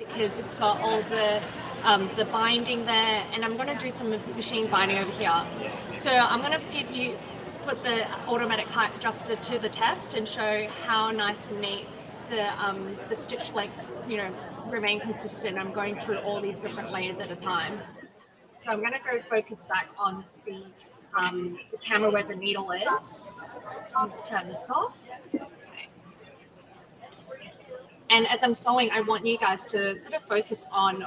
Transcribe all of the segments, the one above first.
because it's got all the binding there, and I'm going to do some machine binding over here. So I'm going to put the automatic height adjuster to the test and show how nice and neat the stitch lengths, remain consistent. I'm going through all these different layers at a time. So I'm going to go focus back on the camera where the needle is. Turn this off. And as I'm sewing, I want you guys to sort of focus on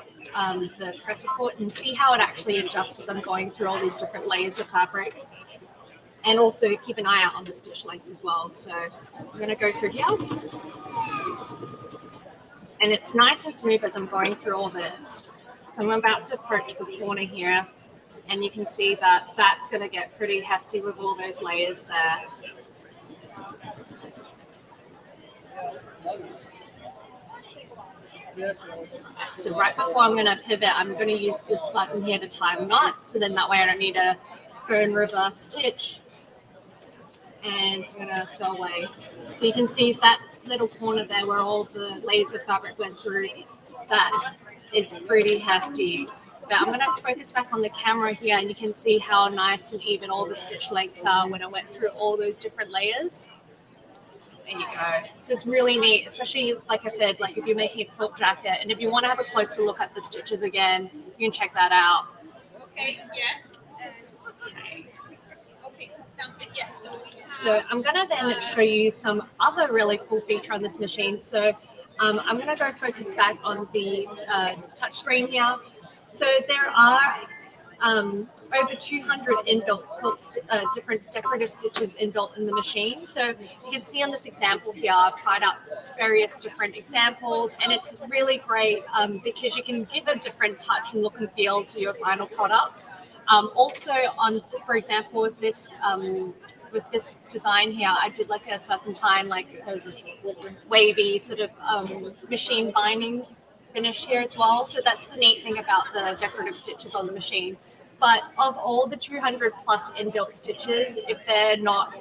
the presser foot and see how it actually adjusts as I'm going through all these different layers of fabric. And also keep an eye out on the stitch lengths as well. So I'm going to go through here. And it's nice and smooth as I'm going through all this. So I'm about to approach the corner here. And you can see that that's going to get pretty hefty with all those layers there. So right before I'm going to pivot, I'm going to use this button here to tie a knot. So then that way I don't need to go and reverse stitch. And I'm going to sew away. So you can see that little corner there where all the layers of fabric went through. That is pretty hefty. But I'm going to focus back on the camera here, and you can see how nice and even all the stitch lengths are when I went through all those different layers. There you go. So it's really neat, especially, like I said, like if you're making a quilt jacket, and if you want to have a closer look at the stitches again, you can check that out. Okay, yes. Okay. Okay, sounds good, yes. So I'm going to then show you some other really cool feature on this machine. So I'm going to go focus back on the touch screen here. So there are over 200 inbuilt different decorative stitches inbuilt in the machine. So you can see on this example here, I've tried out various different examples, and it's really great because you can give a different touch and look and feel to your final product. Also, for example, with this design here, I did like a serpentine, like this wavy sort of machine binding finish here as well. So that's the neat thing about the decorative stitches on the machine. But of all the 200 plus inbuilt stitches, if they're not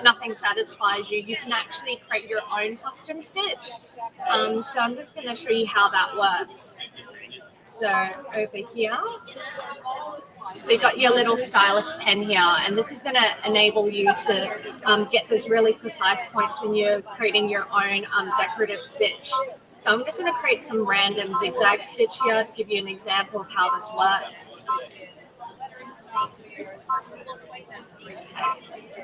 nothing satisfies you, you can actually create your own custom stitch. So I'm just going to show you how that works. So over here, so you've got your little stylus pen here, and this is going to enable you to get those really precise points when you're creating your own decorative stitch. So I'm just going to create some random zigzag stitch here to give you an example of how this works.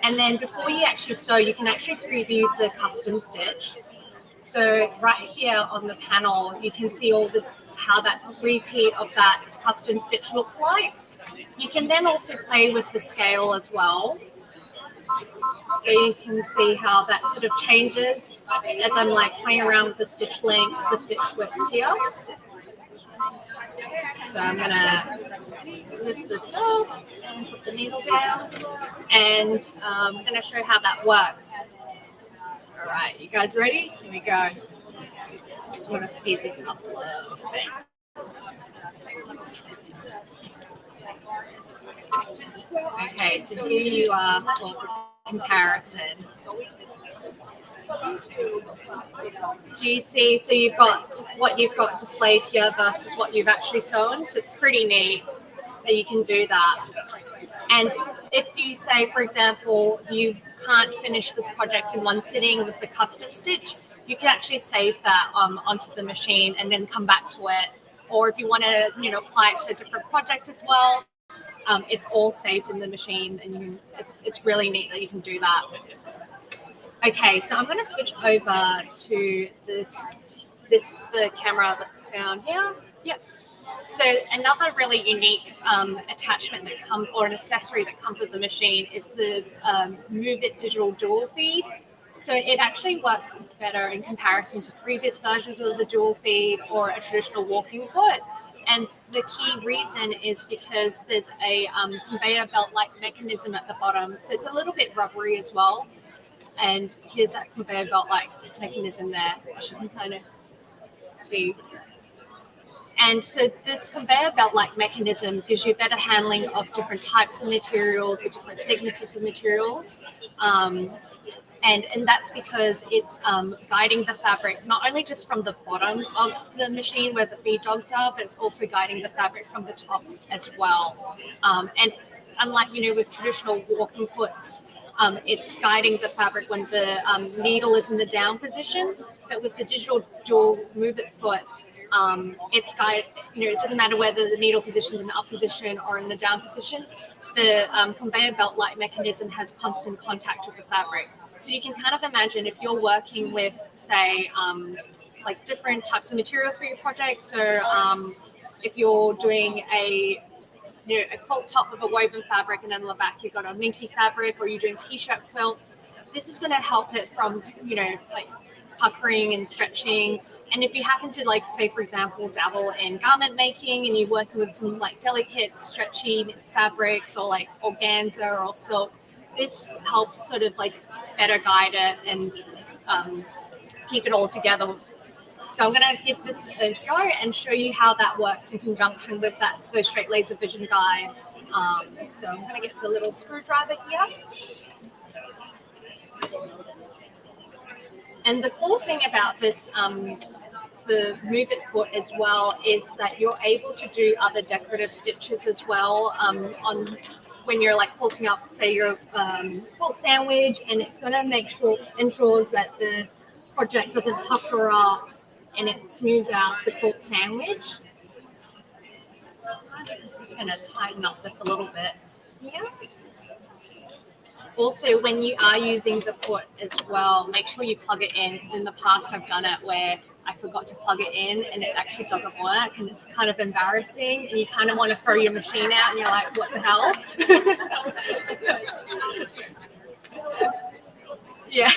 And then before you actually sew, you can actually preview the custom stitch. So right here on the panel, you can see how that repeat of that custom stitch looks like. You can then also play with the scale as well. So you can see how that sort of changes as I'm like playing around with the stitch lengths, the stitch widths here. So I'm going to lift this up and put the needle down, and I'm going to show how that works. All right, you guys ready? Here we go. I'm going to speed this up a little bit. Okay, so here you are for comparison. Do you see? So you've got what you've got displayed here versus what you've actually sewn. So it's pretty neat that you can do that. And if you say, for example, you can't finish this project in one sitting with the custom stitch, you can actually save that onto the machine and then come back to it. Or if you want to, apply it to a different project as well, it's all saved in the machine, and it's really neat that you can do that. Okay, so I'm going to switch over to the camera that's down here. Yep. So another really unique attachment that comes, or an accessory that comes with the machine, is the Move It digital dual feed. So it actually works better in comparison to previous versions of the dual feed or a traditional walking foot. And the key reason is because there's a conveyor belt-like mechanism at the bottom. So it's a little bit rubbery as well. And here's that conveyor belt-like mechanism there, which you can kind of see. And so this conveyor belt-like mechanism gives you better handling of different types of materials or different thicknesses of materials. And that's because it's guiding the fabric not only just from the bottom of the machine where the feed dogs are, but it's also guiding the fabric from the top as well. And unlike, with traditional walking foots, it's guiding the fabric when the needle is in the down position. But with the digital dual move it foot, it's guide. It doesn't matter whether the needle position is in the up position or in the down position. The conveyor belt-like mechanism has constant contact with the fabric. So you can kind of imagine if you're working with, say, like different types of materials for your project. So if you're doing a quilt top with a woven fabric, and then on the back you've got a minky fabric, or you're doing t-shirt quilts, this is going to help it from, like puckering and stretching. And if you happen to, like, say, for example, dabble in garment making and you're working with some like delicate, stretchy fabrics or like organza or silk, this helps sort of like better guide it and keep it all together. So I'm going to give this a go and show you how that works in conjunction with that Sew Straight Laser Vision guide. So I'm going to get the little screwdriver here. And the cool thing about this, the Move It foot as well, is that you're able to do other decorative stitches as well on when you're like quilting up, say, your quilt sandwich, and it's going to ensures that the project doesn't pucker up and it smooths out the quilt sandwich. I'm just going to tighten up this a little bit here. Also, when you are using the foot as well, make sure you plug it in, because in the past I've done it where I forgot to plug it in and it actually doesn't work, and it's kind of embarrassing, and you kind of want to throw your machine out and you're like, what the hell? Yeah.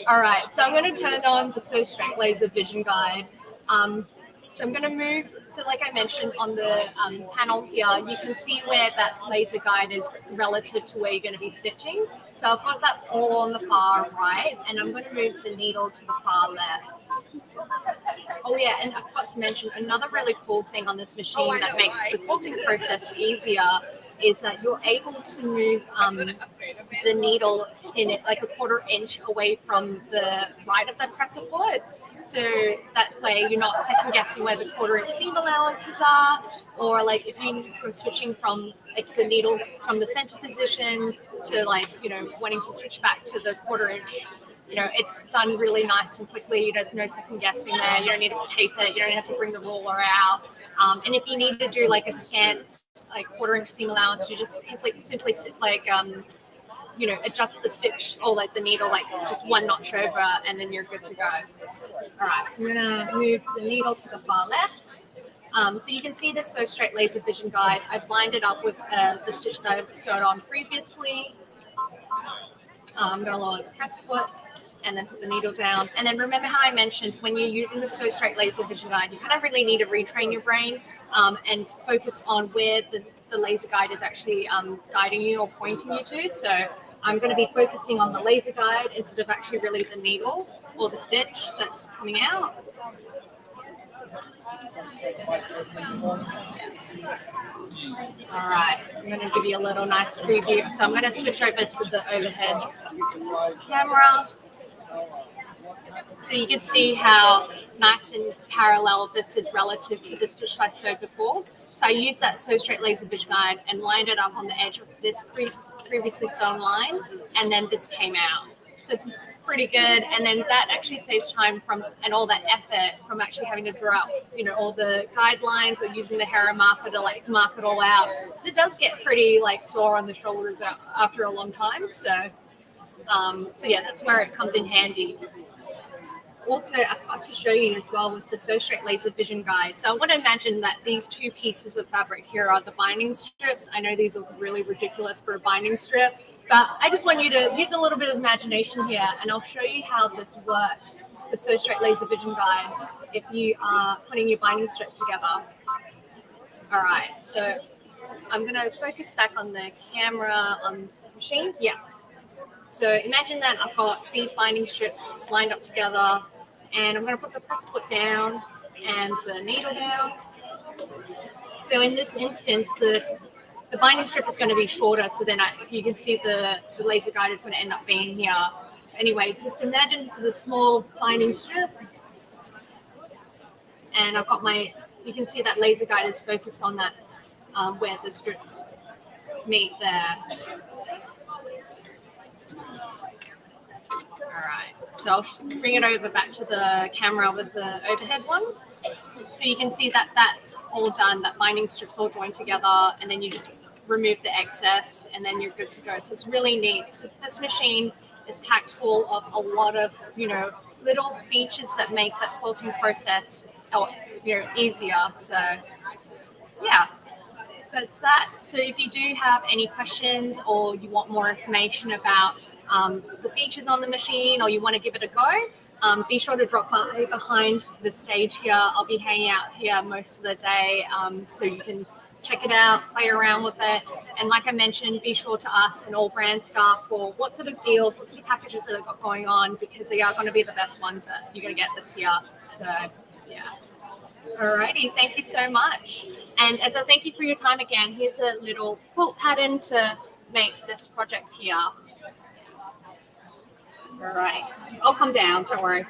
All right, so I'm going to turn on the Sew Straight Laser Vision Guide. So I'm going to move, so like I mentioned on the panel here, you can see where that laser guide is relative to where you're going to be stitching. So I've got that all on the far right, and I'm going to move the needle to the far left. Oh yeah, and I forgot to mention another really cool thing on this machine that makes the quilting process easier is that you're able to move the needle in it like a 1/4 inch away from the right of the presser foot. So that way you're not second guessing where the 1/4 inch seam allowances are, or like if you're switching from like the needle from the center position to like, wanting to switch back to the 1/4 inch, it's done really nice and quickly. There's no second guessing there. You don't need to tape it. You don't have to bring the ruler out. And if you need to do like a scant like 1/4 inch seam allowance, you just simply like adjust the stitch or like the needle like just 1 notch over, and then you're good to go. All right, so I'm going to move the needle to the far left. So you can see this Sew Straight Laser Vision Guide. I've lined it up with the stitch that I've sewed on previously. I'm going to lower the presser foot and then put the needle down. And then remember how I mentioned when you're using the Sew Straight Laser Vision Guide, you kind of really need to retrain your brain and focus on where the laser guide is actually guiding you or pointing you to. So I'm going to be focusing on the laser guide instead of actually really the needle or the stitch that's coming out. All right, I'm going to give you a little nice preview. So I'm going to switch over to the overhead camera. So you can see how nice and parallel this is relative to the stitch I sewed before. So I used that Sew Straight Laser Vision Guide and lined it up on the edge of this previously sewn line, and then this came out. So it's pretty good, and then that actually saves time and all that effort from actually having to draw out, all the guidelines or using the Hera marker to like mark it all out, because it does get pretty like sore on the shoulders after a long time. So yeah, that's where it comes in handy. Also, I forgot to show you as well with the Sew Straight Laser Vision Guide. So I want to imagine that these 2 pieces of fabric here are the binding strips. I know these look really ridiculous for a binding strip, but I just want you to use a little bit of imagination here, and I'll show you how this works, the Sew Straight Laser Vision Guide, if you are putting your binding strips together. All right, so I'm going to focus back on the camera on the machine. Yeah. So imagine that I've got these binding strips lined up together, and I'm going to put the presser foot down and the needle down. So in this instance, the the binding strip is going to be shorter, so then you can see the laser guide is going to end up being here. Anyway, just imagine this is a small binding strip, and I've got you can see that laser guide is focused on that where the strips meet there. All right, so I'll bring it over back to the camera with the overhead one. So you can see that that's all done, that binding strip's all joined together, and then you just remove the excess, and then you're good to go. So it's really neat. So this machine is packed full of a lot of, little features that make that quilting process, easier. So yeah, that's that. So if you do have any questions or you want more information about the features on the machine, or you want to give it a go, be sure to drop by behind the stage here. I'll be hanging out here most of the day, so you can check it out, play around with it. And like I mentioned, be sure to ask an AllBrands staff for what sort of deals, what sort of packages that they've got going on, because they are going to be the best ones that you're going to get this year. So yeah. Alrighty, thank you so much. And as a thank you for your time again, here's a little quilt pattern to make this project here. All right, I'll come down, don't worry.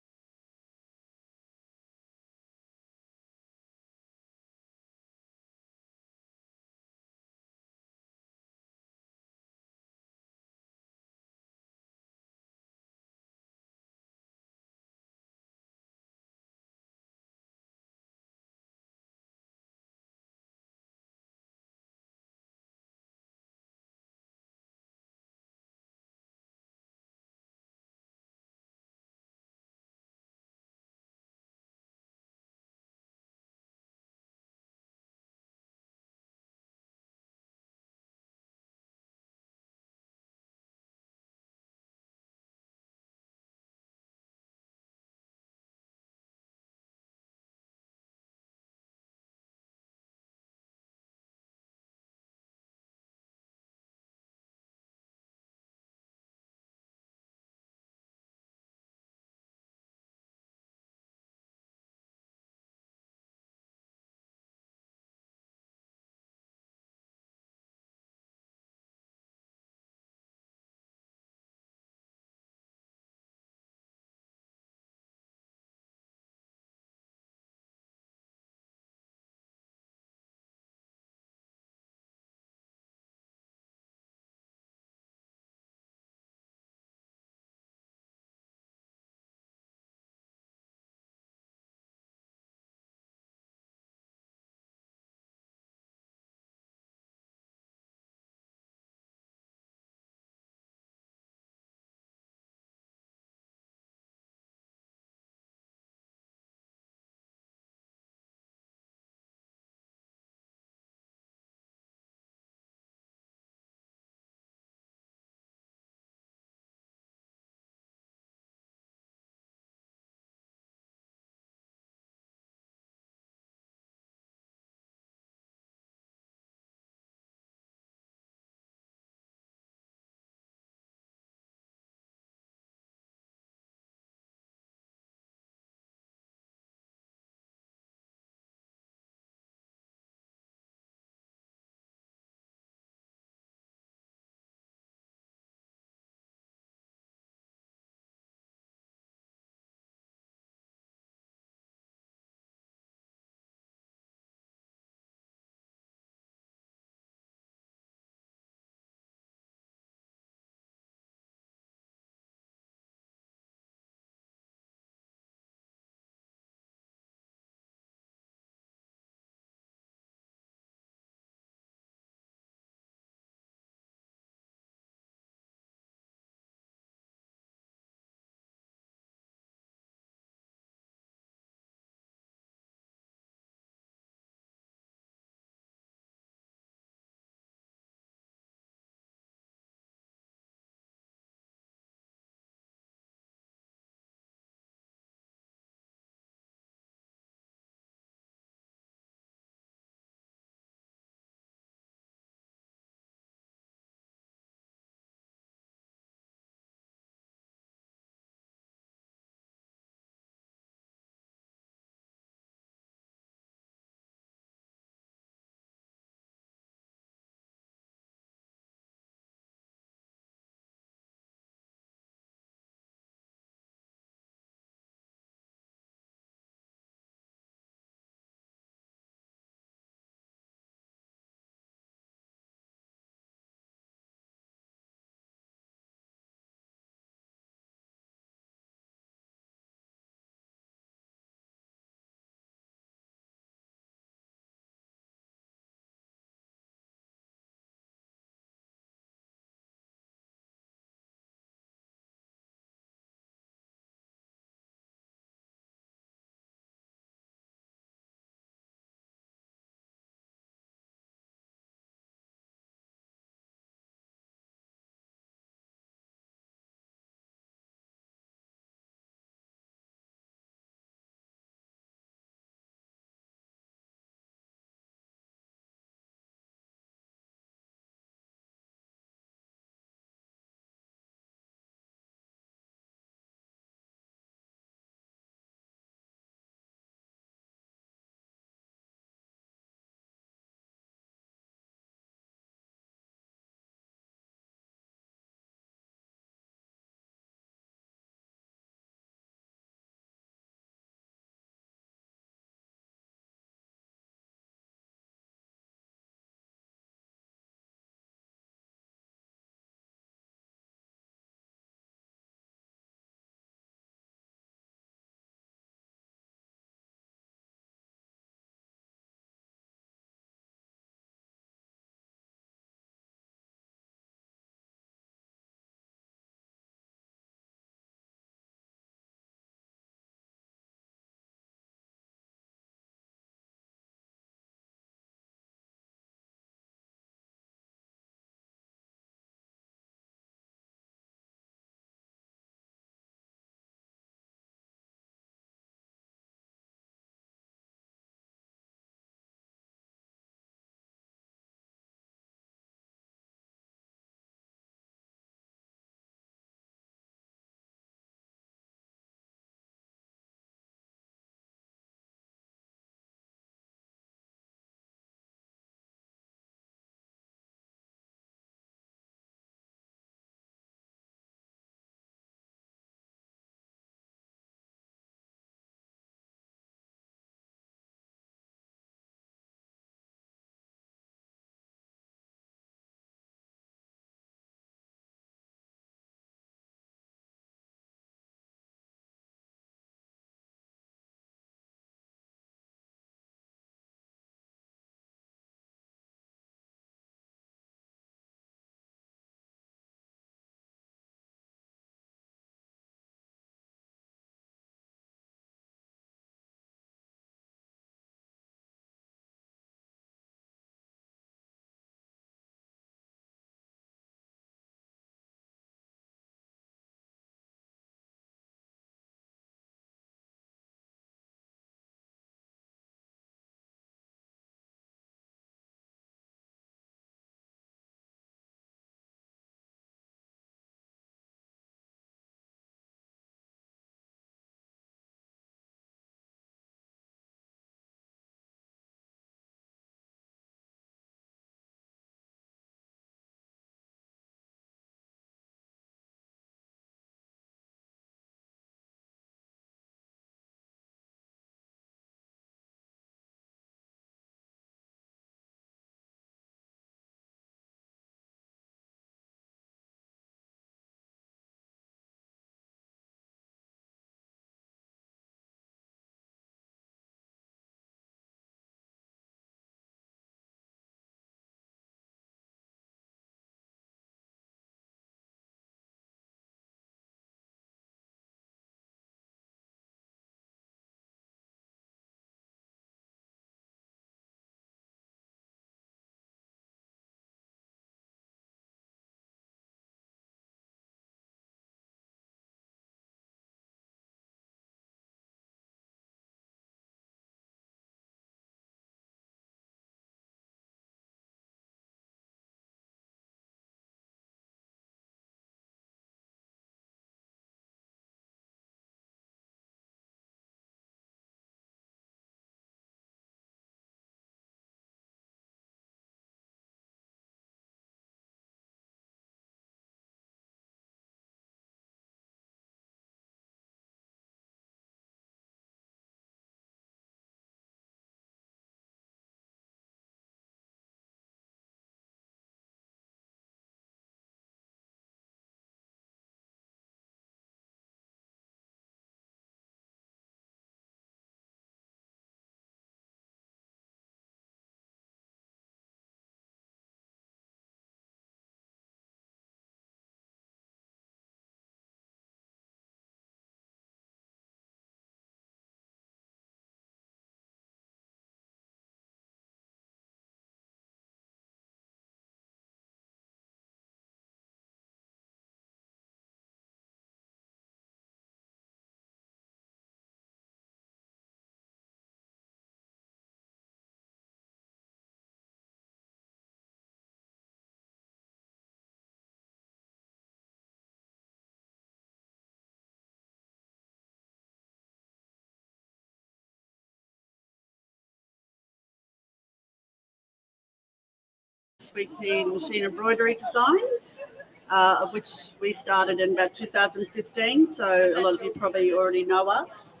Sweet Pea machine embroidery designs, of which we started in about 2015, so a lot of you probably already know us.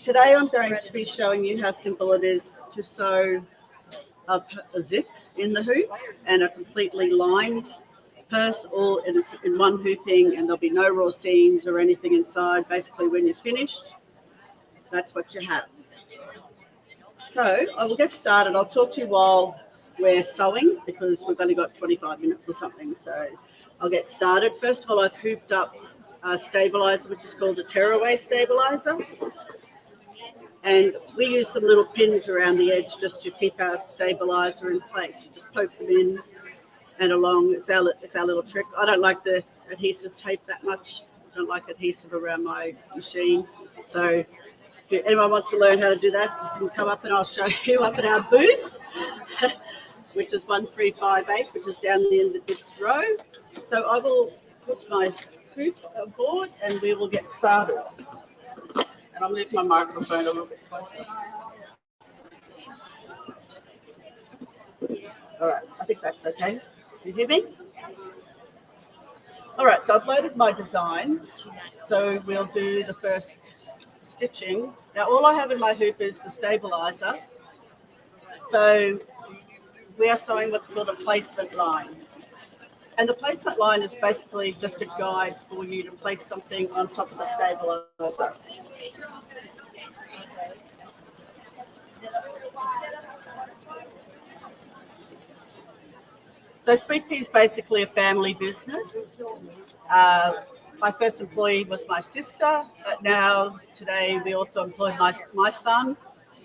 Today I'm going to be showing you how simple it is to sew a zip in the hoop and a completely lined purse all in one hooping, and there'll be no raw seams or anything inside. Basically, when you're finished, that's what you have. So I will get started. I'll talk to you while we're sewing because we've only got 25 minutes or something. So I'll get started. First of all, I've hooped up a stabilizer, which is called a tearaway stabilizer. And we use some little pins around the edge just to keep our stabilizer in place. You just poke them in and along. It's our little trick. I don't like the adhesive tape that much. I don't like adhesive around my machine. So if anyone wants to learn how to do that, you can come up and I'll show you up at our booth, which is 1358, which is down the end of this row. So I will put my hoop aboard and we will get started. And I'll move my microphone a little bit closer. All right, I think that's okay. You hear me? All right, so I've loaded my design. So we'll do the first stitching. Now all I have in my hoop is the stabilizer. So we are sewing what's called a placement line. And the placement line is basically just a guide for you to place something on top of the stabilizer. So Sweet Pea is basically a family business. My first employee was my sister, but now today we also employ my son,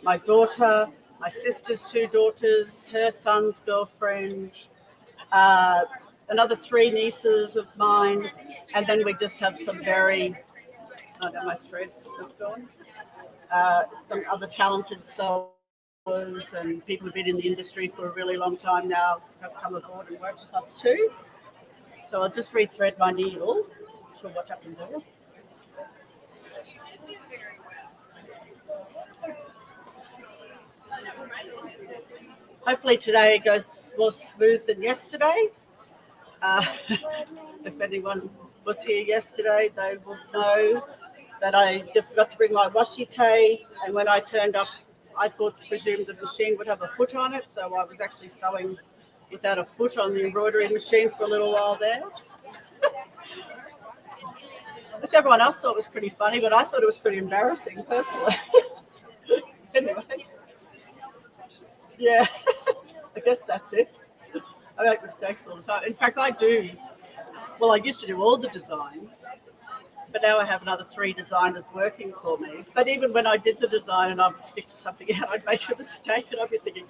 my daughter, my sister's two daughters, her son's girlfriend, another three nieces of mine, and then we just have some very, I don't know, my threads have gone, some other talented sewers and people who've been in the industry for a really long time now have come aboard and worked with us too. So I'll just rethread my needle. Not sure what happened there. Hopefully today it goes more smooth than yesterday. If anyone was here yesterday, they will know that I forgot to bring my washi tape, and when I turned up, I presumed the machine would have a foot on it, so I was actually sewing without a foot on the embroidery machine for a little while there. Which everyone else thought was pretty funny, but I thought it was pretty embarrassing personally. Anyway, yeah, I guess that's it. I make mistakes all the time. In fact, I used to do all the designs, but now I have another three designers working for me. But even when I did the design and I would stitch something out, I'd make a mistake and I'd be thinking,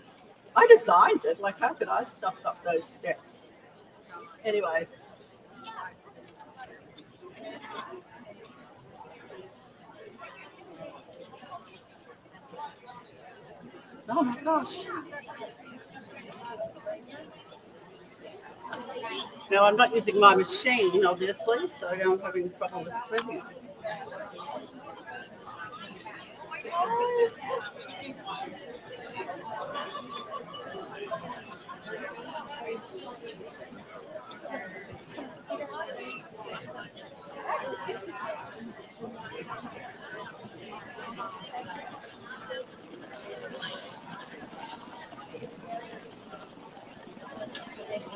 I designed it. Like, how could I stuff up those steps? Anyway. Oh my gosh. Now, I'm not using my machine, obviously, so now I'm having trouble with threading.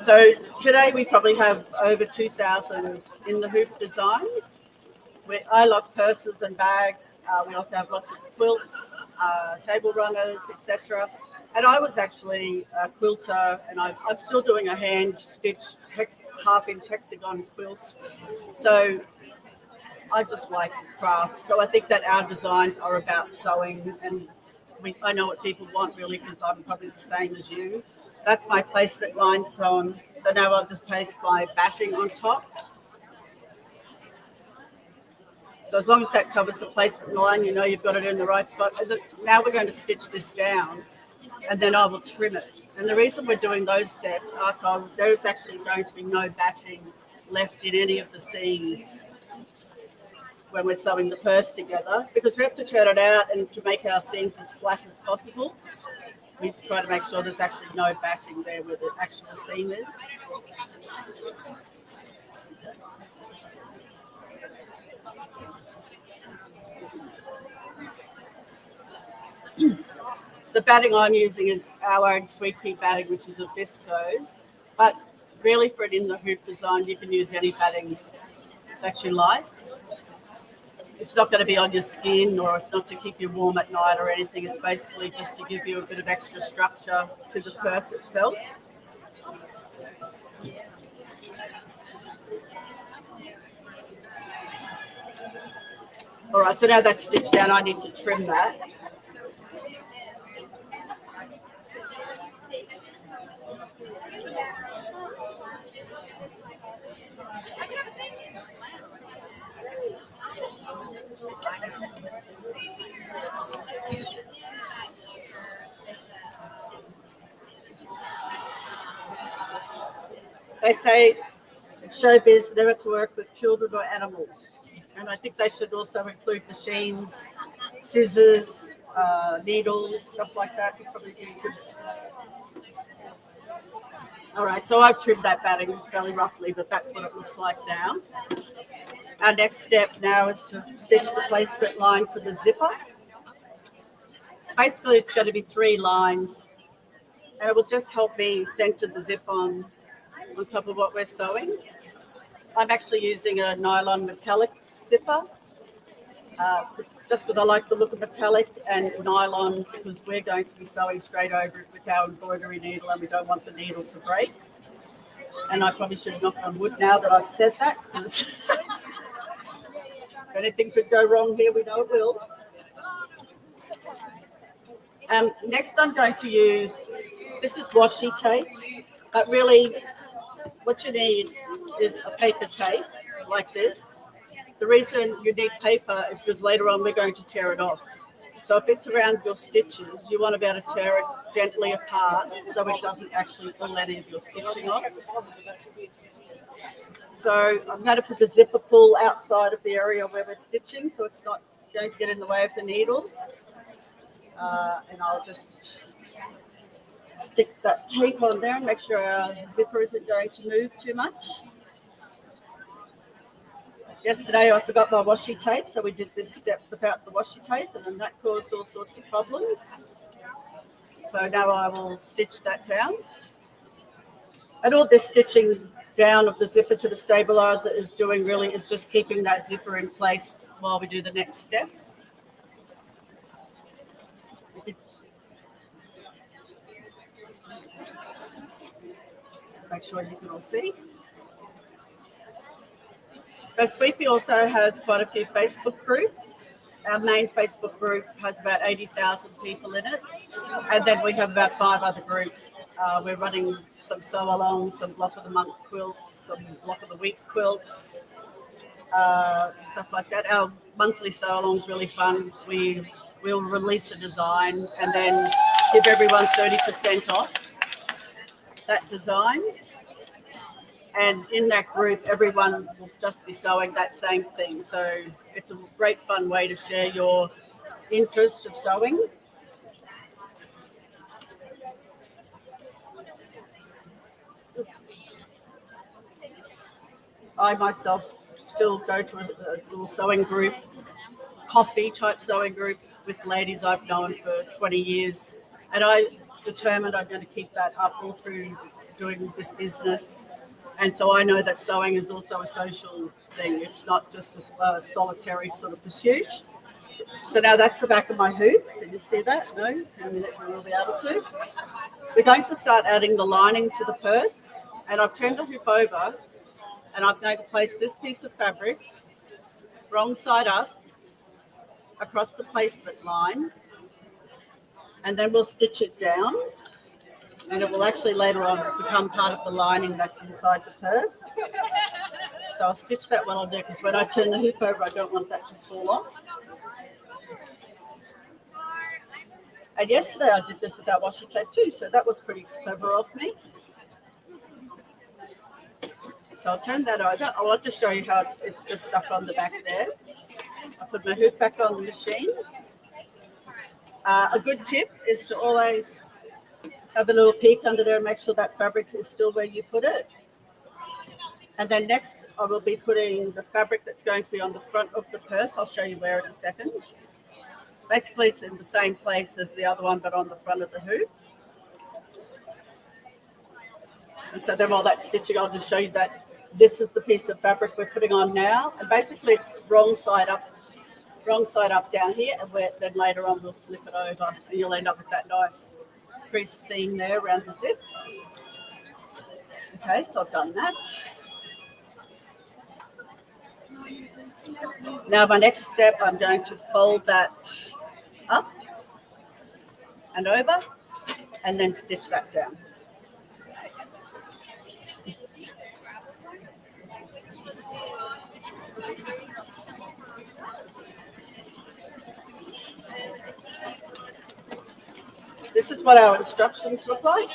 So today we probably have over 2,000 in the hoop designs. I love purses and bags. We also have lots of quilts, table runners, etc. And I was actually a quilter, and I'm still doing a hand-stitched half-inch hexagon quilt. So I just like craft. So I think that our designs are about sewing, and I know what people want really, because I'm probably the same as you. That's my placement line sewn. So now I'll just paste my batting on top. So as long as that covers the placement line, you know you've got it in the right spot. Now we're going to stitch this down, and then I will trim it. And the reason we're doing those steps are so there's actually going to be no batting left in any of the seams when we're sewing the purse together, because we have to turn it out and to make our seams as flat as possible. we try to make sure there's actually no batting there where the actual seam is. The batting I'm using is our own Sweet Pea batting, which is a viscose. But really, for an in the hoop design, you can use any batting that you like. It's not going to be on your skin, or it's not to keep you warm at night or anything. It's basically just to give you a bit of extra structure to the purse itself. All right, so now that's stitched down, I need to trim that. They say in showbiz never to work with children or animals. And I think they should also include machines, scissors, needles, stuff like that. All right, so I've trimmed that batting just fairly roughly, but that's what it looks like now. Our next step now is to stitch the placement line for the zipper. Basically, it's going to be 3 lines, and it will just help me center the zip on top of what we're sewing. I'm actually using a nylon metallic zipper, just because I like the look of metallic, and nylon because we're going to be sewing straight over it with our embroidery needle, and we don't want the needle to break. And I probably should knock on wood now that I've said that, because if anything could go wrong here, we know it will. Next I'm going to use, this is washi tape, but really what you need is a paper tape like this. The reason you need paper is because later on we're going to tear it off. So if it's around your stitches, you want to be able to tear it gently apart so it doesn't actually pull any of your stitching off. So I'm going to put the zipper pull outside of the area where we're stitching so it's not going to get in the way of the needle. And I'll just stick that tape on there and make sure our zipper isn't going to move too much. Yesterday I forgot my washi tape, so we did this step without the washi tape, and then that caused all sorts of problems. So now I will stitch that down. And all this stitching down of the zipper to the stabilizer is doing really is just keeping that zipper in place while we do the next steps. Just make sure you can all see. So Sweet Pea also has quite a few Facebook groups. Our main Facebook group has about 80,000 people in it. And then we have about 5 other groups. We're running some sew-alongs, some block of the month quilts, some block of the week quilts, stuff like that. Our monthly sew-along is really fun. We'll release a design and then give everyone 30% off that design. And in that group, everyone will just be sewing that same thing. So it's a great fun way to share your interest of sewing. I myself still go to a little sewing group, coffee type sewing group with ladies I've known for 20 years. And I determined I'm going to keep that up all through doing this business. And so I know that sewing is also a social thing. It's not just a solitary sort of pursuit. So now that's the back of my hoop. Can you see that? No? In a minute we'll be able to. We're going to start adding the lining to the purse. And I've turned the hoop over and I'm going to place this piece of fabric wrong side up across the placement line. And then we'll stitch it down. And it will actually later on become part of the lining that's inside the purse. So I'll stitch that well on there because when I turn the hoop over, I don't want that to fall off. And yesterday I did this without washi tape too, so that was pretty clever of me. So I'll turn that over. I want to show you how it's just stuck on the back there. I'll put my hoop back on the machine. A good tip is to always have a little peek under there and make sure that fabric is still where you put it. And then next I will be putting the fabric that's going to be on the front of the purse. I'll show you where in a second. Basically it's in the same place as the other one, but on the front of the hoop. And so then while that's stitching, I'll just show you that this is the piece of fabric we're putting on now. And basically it's wrong side up down here, and then later on we'll flip it over and you'll end up with that nice creased seam there around the zip. Okay, so I've done that. Now my next step, I'm going to fold that up and over and then stitch that down. This is what our instructions look like.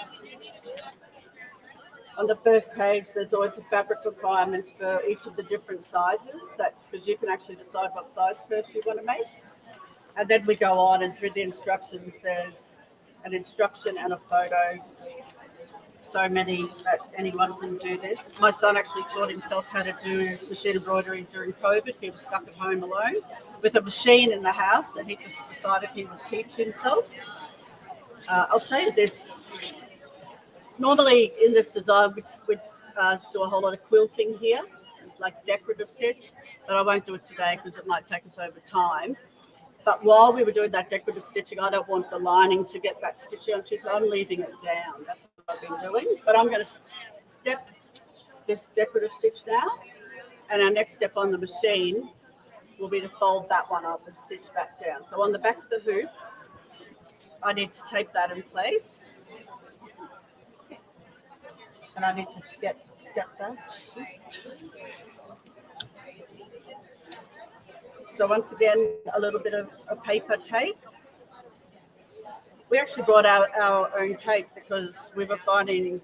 On the first page, there's always the fabric requirements for each of the different sizes, because you can actually decide what size purse you want to make. And then we go on, and through the instructions, there's an instruction and a photo. So many that anyone can do this. My son actually taught himself how to do machine embroidery during COVID. He was stuck at home alone with a machine in the house, and he just decided he would teach himself. I'll show you this. Normally in this design, we do a whole lot of quilting here, like decorative stitch, but I won't do it today because it might take us over time. But while we were doing that decorative stitching, I don't want the lining to get that stitching onto, so I'm leaving it down. That's what I've been doing. But I'm going to step this decorative stitch now, and our next step on the machine will be to fold that one up and stitch that down. So on the back of the hoop, I need to tape that in place. And I need to step that. So once again, a little bit of a paper tape. We actually brought out our own tape because we were finding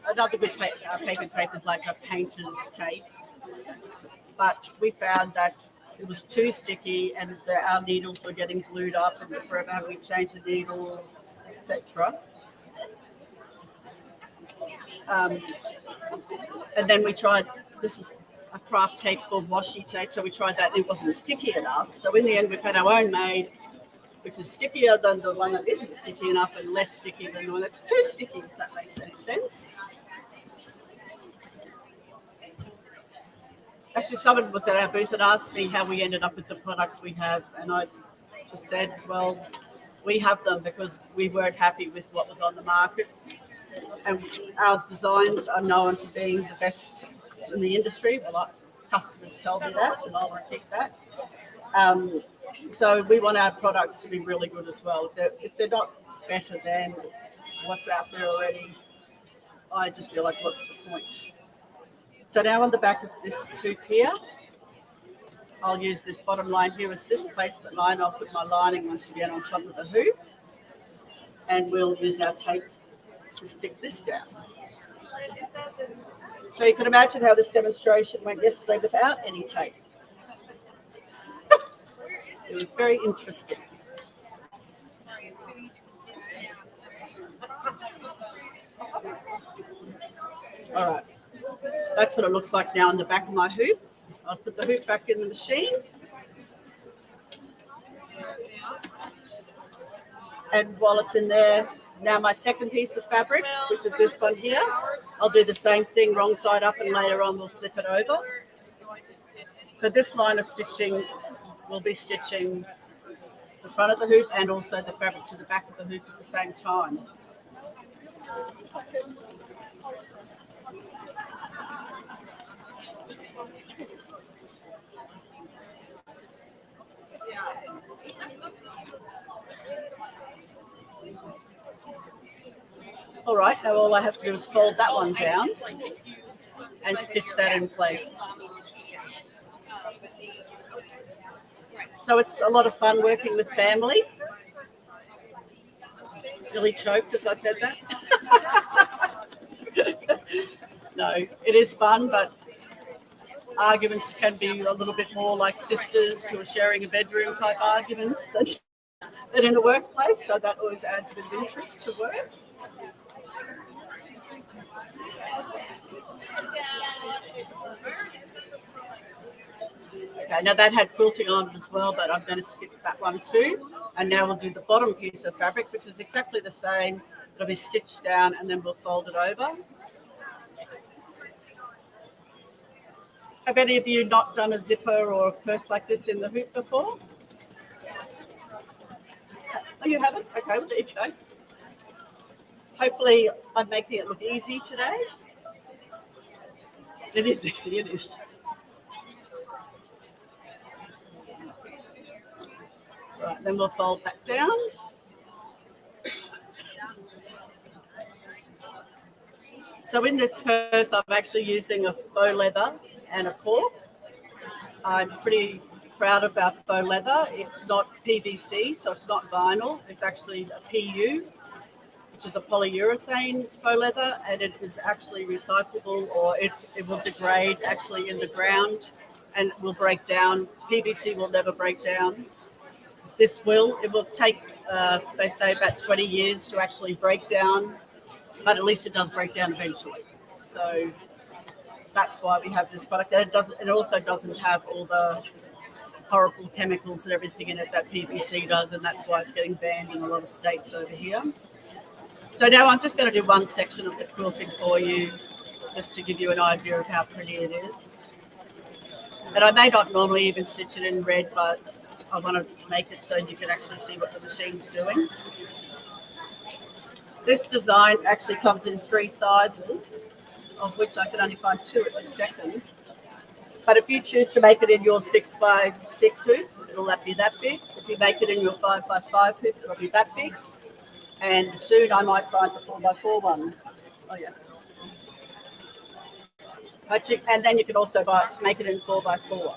another good paper tape is like a painter's tape. But we found that it was too sticky and our needles were getting glued up and forever having to change the needles, etc. And then we tried, this is a craft tape called washi tape, so we tried that and it wasn't sticky enough. So in the end, we've had our own made, which is stickier than the one that isn't sticky enough and less sticky than the one that's too sticky, if that makes any sense. Actually, someone was at our booth and asked me how we ended up with the products we have, and I just said, well, we have them because we weren't happy with what was on the market. And our designs are known for being the best in the industry. Well, customers tell me that, and I'll repeat that. So we want our products to be really good as well. If they're not better than what's out there already, I just feel like, what's the point? So now on the back of this hoop here, I'll use this bottom line here as this placement line. I'll put my lining once again on top of the hoop, and we'll use our tape to stick this down. So you can imagine how this demonstration went yesterday without any tape. It was very interesting. All right, that's what it looks like now on the back of my hoop. I'll put the hoop back in the machine. And while it's in there, now my second piece of fabric, which is this one here, I'll do the same thing, wrong side up, and later on we'll flip it over. So this line of stitching, we'll be stitching the front of the hoop and also the fabric to the back of the hoop at the same time. All right, now all I have to do is fold that one down and stitch that in place. So it's a lot of fun working with family. Really choked as I said that. No, it is fun, but arguments can be a little bit more like sisters who are sharing a bedroom type arguments than in a workplace, so that always adds a bit of interest to work. Okay, now that had quilting on it as well, but I'm going to skip that one too. And now we'll do the bottom piece of fabric, which is exactly the same. It'll be stitched down and then we'll fold it over. Have any of you not done a zipper or a purse like this in the hoop before? Oh, you haven't? Okay, well, there you go. Hopefully I'm making it look easy today. It is easy, it is. Right, then we'll fold that down. So in this purse, I'm actually using a faux leather and a cork. I'm pretty proud of our faux leather. It's not PVC, so it's not vinyl. It's actually a PU, which is a polyurethane faux leather, and it is actually recyclable, or it will degrade actually in the ground and will break down. PVC will never break down. It will take, they say, about 20 years to actually break down, but at least it does break down eventually. So that's why we have this product. And it also doesn't have all the horrible chemicals and everything in it that PVC does, and that's why it's getting banned in a lot of states over here. So now I'm just going to do one section of the quilting for you, just to give you an idea of how pretty it is. And I may not normally even stitch it in red, but I want to make it so you can actually see what the machine's doing. This design actually comes in 3 sizes, of which I can only find 2 at this second. But if you choose to make it in your 6x6 hoop, it'll be that big. If you make it in your 5x5 hoop, it'll be that big. And soon I might find the 4x4 one. Oh yeah. And then you can also make it in 4x4.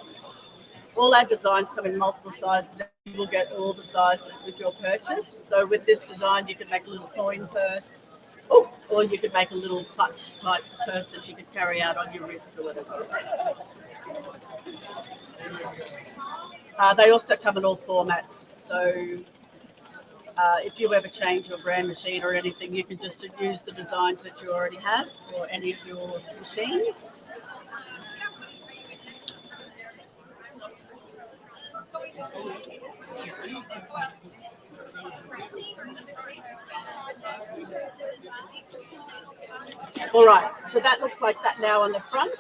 All our designs come in multiple sizes, and you will get all the sizes with your purchase. So with this design, you can make a little coin purse, or you could make a little clutch type purse that you could carry out on your wrist or whatever. They also come in all formats. So if you ever change your brand machine or anything, you can just use the designs that you already have for any of your machines. All right, so that looks like that now on the front,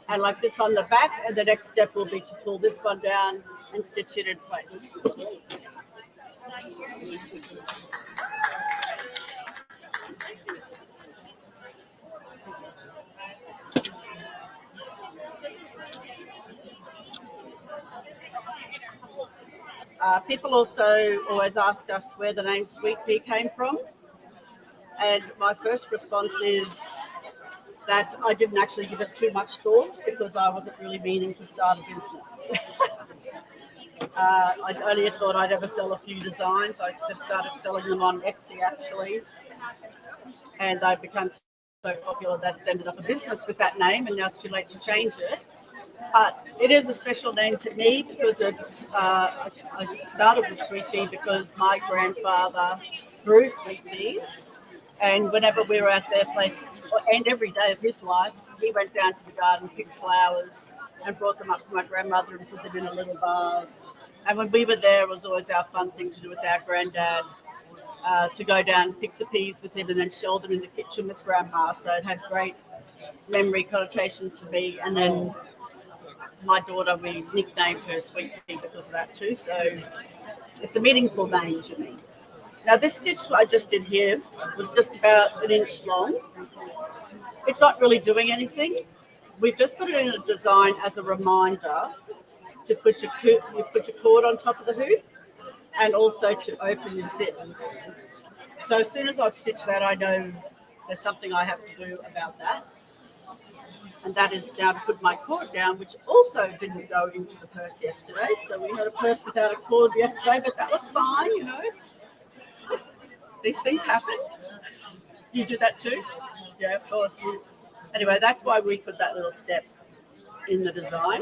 and like this on the back, and the next step will be to pull this one down and stitch it in place. People also always ask us where the name Sweet Pea came from. And my first response is that I didn't actually give it too much thought because I wasn't really meaning to start a business. I only thought I'd ever sell a few designs. I just started selling them on Etsy actually. And I've become so popular that it's ended up a business with that name, and now it's too late to change it. But it is a special name to me because I started with Sweet Pea because my grandfather grew sweet peas, and whenever we were at their place, and every day of his life, he went down to the garden, picked flowers, and brought them up to my grandmother and put them in a little vase. And when we were there, it was always our fun thing to do with our granddad, to go down, pick the peas with him, and then shell them in the kitchen with grandma. So it had great memory connotations to me. And then my daughter, we nicknamed her Sweet Pea because of that too. So it's a meaningful name to me. Now this stitch I just did here was just about 1 inch long. It's not really doing anything. We've just put it in a design as a reminder to put your cord on top of the hoop, and also to open your zip. So as soon as I've stitched that, I know there's something I have to do about that. And that is now to put my cord down, which also didn't go into the purse yesterday. So we had a purse without a cord yesterday, but that was fine, you know. These things happen. You do that too? Yeah, of course. Anyway, that's why we put that little step in the design.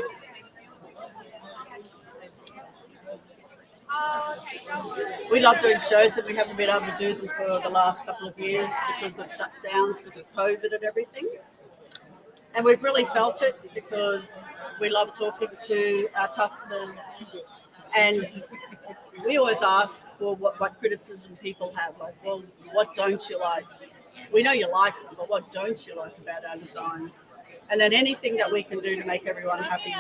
We love doing shows, and we haven't been able to do them for the last couple of years because of shutdowns, because of COVID and everything. And we've really felt it because we love talking to our customers, and we always ask for what criticism people have. Like, well, what don't you like? We know you like them, but what don't you like about our designs? And then anything that we can do to make everyone happy,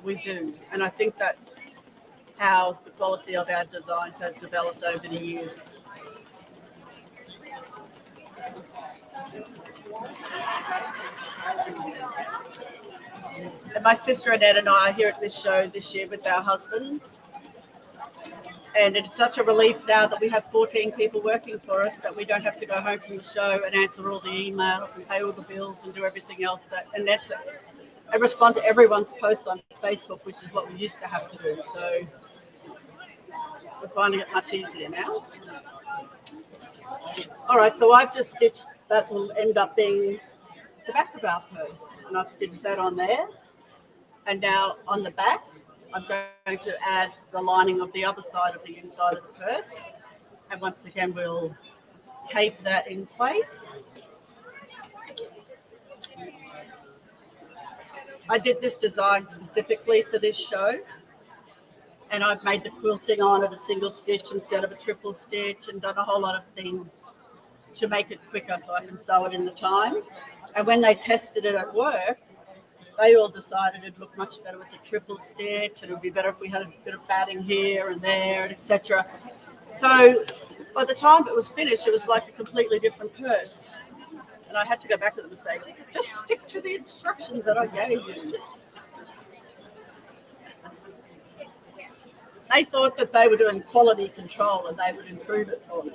we do. And I think that's how the quality of our designs has developed over the years. And my sister Annette and I are here at this show this year with our husbands. And it's such a relief now that we have 14 people working for us that we don't have to go home from the show and answer all the emails and pay all the bills and do everything else and that's it. And respond to everyone's posts on Facebook, which is what we used to have to do. So we're finding it much easier now. All right, so I've just stitched, that will end up being the back of our purse. And I've stitched that on there. And now on the back, I'm going to add the lining of the other side of the inside of the purse. And once again, we'll tape that in place. I did this design specifically for this show. And I've made the quilting on it a single stitch instead of a triple stitch and done a whole lot of things to make it quicker so I can sew it in the time. And when they tested it at work, they all decided it'd look much better with the triple stitch, and it would be better if we had a bit of batting here and there, etc. So by the time it was finished, it was like a completely different purse. And I had to go back to them and say, just stick to the instructions that I gave you. They thought that they were doing quality control and they would improve it for me.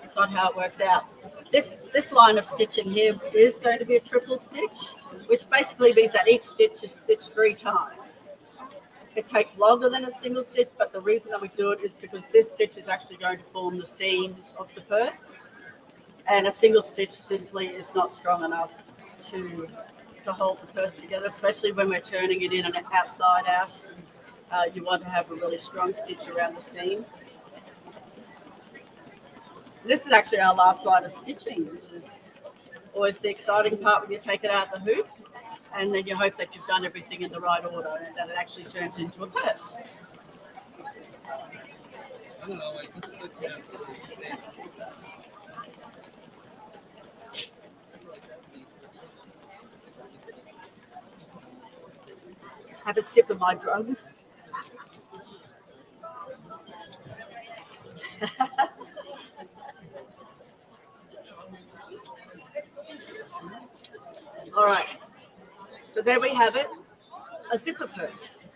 That's not how it worked out. This line of stitching here is going to be a triple stitch, which basically means that each stitch is stitched 3 times. It takes longer than a single stitch, but the reason that we do it is because this stitch is actually going to form the seam of the purse, and a single stitch simply is not strong enough to hold the purse together, especially when we're turning it in and outside out. You want to have a really strong stitch around the seam. This is actually our last line of stitching, which is always the exciting part when you take it out of the hoop, and then you hope that you've done everything in the right order and that it actually turns into a purse. Have a sip of my drugs. All right, so there we have it, a zipper purse.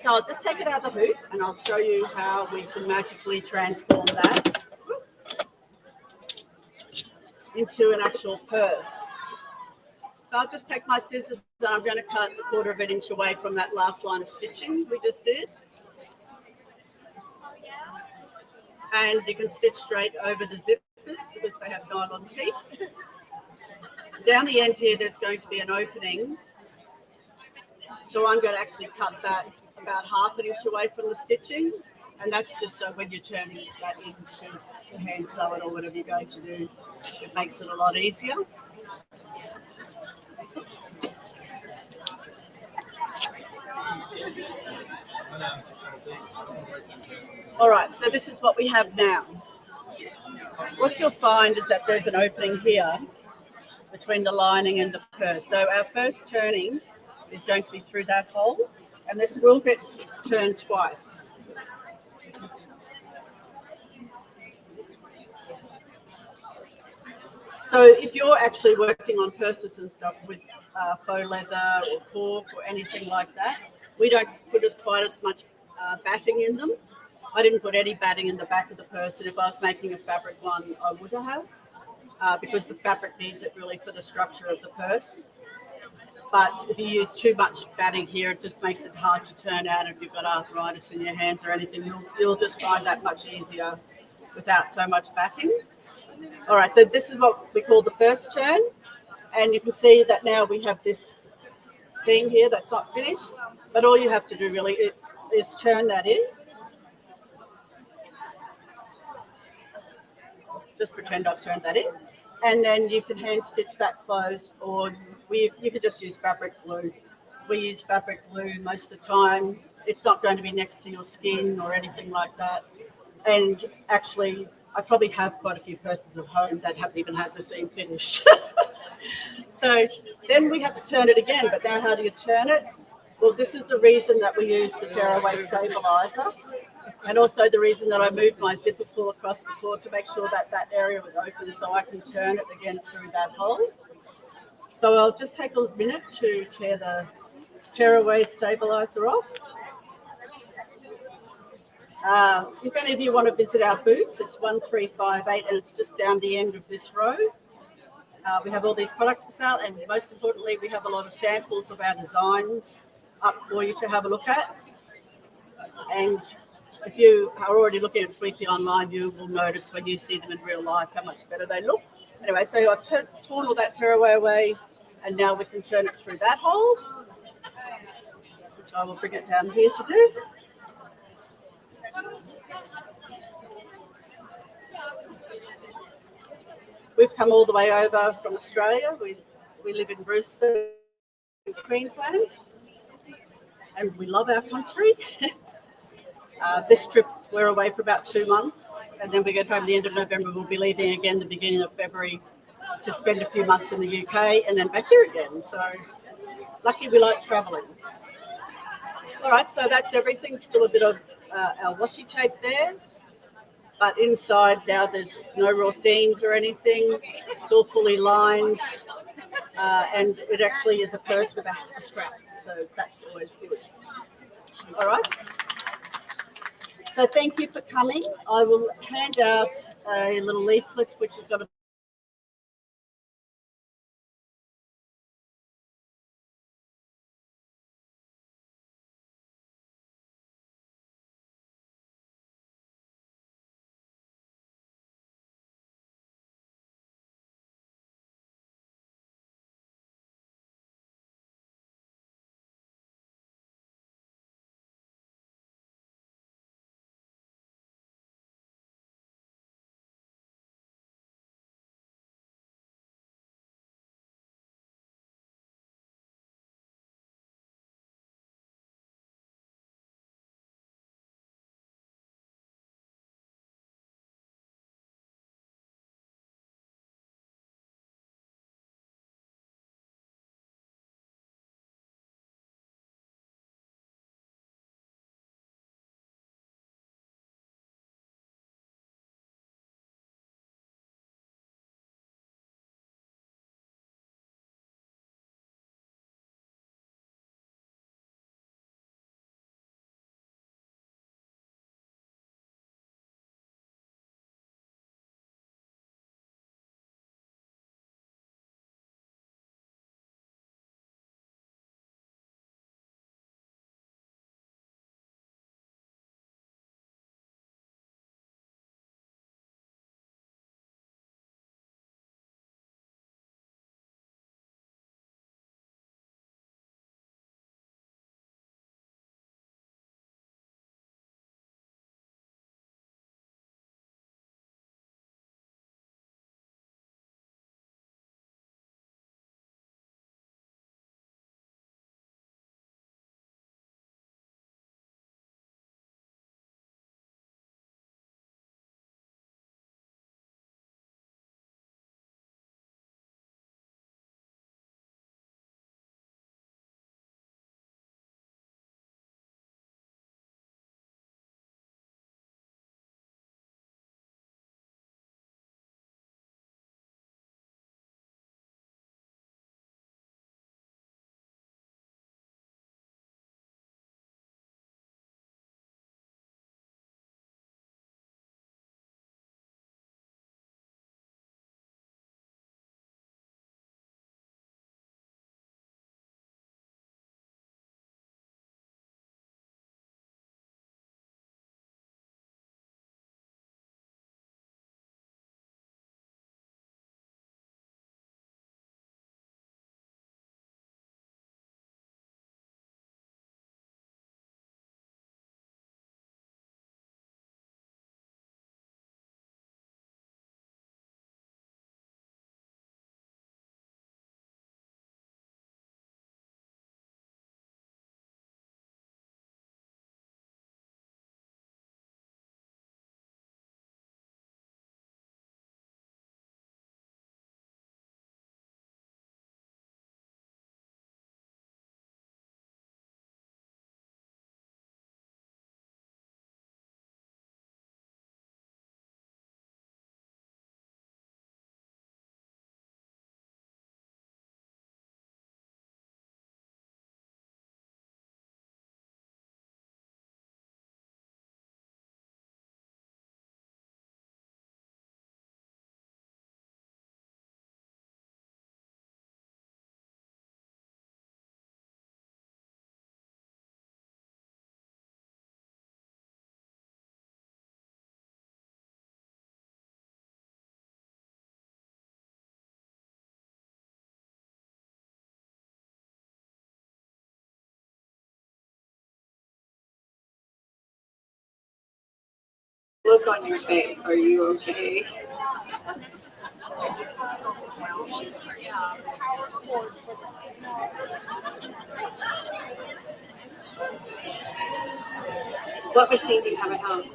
So I'll just take it out of the hoop and I'll show you how we can magically transform that into an actual purse. So I'll just take my scissors and I'm going to cut 1/4 of an inch away from that last line of stitching we just did. And you can stitch straight over the zippers because they have nylon teeth. Down the end here, there's going to be an opening. So I'm going to actually cut that about 1/2 inch away from the stitching. And that's just so when you're turning that into hand sew it or whatever you're going to do, it makes it a lot easier. All right, so this is what we have now. What you'll find is that there's an opening here between the lining and the purse. So our first turning is going to be through that hole, and this will get turned twice. So if you're actually working on purses and stuff with faux leather or cork or anything like that, we don't put quite as much batting in them. I didn't put any batting in the back of the purse, and if I was making a fabric one, I would have. Because the fabric needs it really for the structure of the purse. But if you use too much batting here, it just makes it hard to turn out. If you've got arthritis in your hands or anything, you'll just find that much easier without so much batting. All right, so this is what we call the first turn. And you can see that now we have this seam here that's not finished, but all you have to do really is turn that in. Just pretend I've turned that in. And then you can hand stitch that closed, or you could just use fabric glue. We use fabric glue most of the time. It's not going to be next to your skin or anything like that. And actually, I probably have quite a few purses at home that haven't even had the seam finished. So then we have to turn it again. But now how do you turn it? Well, this is the reason that we use the tearaway stabilizer. And also the reason that I moved my zipper pull across before, to make sure that that area was open so I can turn it again through that hole. So I'll just take a minute to tear the tearaway stabilizer off. If any of you want to visit our booth, it's 1358 and it's just down the end of this row. We have all these products for sale, and most importantly, we have a lot of samples of our designs up for you to have a look at. And if you are already looking at Sweepy online, you will notice when you see them in real life how much better they look. Anyway, so I've torn all that tearaway away, and now we can turn it through that hole, which I will bring it down here to do. We've come all the way over from Australia. We live in Brisbane, Queensland, and we love our country. This trip, we're away for about 2 months, and then we get home the end of November. We'll be leaving again the beginning of February to spend a few months in the UK and then back here again. So lucky we like travelling. All right, so that's everything. Still a bit of our washi tape there. But inside now there's no raw seams or anything. It's all fully lined. And it actually is a purse with a strap. So that's always good. All right. So thank you for coming. I will hand out a little leaflet which has got a Look on your face. Are you okay? What machine do you have at home?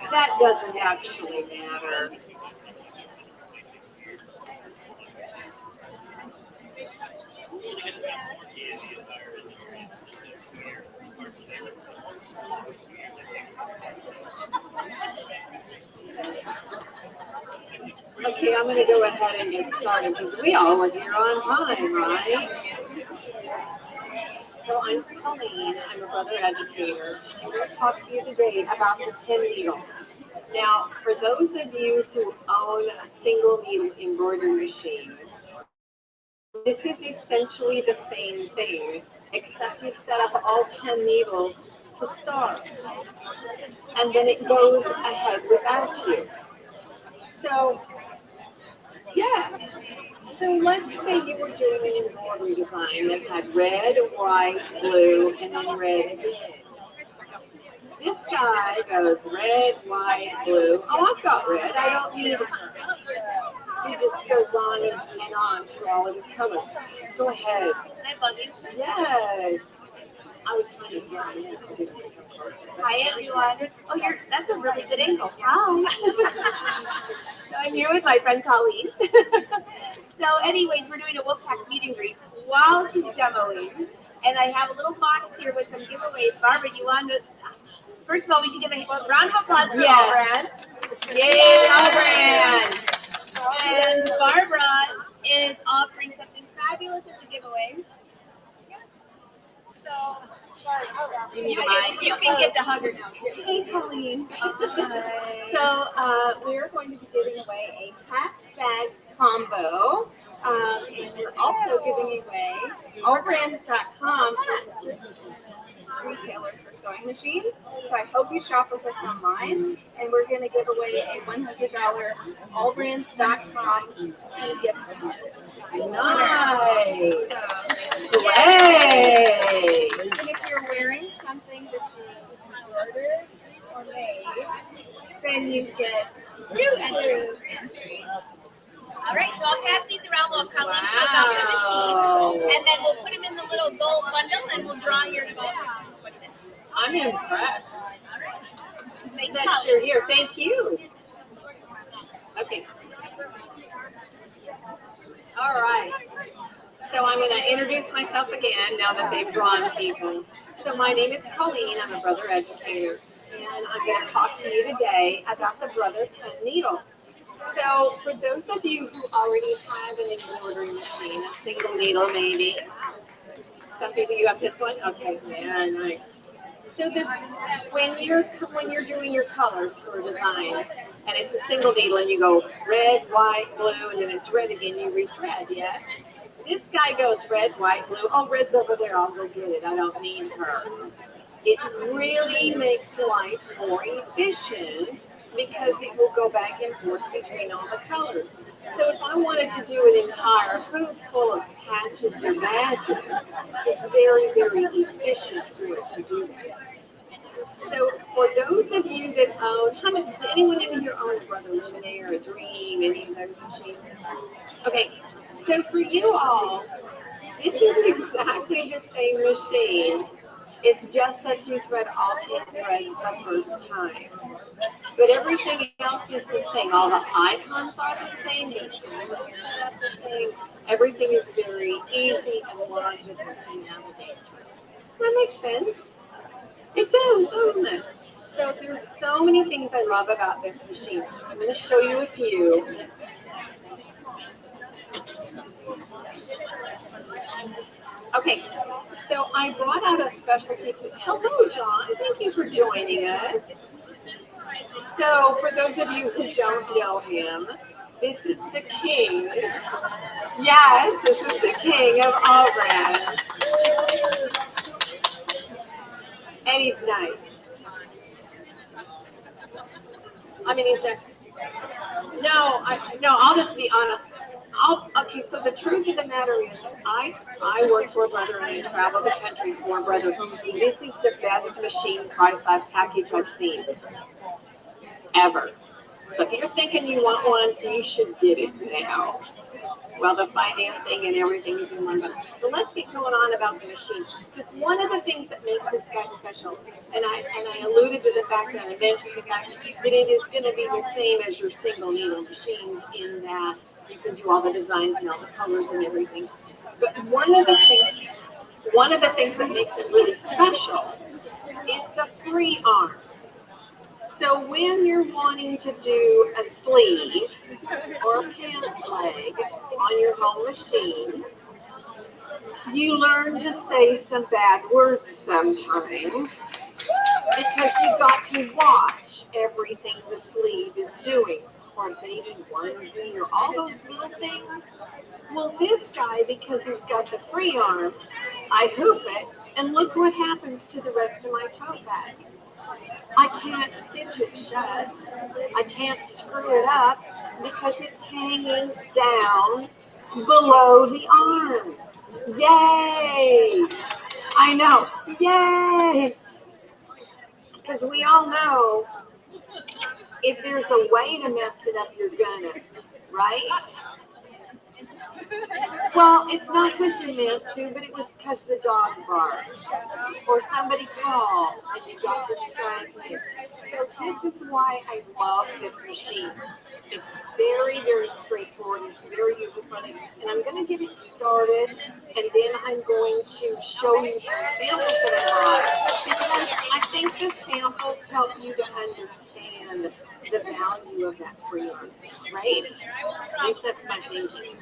That doesn't actually matter. Okay, I'm going to go ahead and get started because we all are here on time, right? So I'm Colleen. I'm a brother educator. I'm going to talk to you today about the 10 needle. Now, for those of you who own a single needle embroidery machine, this is essentially the same thing, except you set up all 10 needles to start, and then it goes ahead without you. So, yes. So let's say you were doing an embroidery design that had red, white, blue, and then red again. This guy goes red, white, blue. Oh, I've got red. I don't need it. He just goes on and on through all of his colors. Go ahead. Yes. I was trying to get you. Hi, everyone. Oh, that's a really good angle. Hi. So I'm here with my friend Colleen. So anyways, we're doing a Wolfpack meet and greet while she's demoing. And I have a little box here with some giveaways. Barbara, you want to... First of all, we should give a round of applause for AllBrands. Yay, AllBrands! And Barbara is offering something fabulous as a giveaway. So, you can get the hugger now. Hey, Colleen. So, we're going to be giving away a packed bag combo. And we're also giving away AllBrands.com retailers for sewing machines. So I hope you shop with us online. And we're going to give away a $100 AllBrands.com gift card. Nice. Great. And if you're wearing something that you ordered or made, then you get 2 entries. All right, so I'll pass these around while Colleen shows off the machine. And then we'll put them in the little gold bundle and we'll draw your phone. I'm impressed. All right. Make sure here. Thank you. Okay. All right. So I'm going to introduce myself again now that they've drawn people. So my name is Colleen. I'm a brother educator. And I'm going to talk to you today about the Brother 10 needle. So for those of you who already have an embroidery machine, a single needle maybe, some people you have this one? Okay, very nice. So when you're doing your colors for a design, and it's a single needle, and you go red, white, blue, and then it's red again, you rethread, yes? This guy goes red, white, blue. Oh, red's over there. I'll go get it. I don't need her. It really makes life more efficient because it will go back and forth between all the colors. So if I wanted to do an entire hoop full of patches or badges, it's very, very efficient for it to do that. So for those of you that own, does anyone in here own a Brother Luminaire, a Dream, any of those machines? Okay, so for you all, this is exactly the same machine. It's just that you thread all 10 threads the first time. But everything else is the same. All the icons are the same. The instruments are set up the same. Everything is very easy and logical to navigate. Does that make sense? It does, doesn't it? So there's so many things I love about this machine. I'm going to show you a few. Okay, so I brought out a specialty. Hello, John. Thank you for joining us. So for those of you who don't know him, this is the king. Yes, this is the king of AllBrands. And he's nice. I mean, he's nice. I'll just be honest. Okay, so the truth of the matter is, I work for a brother and I travel the country for a brother. This is the best machine price package I've seen ever. So if you're thinking you want one, you should get it now. Well, the financing and everything is in one. But let's get going on about the machine. Because one of the things that makes this guy special, and I alluded to the fact and I mentioned the fact that it is going to be the same as your single needle machines in that you can do all the designs and all the colors and everything. But one of the things that makes it really special is the free arm. So when you're wanting to do a sleeve or a pants leg on your home machine, you learn to say some bad words sometimes because you've got to watch everything the sleeve is doing, or baby onesie, or all those little things. Well, this guy, because he's got the free arm, I hoop it, and look what happens to the rest of my tote bag. I can't stitch it shut. I can't screw it up because it's hanging down below the arm. Yay! I know. Yay! Because we all know if there's a way to mess it up, you're gonna, right? Well, it's not because you meant to, but it was because the dog barked. Or somebody called and you got distracted. So this is why I love this machine. It's very, very straightforward. It's very user-friendly. And I'm going to get it started, and then I'm going to show you some samples that I brought. Because I think the samples help you to understand the value of that free arm, right? At least that's my thinking.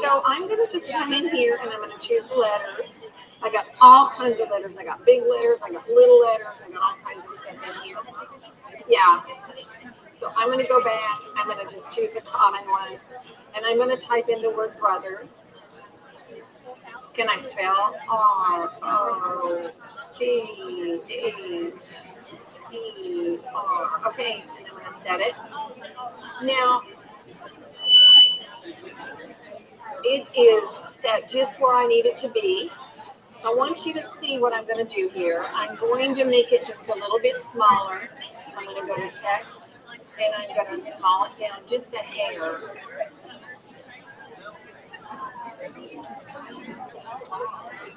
So I'm going to just come in here and I'm going to choose the letters. I got all kinds of letters. I got big letters. I got little letters. I got all kinds of stuff in here. Yeah. So I'm going to go back. I'm going to just choose a common one. And I'm going to type in the word brother. Can I spell? R-O-T-H-E-R. Okay. And I'm going to set it. Now, it is set just where I need it to be. So I want you to see what I'm going to do here. I'm going to make it just a little bit smaller. So I'm going to go to text and I'm going to small it down just a hair.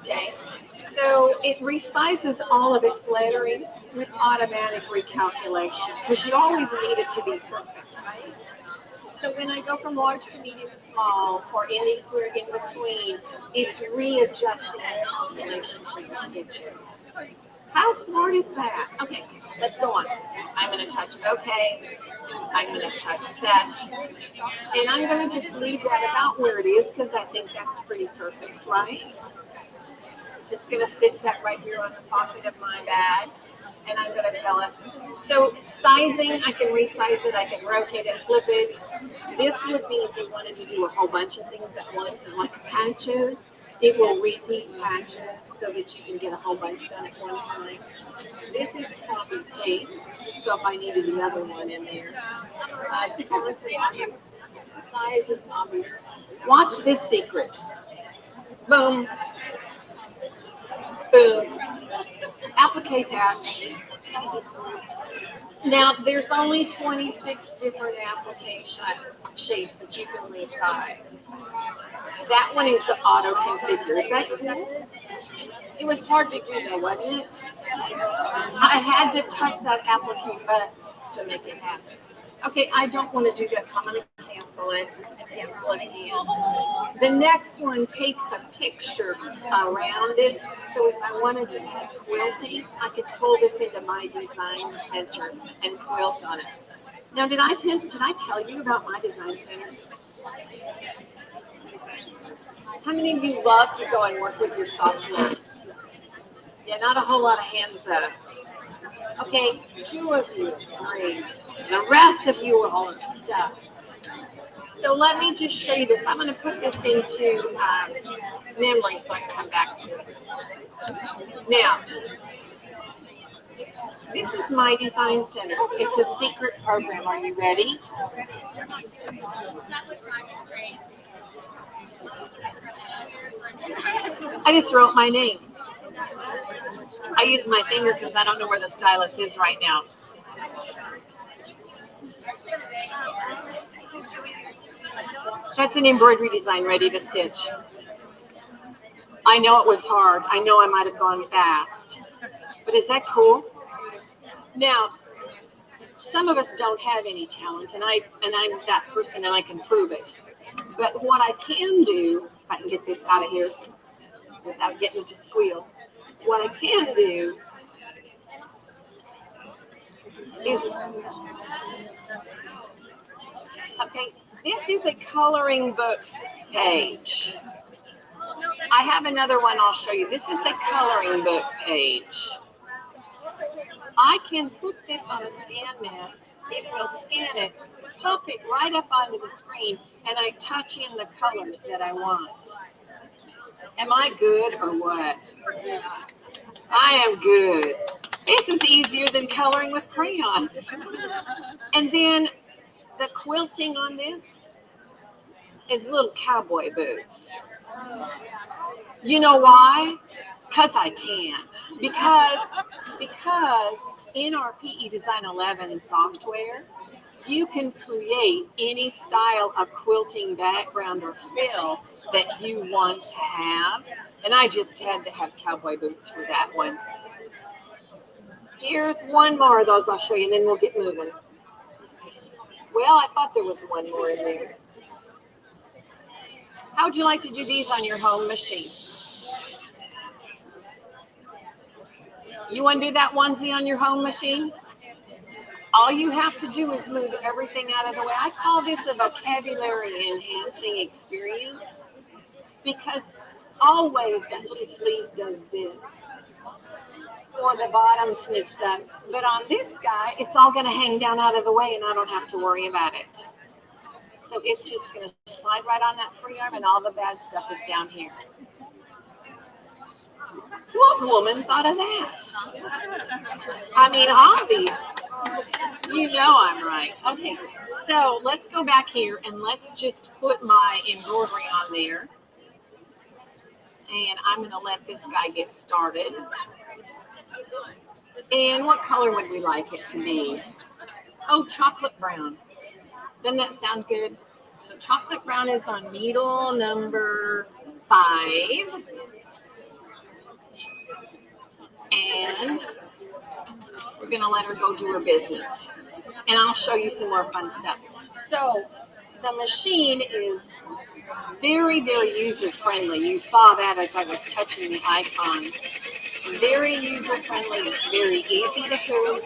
Okay, so it resizes all of its lettering with automatic recalculation because you always need it to be perfect, right? So when I go from large to medium to small, or anywhere in between, it's readjusting the calculation for your stitches. How smart is that? Okay, let's go on. I'm going to touch OK. I'm going to touch set. And I'm going to just leave that about where it is because I think that's pretty perfect, right? Just going to stitch that right here on the pocket of my bag. And I'm going to tell it. So sizing, I can resize it, I can rotate it, flip it. This would be if you wanted to do a whole bunch of things at once, and like patches, it will repeat patches so that you can get a whole bunch done at one time. This is copy paste, so if I needed another one in there. Size is obvious. Watch this secret. Boom. Boom. Applique patch. Now, there's only 26 different application shapes that you can resize. That one is the auto configure. Is that cool? It was hard to do though, wasn't it? I had to touch that applique button to make it happen. Okay, I don't want to do this, so I'm going to cancel it and cancel it again. The next one takes a picture around it, so if I wanted to add quilting, I could pull this into my design center and quilt on it. Now, did I tell you about my design center? How many of you love to go and work with your software? Yeah, not a whole lot of hands up. Okay, 2 of you, 3. The rest of you are all stuck. So let me just show you this. I'm going to put this into memory so I can come back to it. Now, This is my design center. It's a secret program. Are you ready? I just wrote my name. I use my finger because I don't know where the stylus is right now. That's an embroidery design ready to stitch. I know it was hard. I know I might have gone fast. But is that cool? Now, some of us don't have any talent, and I'm that person, and I can prove it. But what I can do, if I can get this out of here without getting it to squeal, what I can do is, okay, this is a coloring book page. I have another one I'll show you. This is a coloring book page. I can put this on a scan mat. It will scan it, pop it right up onto the screen, and I touch in the colors that I want. Am I good or what? I am good. This is easier than coloring with crayons. And then the quilting on this is little cowboy boots. You know why? Because I can. Because in our PE Design 11 software, you can create any style of quilting background or fill that you want to have. And I just had to have cowboy boots for that one. Here's one more of those I'll show you, and then we'll get moving. Well, I thought there was one more in there. How would you like to do these on your home machine? You want to do that onesie on your home machine? All you have to do is move everything out of the way. I call this a vocabulary enhancing experience because always that little sleeve does this, or the bottom sneaks up. But on this guy, it's all going to hang down out of the way and I don't have to worry about it. So it's just going to slide right on that free arm and all the bad stuff is down here. What woman thought of that? I mean, hobby. You know I'm right. Okay, so let's go back here and let's just put my embroidery on there. And I'm going to let this guy get started. And what color would we like it to be? Oh, chocolate brown. Doesn't that sound good? So chocolate brown is on needle number 5. And we're going to let her go do her business. And I'll show you some more fun stuff. So the machine is very, very user-friendly. You saw that as I was touching the icons. Very user-friendly. It's very easy to do.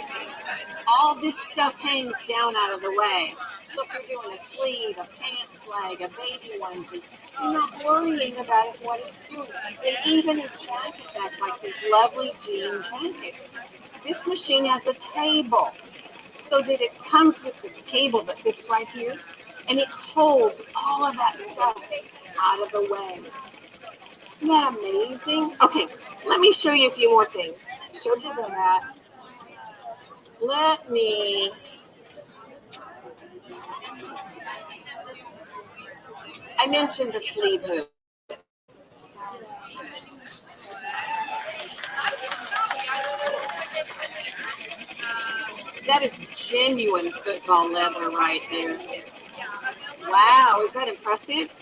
All this stuff hangs down out of the way. So if you're doing a sleeve, a pants leg, a baby onesie, you're not worrying about it, what it's doing. And even a jacket that's like this lovely jean jacket. This machine has a table so that it comes with this table that fits right here, and it holds all of that stuff out of the way. Isn't that amazing? Okay, let me show you a few more things. Showed you that. Let me... I mentioned the sleeve hoop. That is genuine football leather right there. Wow, is that impressive?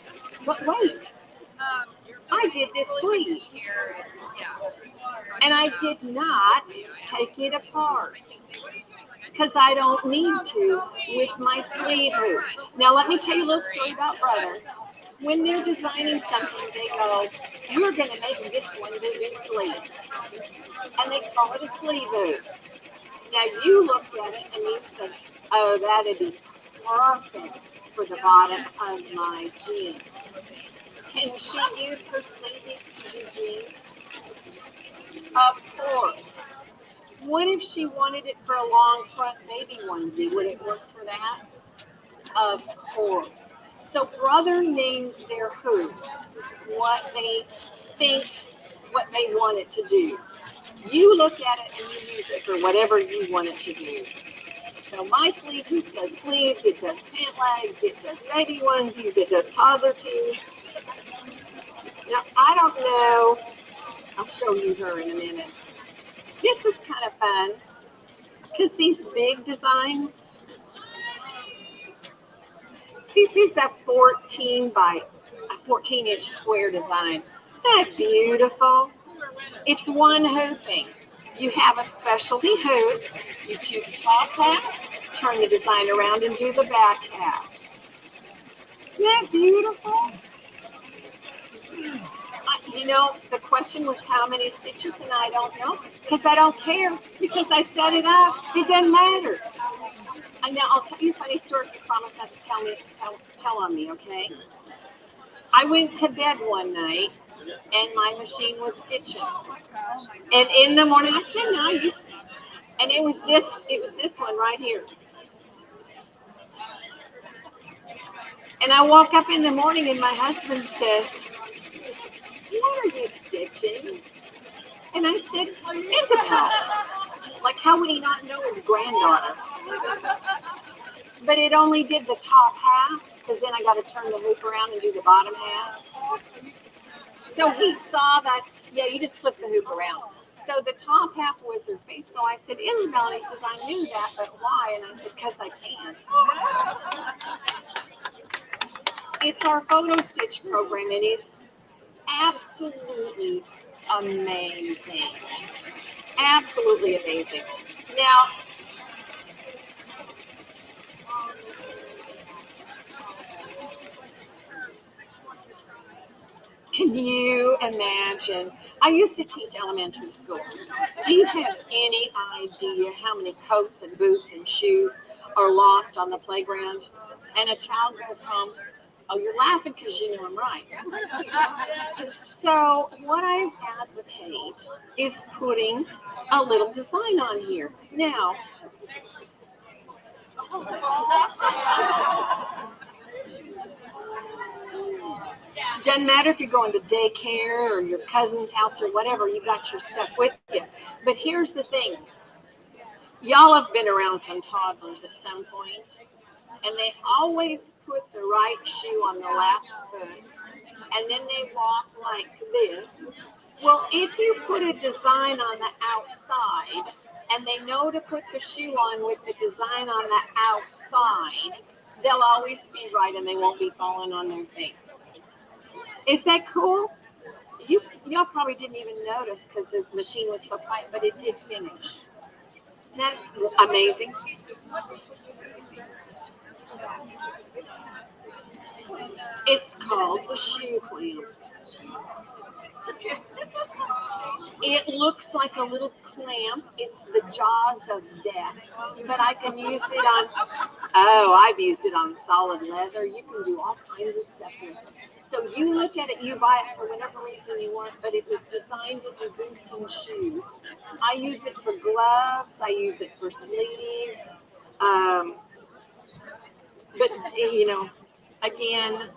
But wait, I did this sleeve. And I did not take it apart because I don't need to with my sleeve hoop. Now let me tell you a little story about Brother. When they're designing something, they go, you're going to make this one do this sleeve. And they call it a sleeve hoop. Now you looked at it and you said, oh, that'd be perfect for the bottom of my jeans. Can she use her sleeving to do jeans? Of course. What if she wanted it for a long front baby onesie? Would it work for that? Of course. So Brother names their hoops what they think, what they want it to do. You look at it and you use it for whatever you want it to do. So my sleeve hoop does sleeves, it does pant legs, it does baby onesies, it does toddler tees. Now, I don't know, I'll show you her in a minute. This is kind of fun because these big designs, this is a 14-inch square design. Isn't that beautiful? It's one hooping. You have a specialty hoop. You do the top half, turn the design around, and do the back half. Isn't that beautiful? You know, the question was how many stitches, and I don't know because I don't care because I set it up. It doesn't matter. And now I'll tell you a funny story. You promise not to tell on me, okay? I went to bed one night and my machine was stitching. And in the morning I said, no, you, and it was this one right here. And I woke up in the morning and my husband says, what are you stitching? And I said, Isabel. Like, how would he not know his granddaughter? But it only did the top half, because then I got to turn the hoop around and do the bottom half. So he saw that, yeah, you just flip the hoop around. So the top half was her face. So I said, Isabel, and he says, I knew that, but why? And I said, because I can. It's our photo stitch program, and it's absolutely amazing. Absolutely amazing. Now, can you imagine? I used to teach elementary school. Do you have any idea how many coats and boots and shoes are lost on the playground? And a child goes home, oh, you're laughing because you know I'm right. So what I advocate is putting a little design on here. Now, doesn't matter if you're going to daycare or your cousin's house or whatever, you got your stuff with you. But here's the thing. Y'all have been around some toddlers at some point, and they always put the right shoe on the left foot, and then they walk like this. Well, if you put a design on the outside, and they know to put the shoe on with the design on the outside, they'll always be right, and they won't be falling on their face. Is that cool? Y'all probably didn't even notice because the machine was so quiet, but it did finish. Isn't that amazing? It's called the shoe clamp. It looks like a little clamp. It's the jaws of death. But I can use it on, I've used it on solid leather. You can do all kinds of stuff with it. So you look at it, you buy it for whatever reason you want, but it was designed to do boots and shoes. I use it for gloves. I use it for sleeves. But, you know, again,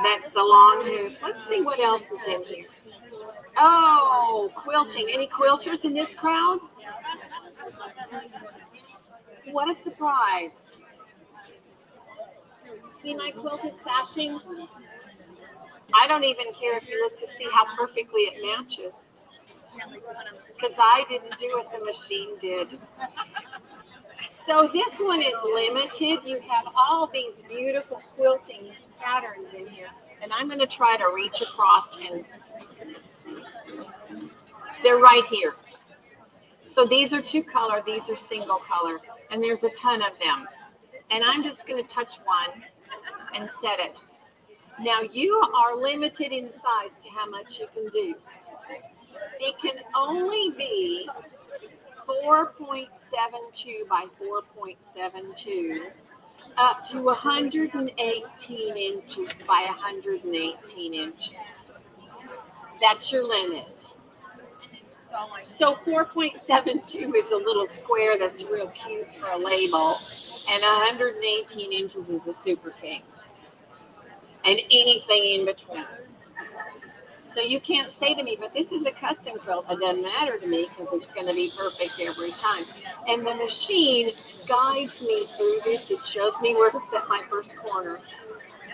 that's the long hoop. Let's see what else is in here. Oh, quilting. Any quilters in this crowd? What a surprise. See my quilted sashing? I don't even care if you look to see how perfectly it matches. Because I didn't do it, the machine did. So this one is limited. You have all these beautiful quilting patterns in here. And I'm going to try to reach across, and they're right here. So these are 2-color, these are single color, and there's a ton of them. And I'm just going to touch one and set it. Now you are limited in size to how much you can do. It can only be 4.72 by 4.72 up to 118 inches by 118 inches. That's your limit. So 4.72 is a little square that's real cute for a label, and 118 inches is a super king, and anything in between. So you can't say to me, but this is a custom quilt. It doesn't matter to me because it's going to be perfect every time. And the machine guides me through this. It shows me where to set my first corner.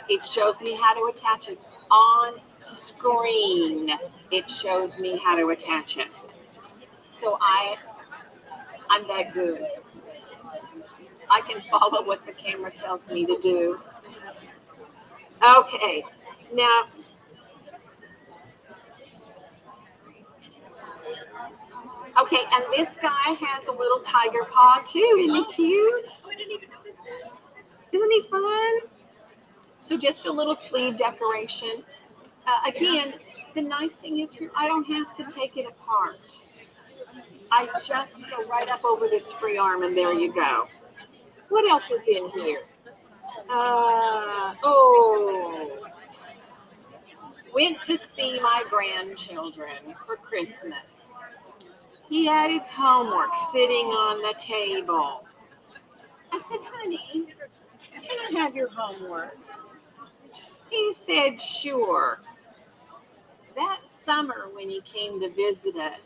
It shows me how to attach it on screen. It shows me how to attach it. So I'm that good. I can follow what the camera tells me to do. Okay, now, okay, and this guy has a little tiger paw too. Isn't he cute? Oh, I didn't even notice that. Isn't he fun? So just a little sleeve decoration. Again, the nice thing is I don't have to take it apart. I just go right up over this free arm and there you go. What else is in here? Went to see my grandchildren for Christmas. He had his homework sitting on the table. I said, honey, can I have your homework? He said, sure. That summer when he came to visit us,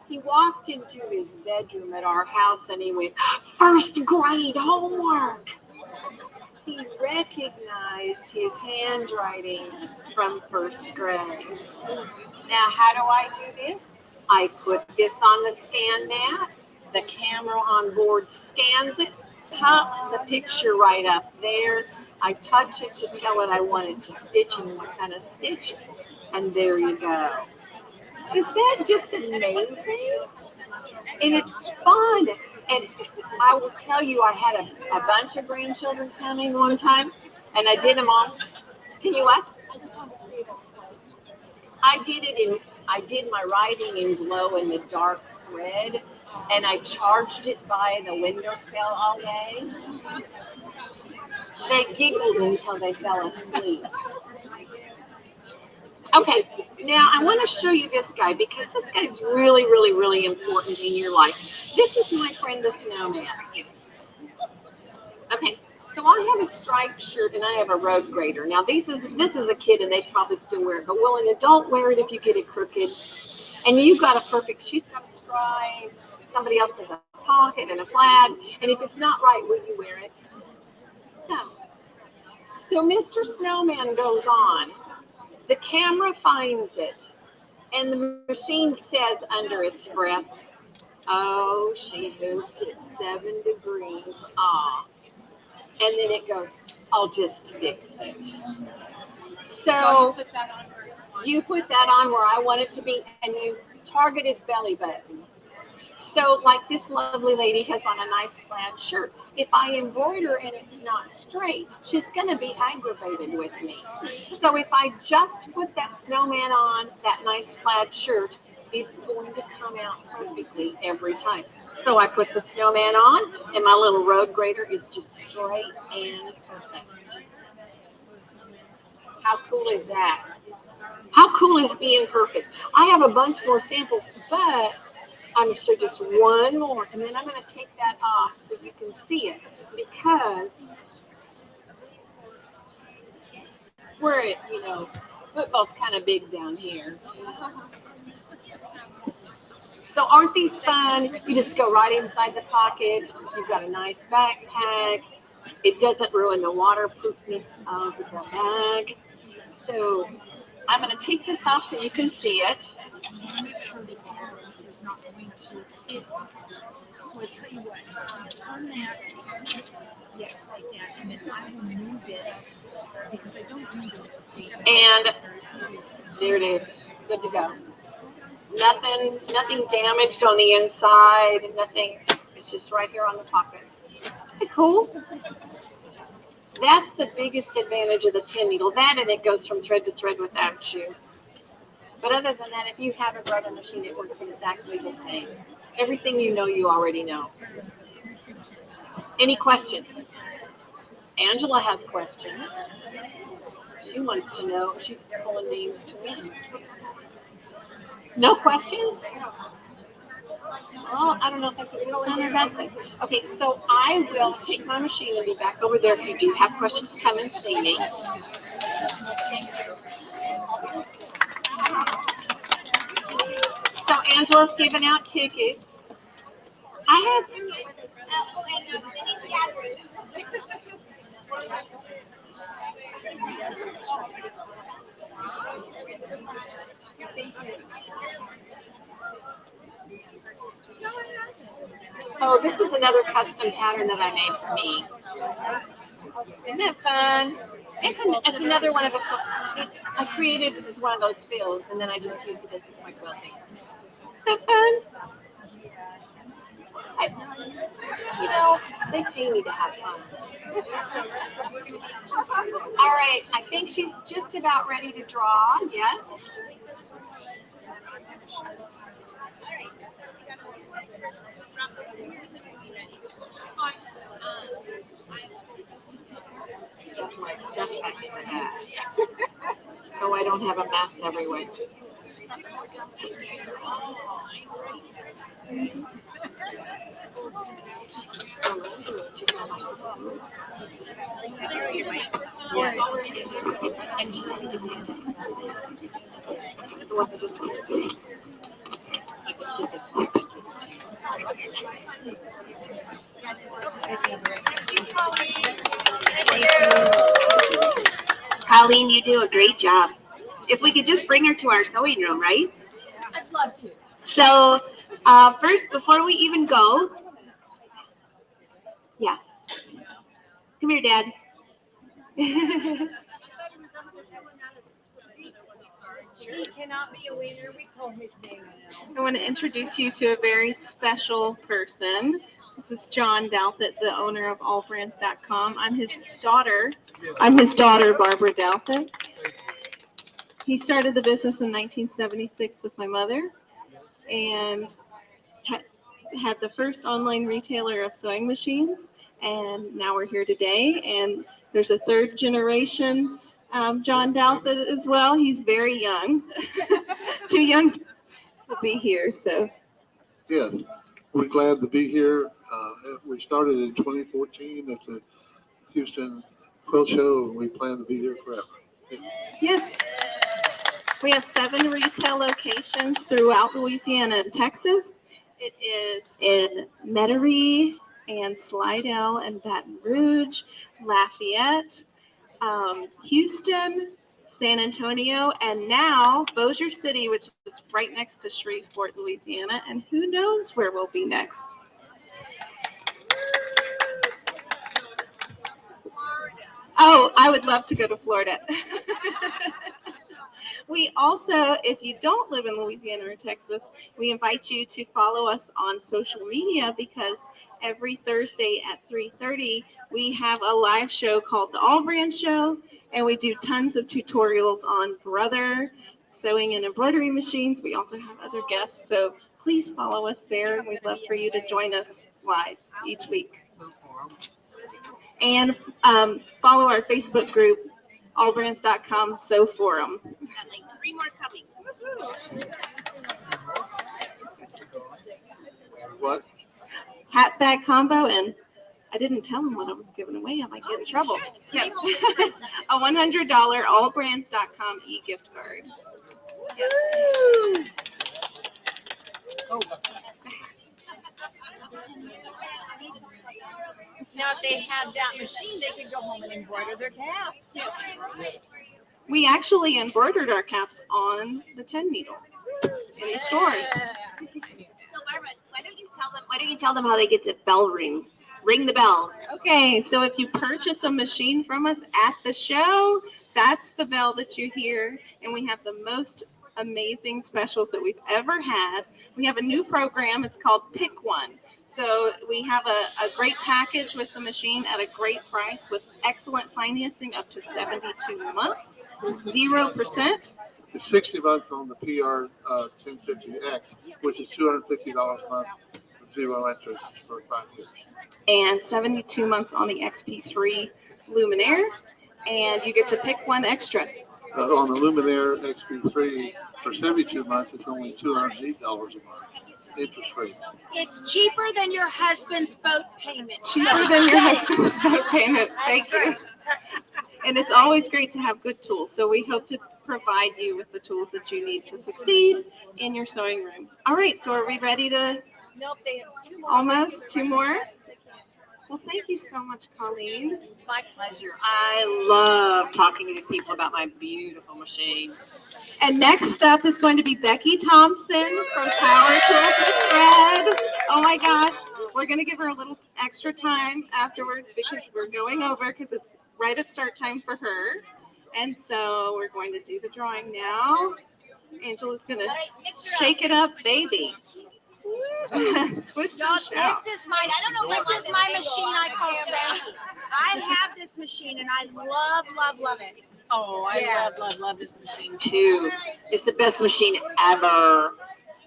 he walked into his bedroom at our house and he went, first grade homework. He recognized his handwriting from first grade. Now, how do I do this? I put this on the ScanNCut. The camera on board scans it, pops the picture right up there. I touch it to tell it I want it to stitch and what kind of stitch. And there you go. Is that just amazing? And it's fun. And I will tell you, I had a bunch of grandchildren coming one time, and I did them all. Can you what? I just want to see it. I did my writing in glow in the dark red, and I charged it by the windowsill all day. They giggled until they fell asleep. Okay, now I want to show you this guy because this guy's really, really, really important in your life. This is my friend the snowman. Okay, so I have a striped shirt and I have a road grader. Now this is a kid and they probably still wear it, but will an adult wear it if you get it crooked? And you've got a perfect, she's got a stripe, somebody else has a pocket and a plaid, and if it's not right, will you wear it? No. So Mr. Snowman goes on. The camera finds it, and the machine says under its breath, oh, she hooped it 7 degrees off. And then it goes, I'll just fix it. So you put that on where I want it to be, and you target his belly button. So like this lovely lady has on a nice plaid shirt. If I embroider and it's not straight, she's going to be aggravated with me. So if I just put that snowman on that nice plaid shirt, it's going to come out perfectly every time. So I put the snowman on, and my little road grader is just straight and perfect. How cool is that? How cool is being perfect? I have a bunch more samples, but I'm going to show just one more, and then I'm going to take that off so you can see it, because we're, football's kind of big down here. So aren't these fun? You just go right inside the pocket. You've got a nice backpack. It doesn't ruin the waterproofness of the bag. So I'm going to take this off so you can see it. Make sure the arrow is not going to hit. So I tell you what, turn that, yes, like that, and then I will move it because I don't do them at the same time. And there it is, good to go. Nothing damaged on the inside, nothing. It's just right here on the pocket. Isn't that cool? That's the biggest advantage of the 10 needle. That, and it goes from thread to thread without you. But other than that, if you have a brother machine, it works exactly the same. Everything you know, you already know. Any questions? Angela has questions. She wants to know. She's pulling names to win. No questions? Well, I don't know if that's a good sign or a bad sign. Okay, so I will take my machine and be back over there. If you do have questions, come and see me. was giving out tickets. I had Oh, this is another custom pattern that I made for me. Isn't that fun? It's another one of I created it as one of those fills, and then I just used it as my quilting. Isn't that fun? They pay me to have fun. All right, I think she's just about ready to draw. Yes. Stuff my stuff back in the bag, so I don't have a mess everywhere. Colleen, you do a great job. If we could just bring her to our sewing room, right? I'd love to. So first, before we even go, yeah. Come here, Dad. He cannot be a winner. We call his name. I want to introduce you to a very special person. This is John Douthit, the owner of AllBrands.com. I'm his daughter, Barbara Douthit. He started the business in 1976 with my mother and had the first online retailer of sewing machines. And now we're here today. And there's a third generation, John Douthit as well. He's very young, too young to be here. So yes, we're glad to be here. We started in 2014 at the Houston Quilt Show, and we plan to be here forever. yes, we have 7 retail locations throughout Louisiana and Texas. It is in Metairie and Slidell and Baton Rouge, Lafayette, Houston, San Antonio, and now Bossier City, which is right next to Shreveport, Louisiana, and who knows where we'll be next. Oh, I would love to go to Florida. We also, if you don't live in Louisiana or Texas, we invite you to follow us on social media because every Thursday at 3:30, we have a live show called the AllBrands Show, and we do tons of tutorials on Brother, sewing and embroidery machines. We also have other guests, so please follow us there, and we'd love for you to join us live each week. And follow our Facebook group, AllBrands.com Sew Forum. Got like 3 more coming. What? Hat bag combo, and I didn't tell him what I was giving away. I might get in trouble. Yep. A $100 AllBrands.com e-gift card. Woo! Now, if they had that machine, they could go home and embroider their cap. We actually embroidered our caps on the 10 needle in the stores. So Barbara, why don't you tell them how they get to bell ring? Ring the bell. Okay, so if you purchase a machine from us at the show, that's the bell that you hear, and we have the most amazing specials that we've ever had. We have a new program. It's called Pick One. So we have a great package with the machine at a great price with excellent financing up to 72 months, 0%. It's 60 months on the PR 1050X, which is $250 a month with 0 interest for 5 years. And 72 months on the XP3 Luminaire, and you get to pick one extra. On the Luminaire XP3 for 72 months, it's only $208 a month, interest free. It's cheaper than your husband's boat payment. Cheaper than your husband's boat payment. Thank you. And it's always great to have good tools. So we hope to provide you with the tools that you need to succeed in your sewing room. All right, so are we ready to? Nope, they have two more. Almost 2 more? Well, thank you so much, Colleen. My pleasure. I love talking to these people about my beautiful machine. And next up is going to be Becky Thompson from Power Tools with Thread. Oh my gosh, we're going to give her a little extra time afterwards because we're going over because it's right at start time for her. And so we're going to do the drawing now. Angela's going to shake it up, baby. Twist and shout. This is my machine I call Spanky. I have this machine and I love it. Oh, I love this machine too. It's the best machine ever.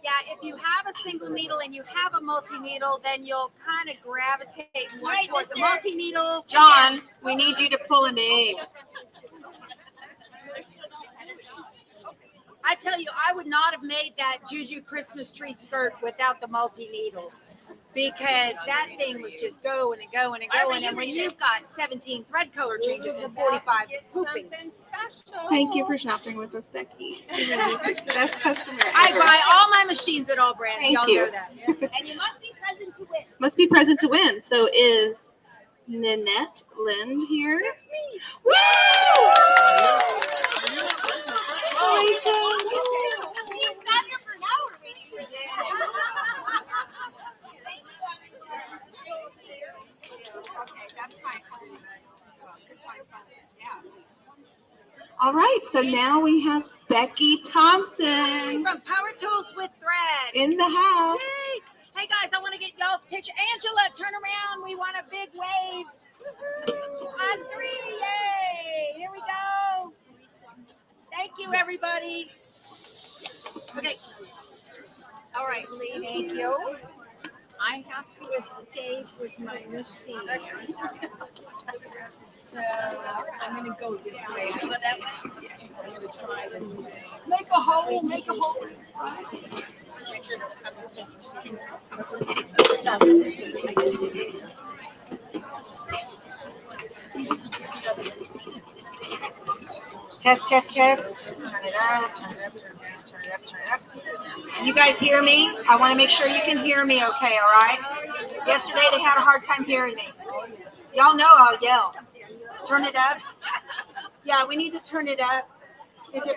Yeah, if you have a single needle and you have a multi-needle, then you'll kind of gravitate more towards the multi-needle. John, we need you to pull a name. I tell you, I would not have made that Juju Christmas tree skirt without the multi-needle because that thing was just going and going and going. And when you've got 17 thread color changes and 45 hoopings. Thank you for shopping with us, Becky. Best customer I ever. buy all my machines at AllBrands. Thank Y'all you. know that. And you must be present to win. Must be present to win. So is Nanette Lind here? That's me. Woo! All right, so now we have Becky Thompson From Power Tools with Thread. in the house. Yay. Hey guys, I want to get y'all's picture. Angela, turn around. We want a big wave. Woo-hoo. On 3, yay. Here we go. Thank you, everybody. Okay. All right, Lee, thank you. I have to escape with my machine. So I'm going to go this way. I'm going to try this way. Make a hole, make a hole. Test, test, test. Turn it up, turn it up, turn it up, turn it up, turn it up. You guys hear me? I want to make sure you can hear me okay, all right? Yesterday they had a hard time hearing me. Y'all know I'll yell. Turn it up. Yeah, we need to turn it up. Is it?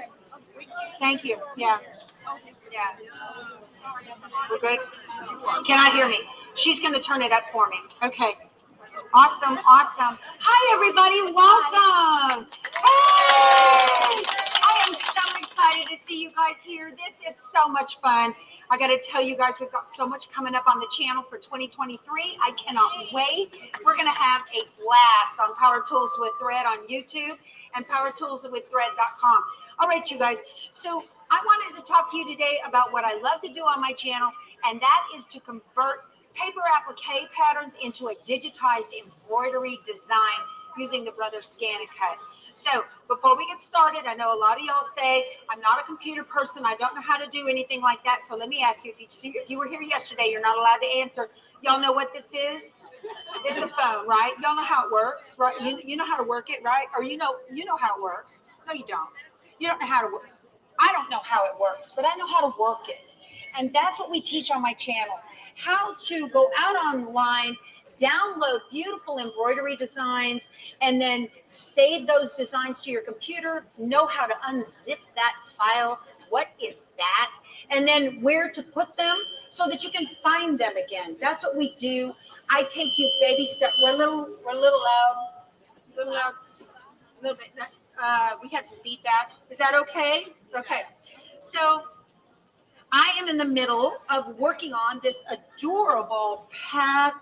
Thank you. Yeah. Yeah. We're good? Cannot hear me. She's going to turn it up for me. Okay. Awesome, awesome. Hi, everybody. Welcome. Hey! I am so excited to see you guys here. This is so much fun. I got to tell you guys, we've got so much coming up on the channel for 2023. I cannot wait. We're going to have a blast on Power Tools with Thread on YouTube and powertoolswiththread.com. All right, you guys. So I wanted to talk to you today about what I love to do on my channel, and that is to convert paper applique patterns into a digitized embroidery design using the Brothers ScanNCut. So before we get started, I know a lot of y'all say, I'm not a computer person. I don't know how to do anything like that. So let me ask you, if you were here yesterday, you're not allowed to answer. Y'all know what this is? It's a phone, right? Y'all know how it works, right? You know how to work it, right? Or you know how it works. No, you don't. You don't know how to work. I don't know how it works, but I know how to work it. And that's what we teach on my channel. How to go out online, download beautiful embroidery designs, and then save those designs to your computer, know how to unzip that file, what is that, and then where to put them so that you can find them again. That's what we do. I take you baby step. We're a little loud, a little bit. We had some feedback. Is that okay? Okay. So I am in the middle of working on this adorable pattern.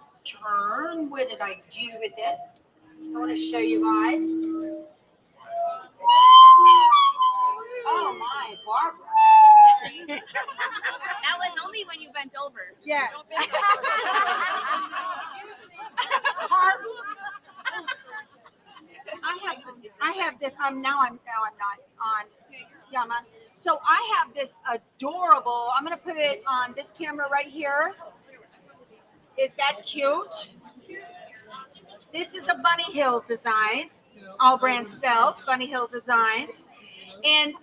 What did I do with it? I want to show you guys. Oh my, Barbara. That was only when you bent over. Yeah. I have this. I'm not on. Yeah, I'm on. So I have this adorable. I'm gonna put it on this camera right here. Is that cute? This is a Bunny Hill Designs. AllBrands sells Bunny Hill Designs. And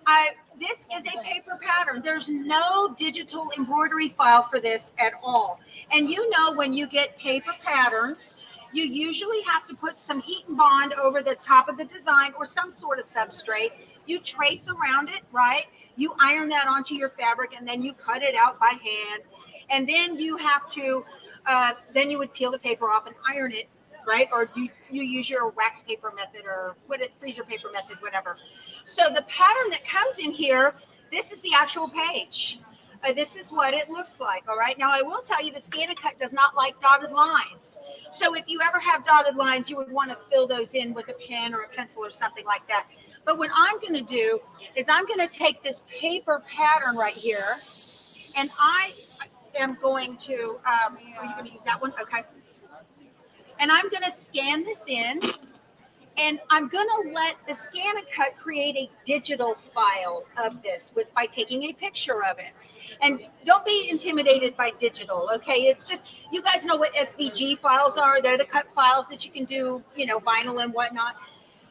this is a paper pattern. There's no digital embroidery file for this at all. And you know, when you get paper patterns, you usually have to put some heat and bond over the top of the design or some sort of substrate. You trace around it, right? You iron that onto your fabric and then you cut it out by hand. And then you have to, then you would peel the paper off and iron it, right? Or you use your wax paper method or freezer paper method, whatever. So the pattern that comes in here, this is the actual page. This is what it looks like, all right? Now, I will tell you the ScanNCut does not like dotted lines. So if you ever have dotted lines, you would want to fill those in with a pen or a pencil or something like that. But what I'm going to do is I'm going to take this paper pattern right here, and I am going to, are you going to use that one? Okay. And I'm going to scan this in, and I'm going to let the ScanNCut create a digital file of this by taking a picture of it. And don't be intimidated by digital, okay? It's just, you guys know what SVG files are. They're the cut files that you can do, you know, vinyl and whatnot.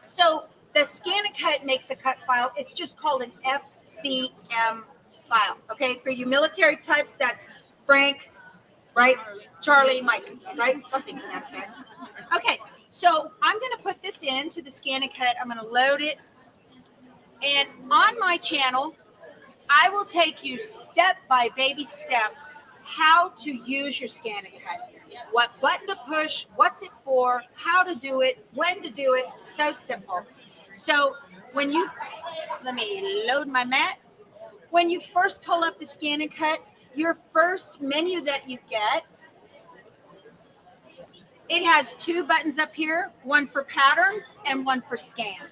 So the ScanNCut makes a cut file. It's just called an FCM file, okay? For you military types, that's Frank, right? Charlie, Mike, right? Something to that effect. Okay, so I'm going to put this into the ScanNCut. I'm going to load it. And on my channel, I will take you step by baby step how to use your ScanNCut. What button to push, what's it for, how to do it, when to do it. So simple. So when you, let me load my mat. When you first pull up the ScanNCut, your first menu that you get, it has two buttons up here, one for pattern and one for scan.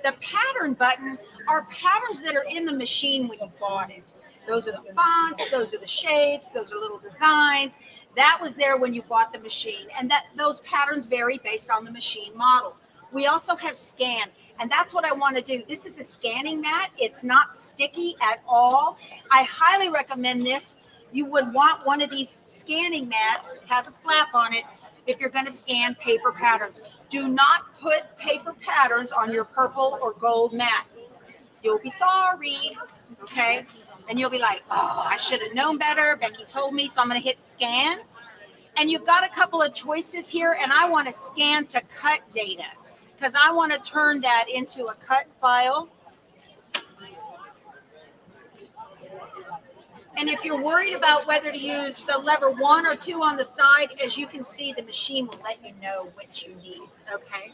The pattern button are patterns that are in the machine when you bought it. Those are the fonts, those are the shapes, those are little designs. That was there when you bought the machine. And those patterns vary based on the machine model. We also have scan, and that's what I want to do. This is a scanning mat. It's not sticky at all. I highly recommend this. You would want one of these scanning mats. It has a flap on it if you're going to scan paper patterns. Do not put paper patterns on your purple or gold mat. You'll be sorry, okay? And you'll be like, oh, I should have known better. Becky told me, so I'm going to hit scan. And you've got a couple of choices here, and I want to scan to cut data because I want to turn that into a cut file. And if you're worried about whether to use the lever 1 or 2 on the side, as you can see, the machine will let you know which you need, okay?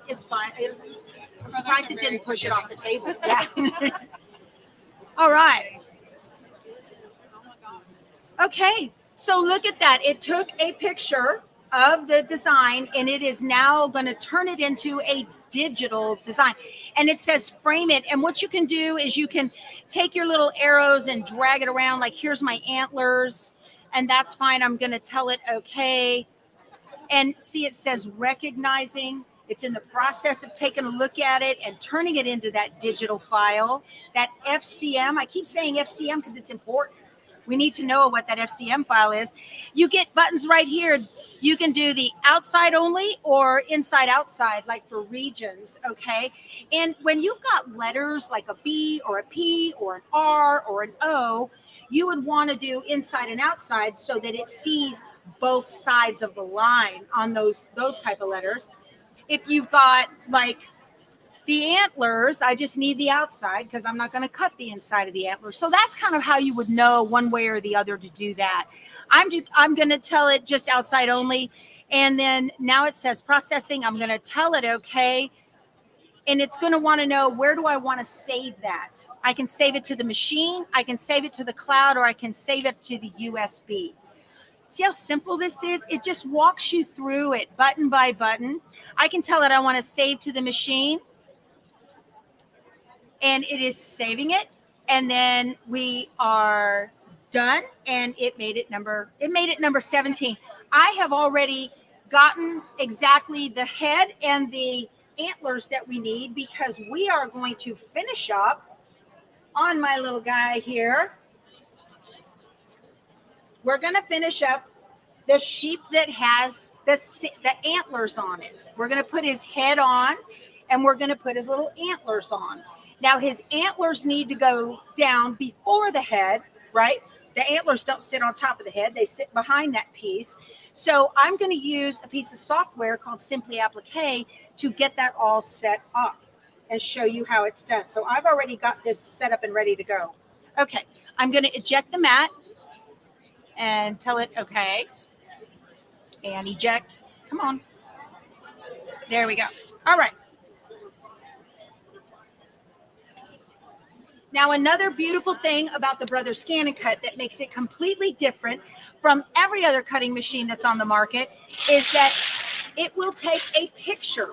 It's fine. I'm surprised it didn't push it off the table. Yeah. All right. Okay, so look at that. It took a picture of the design, and it is now going to turn it into a digital design. And it says frame it. And what you can do is you can take your little arrows and drag it around. Like, here's my antlers, and that's fine. I'm going to tell it okay. And see, it says recognizing. It's in the process of taking a look at it and turning it into that digital file, that FCM. I keep saying FCM because it's important. We need to know what that FCM file is. You get buttons right here. You can do the outside only or inside outside, like for regions, okay? And when you've got letters like a B or a P or an R or an O, you would want to do inside and outside so that it sees both sides of the line on those type of letters. If you've got like the antlers, I just need the outside because I'm not going to cut the inside of the antlers. So that's kind of how you would know one way or the other to do that. I'm going to tell it just outside only. And then now it says processing. I'm going to tell it okay. And it's going to want to know, where do I want to save that? I can save it to the machine. I can save it to the cloud, or I can save it to the USB. See how simple this is? It just walks you through it button by button. I can tell it I want to save to the machine. And it is saving it, and then we are done, and it made it number 17. I have already gotten exactly the head and the antlers that we need because we are going to finish up on my little guy here. We're going to finish up the sheep that has the antlers on it. We're going to put his head on, and we're going to put his little antlers on. Now his antlers need to go down before the head, right? The antlers don't sit on top of the head. They sit behind that piece. So I'm going to use a piece of software called Simply Applique to get that all set up and show you how it's done. So I've already got this set up and ready to go. Okay, I'm going to eject the mat and tell it okay. And eject. Come on. There we go. All right. Now, another beautiful thing about the Brother ScanNCut that makes it completely different from every other cutting machine that's on the market is that it will take a picture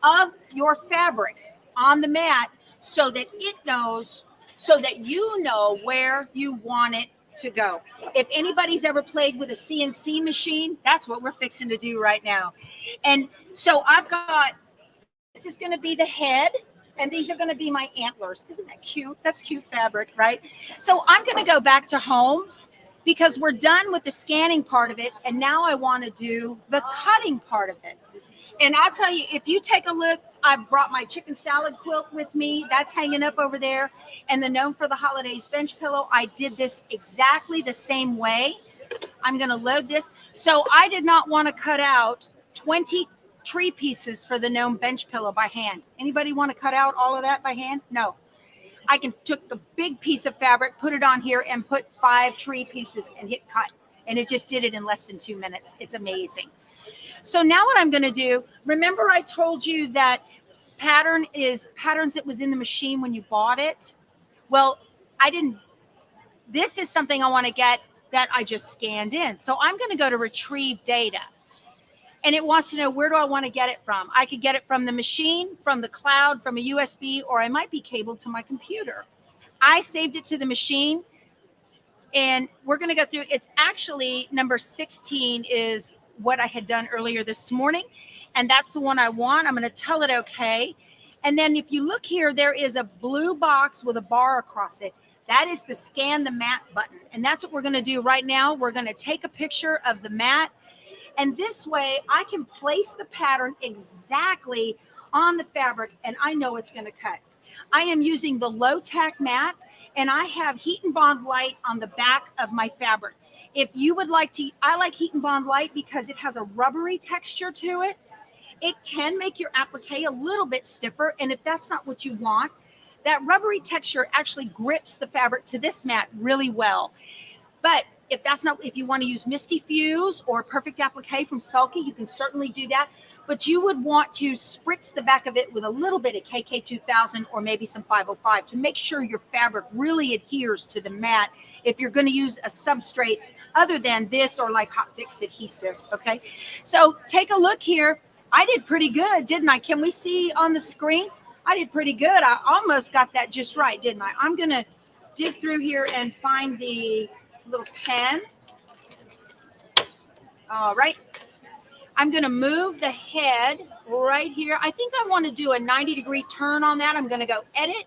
of your fabric on the mat so that it knows, so that you know where you want it to go. If anybody's ever played with a CNC machine, that's what we're fixing to do right now. And so I've got, this is going to be the head, and these are going to be my antlers. Isn't that cute? That's cute fabric, right? So I'm going to go back to home because we're done with the scanning part of it, and now I want to do the cutting part of it. And I'll tell you, if you take a look, I brought my chicken salad quilt with me. That's hanging up over there. And the Gnome for the Holidays bench pillow, I did this exactly the same way. I'm going to load this. So I did not want to cut out 20 tree pieces for the Gnome bench pillow by hand. Anybody want to cut out all of that by hand? No. I can took the big piece of fabric, put it on here, and put 5 tree pieces and hit cut. And it just did it in less than 2 minutes. It's amazing. So now what I'm going to do, remember I told you that patterns that was in the machine when you bought it? Well, this is something I want to get that I just scanned in. So I'm going to go to retrieve data. And it wants to know, where do I want to get it from? I could get it from the machine, from the cloud, from a USB, or I might be cabled to my computer. I saved it to the machine, and we're going to go through. It's actually number 16 is what I had done earlier this morning, and that's the one I want. I'm going to tell it okay. And then if you look here, there is a blue box with a bar across it. That is the scan the mat button, and that's what we're going to do right now. We're going to take a picture of the mat, and this way I can place the pattern exactly on the fabric, and I know it's going to cut. I am using the low tack mat, and I have Heat and Bond Light on the back of my fabric. If you would like to, I like Heat and Bond Light because it has a rubbery texture to it. It can make your applique a little bit stiffer, and if that's not what you want, that rubbery texture actually grips the fabric to this mat really well. But if that's not, if you want to use Misty Fuse or Perfect Applique from Sulky, you can certainly do that. But you would want to spritz the back of it with a little bit of KK2000 or maybe some 505 to make sure your fabric really adheres to the mat if you're going to use a substrate other than this or like Hot Fix adhesive, okay? So take a look here. I did pretty good, didn't I? Can we see on the screen? I did pretty good. I almost got that just right, didn't I? I'm going to dig through here and find the little pen. All right. I'm going to move the head right here. I think I want to do a 90-degree turn on that. I'm going to go edit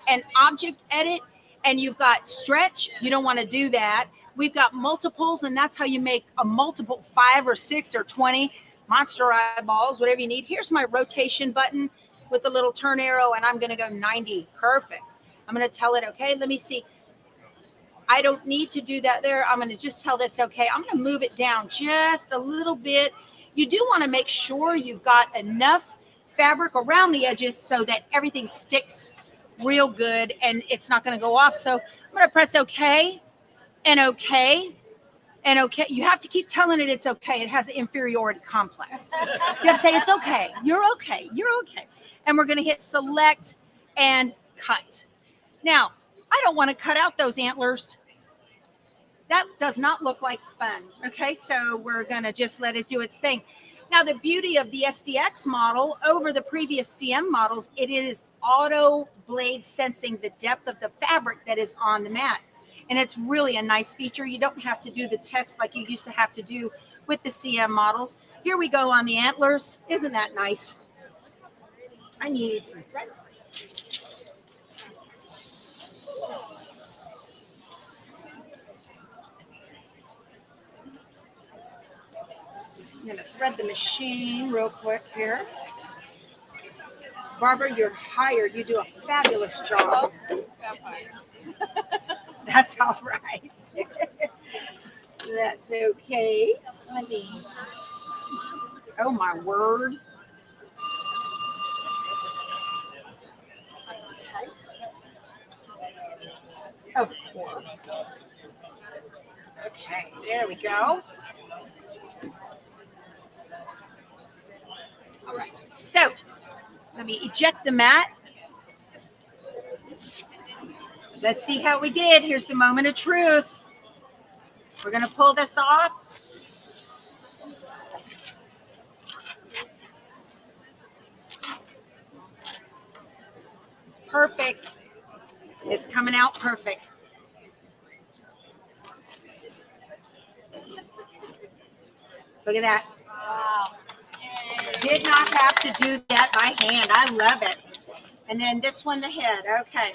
and object edit. And you've got stretch. You don't want to do that. We've got multiples, and that's how you make a multiple 5 or 6 or 20 monster eyeballs, whatever you need. Here's my rotation button with the little turn arrow, and I'm going to go 90. Perfect. I'm going to tell it, okay, let me see. I don't need to do that there. I'm going to just tell this, okay, I'm going to move it down just a little bit. You do want to make sure you've got enough fabric around the edges so that everything sticks real good and it's not going to go off. So I'm going to press okay and okay and okay. You have to keep telling it it's okay. It has an inferiority complex. You have to say it's okay. You're okay. You're okay. And we're going to hit select and cut. Now, I don't want to cut out those antlers. That does not look like fun. Okay, so we're going to just let it do its thing. Now, the beauty of the SDX model over the previous CM models, it is auto blade sensing the depth of the fabric that is on the mat. And it's really a nice feature. You don't have to do the tests like you used to have to do with the CM models. Here we go on the antlers. Isn't that nice? I need some thread. I'm going to thread the machine real quick here. Barbara, you're hired. You do a fabulous job. That's all right. That's okay. Let me. Oh my word. Of course. Okay, there we go. All right. So let me eject the mat. Let's see how we did. Here's the moment of truth. We're going to pull this off. It's perfect. It's coming out perfect. Look at that. Wow. Did not have to do that by hand. I love it. And then this one, the head. Okay.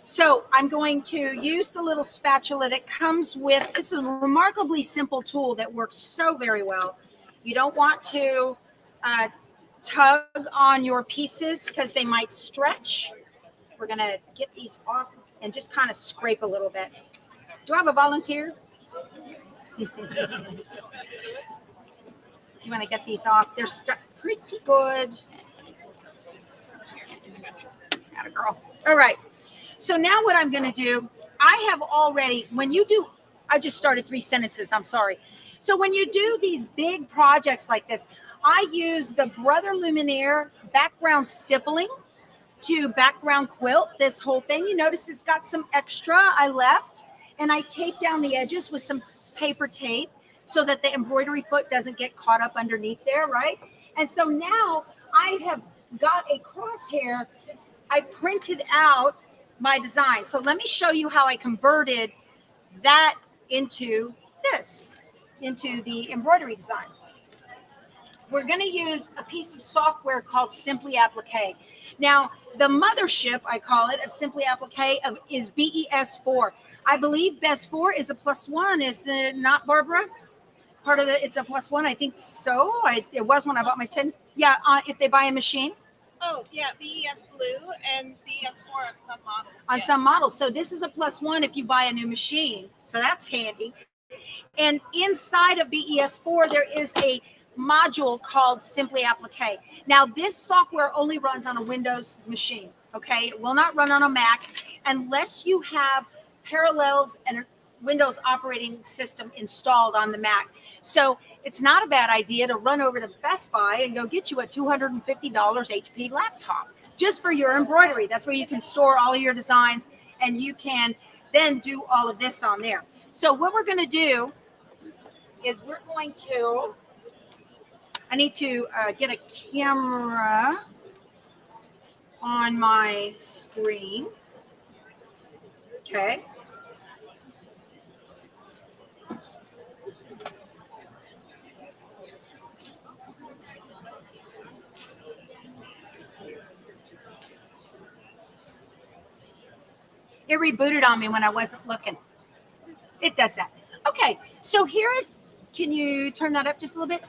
So I'm going to use the little spatula that comes with, it's a remarkably simple tool that works so very well. You don't want to tug on your pieces because they might stretch. We're going to get these off and just kind of scrape a little bit. Do I have a volunteer? Do you want to get these off? They're stuck pretty good. Atta girl. All right. So now what I'm going to do, I have already, when you do, I just started 3 sentences. I'm sorry. So when you do these big projects like this, I use the Brother Luminaire background stippling to background quilt this whole thing. You notice it's got some extra I left, and I tape down the edges with some paper tape so that the embroidery foot doesn't get caught up underneath there, right? And so now I have got a crosshair. I printed out my design. So let me show you how I converted that into this, into the embroidery design. We're going to use a piece of software called Simply Applique. Now, the mothership, I call it, of Simply Applique is BES4. I believe BES4 is a +1, is it not, Barbara? Part of it's a +1, I think so. It was when I bought my 10. Yeah, if they buy a machine. Oh, yeah, BES Blue and BES4 on some models. On yes. some models. So this is a +1 if you buy a new machine. So that's handy. And inside of BES4, there is a module called Simply Applique. Now, this software only runs on a Windows machine, okay? It will not run on a Mac unless you have Parallels and a Windows operating system installed on the Mac. So it's not a bad idea to run over to Best Buy and go get you a $250 HP laptop just for your embroidery. That's where you can store all of your designs, and you can then do all of this on there. So what we're going to do is we're going to, I need to get a camera on my screen. Okay. It rebooted on me when I wasn't looking. It does that. Okay, so here is, can you turn that up just a little bit?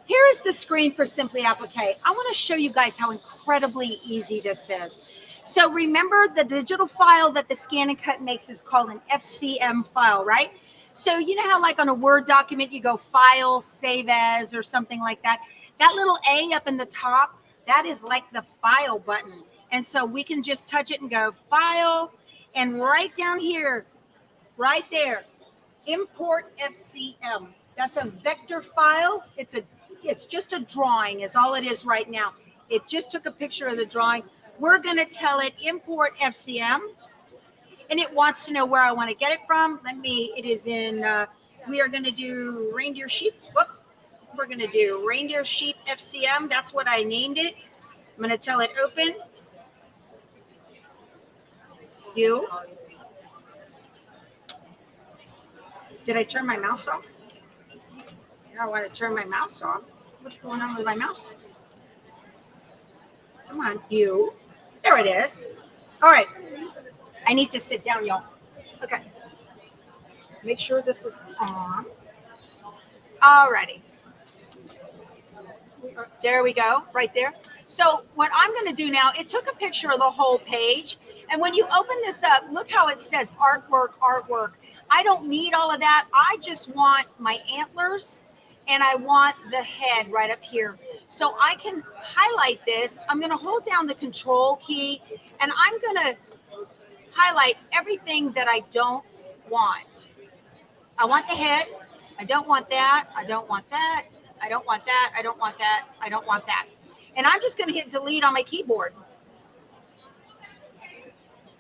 Here is the screen for Simply Applique. I want to show you guys how incredibly easy this is. So remember, the digital file that the ScanNCut makes is called an FCM file, right? So you know how like on a Word document, you go File, Save As, or something like that? That little A up in the top, that is like the File button. And so we can just touch it and go File, and right down here, right there, Import FCM. That's a vector file. It's just a drawing is all it is right now. It just took a picture of the drawing. We're going to tell it import FCM, and it wants to know where I want to get it from. It is in, we are going to do reindeer sheep. Whoop. We're going to do reindeer sheep FCM. That's what I named it. I'm going to tell it open. Did I turn my mouse off? I don't want to turn my mouse off. What's going on with my mouse? Come on, you. There it is. All right. I need to sit down, y'all. Okay. Make sure this is on. All righty. There we go, right there. So what I'm going to do now, it took a picture of the whole page. And when you open this up, look how it says artwork, artwork. I don't need all of that. I just want my antlers and I want the head right up here. So I can highlight this. I'm going to hold down the control key and I'm going to highlight everything that I don't want. I want the head. I don't want that. I don't want that. I don't want that. I don't want that. I don't want that. And I'm just going to hit delete on my keyboard.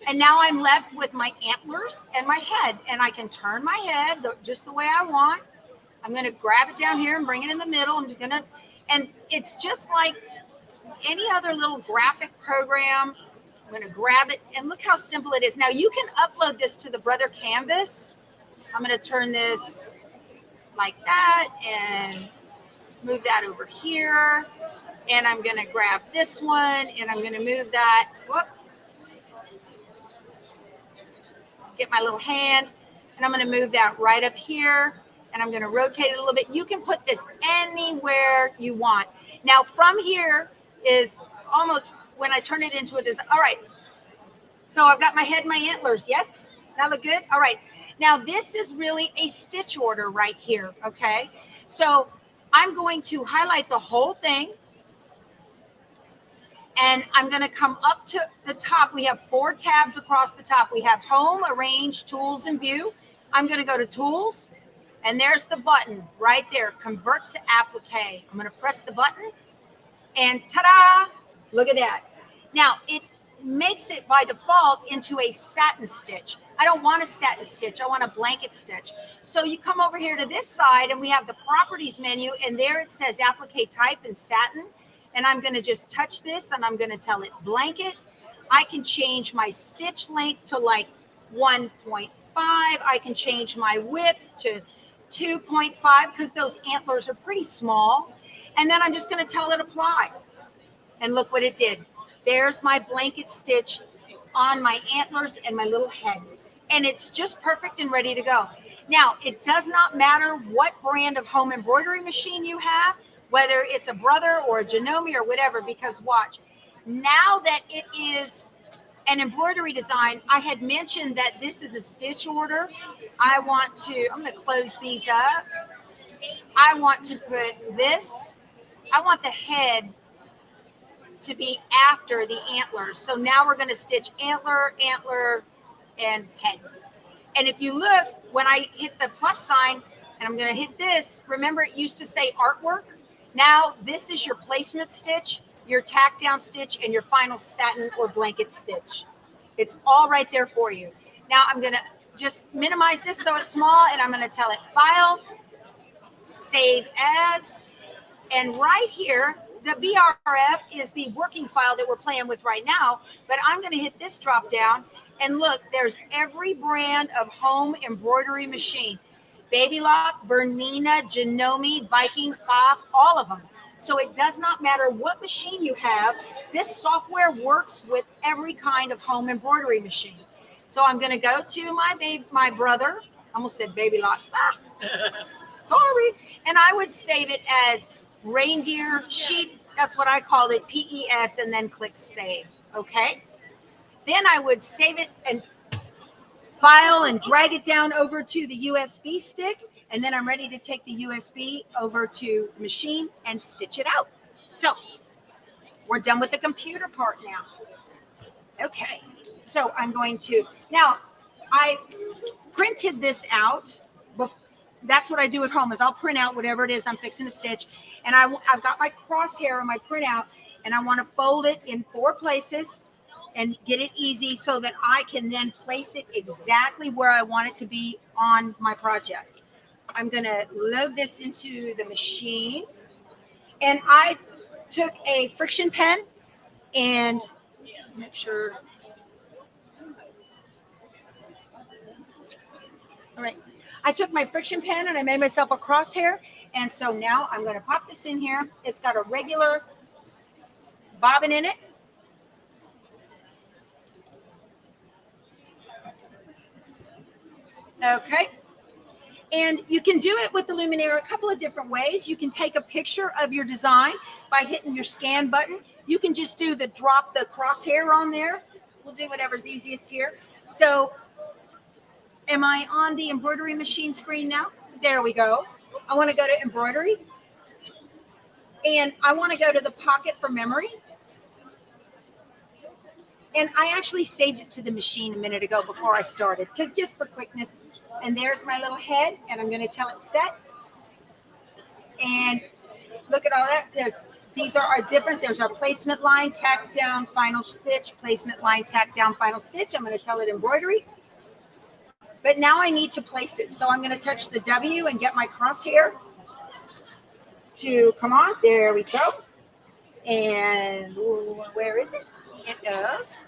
And now I'm left with my antlers and my head. And I can turn my head just the way I want. I'm going to grab it down here and bring it in the middle. I'm going to, and it's just like any other little graphic program. I'm going to grab it and look how simple it is. Now you can upload this to the Brother Canvas. I'm going to turn this like that and move that over here. And I'm going to grab this one and I'm going to move that. Whoop. Get my little hand and I'm going to move that right up here and I'm going to rotate it a little bit. You can put this anywhere you want. Now from here is almost when I turn it into a design. All right. So I've got my head, my antlers. Yes. That look good. All right. Now this is really a stitch order right here. Okay. So I'm going to highlight the whole thing. And I'm going to come up to the top. We have 4 tabs across the top. We have Home, Arrange, Tools, and View. I'm going to go to Tools, and there's the button right there, Convert to Applique. I'm going to press the button, and ta-da! Look at that. Now, it makes it by default into a satin stitch. I don't want a satin stitch. I want a blanket stitch. So you come over here to this side, and we have the Properties menu, and there it says Applique Type in Satin. And I'm going to just touch this and I'm going to tell it blanket. I can change my stitch length to like 1.5. I can change my width to 2.5 because those antlers are pretty small. And then I'm just going to tell it apply. And look what it did. There's my blanket stitch on my antlers and my little head. And it's just perfect and ready to go. Now, it does not matter what brand of home embroidery machine you have, whether it's a Brother or a Janome or whatever, because watch, now that it is an embroidery design, I had mentioned that this is a stitch order. I'm going to close these up. I want to put this, I want the head to be after the antlers. So now we're going to stitch antler, antler, and head. And if you look, when I hit the plus sign, and I'm going to hit this, remember it used to say artwork? Now, this is your placement stitch, your tack down stitch, and your final satin or blanket stitch. It's all right there for you. Now, I'm going to just minimize this so it's small, and I'm going to tell it File, Save As, and right here, the BRF is the working file that we're playing with right now, but I'm going to hit this drop down, and look, there's every brand of home embroidery machine. Baby Lock, Bernina, Janome, Viking, Pfaff, all of them. So it does not matter what machine you have. This software works with every kind of home embroidery machine. So I'm going to go to my Brother. I almost said Baby Lock. Sorry. And I would save it as Reindeer Sheep. That's what I called it, PES, and then click Save. Okay. Then I would save it and file and drag it down over to the USB stick, and then I'm ready to take the USB over to the machine and stitch it out. So we're done with the computer part now. Okay, so I'm going to, now I printed this out. That's what I do at home is I'll print out whatever it is I'm fixing to stitch, and I've got my crosshair on my printout, and I want to fold it in 4 places and get it easy so that I can then place it exactly where I want it to be on my project. I'm going to load this into the machine. And I took a friction pen and make sure. All right. I took my friction pen and I made myself a crosshair. And so now I'm going to pop this in here. It's got a regular bobbin in it. Okay. And you can do it with the Luminaire a couple of different ways. You can take a picture of your design by hitting your scan button. You can just do the drop the crosshair on there. We'll do whatever's easiest here. So am I on the embroidery machine screen now? There we go. I want to go to embroidery. And I want to go to the pocket for memory. And I actually saved it to the machine a minute ago before I started, because just for quickness. And there's my little head, and I'm going to tell it set. And look at all that. These are different. There's our placement line, tack down, final stitch, placement line, tack down, final stitch. I'm going to tell it embroidery. But now I need to place it. So I'm going to touch the W and get my crosshair to come on. There we go. And where is it? It is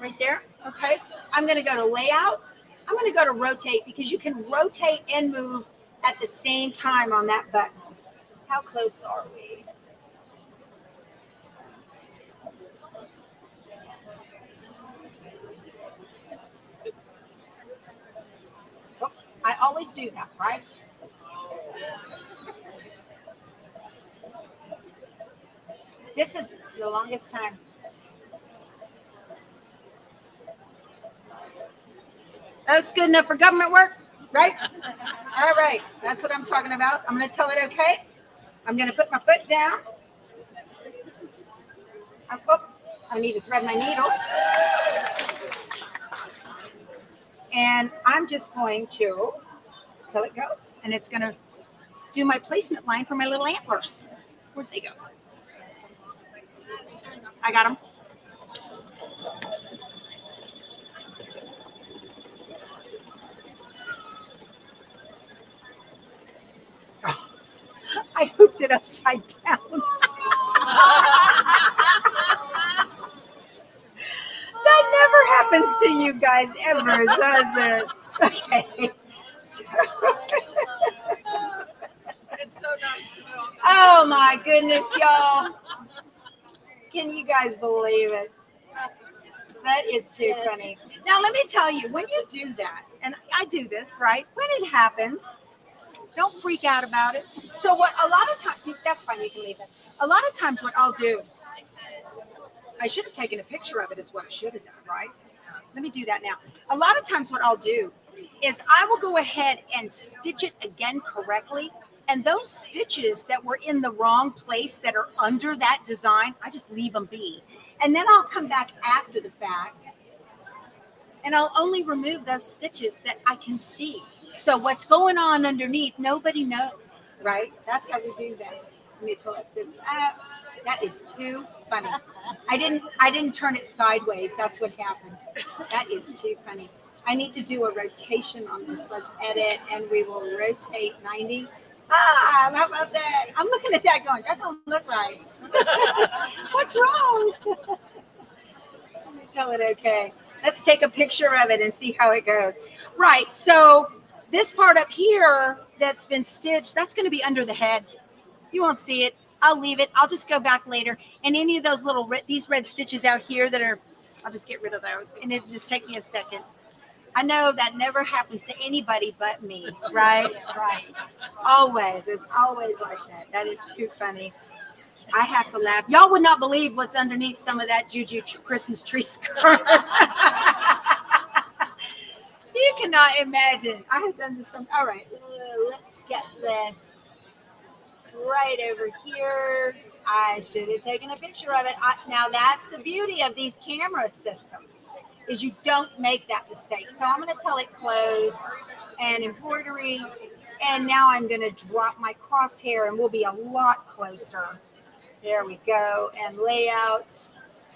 right there. Okay. I'm going to go to layout. I'm going to go to rotate, because you can rotate and move at the same time on that button. How close are we? Oh, I always do that, right? This is the longest time. That looks good enough for government work, right? All right, that's what I'm talking about. I'm going to tell it okay. I'm going to put my foot down. I need to thread my needle. And I'm just going to tell it go. And it's going to do my placement line for my little antlers. Where'd they go? I got them. I hooked it upside down. That never happens to you guys ever, does it? Okay. It's so nice to know. Oh my goodness, y'all. Can you guys believe it? That is too funny. Now, let me tell you, when you do that, and I do this, right? When it happens, don't freak out about it. So what a lot of times, that's fine, you can leave it. A lot of times what I'll do, I should have taken a picture of it is what I should have done, right? Let me do that now. A lot of times what I'll do is I will go ahead and stitch it again correctly. And those stitches that were in the wrong place that are under that design, I just leave them be. And then I'll come back after the fact and I'll only remove those stitches that I can see. So what's going on underneath, nobody knows, right? That's how we do that. Let me pull up this up. That is too funny. I didn't turn it sideways. That's what happened. That is too funny. I need to do a rotation on this. Let's edit, and we will rotate 90. Ah, how about that? I'm looking at that going, that don't look right. What's wrong? Let me tell it okay. Let's take a picture of it and see how it goes. Right, so this part up here that's been stitched, that's going to be under the head. You won't see it. I'll leave it. I'll just go back later. And any of those little, these red stitches out here that are, I'll just get rid of those. And it'll just take me a second. I know that never happens to anybody but me, right? Right. Always. It's always like that. That is too funny. I have to laugh. Y'all would not believe what's underneath some of that Juju Christmas tree skirt. You cannot imagine. I have done some. All right. Let's get this right over here. I should have taken a picture of it. Now, that's the beauty of these camera systems, is you don't make that mistake. So I'm going to tell it close and embroidery. And now I'm going to drop my crosshair and we'll be a lot closer. There we go. And layout.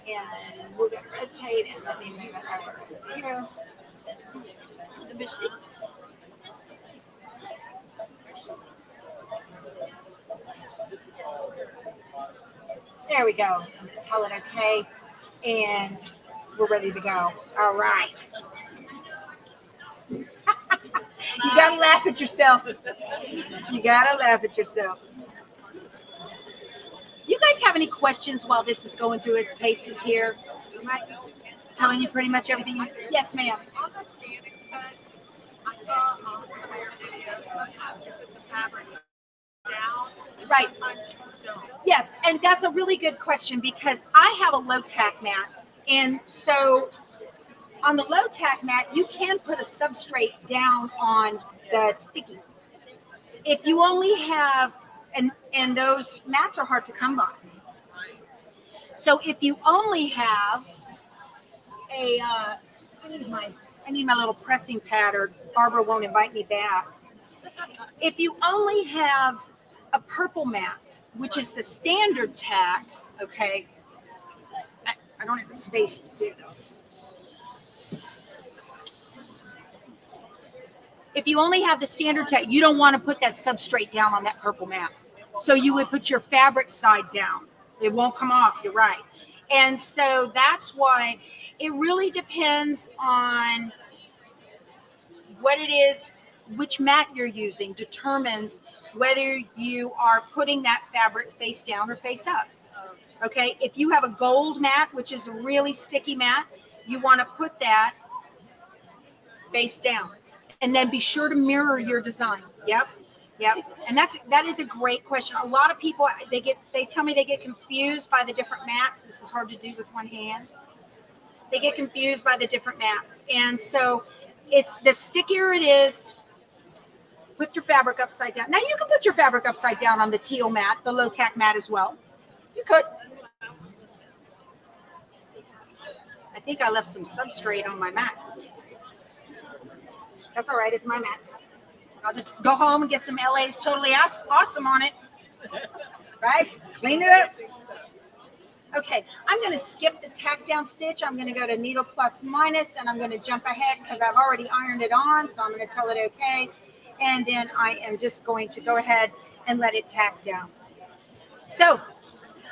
And we're going to rotate and let me move it over here. The machine. There we go. Tell it okay. And we're ready to go. All right. You got to laugh at yourself. You got to laugh at yourself. You guys have any questions while this is going through its paces here? Am I telling you pretty much everything? Yes, ma'am. On the ScanNCut, I saw some of your videos Right. Yes, and that's a really good question because I have a low tack mat, and so on the low tack mat, you can put a substrate down on the sticky. If you only have, and those mats are hard to come by. So if you only have a, I need my little pressing pad, or Barbara won't invite me back. If you only have a purple mat, which is the standard tack, okay, I don't have the space to do this. If you only have the standard tack, you don't want to put that substrate down on that purple mat. So you would put your fabric side down. It won't come off, you're right. And so that's why it really depends on what it is, which mat you're using determines whether you are putting that fabric face down or face up. Okay, if you have a gold mat, which is a really sticky mat, you want to put that face down. And then be sure to mirror your design. Yep. And that is a great question. A lot of people, they tell me they get confused by the different mats. This is hard to do with one hand. They get confused by the different mats. And so it's the stickier it is, put your fabric upside down. Now you can put your fabric upside down on the teal mat, the low tack mat as well. You could. I think I left some substrate on my mat. That's all right, it's my mat. I'll just go home and get some LA's Totally Awesome on it. Right? Clean it up. Okay, I'm going to skip the tack down stitch. I'm going to go to needle plus minus, and I'm going to jump ahead because I've already ironed it on, so I'm going to tell it okay. And then I am just going to go ahead and let it tack down. So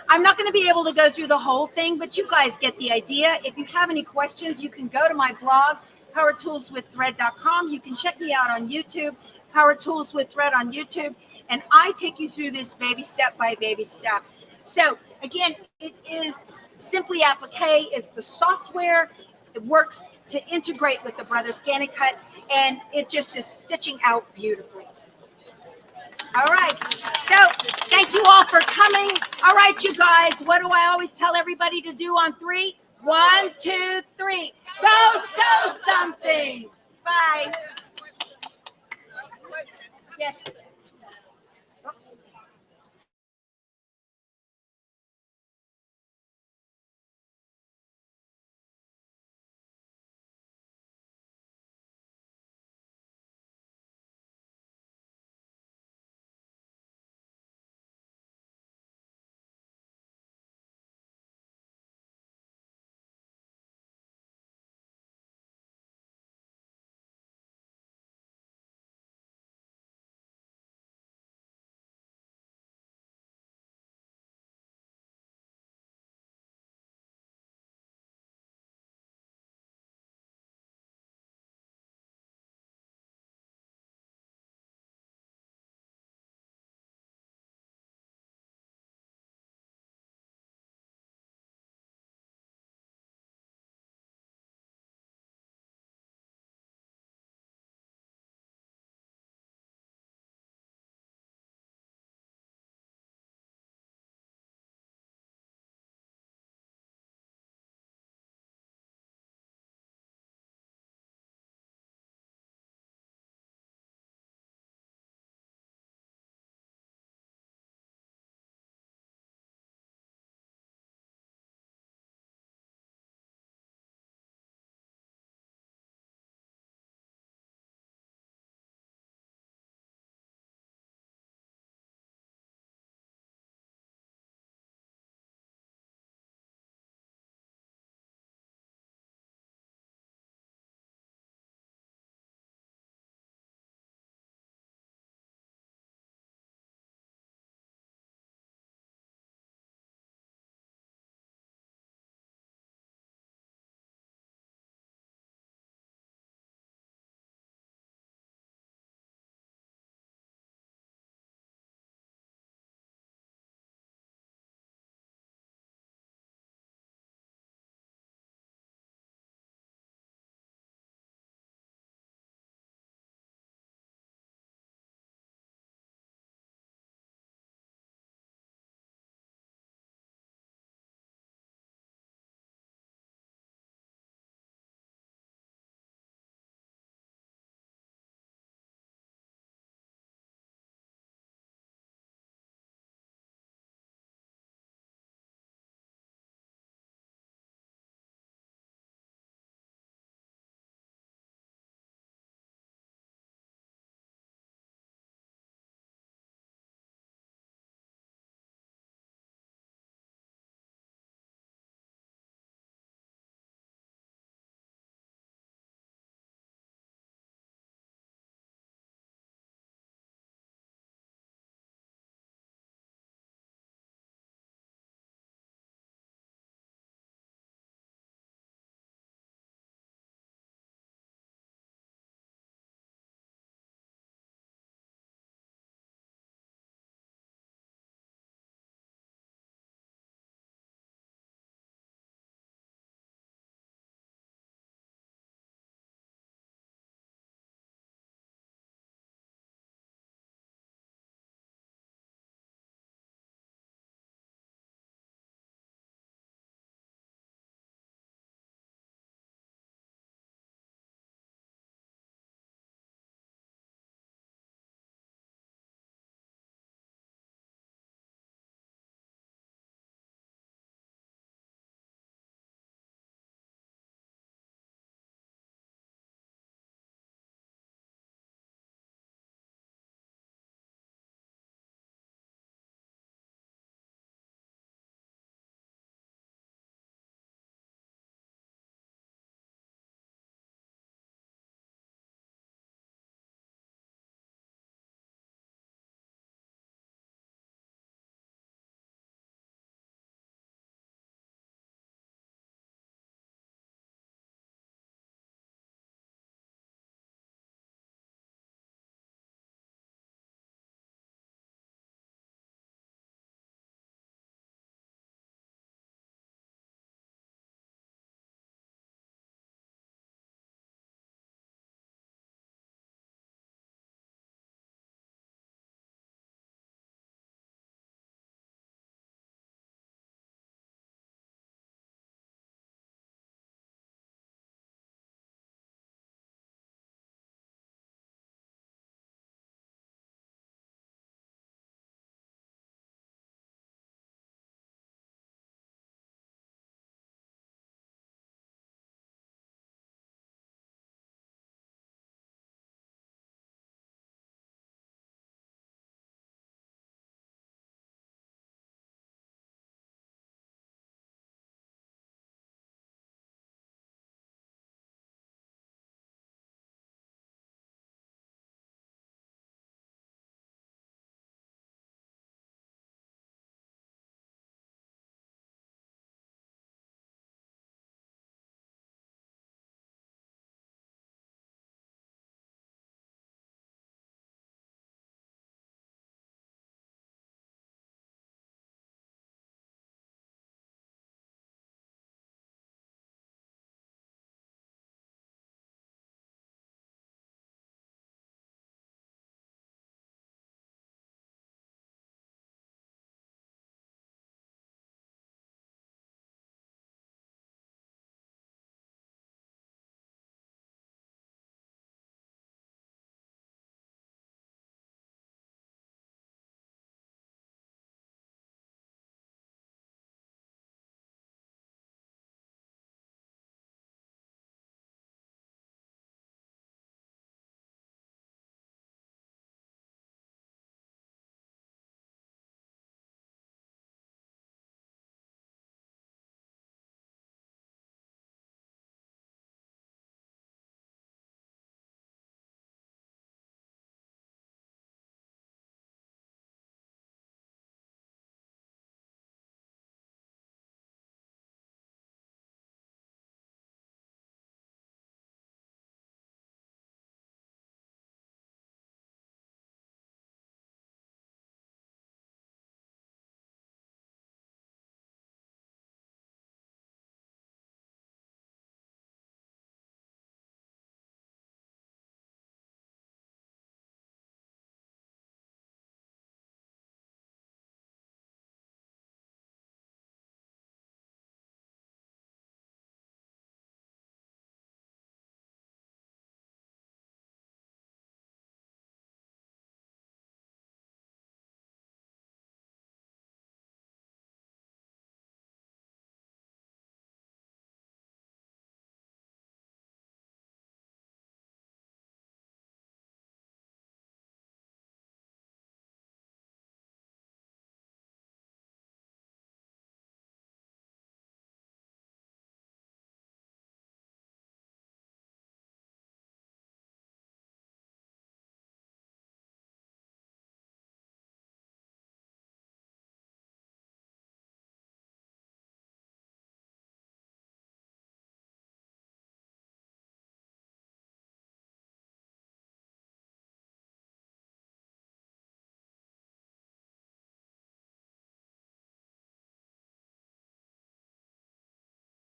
I'm not going to be able to go through the whole thing, but you guys get the idea. If you have any questions, you can go to my blog, powertoolswiththread.com. You can check me out on YouTube, Power Tools with Thread on YouTube, and I take you through this baby step by baby step. So again, it is Simply Applique is the software. It works to integrate with the Brother ScanNCut, and it just is stitching out beautifully. All right, so thank you all for coming. All right, you guys, what do I always tell everybody to do on 3? 1, 2, 3. Go sew something. Bye. Yes.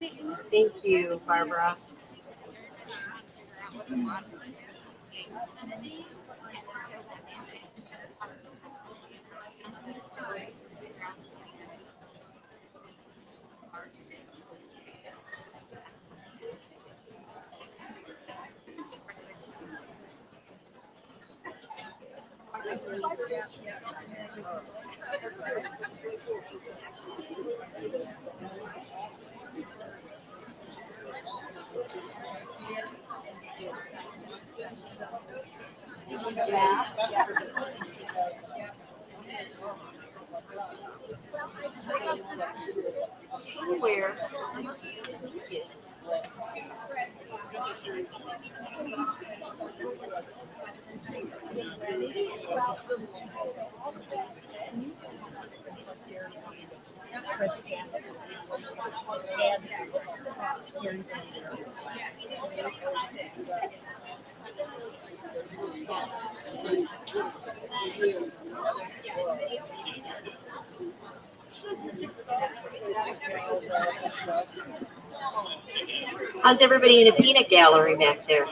Thank you, Barbara. Where? How's everybody in the peanut gallery back there?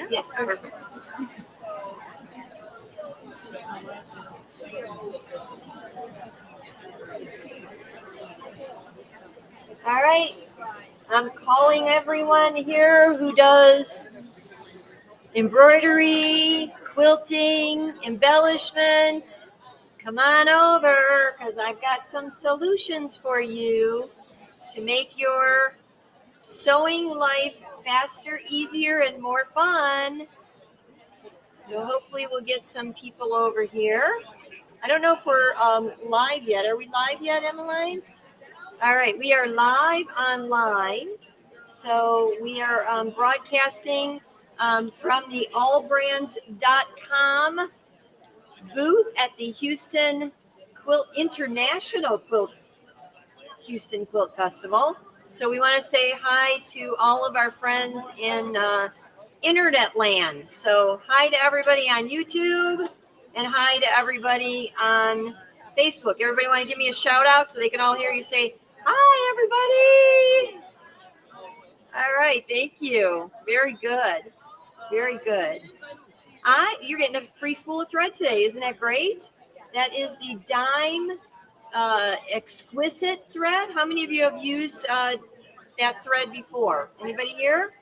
Yes, perfect. All right, I'm calling everyone here who does embroidery, quilting, embellishment. Come on over, because I've got some solutions for you to make your sewing life faster, easier, and more fun. So hopefully we'll get some people over here. I don't know if we're live yet. Are we live yet, Emmeline? All right, we are live online. So we are broadcasting from the AllBrands.com booth at the Houston International Houston Quilt Festival. So we want to say hi to all of our friends in internet land. So hi to everybody on YouTube and hi to everybody on Facebook. Everybody want to give me a shout out so they can all hear you say, hi, everybody. All right. Thank you. Very good. Very good. You're getting a free spool of thread today. Isn't that great? That is the Dime Exquisite thread. How many of you have used that thread before? Anybody here?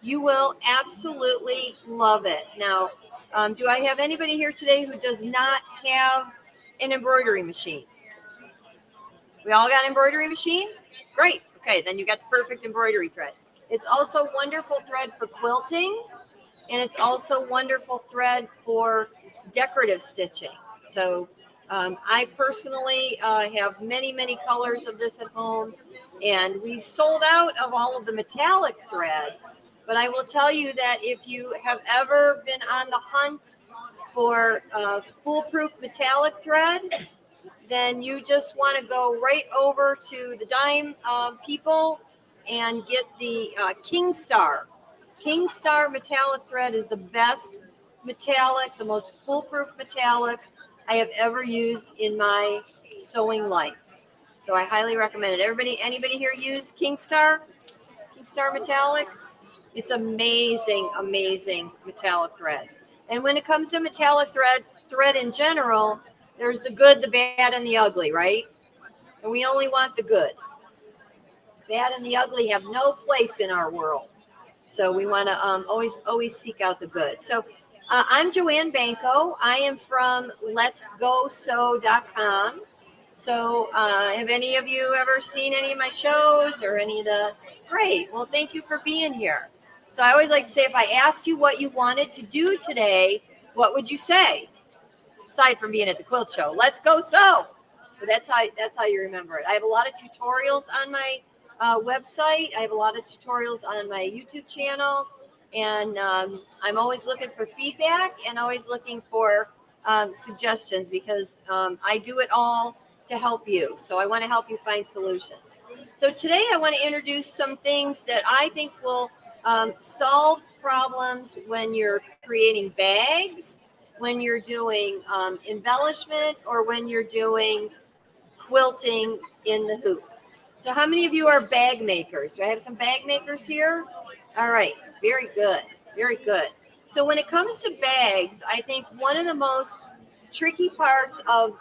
You will absolutely love it. Now, do I have anybody here today who does not have an embroidery machine? We all got embroidery machines? Great. Okay, then you got the perfect embroidery thread. It's also wonderful thread for quilting, and it's also wonderful thread for decorative stitching. So I personally have many, many colors of this at home, and we sold out of all of the metallic thread. But I will tell you that if you have ever been on the hunt for foolproof metallic thread, then you just want to go right over to the Dime people and get the King Star. King Star metallic thread is the best metallic, the most foolproof metallic I have ever used in my sewing life. So I highly recommend it. Anybody here used King Star? King Star metallic? It's amazing, amazing metallic thread. And when it comes to metallic thread in general, there's the good, the bad, and the ugly, right? And we only want the good. Bad and the ugly have no place in our world. So we want to always seek out the good. So I'm Joanne Banco. I am from letsgosew.com. So have any of you ever seen any of my shows or any of the? Great. Well, thank you for being here. So I always like to say, if I asked you what you wanted to do today, what would you say? Aside from being at the quilt show, let's go sew. But that's how you remember it. I have a lot of tutorials on my website. I have a lot of tutorials on my YouTube channel, and I'm always looking for feedback and always looking for suggestions because I do it all to help you. So I want to help you find solutions. So today I want to introduce some things that I think will solve problems when you're creating bags, when you're doing embellishment, or when you're doing quilting in the hoop. So how many of you are bag makers? Do I have some bag makers here? All right, very good, very good. So when it comes to bags, I think one of the most tricky parts of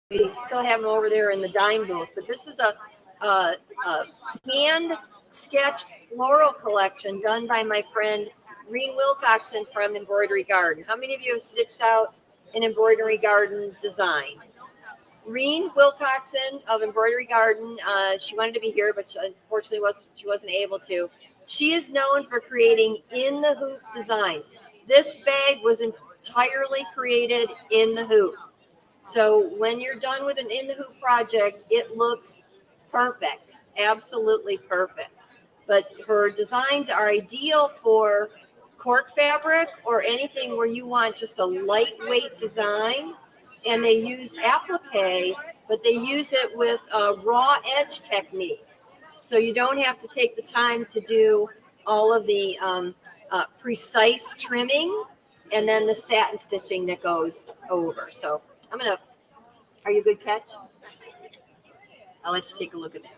we still have them over there in the dime booth, but this is a hand sketched floral collection done by my friend Reen Wilcoxon from Embroidery Garden. How many of you have stitched out an Embroidery Garden design? Reen Wilcoxon of Embroidery Garden. She wanted to be here, but unfortunately she wasn't able to. She is known for creating in the hoop designs. This bag was entirely created in the hoop. So when you're done with an in the hoop project, it looks perfect, absolutely perfect. But her designs are ideal for cork fabric or anything where you want just a lightweight design. And they use applique, but they use it with a raw edge technique. So you don't have to take the time to do all of the precise trimming and then the satin stitching that goes over. So are you a good catch? I'll let you take a look at that.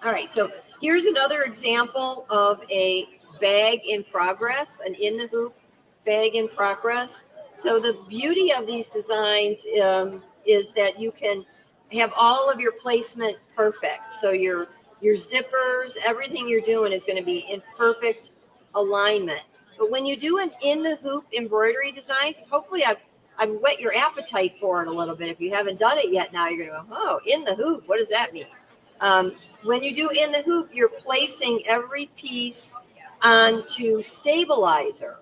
All right, so here's another example of a bag in progress, an in the hoop bag in progress. So the beauty of these designs is that you can have all of your placement perfect. So your zippers, everything you're doing is going to be in perfect alignment. But when you do an in the hoop embroidery design, because hopefully I've I've whet your appetite for it a little bit. If you haven't done it yet, now you're going to go, oh, in the hoop. What does that mean? When you do in the hoop, you're placing every piece onto stabilizer.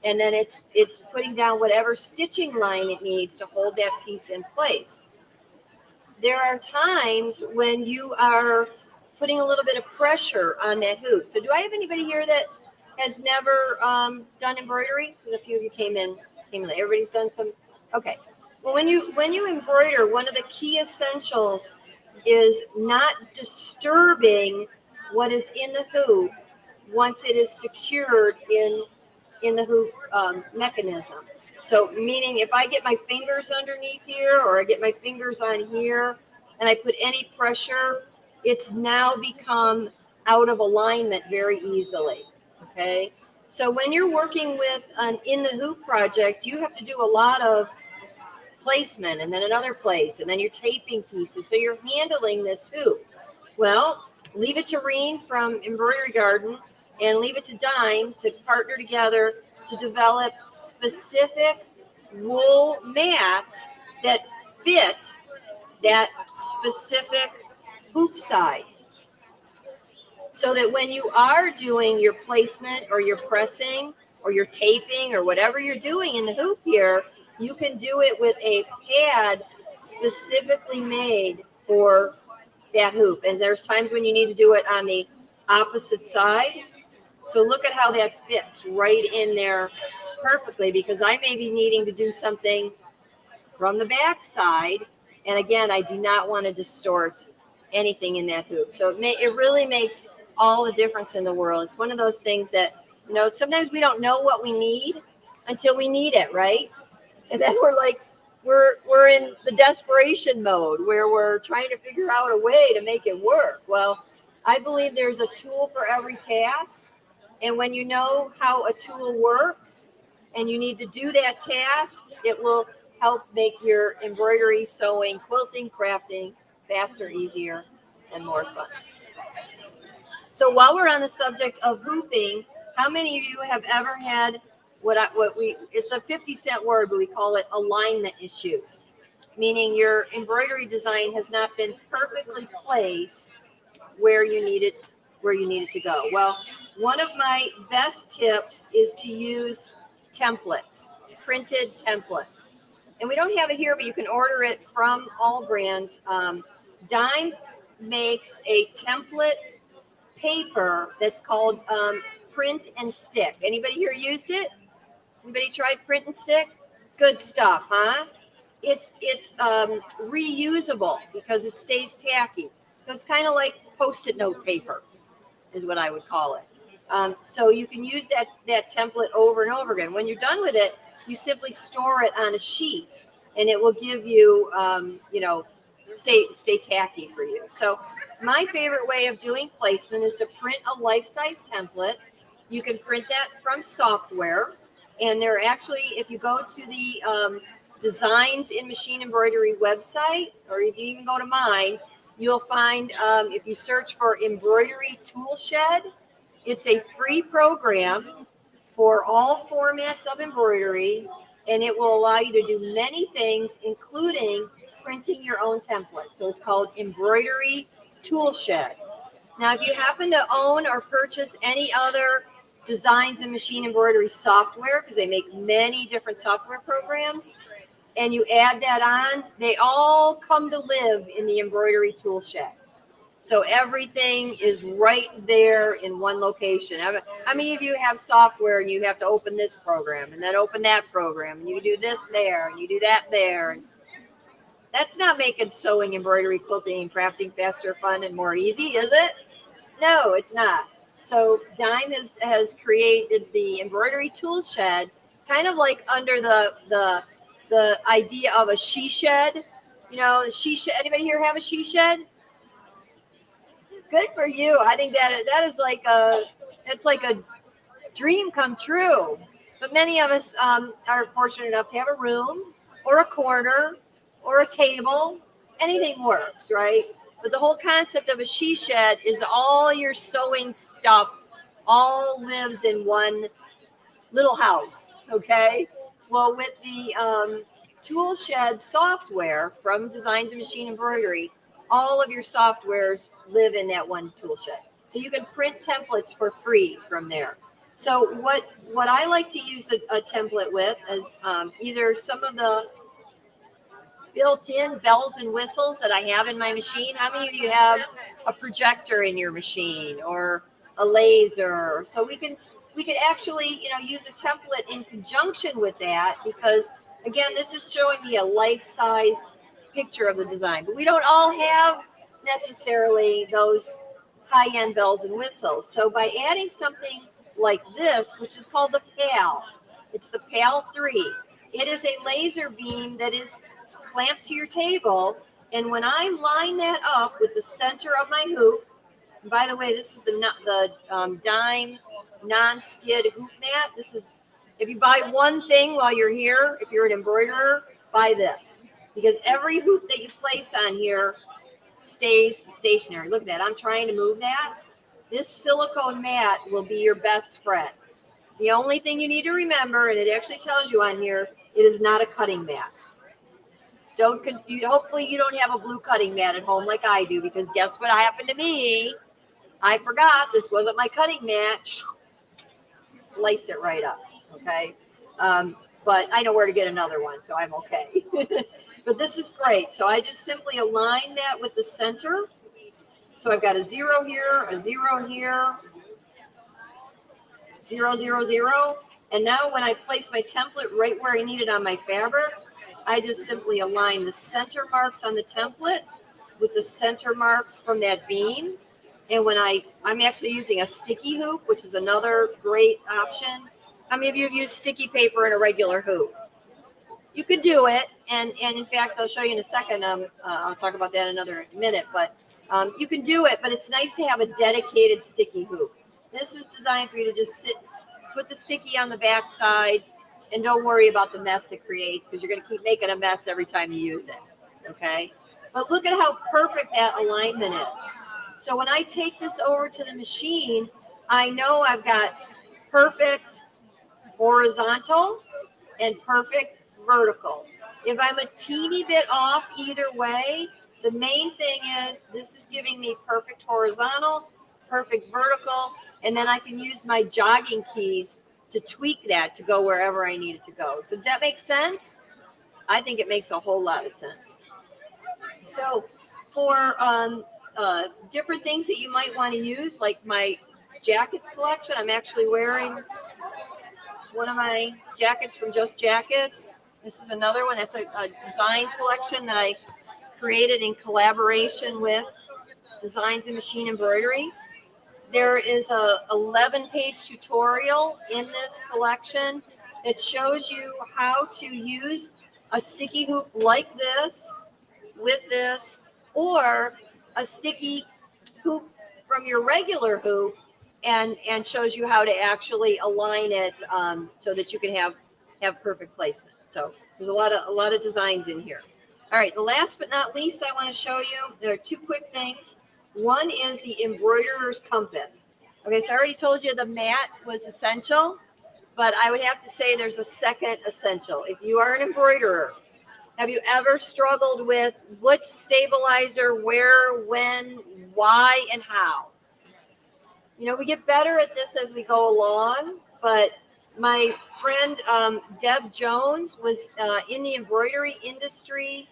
And then it's putting down whatever stitching line it needs to hold that piece in place. There are times when you are putting a little bit of pressure on that hoop. So do I have anybody here that has never done embroidery? Because a few of you came in. Everybody's done some. Okay. Well, when you embroider, one of the key essentials is not disturbing what is in the hoop once it is secured in the hoop mechanism. So meaning if I get my fingers underneath here or I get my fingers on here and I put any pressure, it's now become out of alignment very easily. Okay. So when you're working with an in the hoop project, you have to do a lot of placement and then another place and then you're taping pieces. So you're handling this hoop. Well, leave it to Reen from Embroidery Garden and leave it to Dime to partner together to develop specific wool mats that fit that specific hoop size. So that when you are doing your placement or your pressing or your taping or whatever you're doing in the hoop here, you can do it with a pad specifically made for that hoop. And there's times when you need to do it on the opposite side. So look at how that fits right in there perfectly, because I may be needing to do something from the back side. And again, I do not want to distort anything in that hoop. So it really makes all the difference in the world. It's one of those things that, you know, sometimes we don't know what we need until we need it, right? And then we're like, we're in the desperation mode where we're trying to figure out a way to make it work. Well, I believe there's a tool for every task. And when you know how a tool works and you need to do that task, it will help make your embroidery, sewing, quilting, crafting faster, easier, and more fun. So while we're on the subject of hooping, how many of you have ever had it's a 50-cent word, but we call it alignment issues, meaning your embroidery design has not been perfectly placed where you need it to go? Well, one of my best tips is to use templates, printed templates. And we don't have it here, but you can order it from AllBrands. Dime makes a template paper that's called print and stick. Anybody here used it? Anybody tried print and stick? Good stuff, huh? It's reusable because it stays tacky. So it's kind of like Post-it note paper is what I would call it. So you can use that template over and over again. When you're done with it, you simply store it on a sheet and it will give you, stay tacky for you. So my favorite way of doing placement is to print a life-size template. You can print that from software. And they're actually, if you go to the Designs in Machine Embroidery website, or if you even go to mine, you'll find, if you search for Embroidery Toolshed, it's a free program for all formats of embroidery, and it will allow you to do many things, including printing your own template. So it's called Embroidery Toolshed. Now, if you happen to own or purchase any other Designs in Machine Embroidery software, because they make many different software programs, and you add that on, they all come to live in the Embroidery Toolshed. So everything is right there in one location. How many of you have software and you have to open this program and then open that program, and you do this there and you do that there? And that's not making sewing, embroidery, quilting, and crafting faster, fun, and more easy, is it? No, it's not. So Dime has created the Embroidery Toolshed, kind of like under the idea of a she shed. You know, the she shed. Anybody here have a she shed? Good for you. I think that is like a dream come true. But many of us are fortunate enough to have a room or a corner or a table. Anything works, right? But the whole concept of a she shed is all your sewing stuff all lives in one little house, okay? Well, with the tool shed software from Designs and Machine Embroidery, all of your softwares live in that one tool shed. So you can print templates for free from there. So what I like to use a template with is either some of the built-in bells and whistles that I have in my machine. How many of you have a projector in your machine or a laser? So we could actually, use a template in conjunction with that, because again, this is showing me a life-size picture of the design. But we don't all have necessarily those high-end bells and whistles. So by adding something like this, which is called the PAL, it's the PAL 3. It is a laser beam that is clamped to your table, and when I line that up with the center of my hoop, and by the way, this is the dime non-skid hoop mat. This is, if you buy one thing while you're here, if you're an embroiderer, buy this, because every hoop that you place on here stays stationary. Look at that. I'm trying to move that. This silicone mat will be your best friend. The only thing you need to remember, and it actually tells you on here, it is not a cutting mat. Don't confuse. Hopefully you don't have a blue cutting mat at home like I do, because guess what happened to me? I forgot this wasn't my cutting mat. Sliced it right up. Okay. But I know where to get another one, so I'm okay. But this is great. So I just simply align that with the center. So I've got a 0 here, a 0 here, 0, 0, 0. And now when I place my template right where I need it on my fabric, I just simply align the center marks on the template with the center marks from that beam. And when I'm actually using a sticky hoop, which is another great option. How many of you have used sticky paper in a regular hoop? You could do it. And in fact, I'll show you in a second. I'll talk about that in another minute. But you can do it, but it's nice to have a dedicated sticky hoop. This is designed for you to just put the sticky on the back side, and don't worry about the mess it creates, because you're going to keep making a mess every time you use it, okay? But look at how perfect that alignment is. So when I take this over to the machine, I know I've got perfect horizontal and perfect vertical. If I'm a teeny bit off either way, the main thing is this is giving me perfect horizontal, perfect vertical, and then I can use my jogging keys to tweak that to go wherever I need it to go. So does that make sense? I think it makes a whole lot of sense. So for different things that you might want to use, like my jackets collection, I'm actually wearing one of my jackets from Just Jackets. This is another one. That's a design collection that I created in collaboration with Designs and Machine Embroidery. There is a 11-page tutorial in this collection that shows you how to use a sticky hoop like this with this, or a sticky hoop from your regular hoop, and shows you how to actually align it so that you can have perfect placement. So there's a lot of designs in here. All right, the last but not least I want to show you, there are two quick things. One is the embroiderer's compass. Okay, so I already told you the mat was essential, but I would have to say there's a second essential. If you are an embroiderer, have you ever struggled with which stabilizer, where, when, why, and how? We get better at this as we go along, but my friend Deb Jones was in the embroidery industry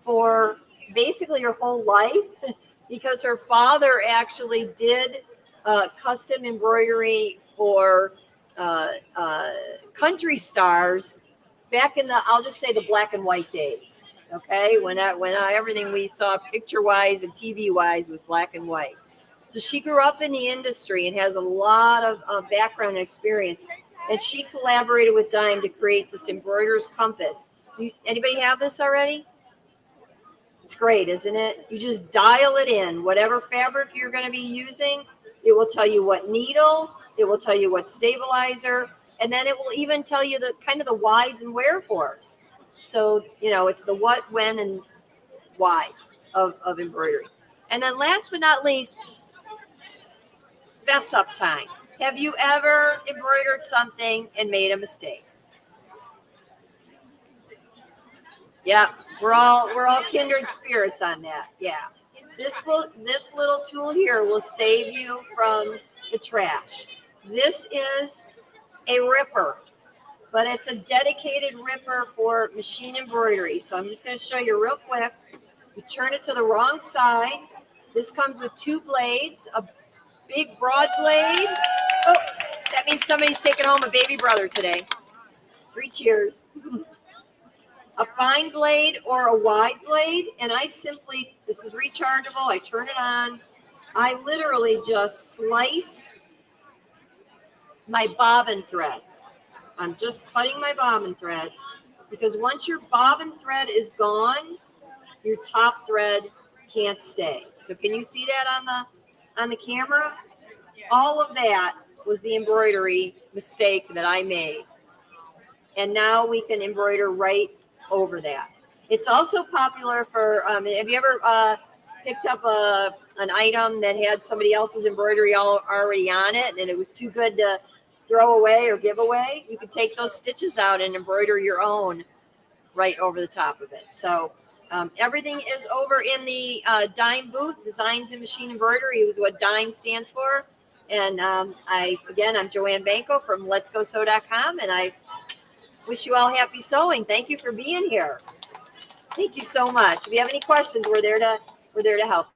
for basically her whole life, because her father actually did custom embroidery for country stars back in I'll just say the black and white days. Okay, when everything we saw picture wise and TV wise was black and white. So she grew up in the industry and has a lot of background and experience. And she collaborated with Dime to create this embroiderer's compass. Anybody have this already? It's great, isn't it? You just dial it in. Whatever fabric you're going to be using, it will tell you what needle, it will tell you what stabilizer, and then it will even tell you the kind of the whys and wherefores. So, it's the what, when, and why of embroidery. And then last but not least, mess up time. Have you ever embroidered something and made a mistake? Yeah, we're all kindred spirits on that. Yeah. This little tool here will save you from the trash. This is a ripper, but it's a dedicated ripper for machine embroidery. So I'm just going to show you real quick. You turn it to the wrong side. This comes with 2 blades, a big broad blade. Oh, that means somebody's taking home a baby brother today. 3 cheers. A fine blade or a wide blade, and this is rechargeable. I turn it on. I literally just slice my bobbin threads. I'm just cutting my bobbin threads because once your bobbin thread is gone, your top thread can't stay. So can you see that on the camera? All of that was the embroidery mistake that I made. And now we can embroider right over that. It's also popular for, have you ever picked up an item that had somebody else's embroidery already on it and it was too good to throw away or give away? You could take those stitches out and embroider your own right over the top of it. So everything is over in the Dime booth. Designs in Machine Embroidery is what Dime stands for. And I'm Joanne Banco from letsgosew.com, and I wish you all happy sewing. Thank you for being here. Thank you so much. If you have any questions, we're there to help.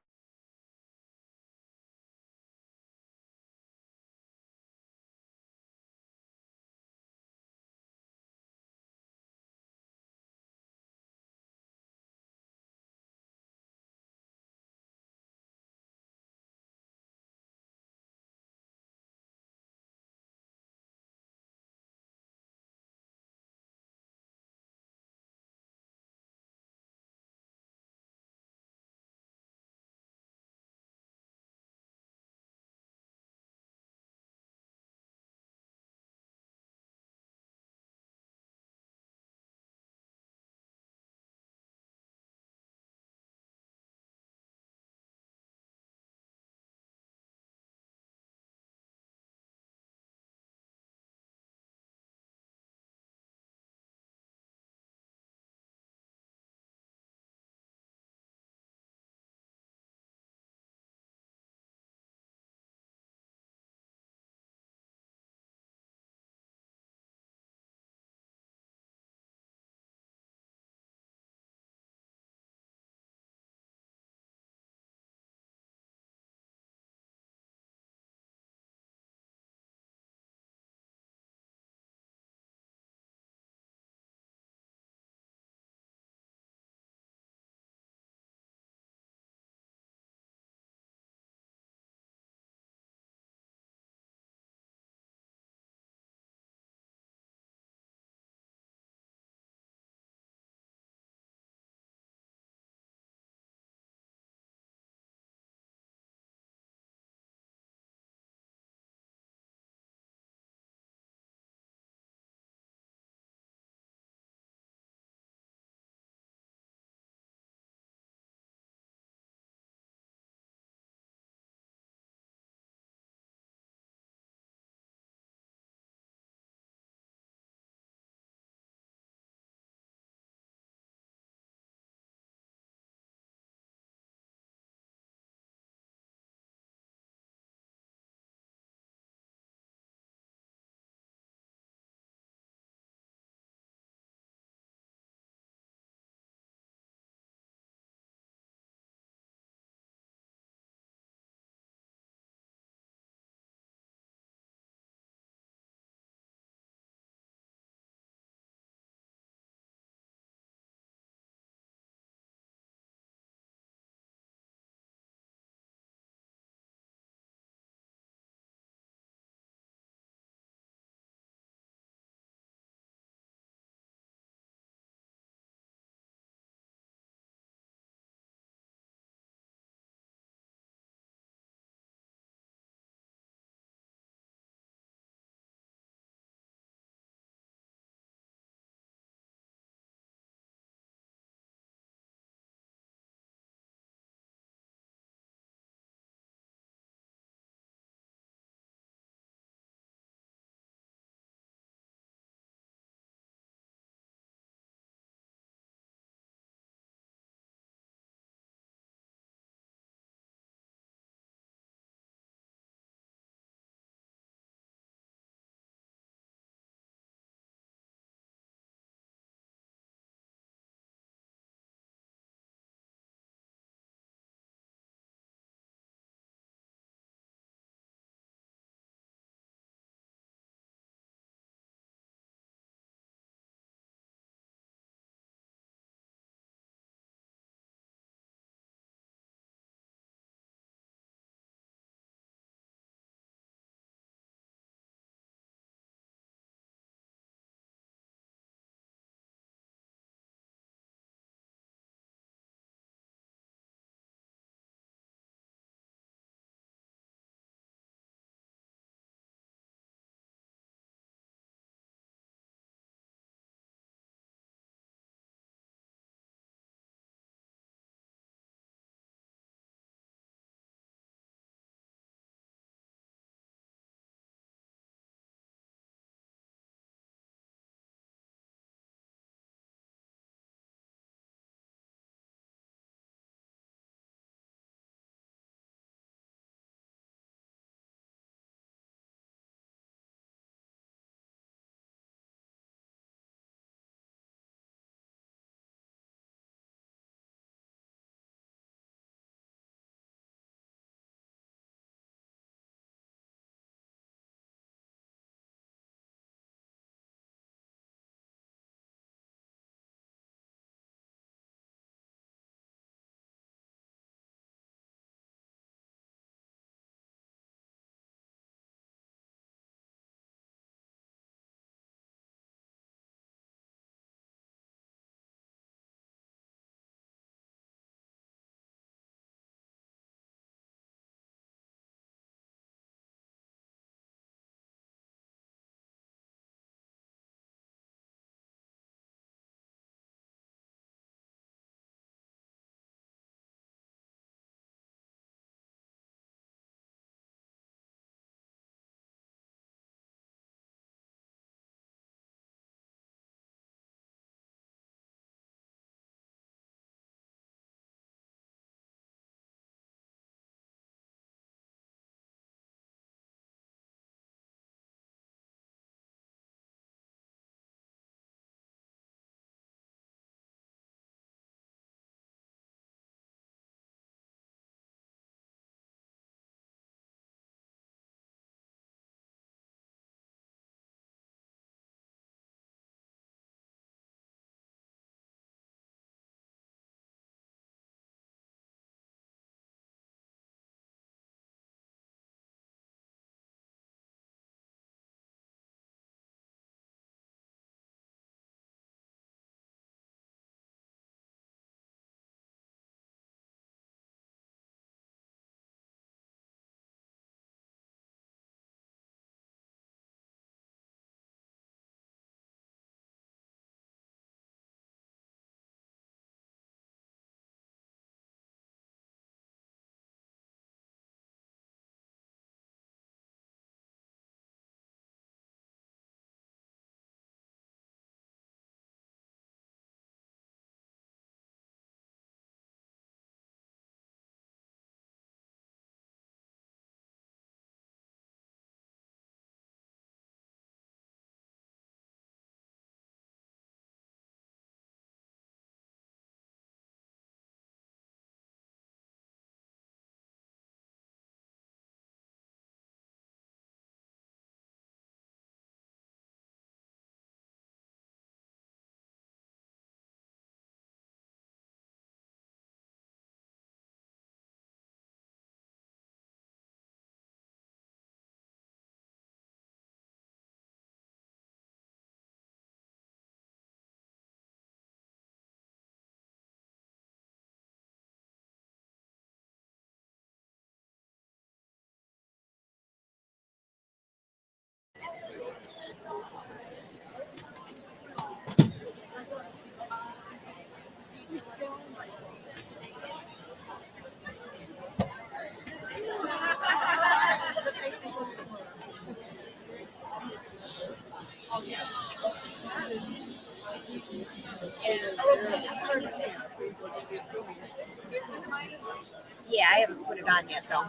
Yeah, I haven't put it on yet though.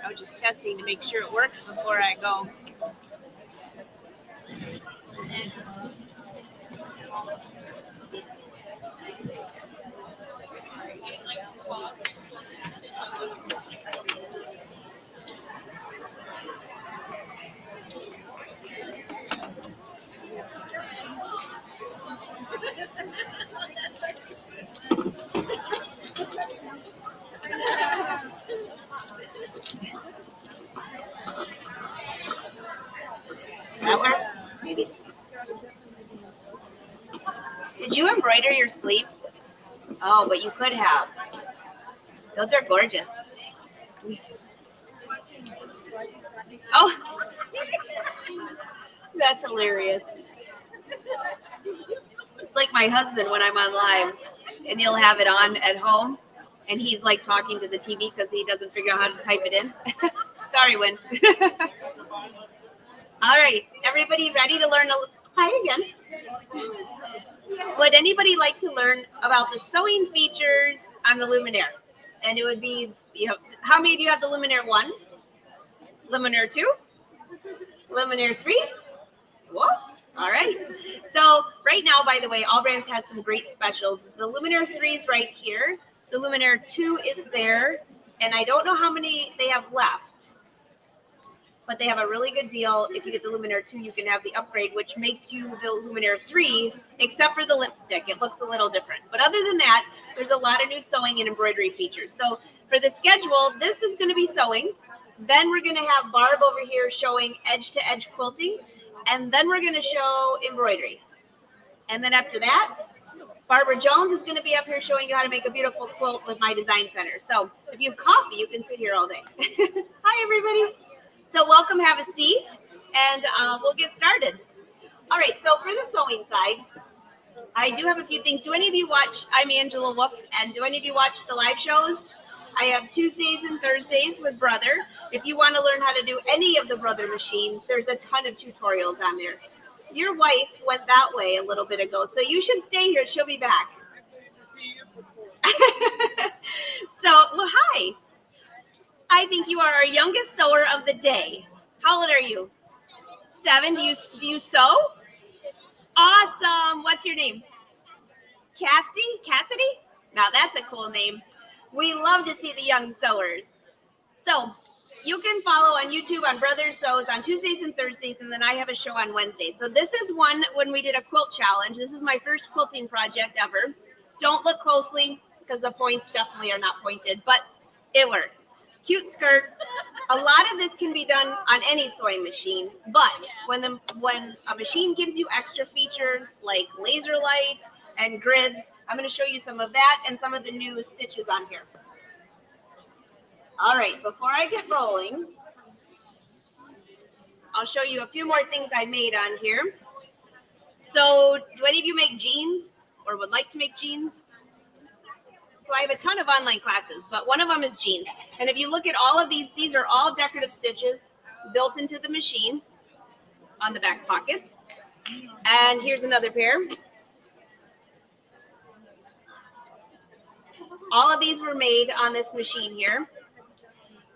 I was just testing to make sure it works before I go. That works? Maybe. Did you embroider your sleeves? Oh, but you could have. Those are gorgeous. Oh, that's hilarious. It's like my husband when I'm on live and he'll have it on at home and he's like talking to the TV because he doesn't figure out how to type it in. Sorry, Win. All right, everybody ready to learn? Hi again. Would anybody like to learn about the sewing features on the Luminaire? And it would be, how many do you have the Luminaire 1? Luminaire 2? Luminaire 3? Whoa. All right. So right now, by the way, AllBrands has some great specials. The Luminaire 3 is right here. The Luminaire 2 is there. And I don't know how many they have left. But they have a really good deal. If you get the Luminaire 2, you can have the upgrade, which makes you the Luminaire 3, except for the lipstick. It looks a little different. But other than that, there's a lot of new sewing and embroidery features. So for the schedule, this is going to be sewing. Then we're going to have Barb over here showing edge-to-edge quilting. And then we're going to show embroidery. And then after that, Barbara Jones is going to be up here showing you how to make a beautiful quilt with my design center. So if you have coffee, you can sit here all day. Hi, everybody. So welcome, have a seat, and we'll get started. All right, so for the sewing side, I do have a few things. Do any of you watch, I'm Angela Wolf, and do any of you watch the live shows? I have Tuesdays and Thursdays with Brother. If you want to learn how to do any of the Brother machines, there's a ton of tutorials on there. Your wife went that way a little bit ago, so you should stay here. She'll be back. Well, hi. I think you are our youngest sewer of the day. How old are you? 7. Do you sew? Awesome. What's your name? Cassidy? Now that's a cool name. We love to see the young sewers. So you can follow on YouTube on Brother Sews on Tuesdays and Thursdays, and then I have a show on Wednesdays. So this is one when we did a quilt challenge. This is my first quilting project ever. Don't look closely because the points definitely are not pointed, but it works. Cute skirt. A lot of this can be done on any sewing machine, but when a machine gives you extra features like laser light and grids, I'm going to show you some of that and some of the new stitches on here. All right, before I get rolling, I'll show you a few more things I made on here. So do any of you make jeans or would like to make jeans? So I have a ton of online classes, but one of them is jeans. And if you look at all of these are all decorative stitches built into the machine on the back pockets. And here's another pair. All of these were made on this machine here.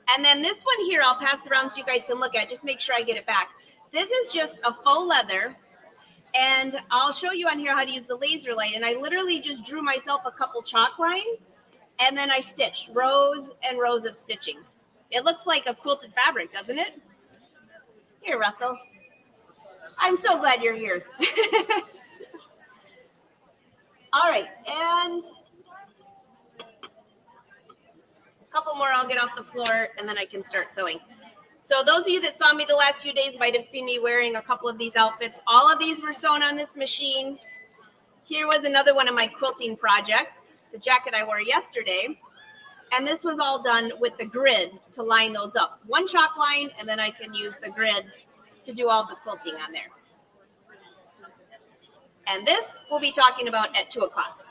And then this one here, I'll pass around so you guys can look at. Just make sure I get it back. This is just a faux leather. And I'll show you on here how to use the laser light. And I literally just drew myself a couple chalk lines. And then I stitched rows and rows of stitching. It looks like a quilted fabric, doesn't it? Here, Russell. I'm so glad you're here. All right. And a couple more I'll get off the floor, and then I can start sewing. So those of you that saw me the last few days might have seen me wearing a couple of these outfits. All of these were sewn on this machine. Here was another one of my quilting projects, the jacket I wore yesterday. And this was all done with the grid to line those up. One chalk line, and then I can use the grid to do all the quilting on there. And this we'll be talking about at 2 o'clock.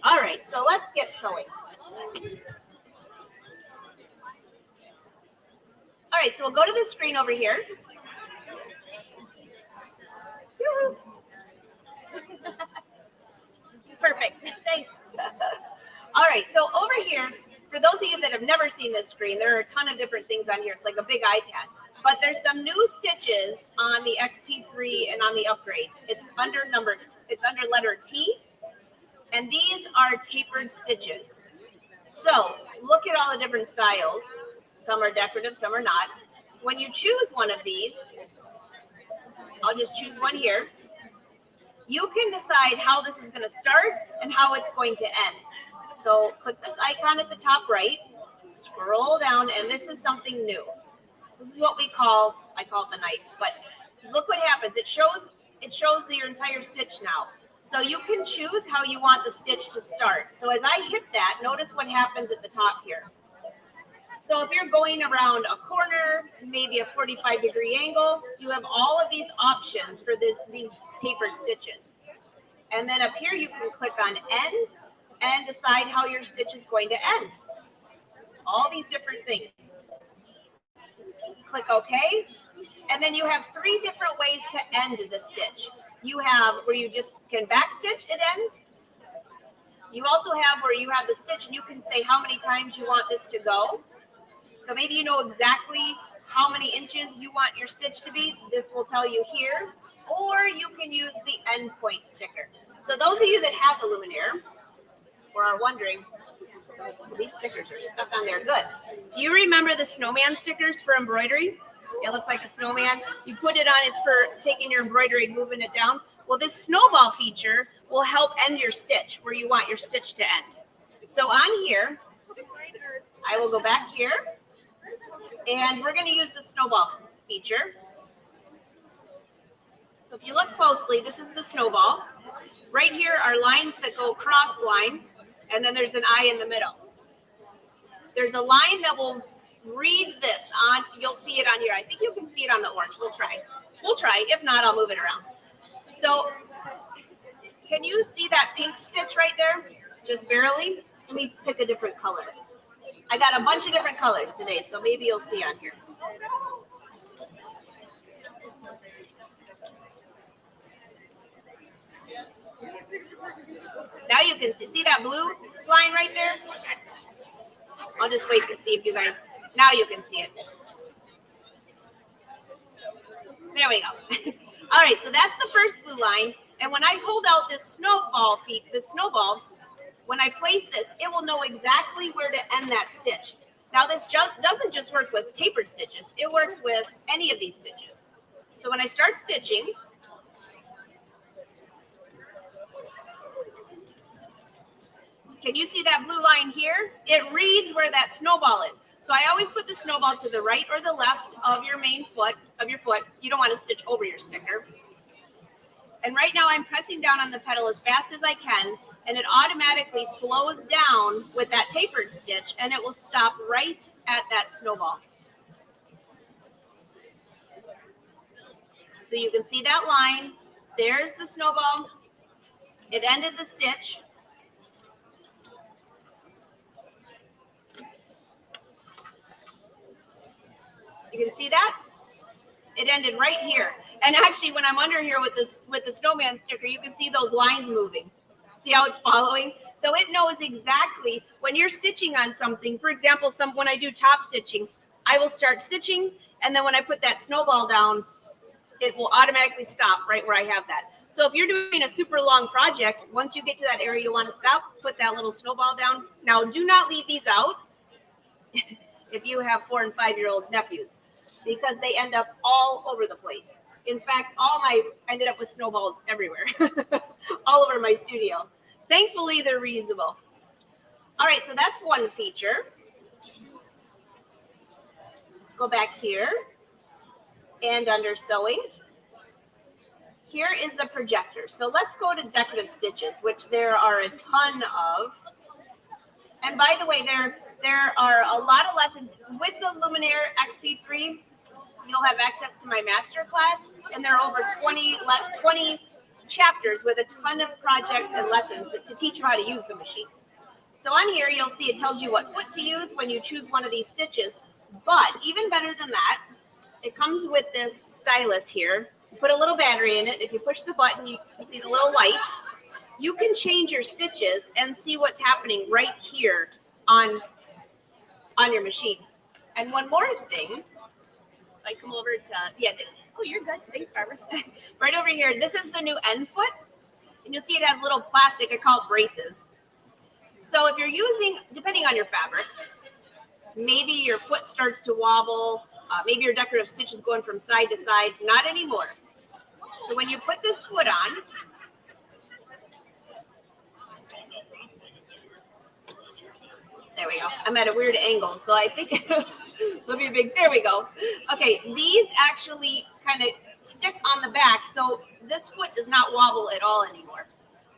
All right, so let's get sewing. All right, so we'll go to the screen over here. Perfect. perfect. Thanks. All right, so over here, for those of you that have never seen this screen, there are a ton of different things on here. It's like a big iPad. But there's some new stitches on the XP3 and on the upgrade. It's under letter T, and these are tapered stitches. So look at all the different styles. Some are decorative, some are not. When you choose one of these, I'll just choose one here. You can decide how this is going to start and how it's going to end. So click this icon at the top right, scroll down, and this is something new. This is what I call it the knife, but look what happens. It shows your entire stitch now. So you can choose how you want the stitch to start. So as I hit that, notice what happens at the top here. So if you're going around a corner, maybe a 45-degree angle, you have all of these options for these tapered stitches. And then up here, you can click on end and decide how your stitch is going to end. All these different things. Click OK. And then you have 3 different ways to end the stitch. You have where you just can backstitch, it ends. You also have where you have the stitch and you can say how many times you want this to go. So maybe you know exactly how many inches you want your stitch to be. This will tell you here. Or you can use the endpoint sticker. So those of you that have the Luminaire or are wondering, these stickers are stuck on there good. Do you remember the snowman stickers for embroidery? It looks like a snowman. You put it on, it's for taking your embroidery and moving it down. Well, this snowball feature will help end your stitch where you want your stitch to end. So on here, I will go back here, and we're going to use the snowball feature. So if you look closely, this is the snowball. Right here are lines that go cross line, and then there's an eye in the middle. There's a line that will read this on, you'll see it on here. I think you can see it on the orange. We'll try. If not, I'll move it around. So can you see that pink stitch right there? Just barely. Let me pick a different color. I got a bunch of different colors today, so maybe you'll see on here. Now you can see that blue line right there? I'll just wait to see if you guys, now you can see it. There we go. All right, so that's the first blue line. And when I hold out this snowball, when I place this, it will know exactly where to end that stitch. Now this doesn't just work with tapered stitches, it works with any of these stitches. So when I start stitching, can you see that blue line here? It reads where that snowball is. So I always put the snowball to the right or the left of your main foot, You don't want to stitch over your sticker. And right now I'm pressing down on the pedal as fast as I can, and it automatically slows down with that tapered stitch, and it will stop right at that snowball. So you can see that line. There's the snowball. It ended the stitch. You can see that? It ended right here. And actually, when I'm under here with the snowman sticker, you can see those lines moving. See how it's following? So it knows exactly when you're stitching on something. For example, when I do top stitching, I will start stitching, and then when I put that snowball down, it will automatically stop right where I have that. So if you're doing a super long project, once you get to that area you want to stop, put that little snowball down. Now, do not leave these out if you have 4- and 5-year-old nephews, because they end up all over the place. In fact, I ended up with snowballs everywhere, all over my studio. Thankfully, they're reusable. All right, so that's one feature. Go back here, and under sewing, here is the projector. So let's go to decorative stitches, which there are a ton of. And by the way, there are a lot of lessons with the Luminaire XP3. You'll have access to my master class, and there are over 20 chapters with a ton of projects and lessons to teach you how to use the machine. So on here, you'll see it tells you what foot to use when you choose one of these stitches. But even better than that, it comes with this stylus here. You put a little battery in it. If you push the button, you can see the little light. you can change your stitches and see what's happening right here on your machine. And one more thing, if I come over to, oh, you're good. Thanks, Barbara. Right over here, this is the new end foot. And you'll see it has little plastic, I call it braces. So if you're using, depending on your fabric, maybe your foot starts to wobble, maybe your decorative stitch is going from side to side, not anymore. So when you put this foot on, there we go. I'm at a weird angle, so I think, let me big, there we go. Okay, these actually kind of stick on the back, so this foot does not wobble at all anymore.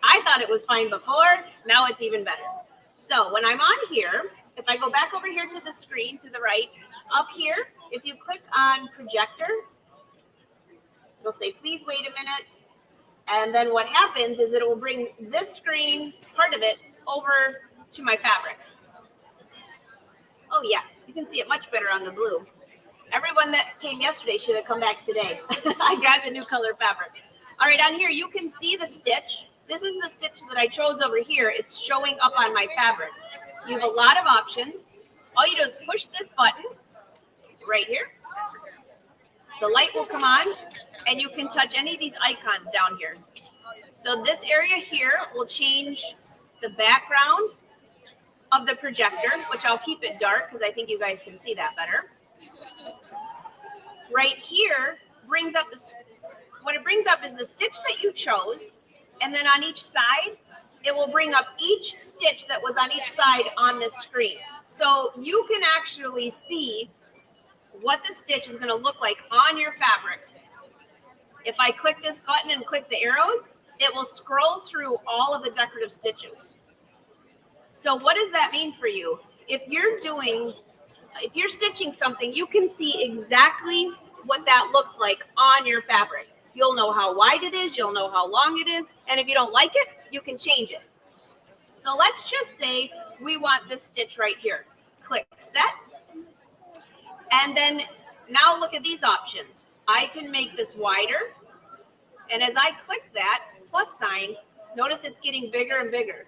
I thought it was fine before, now it's even better. So when I'm on here, if I go back over here to the screen to the right, up here, if you click on projector, it'll say, please wait a minute. And then what happens is it will bring this screen, part of it, over to my fabric. Oh yeah, you can see it much better on the blue. Everyone that came yesterday should have come back today. I grabbed a new color fabric. All right, on here, you can see the stitch. This is the stitch that I chose over here. It's showing up on my fabric. You have a lot of options. All you do is push this button right here. The light will come on, and you can touch any of these icons down here. So this area here will change the background of the projector, which I'll keep it dark because I think you guys can see that better. Right here brings up what it brings up is the stitch that you chose, and then on each side, it will bring up each stitch that was on each side on this screen. So you can actually see what the stitch is going to look like on your fabric. If I click this button and click the arrows, it will scroll through all of the decorative stitches. So what does that mean for you? If you're stitching something, you can see exactly what that looks like on your fabric. You'll know how wide it is, you'll know how long it is, and if you don't like it, you can change it. So let's just say we want this stitch right here. Click set. And then now look at these options. I can make this wider. And as I click that plus sign, notice it's getting bigger and bigger.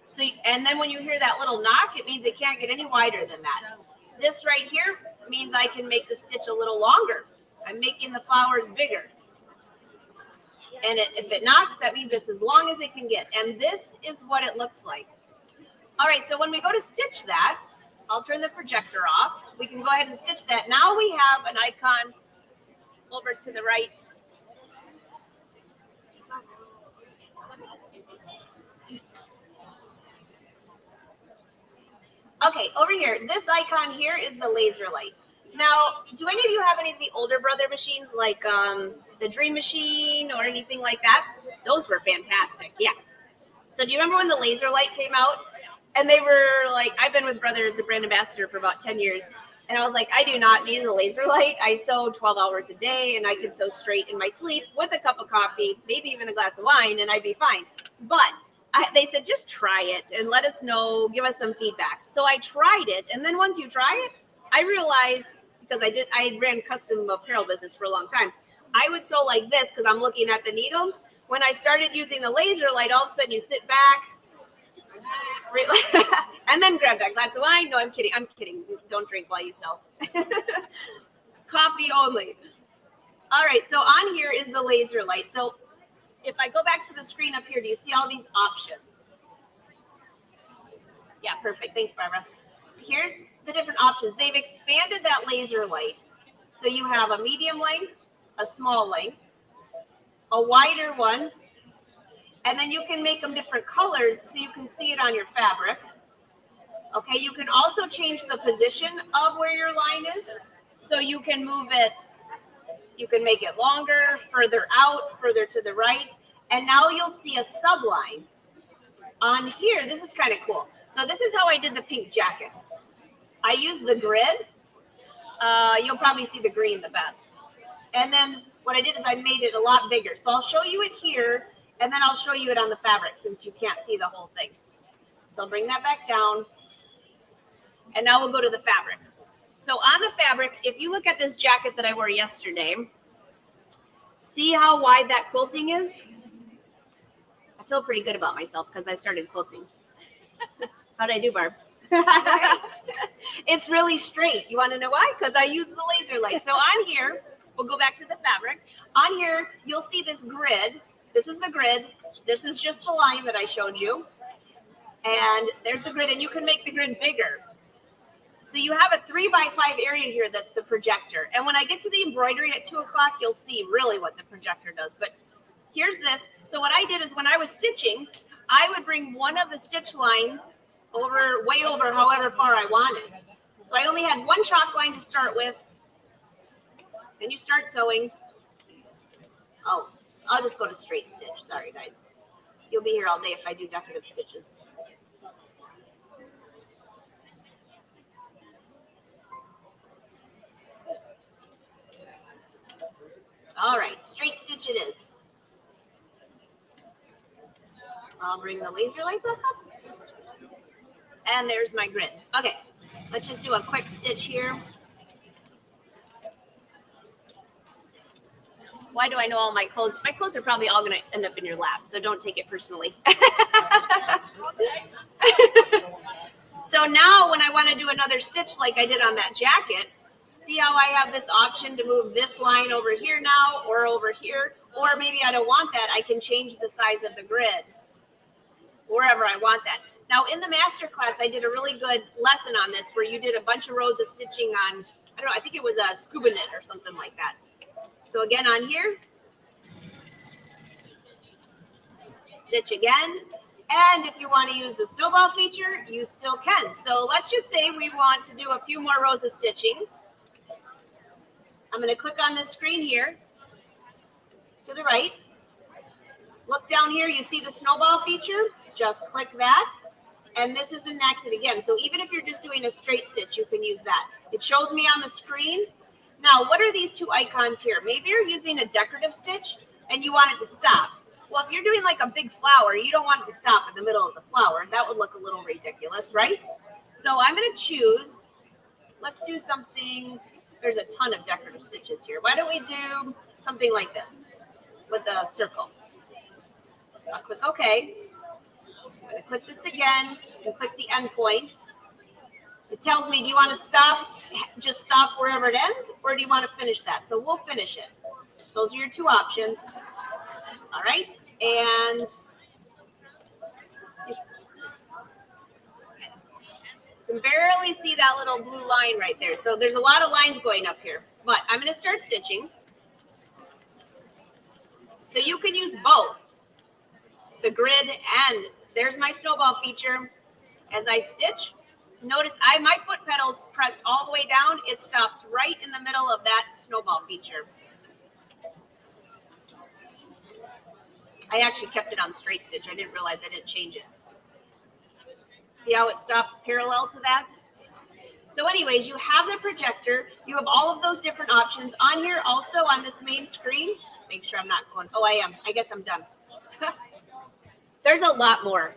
So, and then when you hear that little knock, it means it can't get any wider than that. This right here means I can make the stitch a little longer. I'm making the flowers bigger. And if it knocks, that means it's as long as it can get. And this is what it looks like. All right, so when we go to stitch that, I'll turn the projector off. We can go ahead and stitch that. Now we have an icon over to the right. Okay, over here, this icon here is the laser light. Now, do any of you have any of the older brother machines, like the Dream Machine or anything like that? Those were fantastic, yeah. So do you remember when the laser light came out? And they were like, I've been with Brother as a brand ambassador for about 10 years. And I was like, I do not need a laser light. I sew 12 hours a day, and I can sew straight in my sleep with a cup of coffee, maybe even a glass of wine, and I'd be fine. But they said, just try it and let us know, give us some feedback. So I tried it. And then once you try it, I realized, because I ran custom apparel business for a long time. I would sew like this because I'm looking at the needle. When I started using the laser light, all of a sudden you sit back and then grab that glass of wine. No, I'm kidding. I'm kidding. Don't drink while you sew. Coffee only. All right. So on here is the laser light. So if I go back to the screen up here, do you see all these options? Yeah, perfect. Thanks, Barbara. Here's the different options. They've expanded that laser light. So you have a medium length, a small length, a wider one, and then you can make them different colors so you can see it on your fabric. Okay, you can also change the position of where your line is. So you can move it, you can make it longer, further out, further to the right. And now you'll see a subline. On here, this is kind of cool. So this is how I did the pink jacket. I used the grid. You'll probably see the green the best. And then what I did is I made it a lot bigger. So I'll show you it here, and then I'll show you it on the fabric since you can't see the whole thing. So I'll bring that back down. And now we'll go to the fabric. So on the fabric, if you look at this jacket that I wore yesterday, see how wide that quilting is? I feel pretty good about myself because I started quilting. How'd I do, Barb? It's really straight. You want to know why? Because I use the laser light. So on here, we'll go back to the fabric. On here, you'll see this grid. This is the grid. This is just the line that I showed you. And there's the grid, and you can make the grid bigger. So you have a 3x5 area here that's the projector. And when I get to the embroidery at 2 o'clock, you'll see really what the projector does. But here's this. So what I did is when I was stitching, I would bring one of the stitch lines over, way over however far I wanted. So I only had one chalk line to start with. Then you start sewing. Oh, I'll just go to straight stitch. Sorry, guys. You'll be here all day if I do decorative stitches. All right, straight stitch it is. I'll bring the laser light back up. And there's my grid. Okay, let's just do a quick stitch here. Why do I know all my clothes? My clothes are probably all going to end up in your lap, so don't take it personally. So now when I want to do another stitch like I did on that jacket, see how I have this option to move this line over here now or over here, or maybe I don't want that. I can change the size of the grid wherever I want that. Now in the master class, I did a really good lesson on this where you did a bunch of rows of stitching on, I don't know, I think it was a scuba knit or something like that. So again on here, stitch again. And if you want to use the snowball feature, you still can. So let's just say we want to do a few more rows of stitching. I'm going to click on this screen here to the right. Look down here, you see the snowball feature? Just click that. And this is enacted again. So even if you're just doing a straight stitch, you can use that. It shows me on the screen. Now, what are these two icons here? Maybe you're using a decorative stitch and you want it to stop. Well, if you're doing like a big flower, you don't want it to stop in the middle of the flower. That would look a little ridiculous, right? So I'm going to choose, let's do something. There's a ton of decorative stitches here. Why don't we do something like this with a circle? I'll click OK. I'm going to click this again and click the end point. It tells me, do you want to stop, just stop wherever it ends, or do you want to finish that? So we'll finish it. Those are your two options. All right. And you can barely see that little blue line right there. So there's a lot of lines going up here, but I'm going to start stitching. So you can use both the grid and there's my snowball feature. As I stitch, notice my foot pedal's pressed all the way down. It stops right in the middle of that snowball feature. I actually kept it on straight stitch. I didn't realize I didn't change it. See how it stopped parallel to that? So anyways, you have the projector. You have all of those different options on here. Also on this main screen, make sure I'm not going, oh, I am. I guess I'm done. There's a lot more.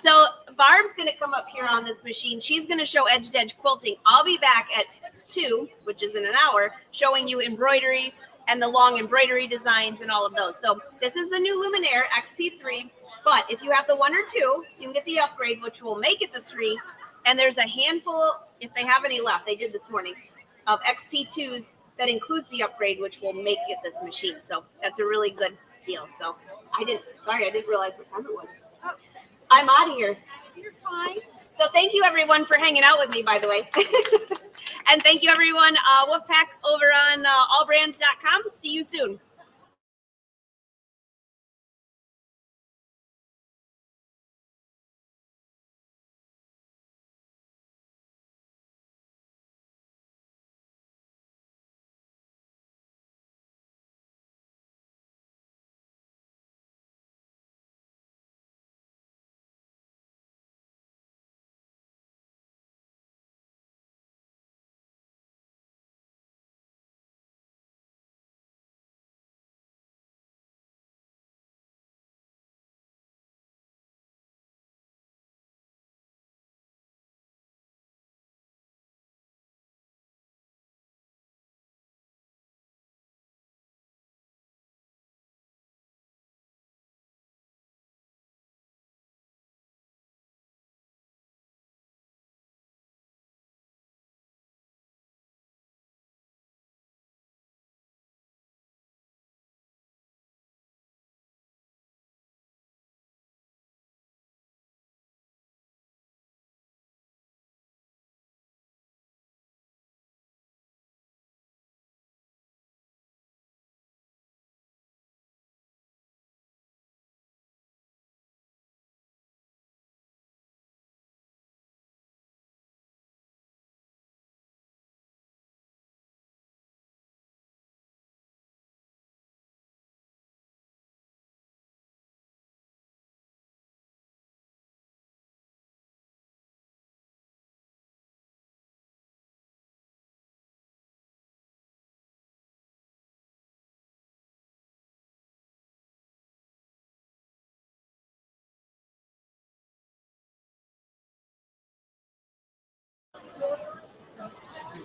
So Barb's going to come up here on this machine. She's going to show edge-to-edge quilting. I'll be back at 2, which is in an hour, showing you embroidery and the long embroidery designs and all of those. So this is the new Luminaire XP3. But if you have the 1 or 2, you can get the upgrade, which will make it the 3. And there's a handful, if they have any left, they did this morning, of XP2s that includes the upgrade, which will make it this machine. So that's a really good deal. So I didn't realize what time it was. I'm out of here. You're fine. So thank you everyone for hanging out with me, by the way. And thank you everyone, Wolfpack over on allbrands.com. See you soon.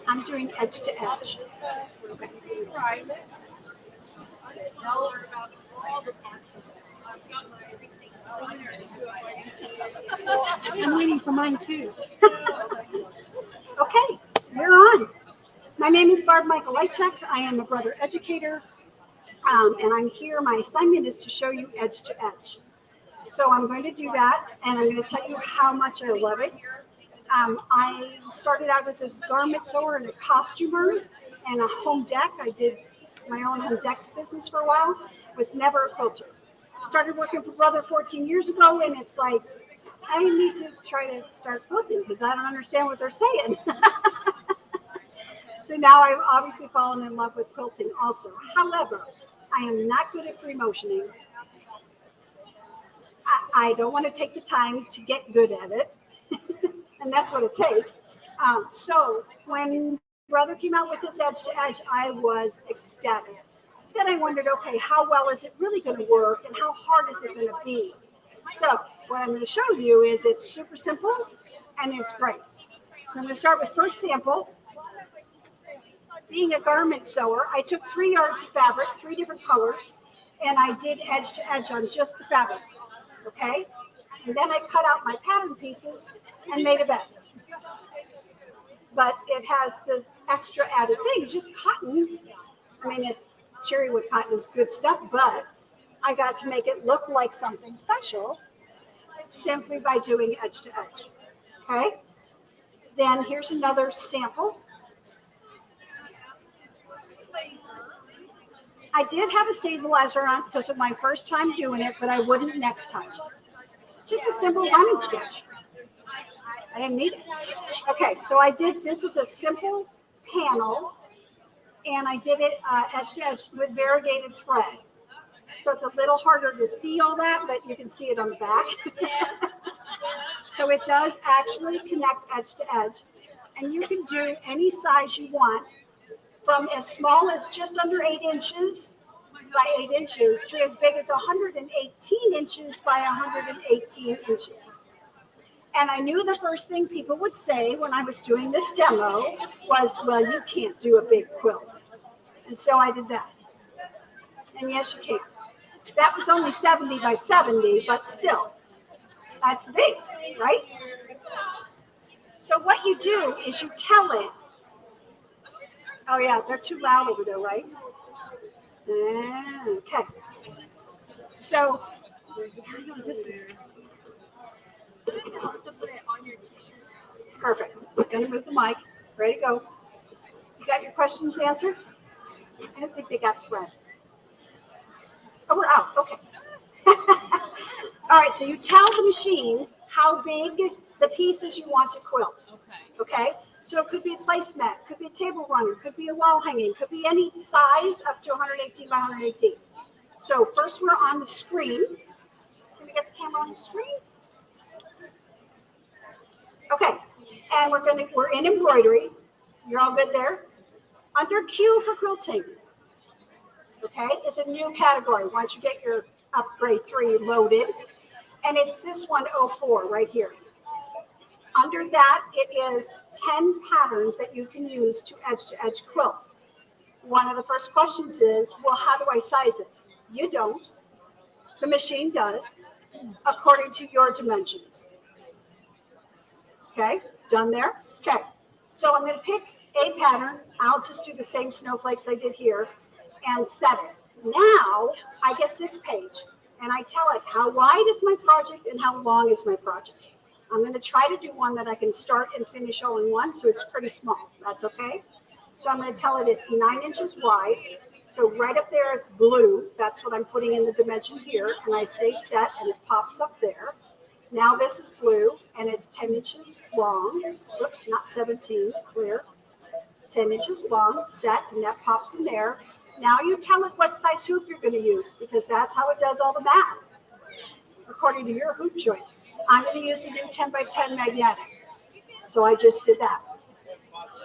I'm doing edge to edge. Okay. I'm waiting for mine too. Okay, we're on. My name is Barb Michael Lychek. I am a brother educator, and I'm here. My assignment is to show you edge to edge. So I'm going to do that, and I'm going to tell you how much I love it. I started out as a garment sewer and a costumer and a home deck. I did my own home deck business for a while. Was never a quilter. Started working for Brother 14 years ago, and it's like, I need to try to start quilting because I don't understand what they're saying. So now I've obviously fallen in love with quilting also. However, I am not good at free motioning. I don't want to take the time to get good at it. And that's what it takes. So when Brother came out with this edge to edge, I was ecstatic. Then I wondered, okay, how well is it really going to work and how hard is it going to be? So what I'm going to show you is it's super simple and it's great. So I'm going to start with first sample. Being a garment sewer, I took 3 yards of fabric, 3 different colors, and I did edge to edge on just the fabric. Okay? And then I cut out my pattern pieces and made a vest. But it has the extra added thing. It's just cotton. I mean, it's cherry wood cotton is good stuff, but I got to make it look like something special simply by doing edge to edge. Okay? Then here's another sample. I did have a stabilizer on because of my first time doing it, but I wouldn't next time. It's just a simple running stitch. I didn't need it. Okay, so I did, this is a simple panel, and I did it edge to edge with variegated thread. So it's a little harder to see all that, but you can see it on the back. So it does actually connect edge to edge, and you can do any size you want, from as small as just under 8 inches by 8 inches to as big as 118 inches by 118 inches. And I knew the first thing people would say when I was doing this demo was, well, you can't do a big quilt. And so I did that. And yes, you can. That was only 70 by 70, but still, that's big, right? So what you do is you tell it, oh yeah, they're too loud over there, right? Okay. So this is perfect. I'm gonna move the mic. Ready to go. You got your questions answered? I don't think they got thread. Oh, we're out. Okay. All right. So you tell the machine how big the pieces you want to quilt. Okay. So it could be a placemat, could be a table runner, could be a wall hanging, could be any size up to 118 by 118. So first we're on the screen. Can we get the camera on the screen? Okay, and we're in embroidery. You're all good there? Under Q for quilting, okay, is a new category once you get your upgrade 3 loaded. And it's this one, 04, right here. Under that, it is 10 patterns that you can use to edge quilt. One of the first questions is, well, how do I size it? You don't. The machine does, according to your dimensions. Okay, done there? Okay, so I'm going to pick a pattern. I'll just do the same snowflakes I did here and set it. Now, I get this page, and I tell it how wide is my project and how long is my project. I'm going to try to do one that I can start and finish all in one, so it's pretty small. That's okay. So I'm going to tell it it's 9 inches wide. So right up there is blue. That's what I'm putting in the dimension here. And I say set, and it pops up there. Now this is blue, and it's 10 inches long. Whoops, not 17, clear. 10 inches long, set, and that pops in there. Now you tell it what size hoop you're going to use, because that's how it does all the math, according to your hoop choice. I'm going to use the new 10 by 10 magnetic. So I just did that.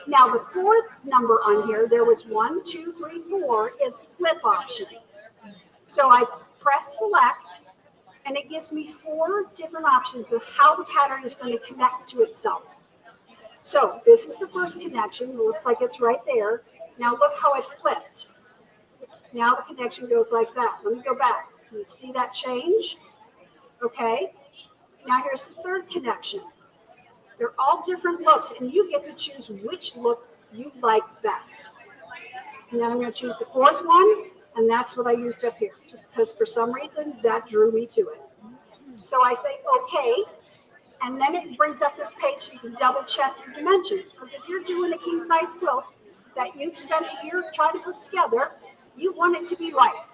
Now the 4th number on here, there was 1, 2, 3, 4 is flip option. So I press select, and it gives me 4 different options of how the pattern is going to connect to itself. So this is the first connection. It looks like it's right there. Now look how it flipped. Now the connection goes like that. Let me go back. You see that change? Okay. Now here's the third connection. They're all different looks, and you get to choose which look you like best. And then I'm going to choose the fourth one, and that's what I used up here, just because for some reason that drew me to it. So I say, okay, and then it brings up this page so you can double check your dimensions. Because if you're doing a king size quilt that you've spent a year trying to put together, you want it to be right.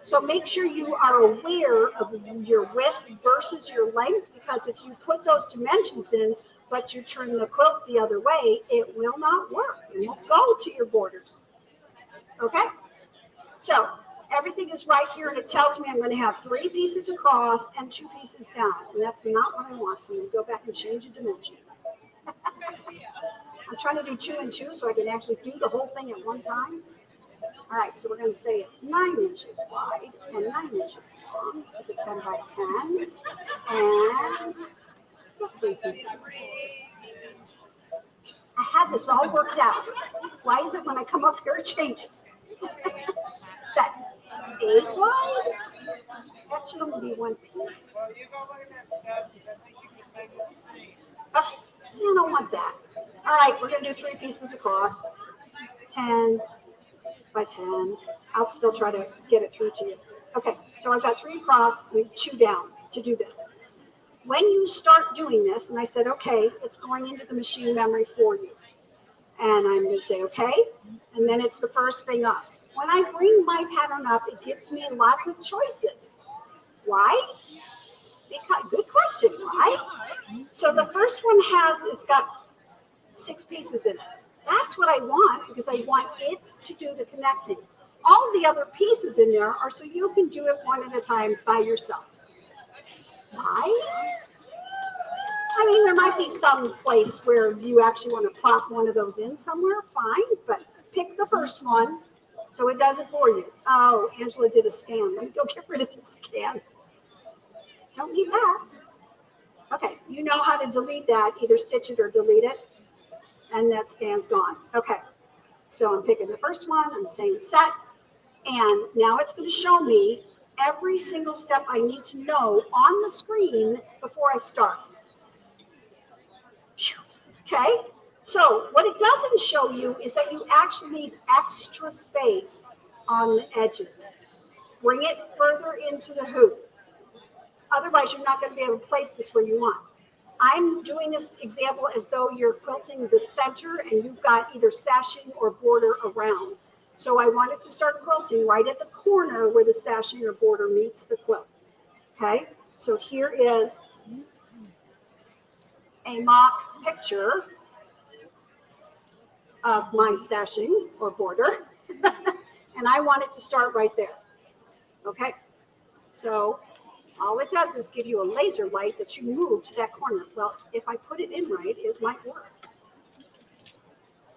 So make sure you are aware of your width versus your length, because if you put those dimensions in, but you turn the quilt the other way, it will not work. It won't go to your borders. Okay? So everything is right here, and it tells me I'm going to have 3 pieces across and 2 pieces down. And that's not what I want. So I'm going to go back and change a dimension. I'm trying to do 2 and 2 so I can actually do the whole thing at one time. All right, so we're going to say it's 9 inches wide and 9 inches long, the 10 by 10, and still 3 pieces. I had this all worked out. Why is it when I come up here it changes? Set. 8 wide. That should only be 1 piece. Okay, see, I don't want that. All right, we're going to do 3 pieces across. 10 by 10. I'll still try to get it through to you. Okay, so I've got 3 across and 2 down to do this. When you start doing this, and I said, okay, it's going into the machine memory for you. And I'm going to say, okay, and then it's the first thing up. When I bring my pattern up, it gives me lots of choices. Why? Because, good question, right? So the first one it's got 6 pieces in it. That's what I want, because I want it to do the connecting. All the other pieces in there are so you can do it one at a time by yourself. Why? I mean, there might be some place where you actually want to plop one of those in somewhere, fine, but pick the first one so it does it for you. Oh, Angela did a scan. Let me go get rid of the scan. Don't need that. Okay, you know how to delete that, either stitch it or delete it, and that scan's gone. Okay, so I'm picking the first one, I'm saying set, and now it's going to show me every single step I need to know on the screen before I start. Okay, so what it doesn't show you is that you actually need extra space on the edges. Bring it further into the hoop. Otherwise, you're not going to be able to place this where you want. I'm doing this example as though you're quilting the center and you've got either sashing or border around. So I wanted to start quilting right at the corner where the sashing or border meets the quilt. Okay, so here is a mock picture of my sashing or border. And I want it to start right there. Okay, so all it does is give you a laser light that you move to that corner. Well, if I put it in right, it might work.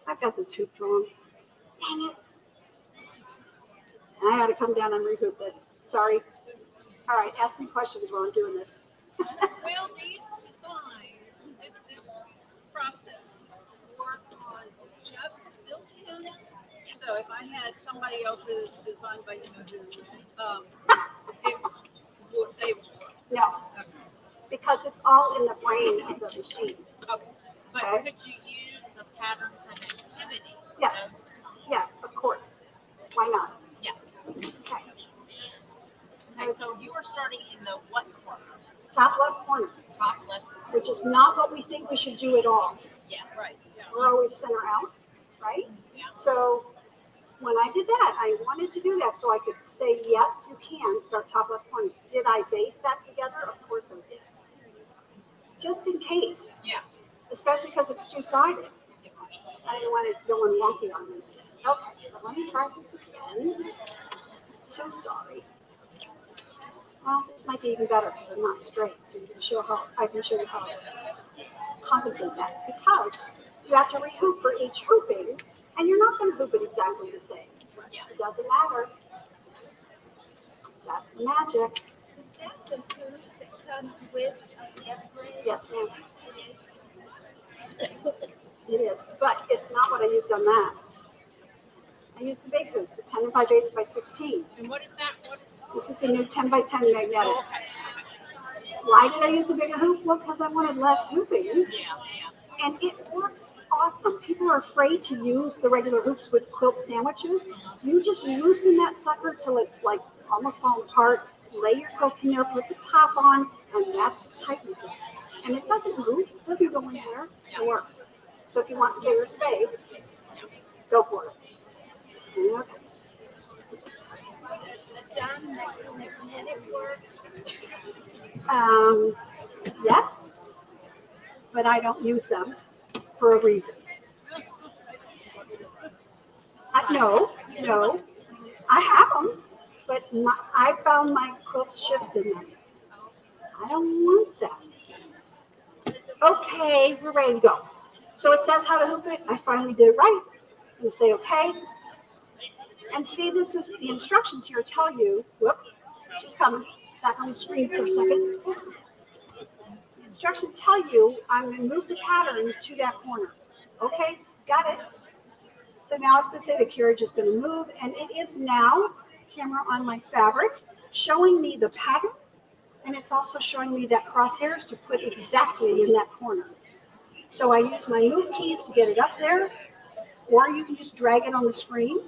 I've got this hoop drawn. Dang it. And I had to come down and rehoop this. Sorry. All right, ask me questions while I'm doing this. Will these designs, this process, work on just built-in? So if I had somebody else's designed by they would work. No, because it's all in the brain of the machine. Okay. But Okay. could you use the pattern connectivity? Yes. Those designs? Yes, of course. Why not? Yeah. Okay. Okay, so you are starting in the what corner? Top left corner, Top left corner. which is not what we think we should do at all. Yeah, right. Yeah. We're always center out, right? Yeah. So when I did that, I wanted to do that so I could say, yes, you can start top left corner. Did I base that together? Of course I did. Just in case. Yeah. Especially because it's two-sided. I didn't want it going wonky on me. Okay, so let me try this again. So sorry. Well, this might be even better because I'm not straight, so you can show how I can show you how to compensate that. Because you have to rehoop for each hooping, and you're not going to hoop it exactly the same. Yeah. It doesn't matter. That's the magic. Is that the hoop that comes with the upgrade? Yes, ma'am. It is, but it's not what I used on that. I used the big hoop, the 10 5/8 by 16. And what is that? This is the new 10 by 10 magnetic. Oh, okay. Why did I use the bigger hoop? Well, because I wanted less hoopings. Yeah. And it works awesome. People are afraid to use the regular hoops with quilt sandwiches. You just loosen that sucker till it's like almost falling apart. Lay your quilts in there, put the top on, and that's what tightens it. And it doesn't move, it doesn't go anywhere. It works. So if you want bigger space, go for it. Okay. Yes, but I don't use them for a reason. No, I have them, but I found my quilts shift in them. I don't want them. Okay, we're ready to go. So it says how to hoop it. I finally did it right. And say okay. And see, this is the instructions here tell you, whoop, she's coming back on the screen for a second. The instructions tell you I'm going to move the pattern to that corner. Okay, got it. So now it's going to say the carriage is going to move, and it is now, camera on my fabric, showing me the pattern, and it's also showing me that crosshairs to put exactly in that corner. So I use my move keys to get it up there, or you can just drag it on the screen.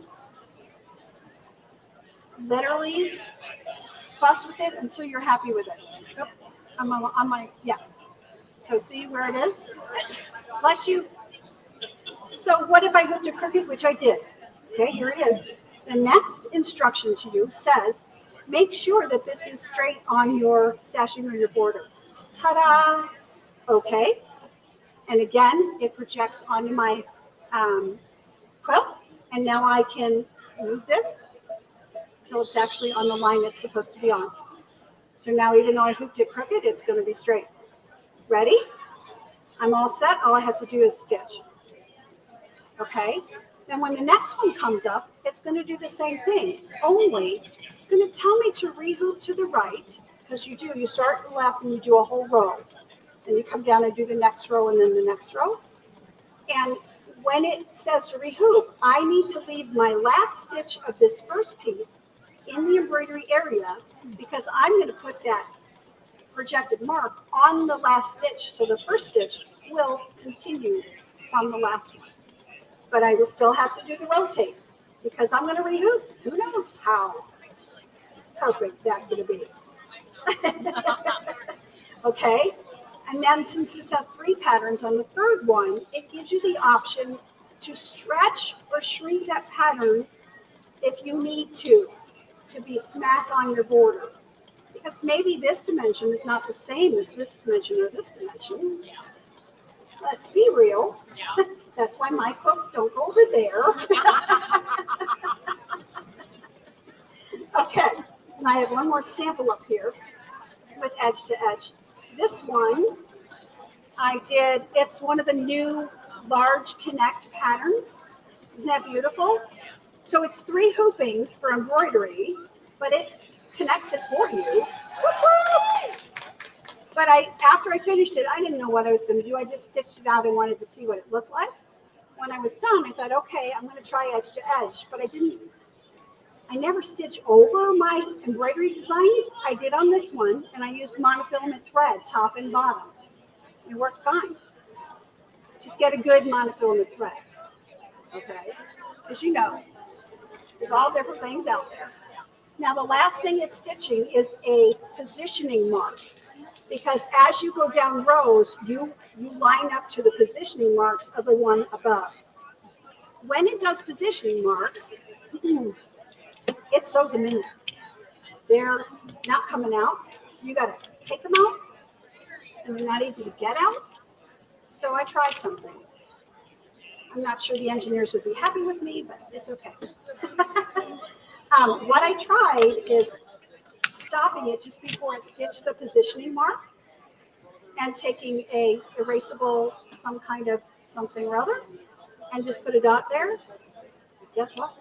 Literally fuss with it until you're happy with it. Nope. I'm on my, yeah. So see where it is? Bless you. So what if I hooked a crooked, which I did? Okay, here it is. The next instruction to you says, make sure that this is straight on your sashing or your border. Ta-da! Okay. And again, it projects onto my quilt. And now I can move this till it's actually on the line it's supposed to be on. So now even though I hooped it crooked, it's going to be straight. Ready? I'm all set. All I have to do is stitch. Okay? Then when the next one comes up, it's going to do the same thing. Only it's going to tell me to rehoop to the right, because you do. You start at the left and you do a whole row. Then you come down and do the next row and then the next row. And when it says to rehoop, I need to leave my last stitch of this first piece in the embroidery area, because I'm going to put that projected mark on the last stitch. So the first stitch will continue from the last one. But I will still have to do the rotate because I'm going to rehoop. Who knows how perfect that's going to be. Okay. And then since this has 3 patterns on the third one, it gives you the option to stretch or shrink that pattern if you need to be smack on your border. Because maybe this dimension is not the same as this dimension or this dimension. Let's be real. That's why my quilts don't go over there. Okay, and I have one more sample up here with edge to edge. This one I did, it's one of the new large connect patterns. Isn't that beautiful? So it's 3 hoopings for embroidery, but it connects it for you. Woo-hoo! But after I finished it, I didn't know what I was going to do. I just stitched it out and wanted to see what it looked like. When I was done, I thought, okay, I'm going to try edge to edge, but I never stitch over my embroidery designs. I did on this one, and I used monofilament thread, top and bottom. It worked fine. Just get a good monofilament thread, okay? Because you know, there's all different things out there. Now, the last thing it's stitching is a positioning mark, because as you go down rows, you line up to the positioning marks of the one above. When it does positioning marks, it sews them in there. They're not coming out. You got to take them out, and they're not easy to get out. So I tried something. I'm not sure the engineers would be happy with me, but it's okay. What I tried is stopping it just before it stitched the positioning mark and taking a erasable, some kind of something or other, and just put a dot there. Guess what?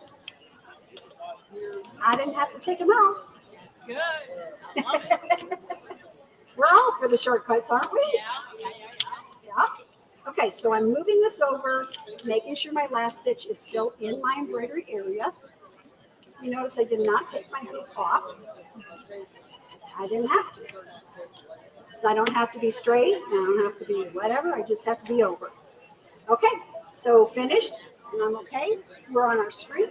I didn't have to take them out. That's good. We're all for the shortcuts, aren't we? Yeah. Yeah. Okay, so I'm moving this over, making sure my last stitch is still in my embroidery area. You notice I did not take my hoop off. I didn't have to. So I don't have to be straight, and I don't have to be whatever, I just have to be over. Okay, so finished, and I'm okay. We're on our screen.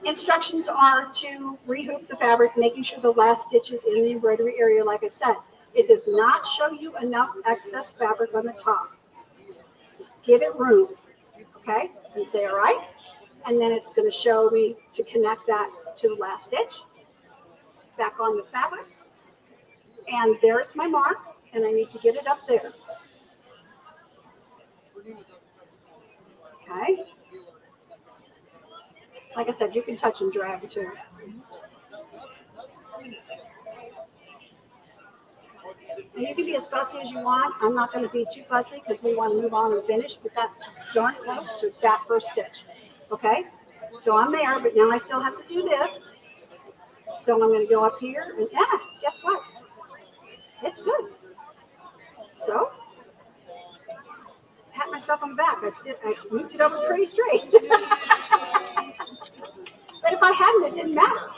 Instructions are to rehoop the fabric, making sure the last stitch is in the embroidery area, like I said. It does not show you enough excess fabric on the top. Just give it room, okay? And say, all right. And then it's going to show me to connect that to the last stitch. Back on the fabric. And there's my mark, and I need to get it up there. Okay. Like I said, you can touch and drag too. And you can be as fussy as you want. I'm not going to be too fussy because we want to move on and finish, but that's darn close to that first stitch. Okay? So I'm there, but now I still have to do this. So I'm going to go up here, and guess what? It's good. So, pat myself on the back. I moved it over pretty straight. But if I hadn't, it didn't matter.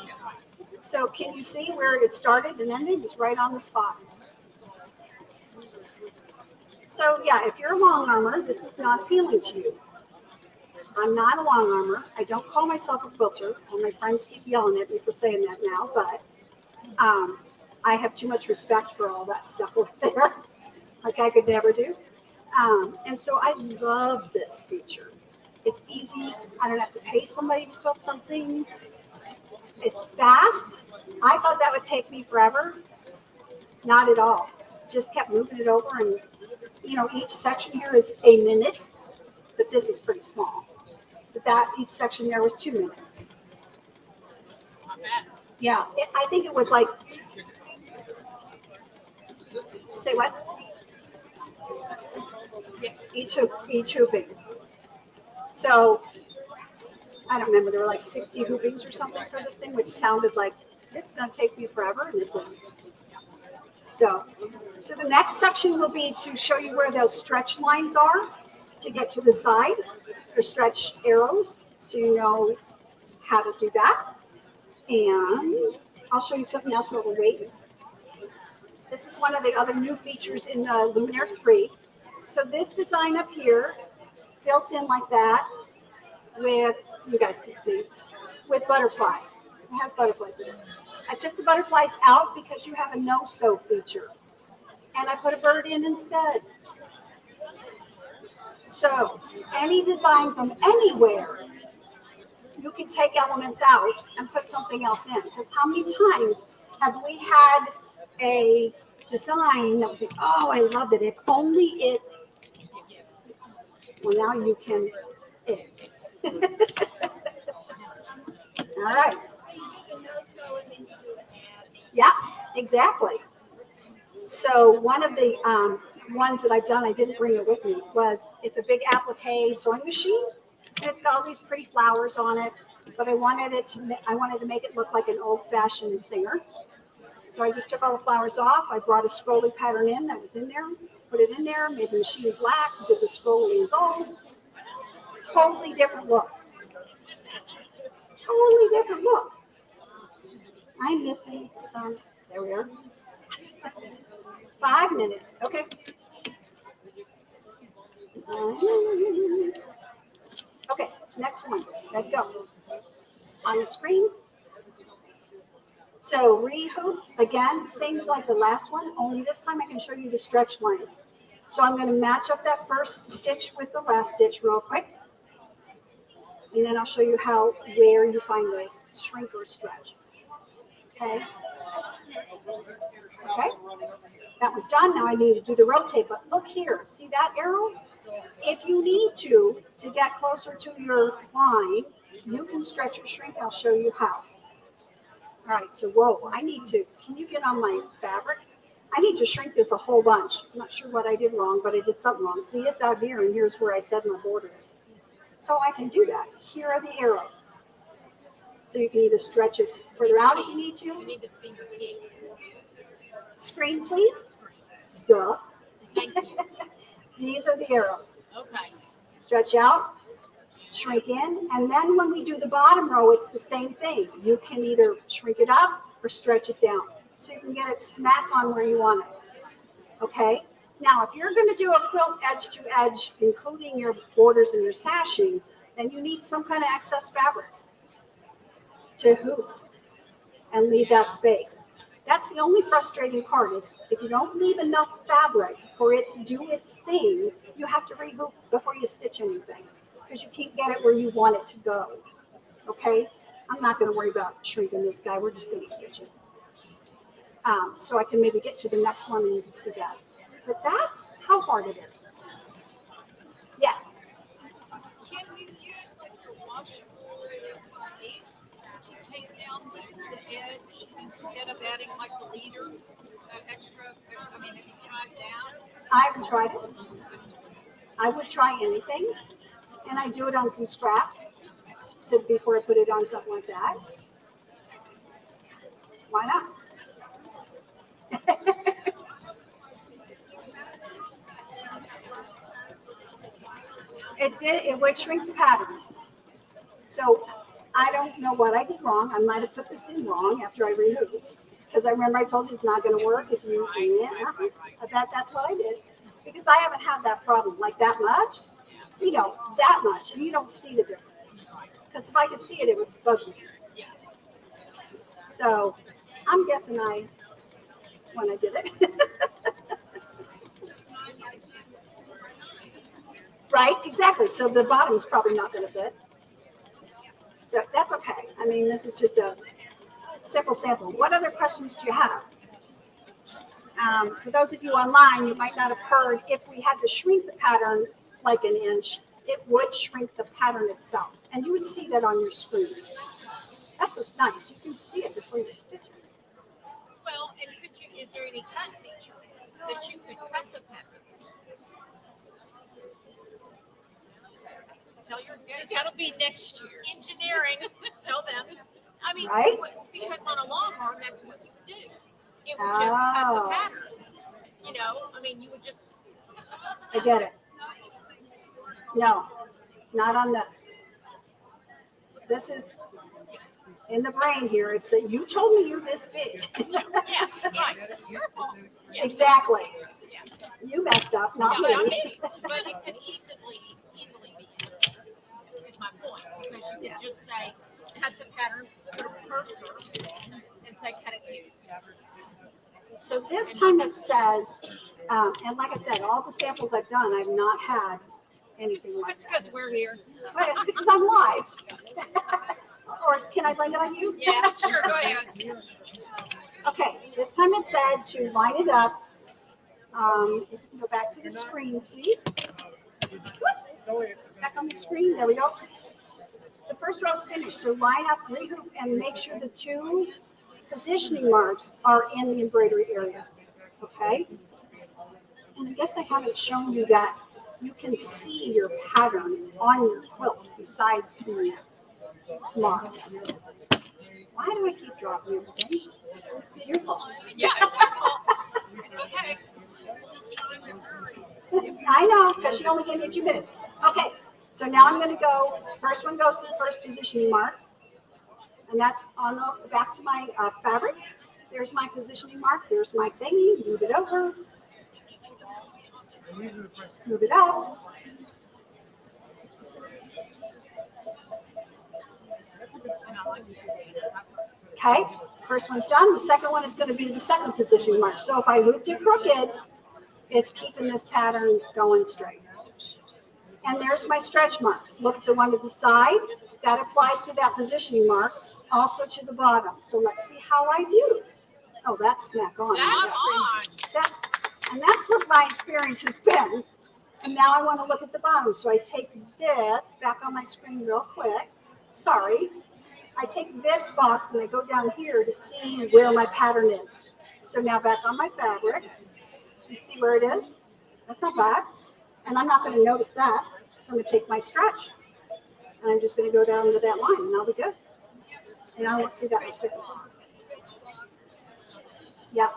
So can you see where it started and ended? It's right on the spot. So yeah, if you're a long armor, this is not appealing to you. I'm not a long armor. I don't call myself a quilter. And my friends keep yelling at me for saying that now, but I have too much respect for all that stuff over there, like I could never do. And so I love this feature. It's easy. I don't have to pay somebody to quilt something. It's fast. I thought that would take me forever. Not at all. Just kept moving it over, and you know, each section here is a minute, but this is pretty small. But each section there was 2 minutes. Yeah, I think it was like, say what? Each hooping. So I don't remember, there were like 60 hoopings or something for this thing, which sounded like it's going to take me forever, and it didn't. So the next section will be to show you where those stretch lines are to get to the side, or stretch arrows, so you know how to do that. And I'll show you something else while we're waiting. This is one of the other new features in the Luminaire 3. So this design up here, built in like that, with, you guys can see, with butterflies. It has butterflies in it. I took the butterflies out because you have a no-sew feature. And I put a bird in instead. So any design from anywhere, you can take elements out and put something else in. Because how many times have we had a design that we think, oh, I love it. If only it, well, now you can, all right. Yeah, exactly. So one of the ones that I've done, I didn't bring it with me, it's a big applique sewing machine, and it's got all these pretty flowers on it. But I wanted to make it look like an old-fashioned singer. So I just took all the flowers off. I brought a scrolly pattern in that was in there, put it in there, made the machine black, did the scrolly in gold. Totally different look. Totally different look. I'm missing some. There we are. 5 minutes. Okay. Okay, next one. Let's go. On the screen. So rehoop, again, same like the last one, only this time I can show you the stretch lines. So I'm going to match up that first stitch with the last stitch real quick. And then I'll show you where you find those shrink or stretch. Okay. Okay. That was done. Now I need to do the rotate, but look here. See that arrow? If you need to get closer to your line, you can stretch or shrink. I'll show you how. All right, so whoa, can you get on my fabric? I need to shrink this a whole bunch. I'm not sure what I did wrong, but I did something wrong. See, it's out here, and here's where I said my border is. So I can do that. Here are the arrows. So you can either stretch it further out if you need to. You need to see your keys. Screen, please. Duh. Thank you. These are the arrows. Okay. Stretch out, shrink in, and then when we do the bottom row, it's the same thing. You can either shrink it up or stretch it down, so you can get it smack on where you want it. Okay? Now, if you're going to do a quilt edge to edge, including your borders and your sashing, then you need some kind of excess fabric to hoop and leave that space. That's the only frustrating part is if you don't leave enough fabric for it to do its thing, you have to rehoop before you stitch anything because you can't get it where you want it to go. Okay? I'm not going to worry about shrinking this guy. We're just going to stitch it. So I can maybe get to the next one and you can see that. But that's how hard it is. Yes. Can we use like the washable tape to take down the edge instead of adding like the leader, extra? I mean, if you tried down. I haven't tried it. I would try anything, and I do it on some scraps before I put it on something like that. Why not? It would shrink the pattern. So I don't know what I did wrong. I might have put this in wrong after I removed. Because I remember I told you it's not going to work if you I bet that's what I did. Because I haven't had that problem like that much. That much. And you don't see the difference. Because if I could see it, it would bug me. So I'm guessing when I did it. Right, exactly. So the bottom's probably not going to fit. So that's okay. I mean, this is just a simple sample. What other questions do you have? For those of you online, you might not have heard if we had to shrink the pattern like an inch, it would shrink the pattern itself. And you would see that on your screen. That's what's nice. You can see it before you're stitching. Well, and is there any cut feature that you could cut the pattern? That'll be next year. Engineering, tell them. I mean, right? Because on a long arm, that's what you do. It would just cut the pattern. I mean, you would just. I get it. No, not on this. This is in the brain here. It's that you told me you're this big. Yeah, right. Your fault. Yeah. Exactly. Yeah. You messed up, not No, me. not me. But it could easily be. Is my point, because you could just say cut the pattern, put a cursor, and say cut it here. So this time it says, and like I said, all the samples I've done, I've not had anything like That's that. because we're here. Well, it's because I'm live. Or can I blame it on you? Yeah, sure, go ahead. Okay, this time it said to line it up. If you can go back to the screen, please. Back on the screen, there we go. The first row is finished, so line up, rehoop, and make sure the two positioning marks are in the embroidery area, okay? And I guess I haven't shown you that you can see your pattern on your quilt besides the marks. Why do I keep dropping everything? Your fault. Yeah, it's your fault. It's okay. I know, because she only gave me a few minutes. Okay, so now I'm going to go, first one goes to the first positioning mark. And that's on the back to my fabric. There's my positioning mark. There's my thingy. Move it over. Move it out. Okay, first one's done. The second one is going to be the second positioning mark. So if I looped it crooked, it's keeping this pattern going straight. And there's my stretch marks. Look at the one to the side. That applies to that positioning mark, also to the bottom. So let's see how I do. Oh, that's smack on. And that's what my experience has been. And now I want to look at the bottom. So I take this back on my screen real quick. Sorry. I take this box and I go down here to see where my pattern is. So now back on my fabric. You see where it is? That's not bad. And I'm not going to notice that. So I'm going to take my stretch. And I'm just going to go down to that line and I'll be good. And I won't see that much difference. Yeah.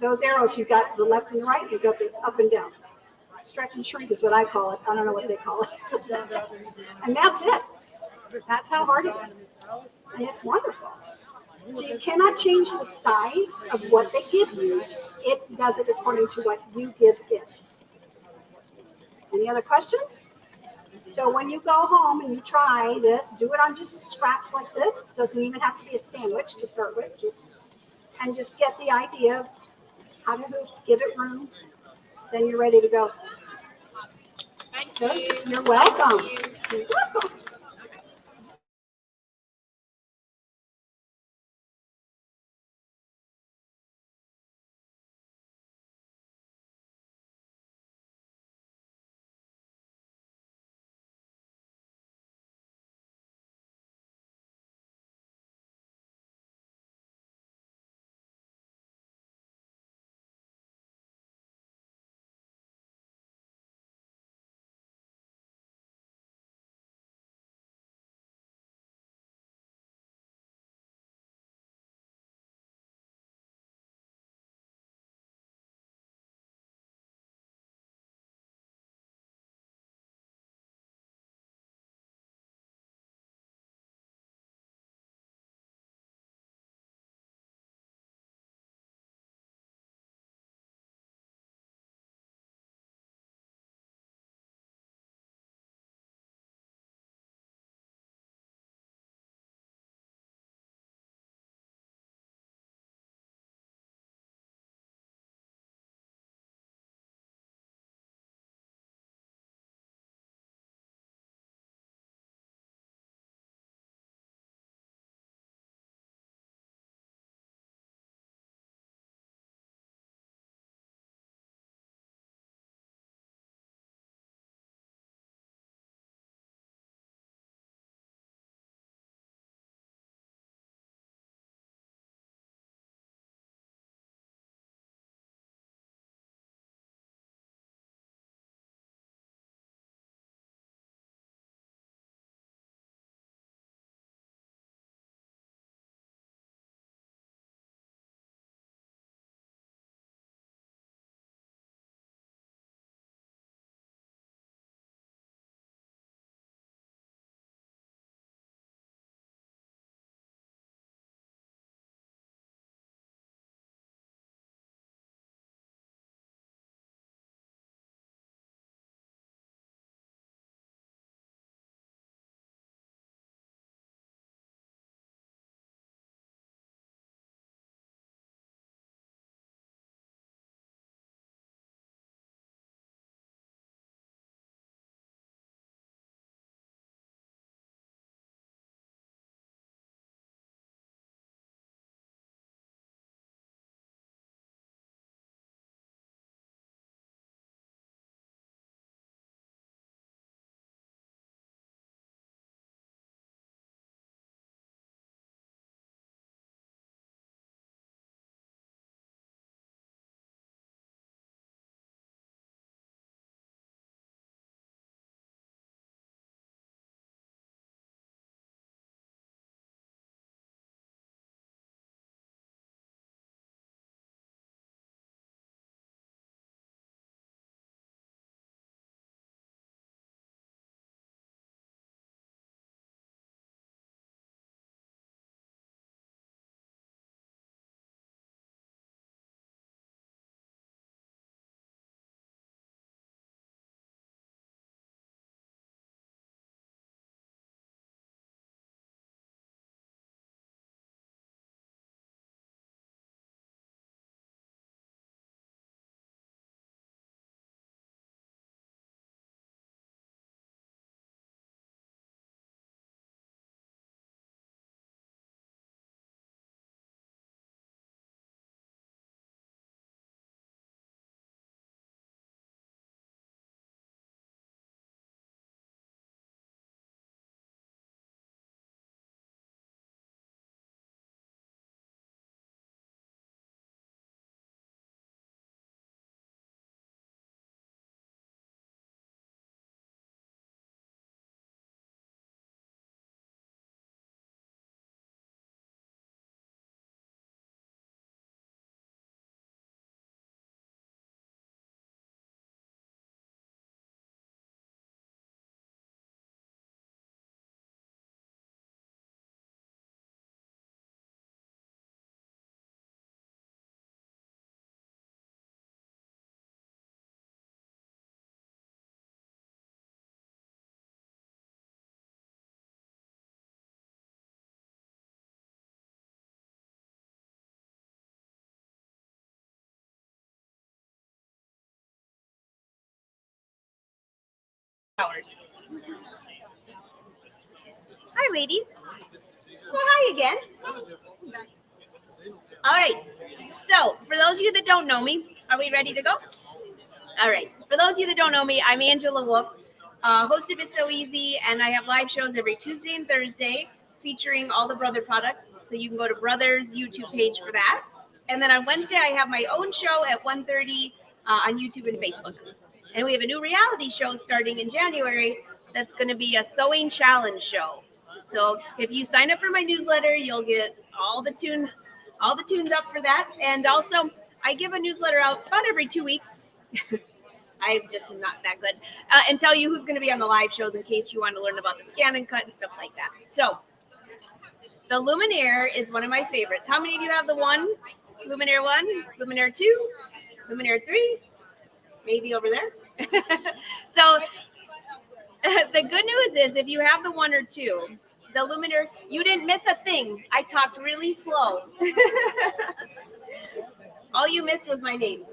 Those arrows, you've got the left and the right, you've got the up and down. Stretch and shrink is what I call it. I don't know what they call it. And that's it. That's how hard it is. And it's wonderful. So you cannot change the size of what they give you. It does it according to what you give it. Any other questions? So when you go home and you try this, do it on just scraps like this. Doesn't even have to be a sandwich to start with. Just get the idea of how to hoop, give it room. Then you're ready to go. Thank you. You're welcome. You're welcome. hours. Hi, ladies. Well, hi again. All right. So, for those of you that don't know me, are we ready to go? All right. For those of you that don't know me, I'm Angela Wolf, host of It's So Easy, and I have live shows every Tuesday and Thursday featuring all the Brother products. So you can go to Brother's YouTube page for that. And then on Wednesday, I have my own show at 1:30 on YouTube and Facebook. And we have a new reality show starting in January that's going to be a sewing challenge show. So if you sign up for my newsletter, you'll get all the tunes up for that. And also, I give a newsletter out about every 2 weeks. I'm just not that good. And tell you who's going to be on the live shows in case you want to learn about the ScanNCut and stuff like that. So the Luminaire is one of my favorites. How many of you have the one? Luminaire 1, Luminaire 2, Luminaire 3, maybe over there. So the good news is if you have the 1 or 2, the Luminaire, you didn't miss a thing. I talked really slow. All you missed was my name.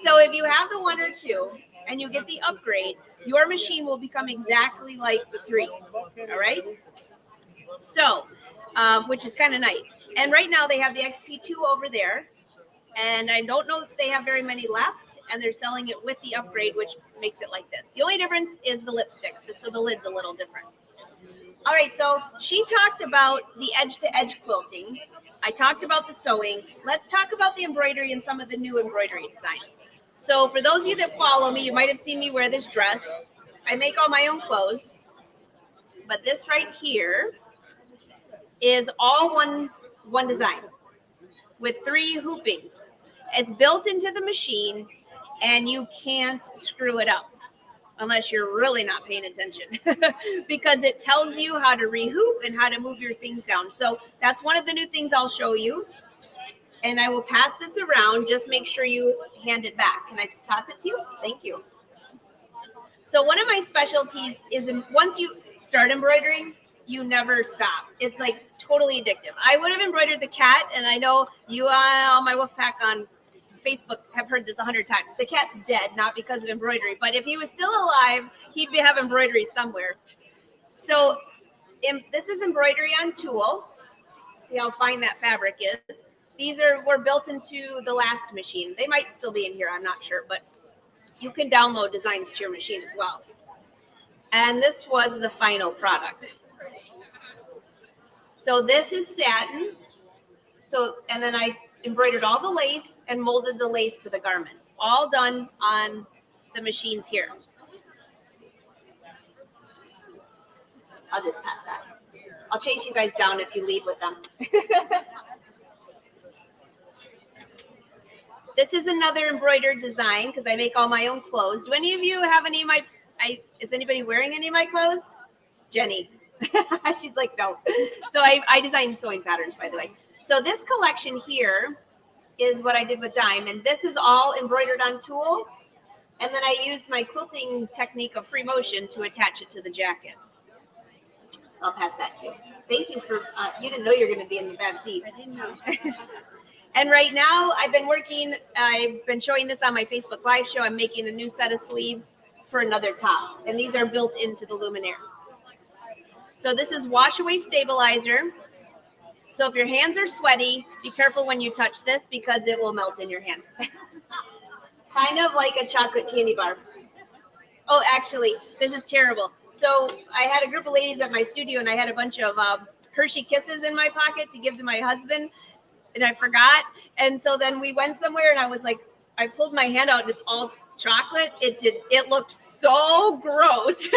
So if you have the 1 or 2 and you get the upgrade, your machine will become exactly like the 3. All right. So, which is kind of nice. And right now they have the XP2 over there. And I don't know if they have very many left. And they're selling it with the upgrade, which makes it like this. The only difference is the lipstick. So the lid's a little different. All right. So she talked about the edge-to-edge quilting. I talked about the sewing. Let's talk about the embroidery and some of the new embroidery designs. So for those of you that follow me, you might have seen me wear this dress. I make all my own clothes. But this right here is all one design with 3 hoopings. It's built into the machine and you can't screw it up unless you're really not paying attention because it tells you how to rehoop and how to move your things down. So that's one of the new things I'll show you. And I will pass this around. Just make sure you hand it back. Can I toss it to you? Thank you. So one of my specialties is once you start embroidering, you never stop. It's like totally addictive. I would have embroidered the cat, and I know you all my wolf pack on Facebook have heard this 100 times. The cat's dead, not because of embroidery, but if he was still alive, he'd have embroidery somewhere. So this is embroidery on tulle. See how fine that fabric is. These were built into the last machine. They might still be in here, I'm not sure, but you can download designs to your machine as well. And this was the final product. So this is satin. So, and then I embroidered all the lace and molded the lace to the garment. All done on the machines here. I'll just pass that. I'll chase you guys down if you leave with them. This is another embroidered design because I make all my own clothes. Do any of you have any of my, is anybody wearing any of my clothes? Jenny. She's like, no. So I designed sewing patterns, by the way. So this collection here is what I did with Dime. And this is all embroidered on tulle. And then I used my quilting technique of free motion to attach it to the jacket. I'll pass that too. Thank you for, you didn't know you were going to be in the bad seat. I didn't know. And right now I've been showing this on my Facebook Live show. I'm making a new set of sleeves for another top. And these are built into the Luminaire. So this is wash away stabilizer. So if your hands are sweaty, be careful when you touch this because it will melt in your hand. Kind of like a chocolate candy bar. Oh, actually, this is terrible. So I had a group of ladies at my studio and I had a bunch of Hershey Kisses in my pocket to give to my husband. And I forgot. And so then we went somewhere and I was like, I pulled my hand out and it's all chocolate. It looked so gross.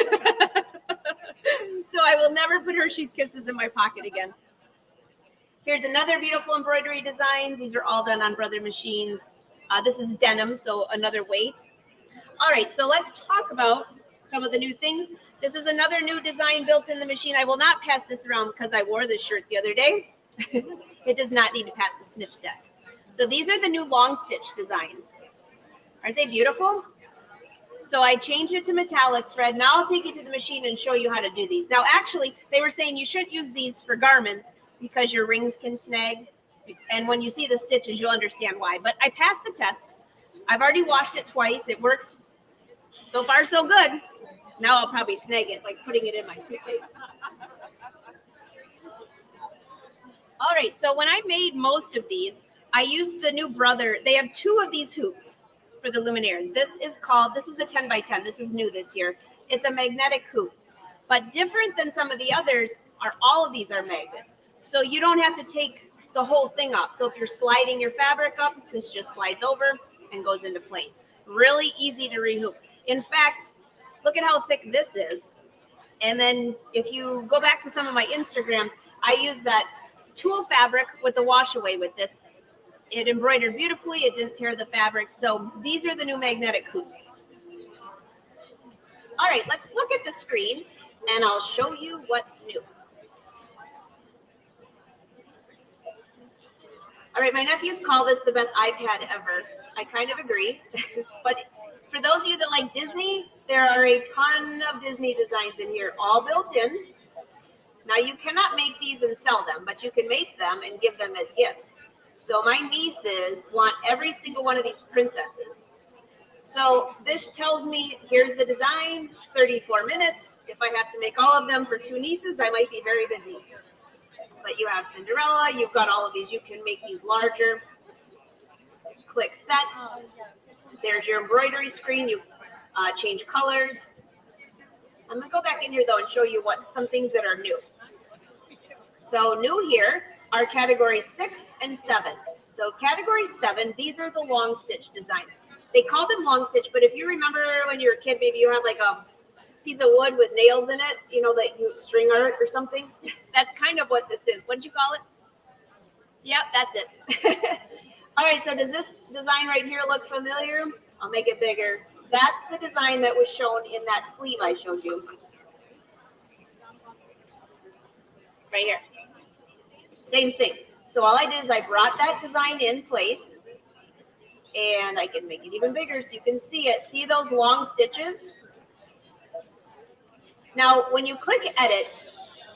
So I will never put Hershey's Kisses in my pocket again. Here's another beautiful embroidery designs. These are all done on Brother machines. This is denim, so another weight. All right, so let's talk about some of the new things. This is another new design built in the machine. I will not pass this around because I wore this shirt the other day. It does not need to pass the sniff test. So these are the new long stitch designs. Aren't they beautiful? So I changed it to metallic thread. Now I'll take you to the machine and show you how to do these. Now, actually, they were saying you shouldn't use these for garments because your rings can snag. And when you see the stitches, you'll understand why. But I passed the test. I've already washed it twice. It works So far, so good. Now I'll probably snag it, like putting it in my suitcase. All right, so when I made most of these, I used the new Brother. They have 2 of these hoops for the luminaire. This is the 10 by 10. This is new this year. It's a magnetic hoop, but different than some of the others are all of these are magnets. So you don't have to take the whole thing off. So if you're sliding your fabric up, this just slides over and goes into place. Really easy to rehoop. In fact, look at how thick this is. And then if you go back to some of my Instagrams, I use that tulle fabric with the wash away with this. It embroidered beautifully. It didn't tear the fabric. So these are the new magnetic hoops. All right, let's look at the screen and I'll show you what's new. All right, my nephews call this the best iPad ever. I kind of agree. But for those of you that like Disney, there are a ton of Disney designs in here, all built in. Now, you cannot make these and sell them, but you can make them and give them as gifts. So my nieces want every single one of these princesses. So this tells me, here's the design, 34 minutes. If I have to make all of them for 2 nieces, I might be very busy. But you have Cinderella, you've got all of these. You can make these larger. Click set. There's your embroidery screen. You change colors. I'm gonna go back in here though and show you some things that are new. So new here are category 6 and 7. So category 7, these are the long stitch designs. They call them long stitch, but if you remember when you were a kid, maybe you had like a piece of wood with nails in it, you know, that you string art or something. That's kind of what this is. What did you call it? Yep, that's it. All right, so does this design right here look familiar? I'll make it bigger. That's the design that was shown in that sleeve I showed you. Right here. Same thing. So all I did is I brought that design in place, and I can make it even bigger so you can see it. See those long stitches? Now, when you click edit,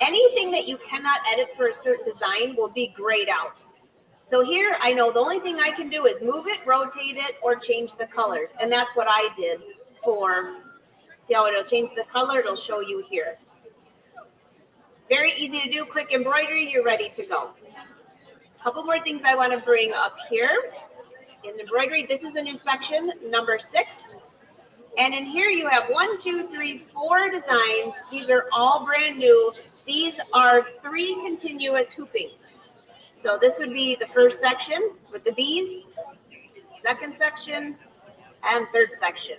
anything that you cannot edit for a certain design will be grayed out. So here, I know the only thing I can do is move it, rotate it, or change the colors. And that's what I did for, see how it'll change the color? It'll show you here. Very easy to do. Click embroidery, you're ready to go. A couple more things I want to bring up here. In embroidery, this is a new section, number 6. And in here you have 1, 2, 3, 4 designs. These are all brand new. These are 3 continuous hoopings. So this would be the first section with the bees, second section, and third section.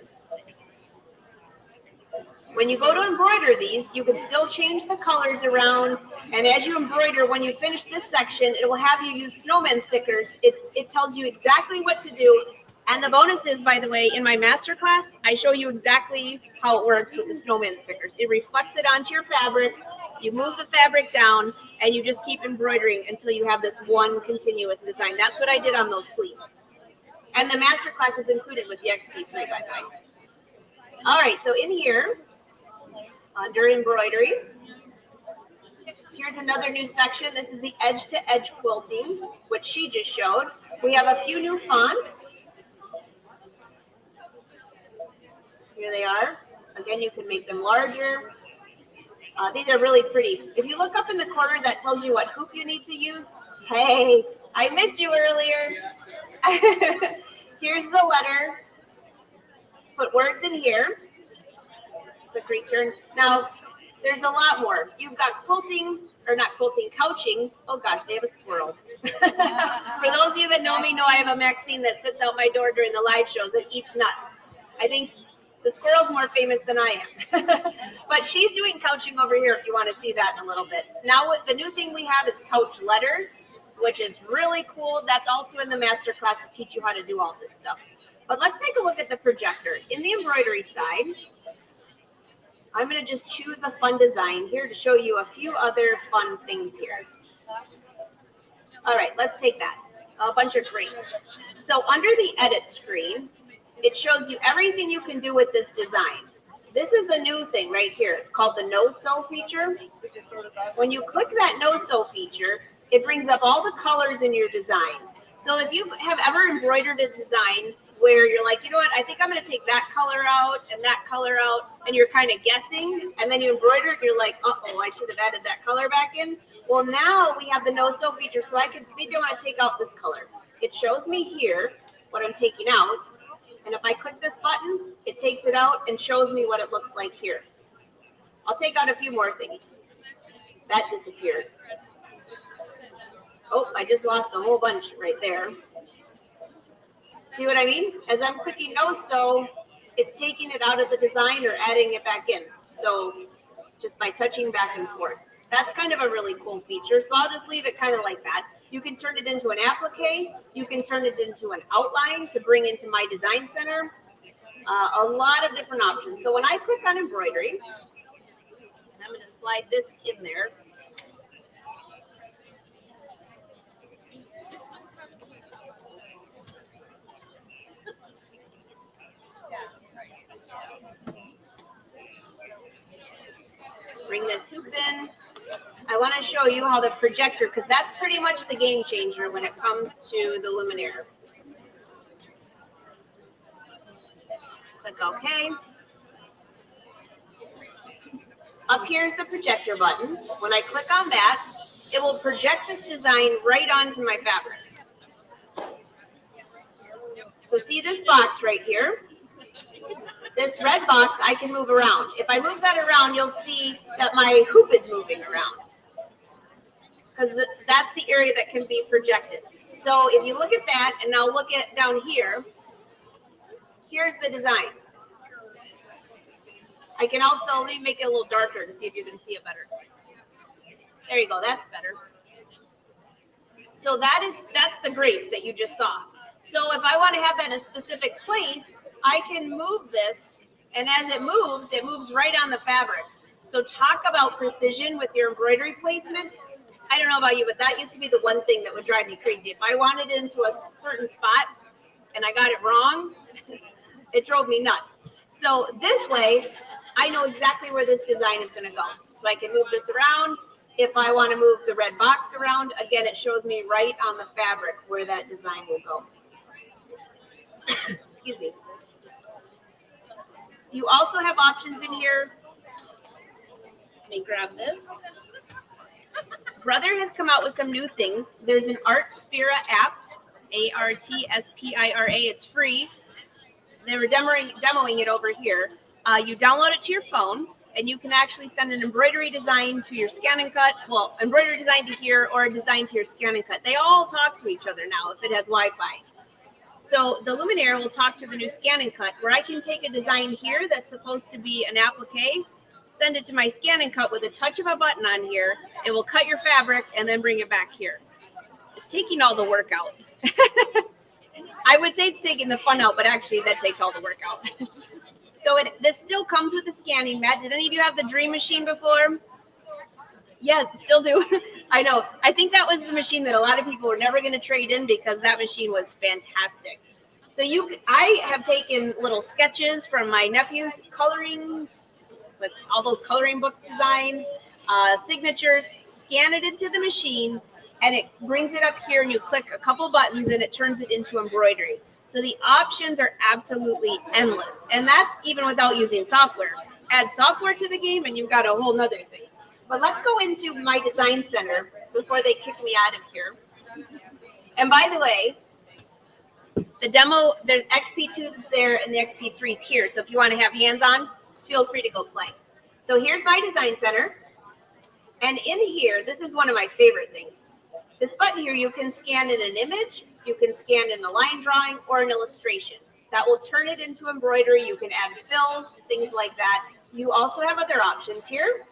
When you go to embroider these, you can still change the colors around. And as you embroider, when you finish this section, it will have you use snowman stickers. It tells you exactly what to do. And the bonus is, by the way, in my masterclass, I show you exactly how it works with the snowman stickers. It reflects it onto your fabric. You move the fabric down, and you just keep embroidering until you have this one continuous design. That's what I did on those sleeves. And the masterclass is included with the XP3, by the way. All right, so in here, under embroidery, here's another new section. This is the edge-to-edge quilting, which she just showed. We have a few new fonts. Here they are. Again, you can make them larger. These are really pretty. If you look up in the corner, that tells you what hoop you need to use. Hey, I missed you earlier. Here's the letter. Put words in here. Click return. Now, there's a lot more. You've got quilting, or not quilting, couching. Oh gosh, they have a squirrel. For those of you that know me, know I have a Maxine that sits out my door during the live shows and eats nuts. I think the squirrel's more famous than I am. But she's doing couching over here if you want to see that in a little bit. Now, the new thing we have is couch letters, which is really cool. That's also in the masterclass to teach you how to do all this stuff. But let's take a look at the projector. In the embroidery side, I'm going to just choose a fun design here to show you a few other fun things here. All right, let's take that. A bunch of crepes. So under the edit screen, it shows you everything you can do with this design. This is a new thing right here. It's called the no-sew feature. When you click that no-sew feature, it brings up all the colors in your design. So if you have ever embroidered a design where you're like, you know what, I think I'm going to take that color out and that color out, and you're kind of guessing, and then you embroider it, you're like, uh-oh, I should have added that color back in. Well, now we have the no-sew feature, so I could maybe want to take out this color. It shows me here what I'm taking out, and if I click this button, it takes it out and shows me what it looks like here. I'll take out a few more things. That disappeared. Oh, I just lost a whole bunch right there. See what I mean? As I'm clicking no sew, it's taking it out of the design or adding it back in. So just by touching back and forth. That's kind of a really cool feature. So I'll just leave it kind of like that. You can turn it into an applique. You can turn it into an outline to bring into my design center. A lot of different options. So when I click on embroidery, I'm going to slide this in there. Bring this hoop in. I want to show you how the projector, because that's pretty much the game changer when it comes to the luminaire. Click OK. Up here's the projector button. When I click on that, it will project this design right onto my fabric. So see this box right here? This red box I can move around. If I move that around, you'll see that my hoop is moving around, because that's the area that can be projected. So if you look at that, and now look at down here, here's the design. I can also, let me make it a little darker to see if you can see it better. There you go, that's better. So that's the grapes that you just saw. So if I want to have that in a specific place, I can move this, and as it moves right on the fabric. So talk about precision with your embroidery placement. I don't know about you, but that used to be the one thing that would drive me crazy. If I wanted it into a certain spot and I got it wrong, it drove me nuts. So this way, I know exactly where this design is going to go. So I can move this around. If I want to move the red box around, again, it shows me right on the fabric where that design will go. Excuse me. You also have options in here. Let me grab this. Brother has come out with some new things. There's an Artspira app, Artspira. It's free. They were demoing it over here. You download it to your phone, and you can actually send an embroidery design to your ScanNCut. Well, embroidery design to here or a design to your ScanNCut. They all talk to each other now if it has Wi-Fi. So the luminaire will talk to the new ScanNCut, where I can take a design here that's supposed to be an applique, send it to my ScanNCut with a touch of a button on here. It will cut your fabric and then bring it back here. It's taking all the work out. I would say it's taking the fun out, but actually that takes all the work out. So this still comes with the scanning mat. Did any of you have the Dream Machine before? Yeah, still do. I know. I think that was the machine that a lot of people were never going to trade in, because that machine was fantastic. So I have taken little sketches from my nephew's coloring, with all those coloring book designs, signatures, scan it into the machine, and it brings it up here, and you click a couple buttons and it turns it into embroidery. So the options are absolutely endless. And that's even without using software. Add software to the game and you've got a whole nother thing. But let's go into my design center before they kick me out of here. And by the way, the demo, the XP2 is there and the XP3 is here. So if you want to have hands-on, feel free to go play. So here's my design center. And in here, this is one of my favorite things. This button here, you can scan in an image, you can scan in a line drawing or an illustration. That will turn it into embroidery. You can add fills, things like that. You also have other options here.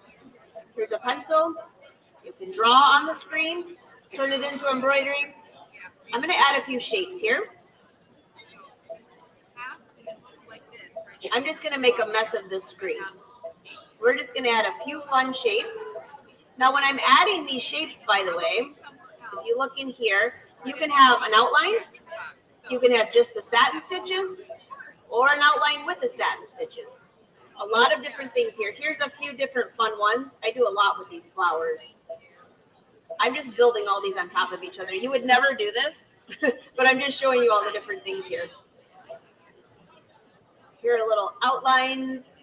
Here's a pencil. You can draw on the screen, turn it into embroidery. I'm going to add a few shapes here. I'm just going to make a mess of this screen. We're just going to add a few fun shapes. Now, when I'm adding these shapes, by the way, if you look in here, you can have an outline. You can have just the satin stitches or an outline with the satin stitches. A lot of different things here. Here's a few different fun ones. I do a lot with these flowers. I'm just building all these on top of each other. You would never do this, but I'm just showing you all the different things here. Here are little outlines.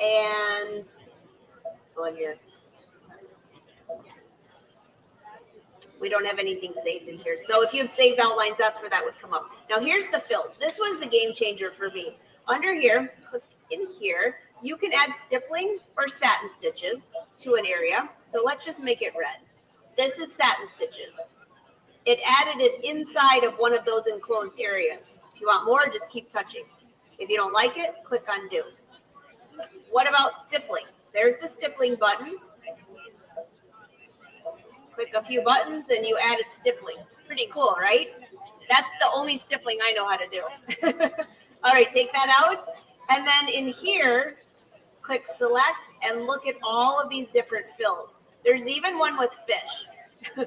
And go in here. We don't have anything saved in here. So if you have saved outlines, that's where that would come up. Now here's the fills. This was the game changer for me. Under here, click in here, you can add stippling or satin stitches to an area. So let's just make it red. This is satin stitches. It added it inside of one of those enclosed areas. If you want more, just keep touching. If you don't like it, click undo. What about stippling? There's the stippling button. Click a few buttons and you added stippling. Pretty cool, right? That's the only stippling I know how to do. All right, take that out. And then in here, click select and look at all of these different fills. There's even one with fish,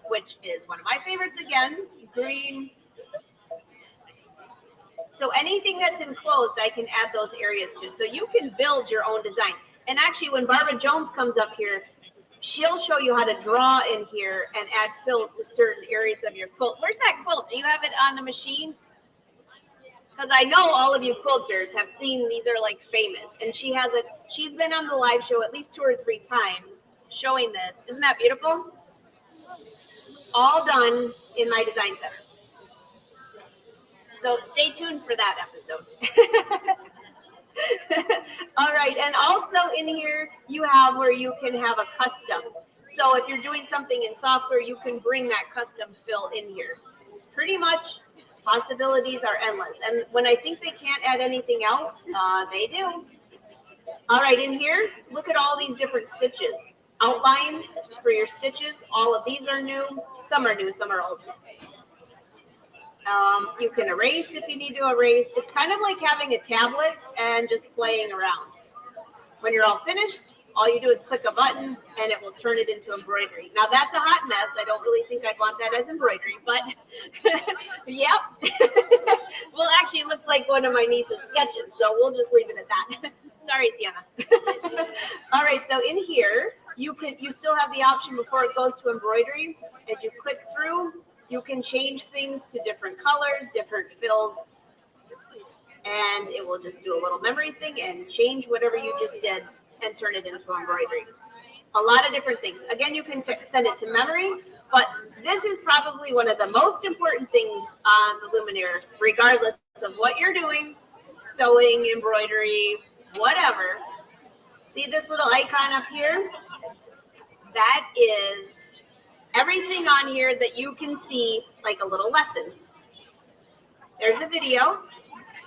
which is one of my favorites again, green. So anything that's enclosed, I can add those areas to. So you can build your own design. And actually, when Barbara Jones comes up here, she'll show you how to draw in here and add fills to certain areas of your quilt. Where's that quilt? Do you have it on the machine? Because I know all of you quilters have seen these are like famous. And she has it. She's been on the live show at least 2 or 3 times showing this. Isn't that beautiful? All done in my design center. So stay tuned for that episode. All right, and also in here, you have where you can have a custom. So if you're doing something in software, you can bring that custom fill in here. Pretty much, possibilities are endless. And when I think they can't add anything else, they do. All right, in here, look at all these different stitches. Outlines for your stitches. All of these are new. Some are new, some are old. You can erase if you need to erase. It's kind of like having a tablet and just playing around. When you're all finished, all you do is click a button and it will turn it into embroidery. Now that's a hot mess. I don't really think I'd want that as embroidery, but yep. Well, actually it looks like one of my niece's sketches, so we'll just leave it at that. Sorry, Sienna. All right, so in here, you still have the option before it goes to embroidery. As you click through, you can change things to different colors, different fills, and it will just do a little memory thing and change whatever you just did and turn it into embroidery. A lot of different things. Again, you can send it to memory, but this is probably one of the most important things on the Luminaire, regardless of what you're doing, sewing, embroidery, whatever. See this little icon up here? That is everything on here that you can see like a little lesson. There's a video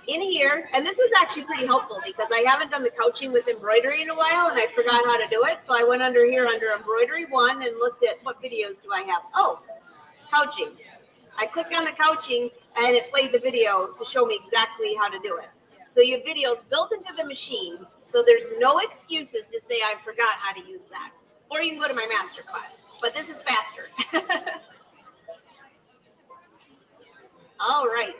in here, and this was actually pretty helpful because I haven't done the couching with embroidery in a while and I forgot how to do it. So I went under here under embroidery 1 and looked at what videos do I have. Oh, couching. I clicked on the couching and it played the video to show me exactly how to do it. So you have videos built into the machine, so there's no excuses to say I forgot how to use that. Or you can go to my master class. But this is faster. All right.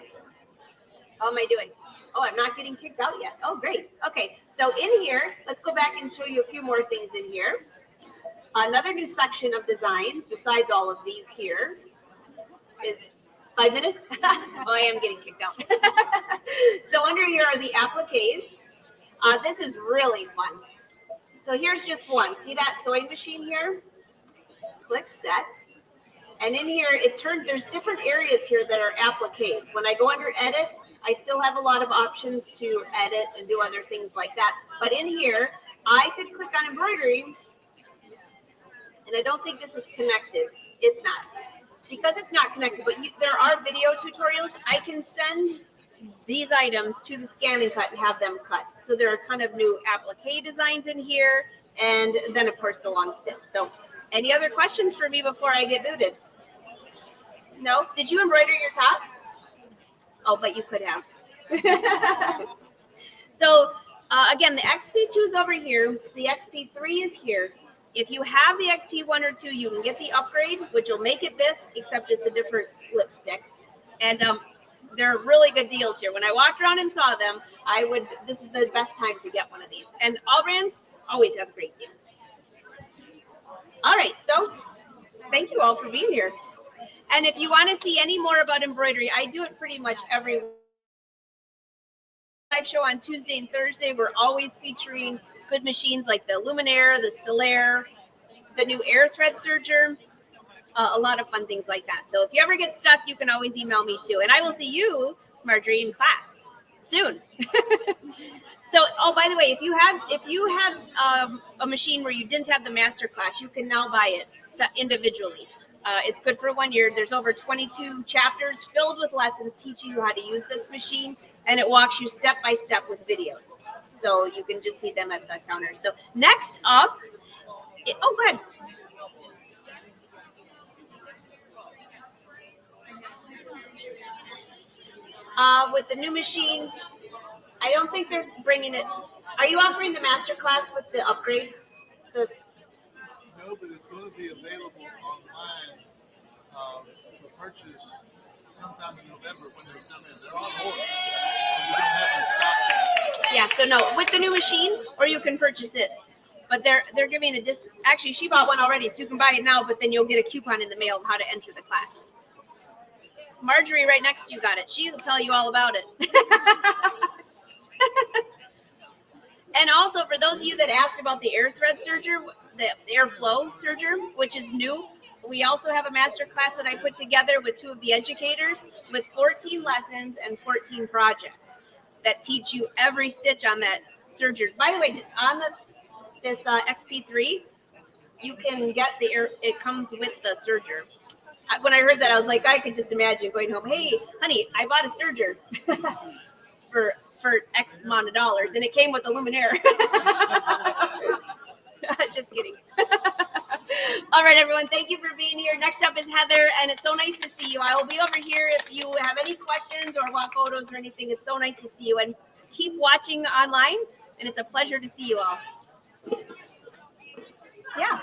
How am I doing? Oh, I'm not getting kicked out yet. Oh, great. Okay, so in here, let's go back and show you a few more things in here. Another new section of designs, besides all of these here, is 5 minutes? Oh, I am getting kicked out. So under here are the appliques. This is really fun. So here's just one. See that sewing machine here? Click set, and in here there's different areas here that are appliques. When I go under edit, I still have a lot of options to edit and do other things like that. But in here, I could click on embroidery, and I don't think this is connected. It's not. Because it's not connected, but there are video tutorials. I can send these items to the ScanNCut and have them cut. So there are a ton of new applique designs in here, and then of course the long stitch. So any other questions for me before I get booted? No? Did you embroider your top? Oh, but you could have. So again, the XP2 is over here. The XP3 is here. If you have the XP1 or 2, you can get the upgrade, which will make it this, except it's a different lipstick. And there are really good deals here. When I walked around and saw them, this is the best time to get one of these. And AllBrands always has great deals. All right, so thank you all for being here. And if you want to see any more about embroidery, I do it pretty much every live show on Tuesday and Thursday. We're always featuring good machines like the Luminaire, the Stellaire, the new air thread serger, a lot of fun things like that. So if you ever get stuck, you can always email me too. And I will see you, Marjorie, in class soon. So, oh, by the way, if you had a machine where you didn't have the master class, you can now buy it individually. It's good for 1 year. There's over 22 chapters filled with lessons teaching you how to use this machine, and it walks you step by step with videos. So you can just see them at the counter. So next up, oh, go ahead. With the new machine, I don't think they're bringing it. Are you offering the master class with the upgrade? No, but it's going to be available online for purchase sometime in November when they come in. They're on order. So we don't have to stop. Yeah, so no, with the new machine, or you can purchase it. But they're giving a actually she bought one already, so you can buy it now, but then you'll get a coupon in the mail of how to enter the class. Marjorie right next to you got it. She will tell you all about it. And also for those of you that asked about the air thread serger, the airflow serger, which is new, we also have a master class that I put together with 2 of the educators with 14 lessons and 14 projects that teach you every stitch on that serger. By the way, on this XP3, you can get the air, it comes with the serger. When I heard that, I was like, I could just imagine going home, hey, honey, I bought a serger for X amount of dollars, and it came with a Luminaire. Just kidding. All right, everyone, thank you for being here. Next up is Heather, and it's so nice to see you. I will be over here if you have any questions or want photos or anything. It's so nice to see you, and keep watching online, and it's a pleasure to see you all. Yeah.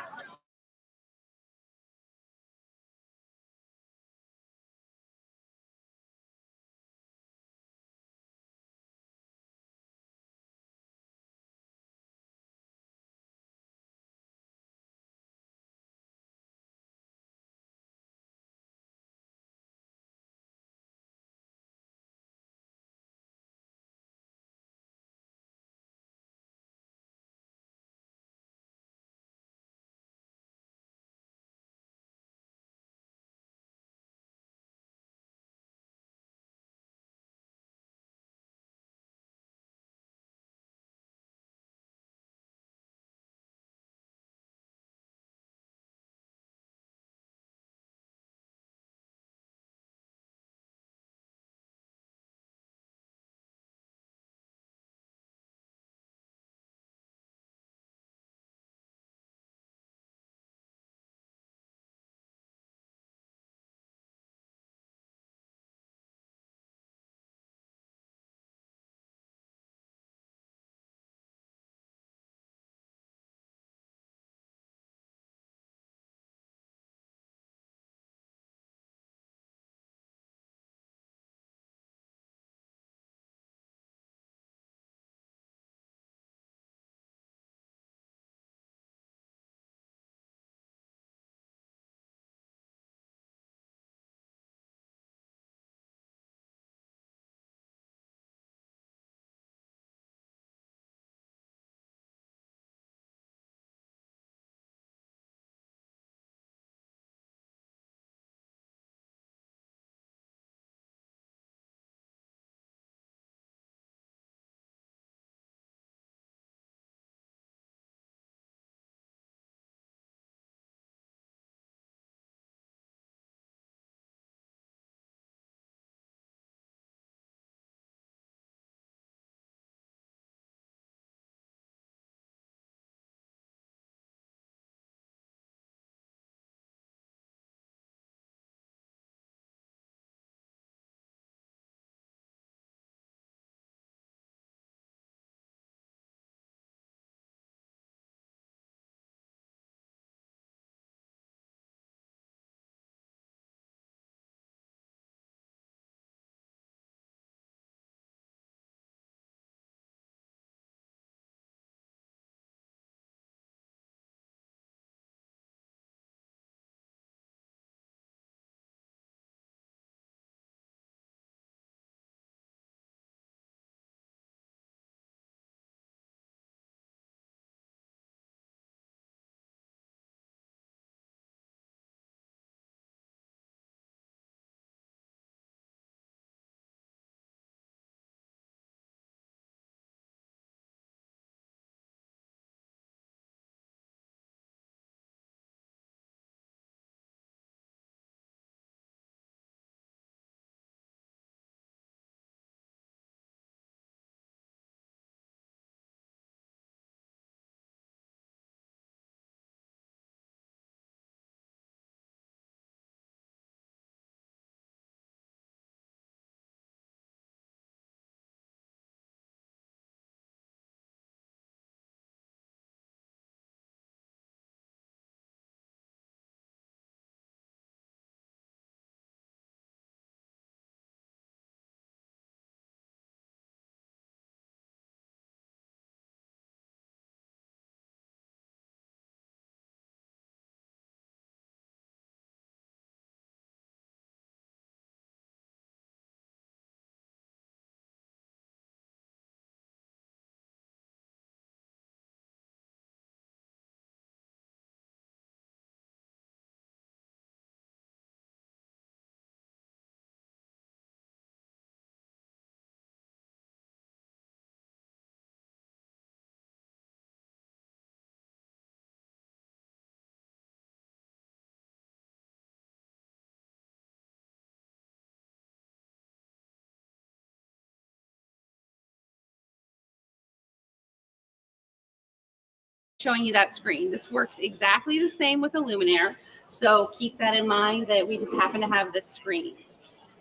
showing you that screen. This works exactly the same with a luminaire. So keep that in mind that we just happen to have this screen.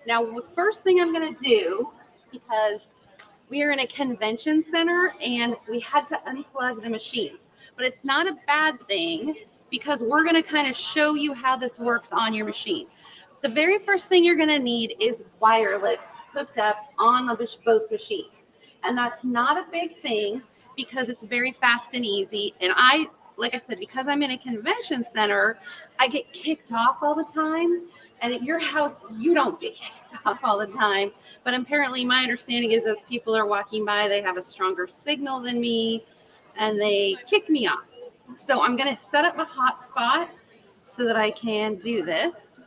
Now, the first thing I'm going to do, because we are in a convention center and we had to unplug the machines, but it's not a bad thing because we're going to kind of show you how this works on your machine. The very first thing you're going to need is wireless hooked up on both machines. And that's not a big thing because it's very fast and easy. And like I said, because I'm in a convention center, I get kicked off all the time. And at your house, you don't get kicked off all the time. But apparently my understanding is as people are walking by, they have a stronger signal than me and they kick me off. So I'm going to set up a hotspot so that I can do this.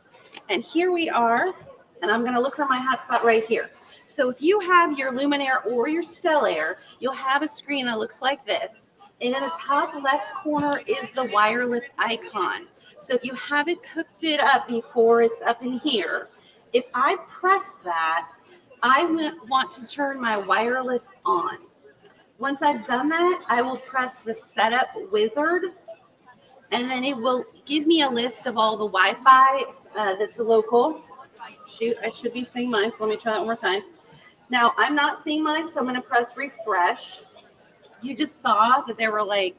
And here we are. And I'm going to look for my hotspot right here. So if you have your luminaire or your stellaire, you'll have a screen that looks like this. And in the top left corner is the wireless icon. So if you haven't hooked it up before it's up in here, if I press that, I want to turn my wireless on. Once I've done that, I will press the setup wizard, and then it will give me a list of all the Wi-Fi that's local. Shoot, I should be seeing mine, so let me try that one more time. Now, I'm not seeing mine, so I'm going to press refresh. You just saw that there were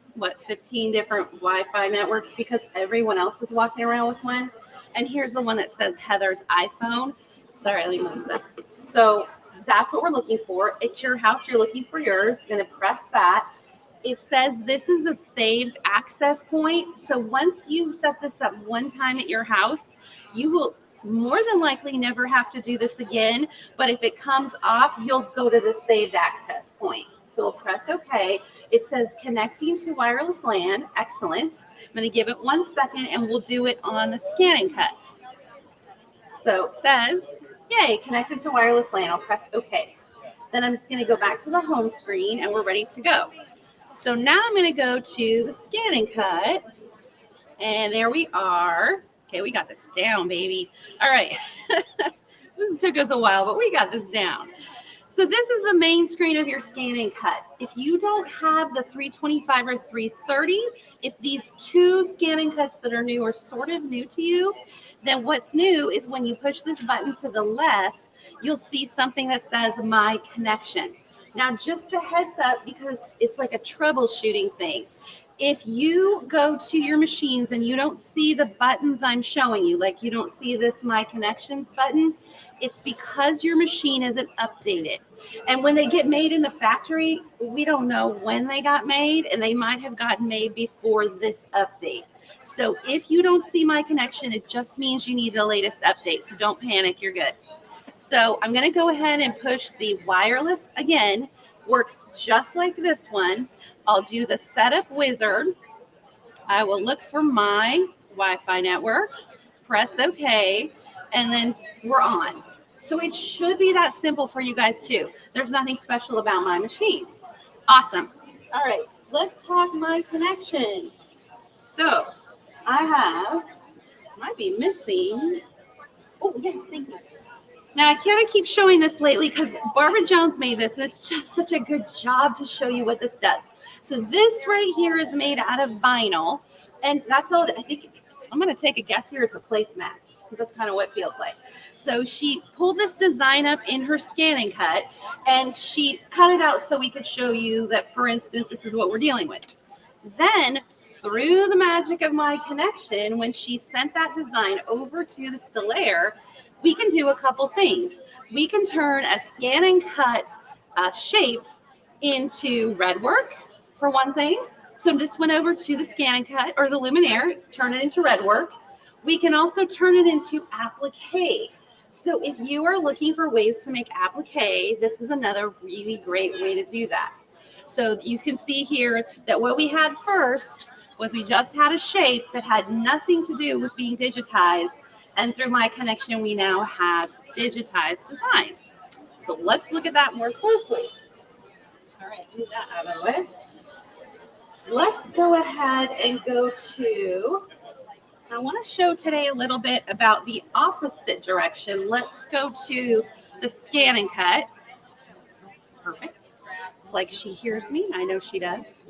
15 different Wi-Fi networks because everyone else is walking around with one. And here's the one that says Heather's iPhone. Sorry, let me move this up. So that's what we're looking for. It's your house. You're looking for yours. You're going to press that. It says this is a saved access point. So once you set this up one time at your house, you will more than likely never have to do this again. But if it comes off, you'll go to the saved access point. So we'll press OK. It says connecting to wireless LAN. Excellent. I'm going to give it 1 second and we'll do it on the ScanNCut. So it says, yay, connected to wireless LAN. I'll press OK. Then I'm just going to go back to the home screen and we're ready to go. So now I'm going to go to the ScanNCut. And there we are. Okay, we got this down, baby. All right. This took us a while, but we got this down. So this is the main screen of your ScanNCut. If you don't have the 325 or 330, if these two ScanNCuts that are new are sort of new to you, then what's new is when you push this button to the left, you'll see something that says My Connection. Now, just a heads up, because it's like a troubleshooting thing. If you go to your machines and you don't see the buttons I'm showing you, like you don't see this My Connection button, it's because your machine isn't updated. And when they get made in the factory, we don't know when they got made, and they might have gotten made before this update. So if you don't see My Connection, it just means you need the latest update. So don't panic, you're good. So I'm going to go ahead and push the wireless again. Works just like this one. I'll do the setup wizard. I will look for my Wi-Fi network, press OK, and then we're on. So it should be that simple for you guys too. There's nothing special about my machines. Awesome. All right, let's talk My Connection. So I might be missing. Oh, yes, thank you. Now, I can't keep showing this lately because Barbara Jones made this, and it's just such a good job to show you what this does. So this right here is made out of vinyl, and that's all. I think I'm going to take a guess here. It's a placemat because that's kind of what it feels like. So she pulled this design up in her ScanNCut, and she cut it out so we could show you that, for instance, this is what we're dealing with. Then, through the magic of My Connection, when she sent that design over to the stellaire, we can do a couple things. We can turn a ScanNCut shape into red work, for one thing. So this went over to the ScanNCut or the luminaire, turn it into red work. We can also turn it into applique. So if you are looking for ways to make applique, this is another really great way to do that. So you can see here that what we had first was we just had a shape that had nothing to do with being digitized. And through My Connection, we now have digitized designs. So let's look at that more closely. All right, move that out of the way. Let's go ahead and go to, I want to show today a little bit about the opposite direction. Let's go to the ScanNCut. Perfect. It's like she hears me. I know she does.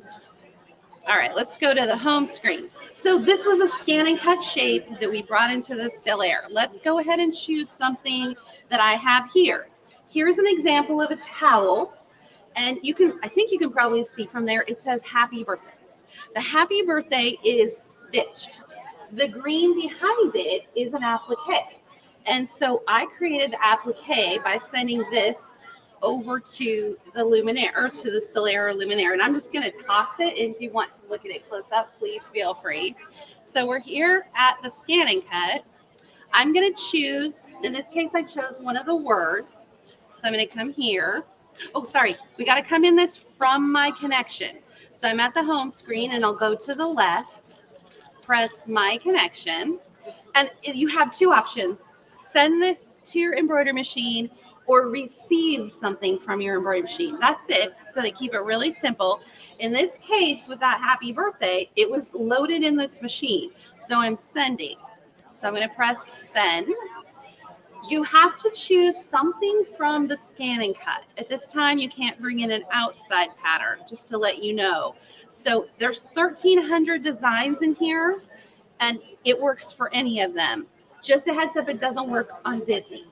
All right, let's go to the home screen. So this was a ScanNCut shape that we brought into the still air. Let's go ahead and choose something that I have here. Here's an example of a towel. And you can, I think you can probably see from there, it says happy birthday. The happy birthday is stitched. The green behind it is an applique. And so I created the applique by sending this over to the luminaire, or to the still air luminaire. And I'm just going to toss it. And if you want to look at it close up, please feel free. So we're here at the ScanNCut. I'm going to choose, in this case, I chose one of the words. So I'm going to come here. Oh, sorry. We got to come in this from my connection. So I'm at the home screen and I'll go to the left, press my connection. And you have two options. Send this to your embroidery machine or receive something from your embroidery machine. That's it. So they keep it really simple. In this case, with that happy birthday, it was loaded in this machine. So I'm sending. So I'm going to press send. You have to choose something from the ScanNCut. At this time, you can't bring in an outside pattern, just to let you know. So there's 1,300 designs in here, and it works for any of them. Just a heads up, it doesn't work on Disney.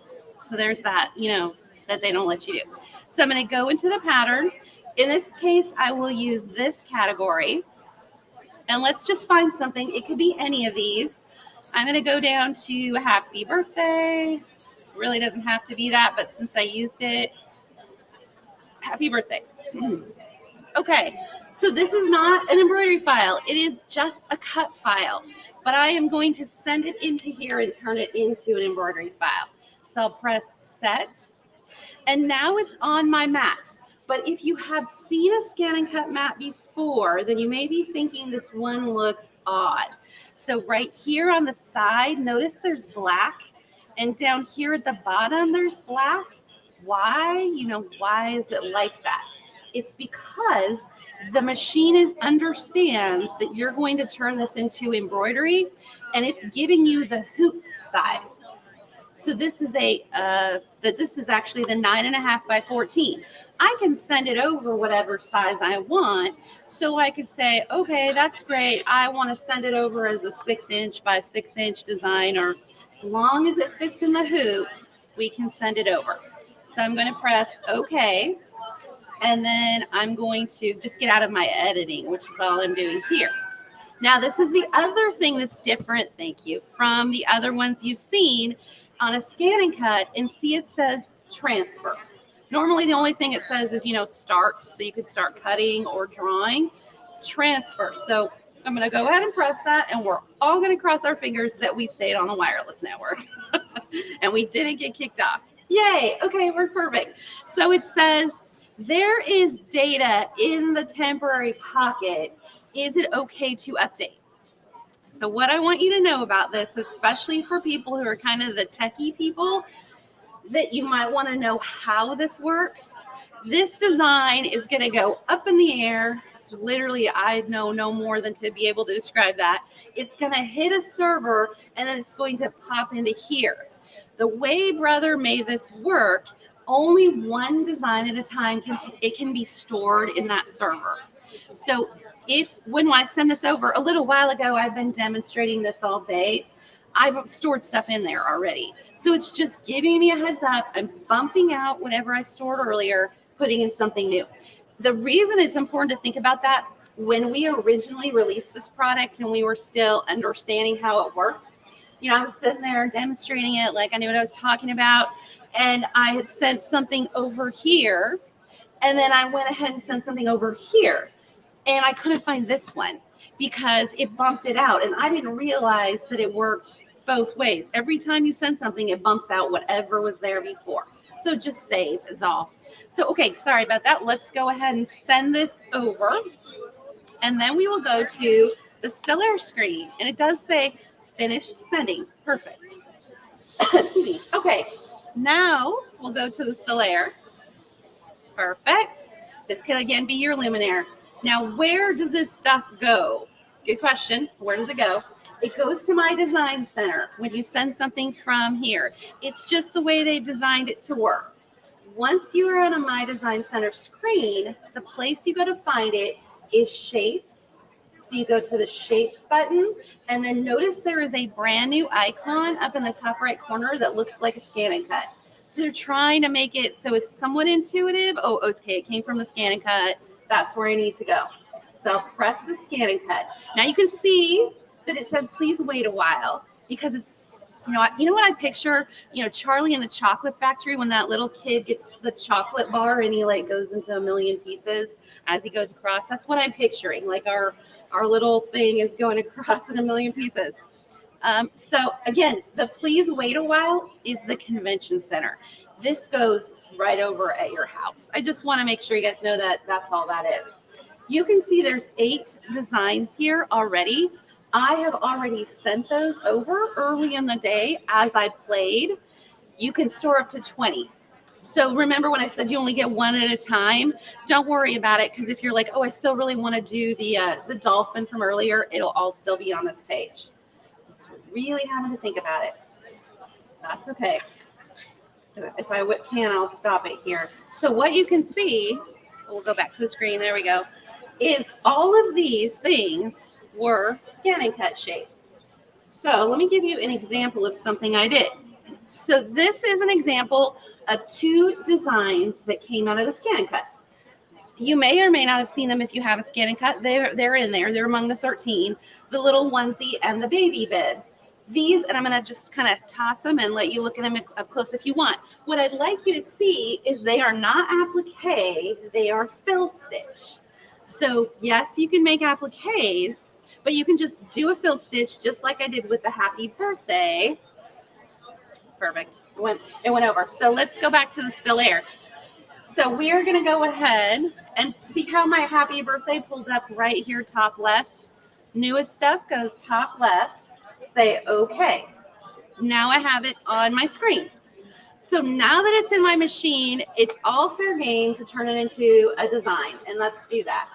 So there's that, you know, that they don't let you do. So I'm going to go into the pattern. In this case, I will use this category. And let's just find something. It could be any of these. I'm going to go down to happy birthday. Really doesn't have to be that, but since I used it, happy birthday. Okay, so this is not an embroidery file. It is just a cut file, but I am going to send it into here and turn it into an embroidery file. So I'll press set, and now it's on my mat. But if you have seen a ScanNCut mat before, then you may be thinking this one looks odd. So right here on the side, notice there's black. And down here at the bottom, there's black. Why? You know, why is it like that? It's because the machine understands that you're going to turn this into embroidery, and it's giving you the hoop size. So this is this is actually the 9.5 by 14. I can send it over whatever size I want. So I could say, okay, that's great. I want to send it over as a 6-inch by 6-inch design, or as long as it fits in the hoop, we can send it over. So I'm going to press OK. And then I'm going to just get out of my editing, which is all I'm doing here. Now, this is the other thing that's different, thank you, from the other ones you've seen on a ScanNCut, and see it says transfer. Normally, the only thing it says is, you know, start, so you could start cutting or drawing. Transfer. So I'm going to go ahead and press that, and we're all going to cross our fingers that we stayed on the wireless network and we didn't get kicked off. Yay. Okay, we're perfect. So it says there is data in the temporary pocket. Is it okay to update? So what I want you to know about this, especially for people who are kind of the techie people, that you might want to know how this works. This design is going to go up in the air. So literally, I know no more than to be able to describe that. It's going to hit a server, and then it's going to pop into here. The way Brother made this work, only one design at a time can be stored in that server. So when I send this over, a little while ago, I've been demonstrating this all day. I've stored stuff in there already. So it's just giving me a heads up. I'm bumping out whatever I stored earlier, putting in something new. The reason it's important to think about that, when we originally released this product and we were still understanding how it worked, you know, I was sitting there demonstrating it like I knew what I was talking about, and I had sent something over here, and then I went ahead and sent something over here, and I couldn't find this one because it bumped it out, and I didn't realize that it worked both ways. Every time you send something, it bumps out whatever was there before. So just save is all. So, okay, sorry about that. Let's go ahead and send this over, and then we will go to the still air screen, and it does say finished sending. Perfect. Excuse me. Okay, now we'll go to the still air. Perfect. This can again be your luminaire. Now, where does this stuff go? Good question. Where does it go? It goes to my design center when you send something from here. It's just the way they've designed it to work. Once you are on a My Design Center screen, the place you go to find it is Shapes, So you go to the shapes button, and then notice there is a brand new icon up in the top right corner that looks like a ScanNCut. So they're trying to make it so it's somewhat intuitive. Oh, okay, it came from the ScanNCut. That's where I need to go. So I'll press the ScanNCut. Now you can see that it says, please wait a while, because it's, you know what I picture? You know, Charlie in the Chocolate Factory, when that little kid gets the chocolate bar and he like goes into a million pieces as he goes across. That's what I'm picturing. Like our little thing is going across in a million pieces. So again, the please wait a while is the convention center. This goes right over at your house. I just want to make sure you guys know that that's all that is. You can see there's 8 designs here already. I have already sent those over early in the day as I played. You can store up to 20. So remember when I said you only get one at a time? Don't worry about it, because if you're like, oh, I still really want to do the dolphin from earlier, it'll all still be on this page. It's really having to think about it. That's okay. If I can, I'll stop it here. So what you can see, we'll go back to the screen, there we go, is all of these things were ScanNCut shapes. So let me give you an example of something I did. So this is an example of 2 designs that came out of the ScanNCut. You may or may not have seen them if you have a ScanNCut. They're in there. They're among the 13, the little onesie and the baby bed. These, and I'm going to just kind of toss them and let you look at them up close if you want. What I'd like you to see is they are not applique, they are fill stitch. So yes, you can make appliques, but you can just do a fill stitch just like I did with the happy birthday. Perfect. It went over. So let's go back to the still air. So we are going to go ahead and see how my happy birthday pulls up right here, top left. Newest stuff goes top left. Say okay. Now I have it on my screen. So now that it's in my machine, it's all fair game to turn it into a design. And let's do that.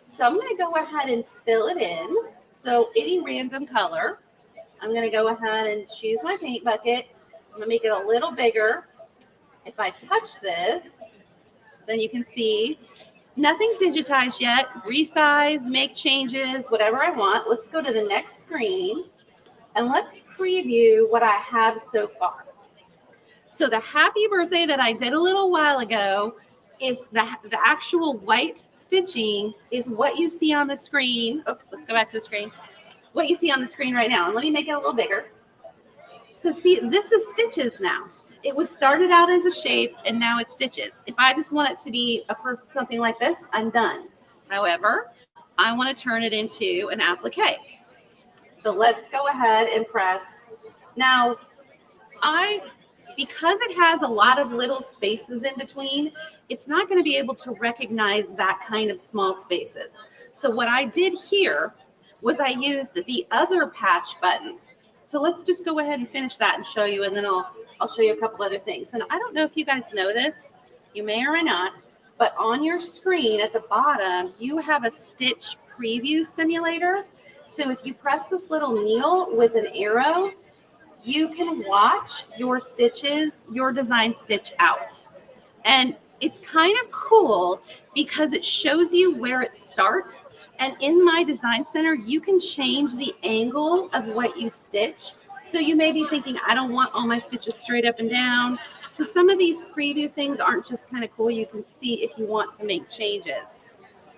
So I'm going to go ahead and fill it in. So any random color. I'm going to go ahead and choose my paint bucket. I'm going to make it a little bigger. If I touch this, then you can see nothing's digitized yet. Resize, make changes, whatever I want. Let's go to the next screen and let's preview what I have so far. So the happy birthday that I did a little while ago is the actual white stitching is what you see on the screen. Oh, let's go back to the screen. What you see on the screen right now. And let me make it a little bigger. So see, this is stitches now. It was started out as a shape and now it's stitches. If I just want it to be something like this, I'm done. However, I want to turn it into an applique. So let's go ahead and press. Now, because it has a lot of little spaces in between, it's not going to be able to recognize that kind of small spaces. So what I did here was I used the other patch button. So let's just go ahead and finish that and show you, and then I'll show you a couple other things. And I don't know if you guys know this, you may or may not, but on your screen at the bottom, you have a stitch preview simulator. So if you press this little needle with an arrow, you can watch your stitches, your design stitch out. And it's kind of cool because it shows you where it starts. And in my design center, you can change the angle of what you stitch. So you may be thinking, I don't want all my stitches straight up and down. So some of these preview things aren't just kind of cool. You can see if you want to make changes.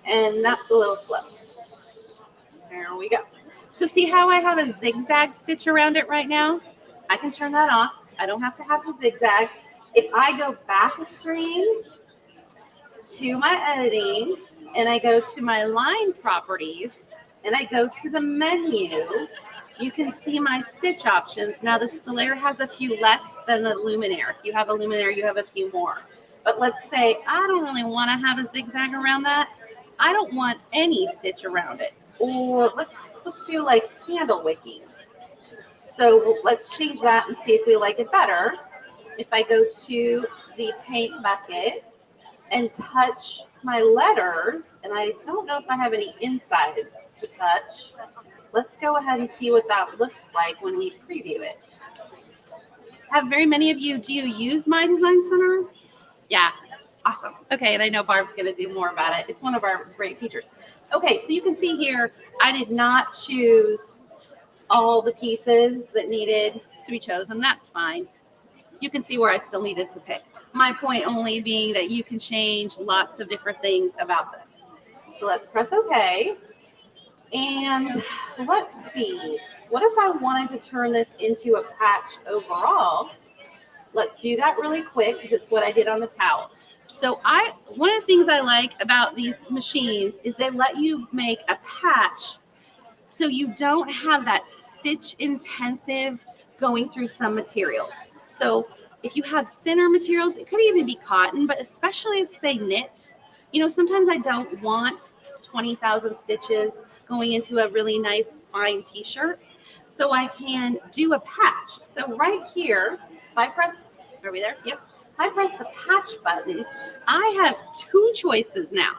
And that's a little slow. There we go. So see how I have a zigzag stitch around it right now? I can turn that off. I don't have to have the zigzag. If I go back a screen to my editing and I go to my line properties and I go to the menu, you can see my stitch options. Now the Stellaire has a few less than the Luminaire. If you have a Luminaire, you have a few more. But let's say I don't really want to have a zigzag around that. I don't want any stitch around it. Or let's do like candle wicking. So let's change that and see if we like it better. If I go to the paint bucket and touch my letters, and I don't know if I have any insides to touch, let's go ahead and see what that looks like when we preview it. Have very many of you, do you use my design center? Yeah, awesome. Okay, and I know Barb's going to do more about it. It's one of our great features. Okay, so you can see here, I did not choose all the pieces that needed to be chosen. That's fine. You can see where I still needed to pick. My point only being that you can change lots of different things about this. So let's press OK. And let's see, what if I wanted to turn this into a patch overall? Let's do that really quick because it's what I did on the towel. So one of the things I like about these machines is they let you make a patch so you don't have that stitch intensive going through some materials. So if you have thinner materials, it could even be cotton, but especially say knit, sometimes I don't want 20,000 stitches going into a really nice fine t-shirt. So I can do a patch. So right here, if I press, are we there? Yep. If I press the patch button, I have two choices now.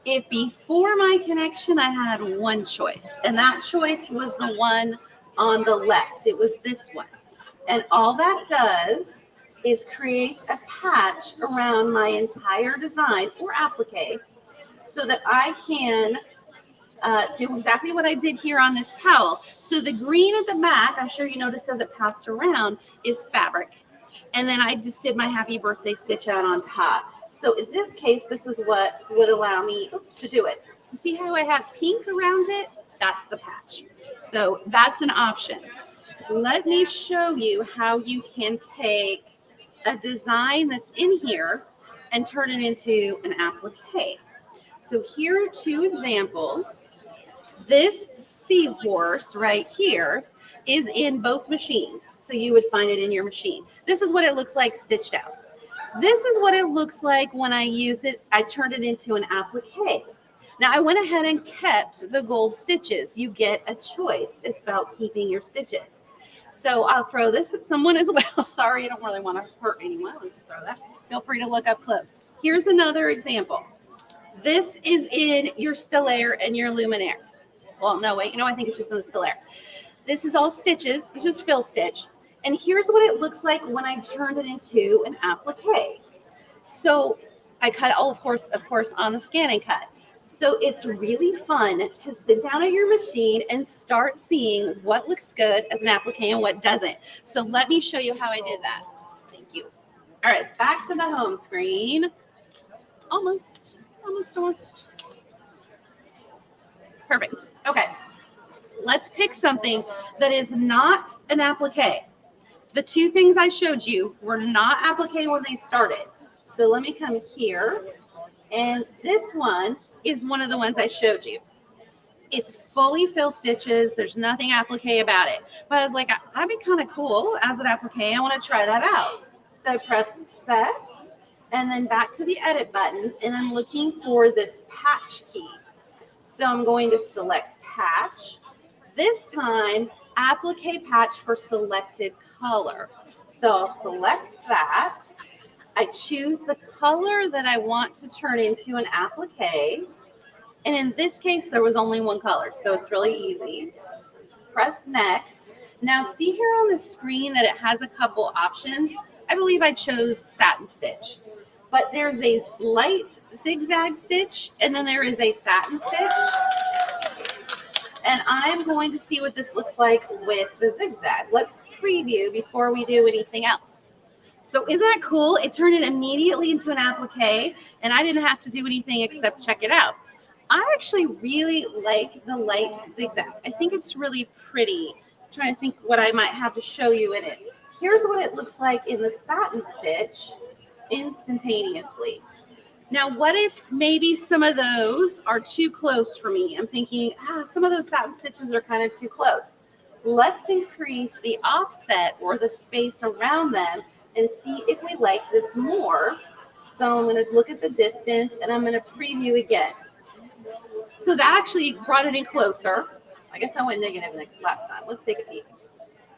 If before my connection, I had one choice, and that choice was the one on the left. It was this one. And all that does is create a patch around my entire design or applique so that I can do exactly what I did here on this towel. So the green at the back, I'm sure you noticed as it passed around, is fabric. And then I just did my happy birthday stitch out on top. So in this case, this is what would allow me to do it. So see how I have pink around it? That's the patch. So that's an option. Let me show you how you can take a design that's in here and turn it into an applique. So here are two examples. This seahorse right here is in both machines. So you would find it in your machine. This is what it looks like stitched out. This is what it looks like when I use it. I turned it into an applique. Now I went ahead and kept the gold stitches. You get a choice. It's about keeping your stitches. So I'll throw this at someone as well. Sorry, I don't really want to hurt anyone. I'll just throw that. Feel free to look up close. Here's another example. This is in your stellaire and your luminaire. Well, no, wait, I think it's just in the stellaire. This is all stitches. This is fill stitch. And here's what it looks like when I turned it into an applique. So I cut all, of course, on the ScanNCut. So it's really fun to sit down at your machine and start seeing what looks good as an applique and what doesn't. So let me show you how I did that. Thank you. All right, back to the home screen. Almost. Perfect. Okay. Let's pick something that is not an applique. The two things I showed you were not applique when they started. So let me come here. And this one is one of the ones I showed you. It's fully fill stitches. There's nothing applique about it. But I was like, that'd be kind of cool as an applique. I want to try that out. So I press set and then back to the edit button. And I'm looking for this patch key. So I'm going to select patch. This time, applique patch for selected color. So I'll select that. I choose the color that I want to turn into an applique. And in this case, there was only one color, so it's really easy. Press next. Now see here on the screen that it has a couple options. I believe I chose satin stitch. But there's a light zigzag stitch, and then there is a satin stitch. And I'm going to see what this looks like with the zigzag. Let's preview before we do anything else. So isn't that cool? It turned it immediately into an applique, and I didn't have to do anything except check it out. I actually really like the light zigzag. I think it's really pretty. I'm trying to think what I might have to show you in it. Here's what it looks like in the satin stitch instantaneously. Now, what if maybe some of those are too close for me? I'm thinking, some of those satin stitches are kind of too close. Let's increase the offset or the space around them and see if we like this more. So I'm going to look at the distance and I'm going to preview again. So that actually brought it in closer. I guess I went negative last time. Let's take a peek.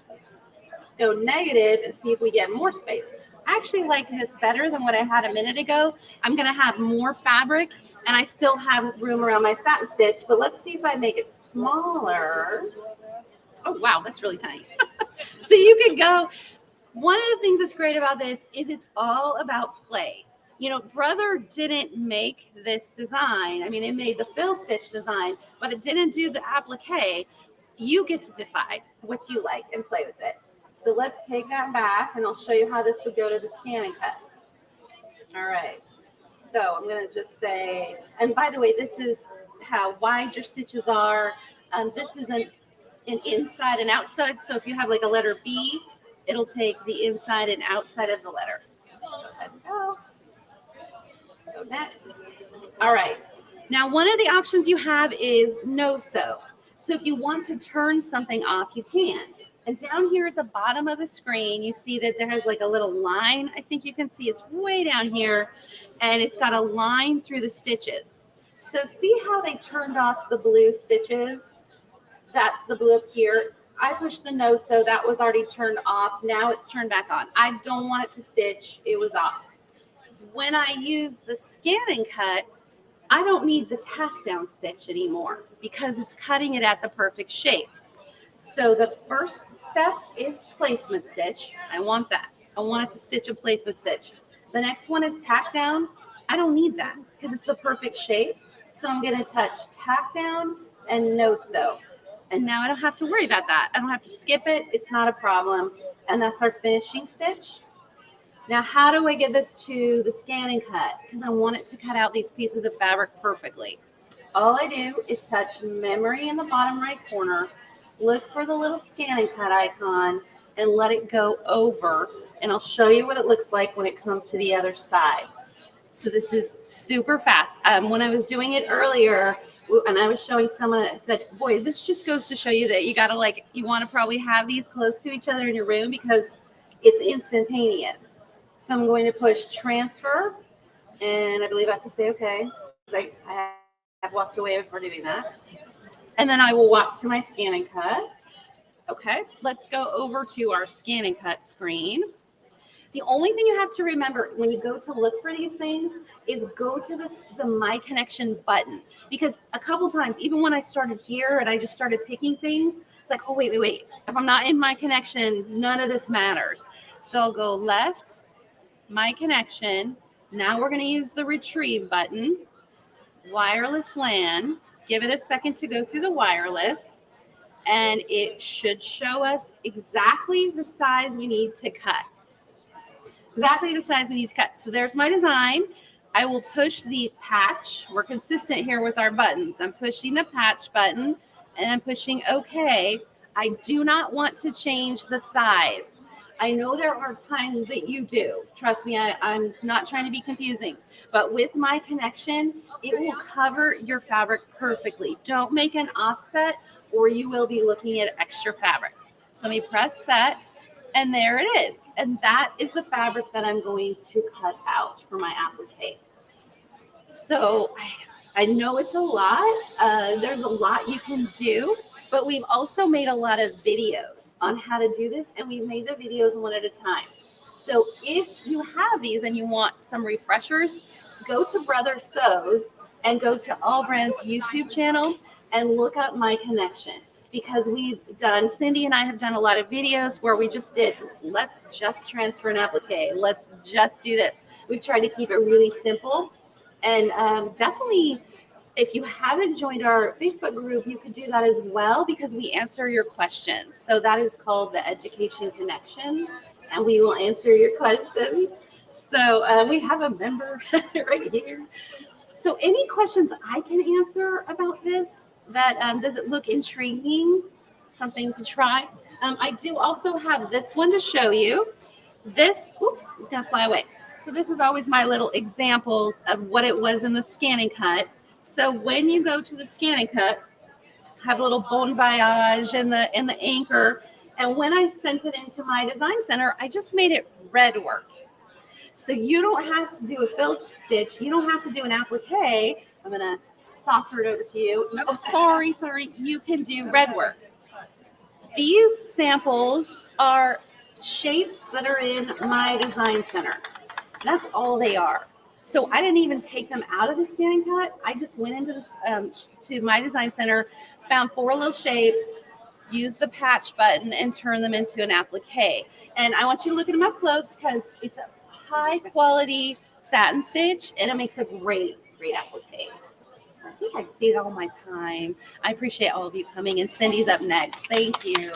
Let's go negative and see if we get more space. I actually like this better than what I had a minute ago. I'm going to have more fabric and I still have room around my satin stitch, but let's see if I make it smaller. Oh, wow, that's really tiny. So you can go. One of the things that's great about this is it's all about play. Brother didn't make this design. I mean, it made the fill stitch design, but it didn't do the applique. You get to decide what you like and play with it. So let's take that back, and I'll show you how this would go to the ScanNCut. All right. So I'm going to just say, and by the way, this is how wide your stitches are. This is an inside and outside. So if you have like a letter B, it'll take the inside and outside of the letter. Go ahead and go. Go next. All right. Now, one of the options you have is no sew. So if you want to turn something off, you can. And down here at the bottom of the screen, you see that there has like a little line. I think you can see it's way down here, and it's got a line through the stitches. So see how they turned off the blue stitches? That's the blue up here. I pushed the no sew. That was already turned off. Now it's turned back on. I don't want it to stitch. It was off. When I use the ScanNCut, I don't need the tack down stitch anymore because it's cutting it at the perfect shape. So the first step is placement stitch. I want that. I want it to stitch a placement stitch. The next one is tack down. I don't need that because it's the perfect shape. So I'm going to touch tack down and no sew. And now I don't have to worry about that. I don't have to skip it. It's not a problem. And that's our finishing stitch. Now, how do I get this to the ScanNCut? Because I want it to cut out these pieces of fabric perfectly. All I do is touch memory in the bottom right corner, look for the little ScanNCut icon, and let it go over. And I'll show you what it looks like when it comes to the other side. So this is super fast. When I was doing it earlier, and I was showing someone that said, boy, this just goes to show you that you want to probably have these close to each other in your room because it's instantaneous. So I'm going to push transfer, and I believe I have to say okay, because I have walked away before doing that. And then I will walk to my ScanNCut. Okay, let's go over to our ScanNCut screen. The only thing you have to remember when you go to look for these things is go to the My Connection button. Because a couple times, even when I started here and I just started picking things, it's like, oh, wait. If I'm not in My Connection, none of this matters. So I'll go left, My Connection. Now we're going to use the retrieve button. Wireless LAN. Give it a second to go through the wireless. And it should show us exactly the size we need to cut. Exactly the size we need to cut. So there's my design. I will push the patch. We're consistent here with our buttons. I'm pushing the patch button and I'm pushing OK. I do not want to change the size. I know there are times that you do. Trust me, I'm not trying to be confusing. But with My Connection, it will cover your fabric perfectly. Don't make an offset or you will be looking at extra fabric. So let me press set. And there it is. And that is the fabric that I'm going to cut out for my applique. So I know it's a lot. There's a lot you can do, but we've also made a lot of videos on how to do this, and we've made the videos one at a time. So if you have these and you want some refreshers, go to Brother Sews and go to AllBrands YouTube channel and look up My Connection. Because Cindy and I have done a lot of videos where we just did, let's just transfer an applique. Let's just do this. We've tried to keep it really simple. And definitely, if you haven't joined our Facebook group, you could do that as well because we answer your questions. So that is called the Education Connection, and we will answer your questions. So we have a member right here. So any questions I can answer about this? That does it look intriguing? Something to try. I do also have this one to show you. This, oops, it's gonna fly away. So this is always my little examples of what it was in the ScanNCut. So when you go to the ScanNCut, have a little bon voyage and the anchor. And when I sent it into my design center, I just made it red work. So you don't have to do a fill stitch. You don't have to do an applique. I'm gonna saucer it over to you. Oh, sorry. You can do red work. These samples are shapes that are in my design center. That's all they are. So I didn't even take them out of the ScanNCut. I just went into this to my design center, found 4 little shapes, used the patch button, and turned them into an applique. And I want you to look at them up close because it's a high quality satin stitch, and it makes a great applique. So I think I've exceeded all my time. I appreciate all of you coming, and Cindy's up next. Thank you.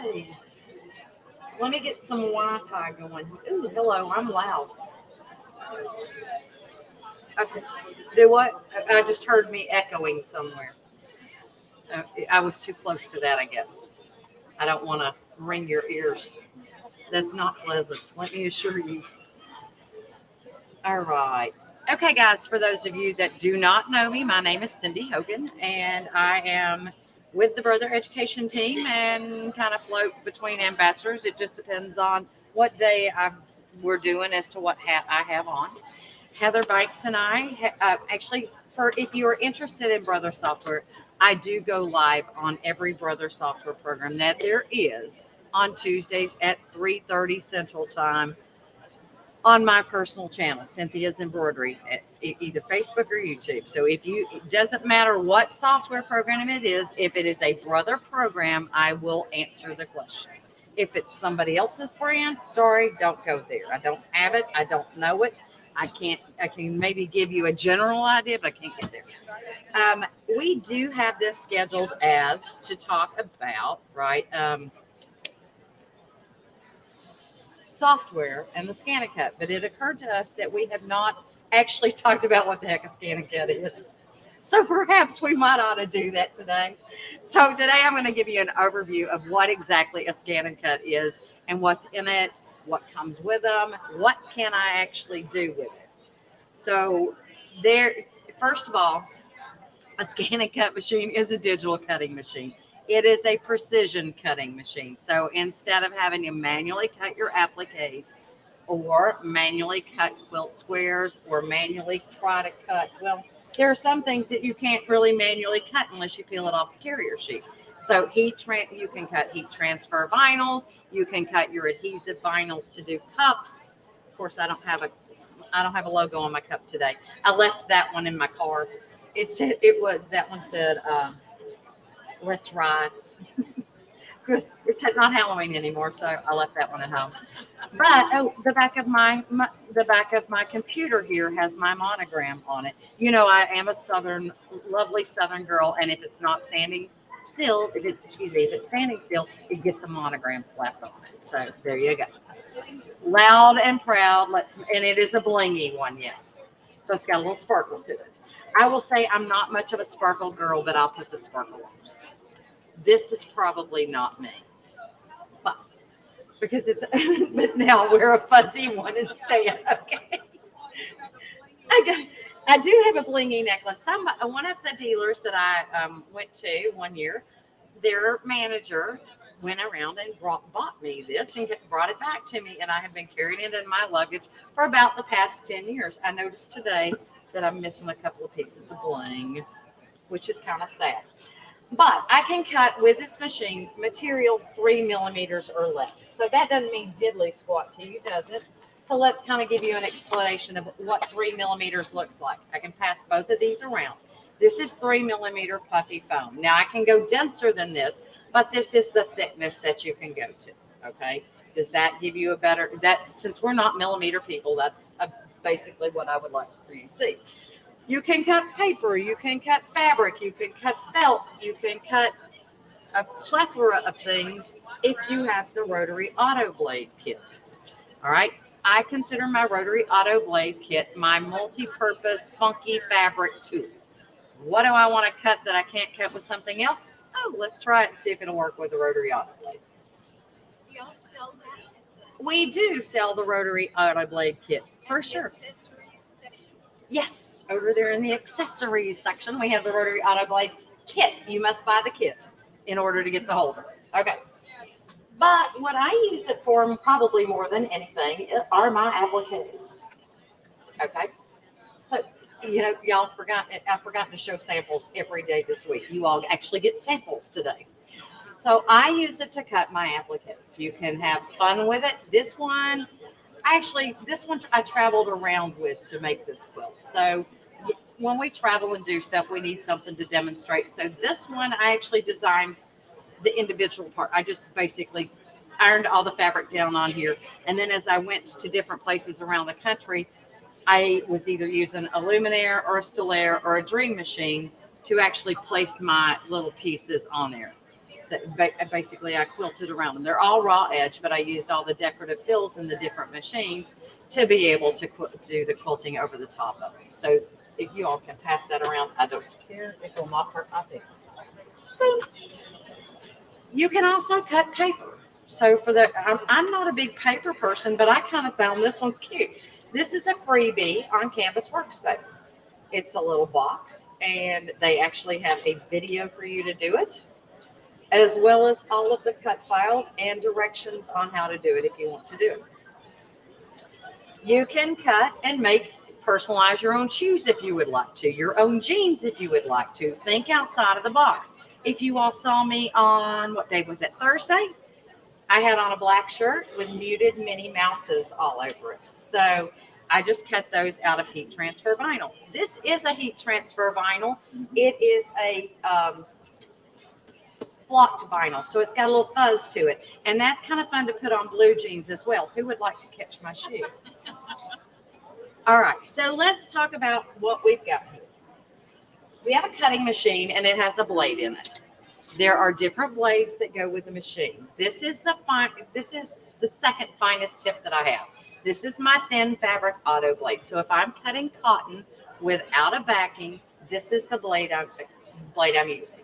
Hey, let me get some Wi-Fi going. Ooh, hello, I'm loud. Okay. Do what? I just heard me echoing somewhere. I was too close to that, I guess. I don't want to ring your ears. That's not pleasant. Let me assure you. All right. Okay, guys, for those of you that do not know me, my name is Cindy Hogan, and I am with the Brother Education team and kind of float between ambassadors. It just depends on what day we're doing as to what hat I have on. Heather Banks and I, actually, if you are interested in Brother software, I do go live on every Brother software program that there is on Tuesdays at 3:30 Central Time on my personal channel, Cynthia's Embroidery, at either Facebook or YouTube. So it doesn't matter what software program it is, if it is a Brother program, I will answer the question. If it's somebody else's brand, sorry, don't go there. I don't have it. I don't know it. I can maybe give you a general idea, but I can't get there. We do have this scheduled as to talk about, right, software and the ScanNCut, but it occurred to us that we have not actually talked about what the heck a ScanNCut is. So perhaps we might ought to do that today. So today I'm going to give you an overview of what exactly a ScanNCut is and what's in it, what comes with them, what can I actually do with it. So first of all, a ScanNCut machine is a digital cutting machine. It is a precision cutting machine. So instead of having to manually cut your appliques or manually cut quilt squares or manually try to cut, well, there are some things that you can't really manually cut unless you peel it off the carrier sheet. So you can cut heat transfer vinyls. You can cut your adhesive vinyls to do cups. Of course, I don't have a logo on my cup today. I left that one in my car. That one said, let's ride. Because it's not Halloween anymore, so I left that one at home. But the back of my computer here has my monogram on it. You know, I am a lovely Southern girl, and if it's not standing still, if it's standing still, it gets a monogram slapped on it. So there you go. Loud and proud. And it is a blingy one, yes. So it's got a little sparkle to it. I will say I'm not much of a sparkle girl, but I'll put the sparkle on. This is probably not me, but now we're a fuzzy one instead. Okay. I do have a blingy necklace. One of the dealers that I went to one year, their manager went around and bought me this and brought it back to me, and I have been carrying it in my luggage for about the past 10 years. I noticed today that I'm missing a couple of pieces of bling, which is kind of sad. But I can cut with this machine materials 3 millimeters or less. So that doesn't mean diddly squat to you, does it? So let's kind of give you an explanation of what 3 millimeters looks like. I can pass both of these around. This is 3 millimeter puffy foam. Now I can go denser than this, but this is the thickness that you can go to. Okay. Does that give you since we're not millimeter people, that's basically what I would like for you to see. You can cut paper, you can cut fabric, you can cut felt, you can cut a plethora of things if you have the rotary auto blade kit. All right. I consider my rotary auto blade kit my multi-purpose funky fabric tool. What do I want to cut that I can't cut with something else? Oh, let's try it and see if it'll work with the rotary auto blade. We do sell the rotary auto blade kit for sure. Yes, over there in the accessories section, we have the rotary auto blade kit. You must buy the kit in order to get the holder. Okay. But what I use it for, probably more than anything, are my appliques. Okay. So, I've forgotten to show samples every day this week. You all actually get samples today. So I use it to cut my appliques. You can have fun with it. This one I traveled around with to make this quilt. So when we travel and do stuff, we need something to demonstrate. So this one, I actually designed the individual part. I just basically ironed all the fabric down on here. And then as I went to different places around the country, I was either using a luminaire or a stellaire or a dream machine to actually place my little pieces on there. So basically, I quilted around them. They're all raw edge, but I used all the decorative fills in the different machines to be able to do the quilting over the top of them. So if you all can pass that around, I don't care. It will not hurt my fingers. Boom. You can also cut paper. So for the, I'm not a big paper person, but I kind of found this one's cute. This is a freebie on Canvas Workspace. It's a little box, and they actually have a video for you to do it, as well as all of the cut files and directions on how to do it if you want to do it. You can cut and personalize your own shoes if you would like to, your own jeans if you would like to. Think outside of the box. If you all saw me on, what day was it, Thursday? I had on a black shirt with muted Minnie Mouses all over it. So I just cut those out of heat transfer vinyl. This is a heat transfer vinyl. It is a flocked vinyl, so it's got a little fuzz to it. And that's kind of fun to put on blue jeans as well. Who would like to catch my shoe? All right, so let's talk about what we've got here. We have a cutting machine, and it has a blade in it. There are different blades that go with the machine. This is the second finest tip that I have. This is my thin fabric auto blade. So if I'm cutting cotton without a backing, this is the blade I'm using.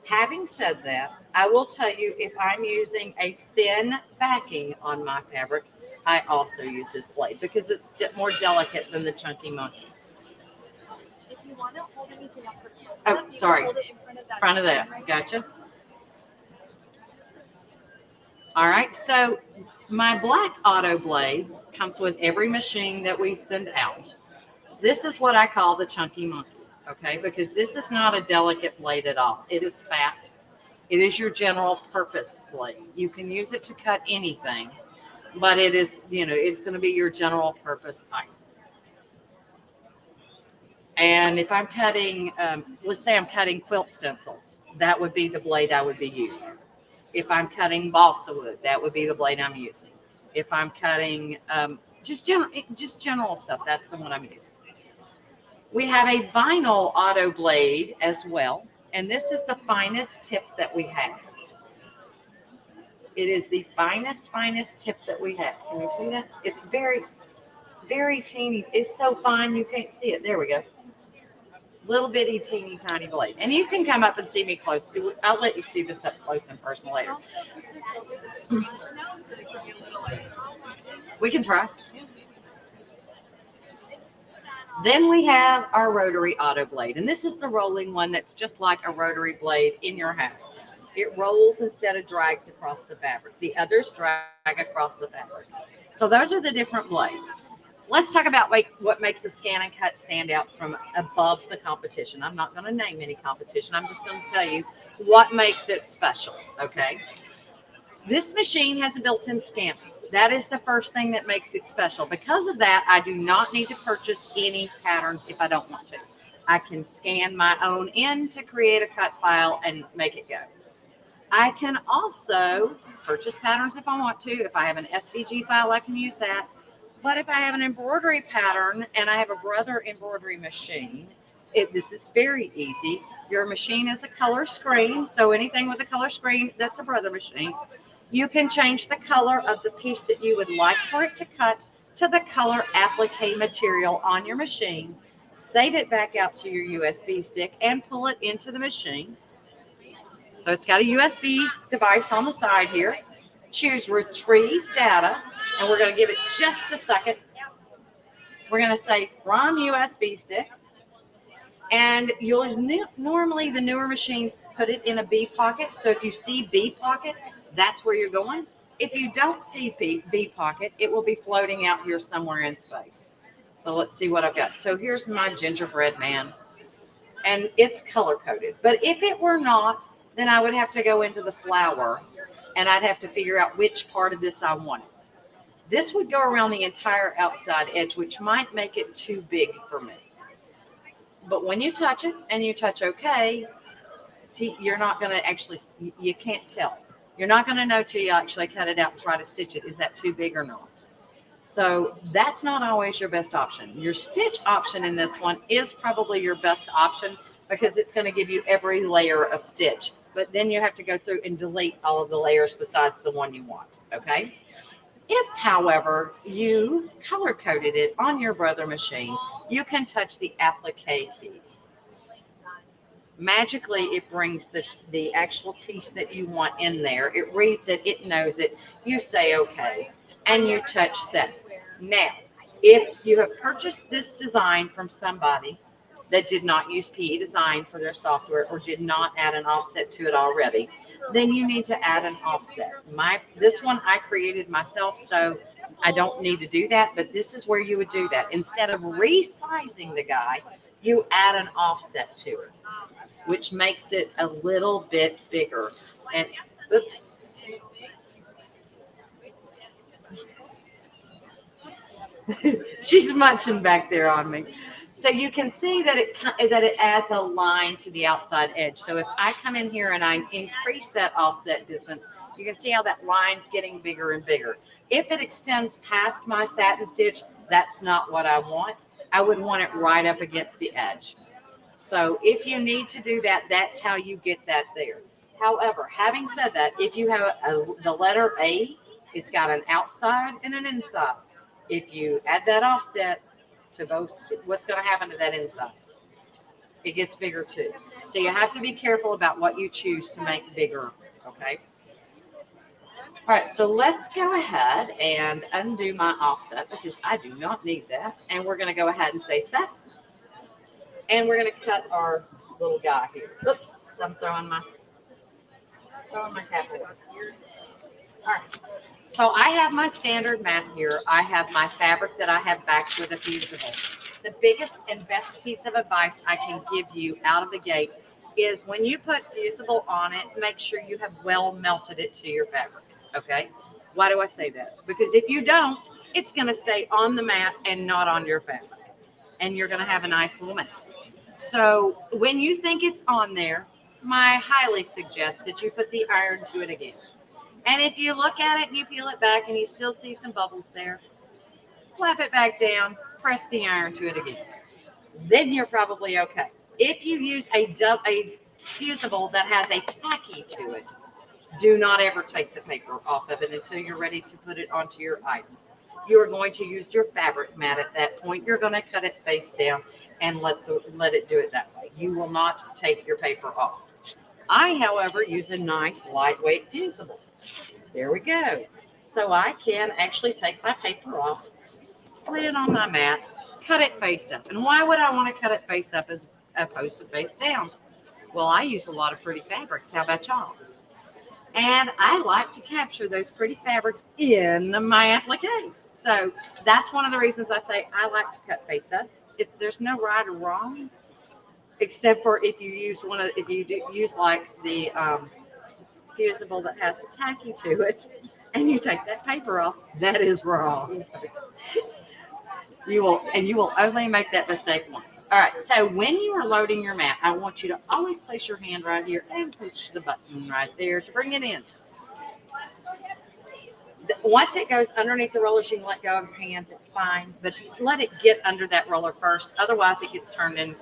Having said that, I will tell you, if I'm using a thin backing on my fabric, I also use this blade because it's more delicate than the Chunky Monkey. If you want to hold anything up for close Oh, up, sorry. hold it in Front of that. right Gotcha. All right. So my black auto blade comes with every machine that we send out. This is what I call the Chunky Monkey. Okay, because this is not a delicate blade at all. It is fat. It is your general purpose blade. You can use it to cut anything, but it is, it's going to be your general purpose item. And if I'm cutting, let's say I'm cutting quilt stencils, that would be the blade I would be using. If I'm cutting balsa wood, that would be the blade I'm using. If I'm cutting just general stuff, that's the one I'm using. We have a vinyl auto blade as well, and this is the finest tip that we have. It is the finest tip that we have. Can you see that? It's very, very teeny. It's so fine you can't see it. There we go. Little bitty, teeny, tiny blade. And you can come up and see me close. I'll let you see this up close and personal later. We can try. Then we have our rotary auto blade. And this is the rolling one that's just like a rotary blade in your house. It rolls instead of drags across the fabric. The others drag across the fabric. So those are the different blades. Let's talk about what makes a ScanNCut stand out from above the competition. I'm not going to name any competition. I'm just going to tell you what makes it special, okay? This machine has a built-in scanner. That is the first thing that makes it special. Because of that, I do not need to purchase any patterns if I don't want to. I can scan my own in to create a cut file and make it go. I can also purchase patterns if I want to. If I have an SVG file, I can use that. But if I have an embroidery pattern and I have a Brother embroidery machine, this is very easy. Your machine is a color screen. So anything with a color screen, that's a Brother machine. You can change the color of the piece that you would like for it to cut to the color applique material on your machine. Save it back out to your USB stick and pull it into the machine. So it's got a USB device on the side here. Choose retrieve data, and we're going to give it just a second. We're going to say from USB stick. And you'll normally the newer machines put it in a B pocket. So if you see B pocket, that's where you're going. If you don't see B pocket, it will be floating out here somewhere in space. So let's see what I've got. So here's my gingerbread man, and it's color coded. But if it were not, then I would have to go into the flower, and I'd have to figure out which part of this I wanted. This would go around the entire outside edge, which might make it too big for me. But when you touch it and you touch OK, see, you're not going to actually, you can't tell. You're not going to know till you actually cut it out and try to stitch it. Is that too big or not? So that's not always your best option. Your stitch option in this one is probably your best option because it's going to give you every layer of stitch. but then you have to go through and delete all of the layers besides the one you want, okay? If, however, you color coded it on your Brother machine, you can touch the applique key. Magically, it brings the actual piece that you want in there. It reads it, it knows it. You say okay, and you touch set. Now, if you have purchased this design from somebody that did not use PE Design for their software or did not add an offset to it already, then you need to add an offset. This one I created myself, so I don't need to do that, but this is where you would do that. Instead of resizing the guy, you add an offset to it, which makes it a little bit bigger. And oops. She's munching back there on me. So you can see that it adds a line to the outside edge. So if I come in here and I increase that offset distance, you can see how that line's getting bigger and bigger. If it extends past my satin stitch, that's not what I want. I would want it right up against the edge. So if you need to do that, that's how you get that there. However, having said that, if you have the letter A, it's got an outside and an inside. If you add that offset to both, what's going to happen to that inside? It gets bigger too. So you have to be careful about what you choose to make bigger, okay? All right, so let's go ahead and undo my offset because I do not need that. And we're going to go ahead and say set. And we're going to cut our little guy here. Oops, I'm throwing my cap away. All right. So I have my standard mat here. I have my fabric that I have backed with a fusible. The biggest and best piece of advice I can give you out of the gate is when you put fusible on it, make sure you have well melted it to your fabric, okay? Why do I say that? Because if you don't, it's going to stay on the mat and not on your fabric. And you're going to have a nice little mess. So when you think it's on there, I highly suggest that you put the iron to it again. And if you look at it and you peel it back and you still see some bubbles there, flap it back down, press the iron to it again. Then you're probably okay. If you use a fusible that has a tacky to it, do not ever take the paper off of it until you're ready to put it onto your item. You are going to use your fabric mat at that point. You're going to cut it face down and let it do it that way. You will not take your paper off. I, however, use a nice lightweight fusible. There we go. So I can actually take my paper off, put it on my mat, cut it face up. And why would I want to cut it face up as opposed to face down? Well, I use a lot of pretty fabrics. How about y'all? And I like to capture those pretty fabrics in my appliques. So that's one of the reasons I say I like to cut face up. There's no right or wrong, except for if you use use like the fusible that has the tacky to it, and you take that paper off, that is wrong. You will only make that mistake once. All right, so when you are loading your mat, I want you to always place your hand right here and push the button right there to bring it in. Once it goes underneath the rollers, you can let go of your hands. It's fine, but let it get under that roller first. Otherwise, it gets turned in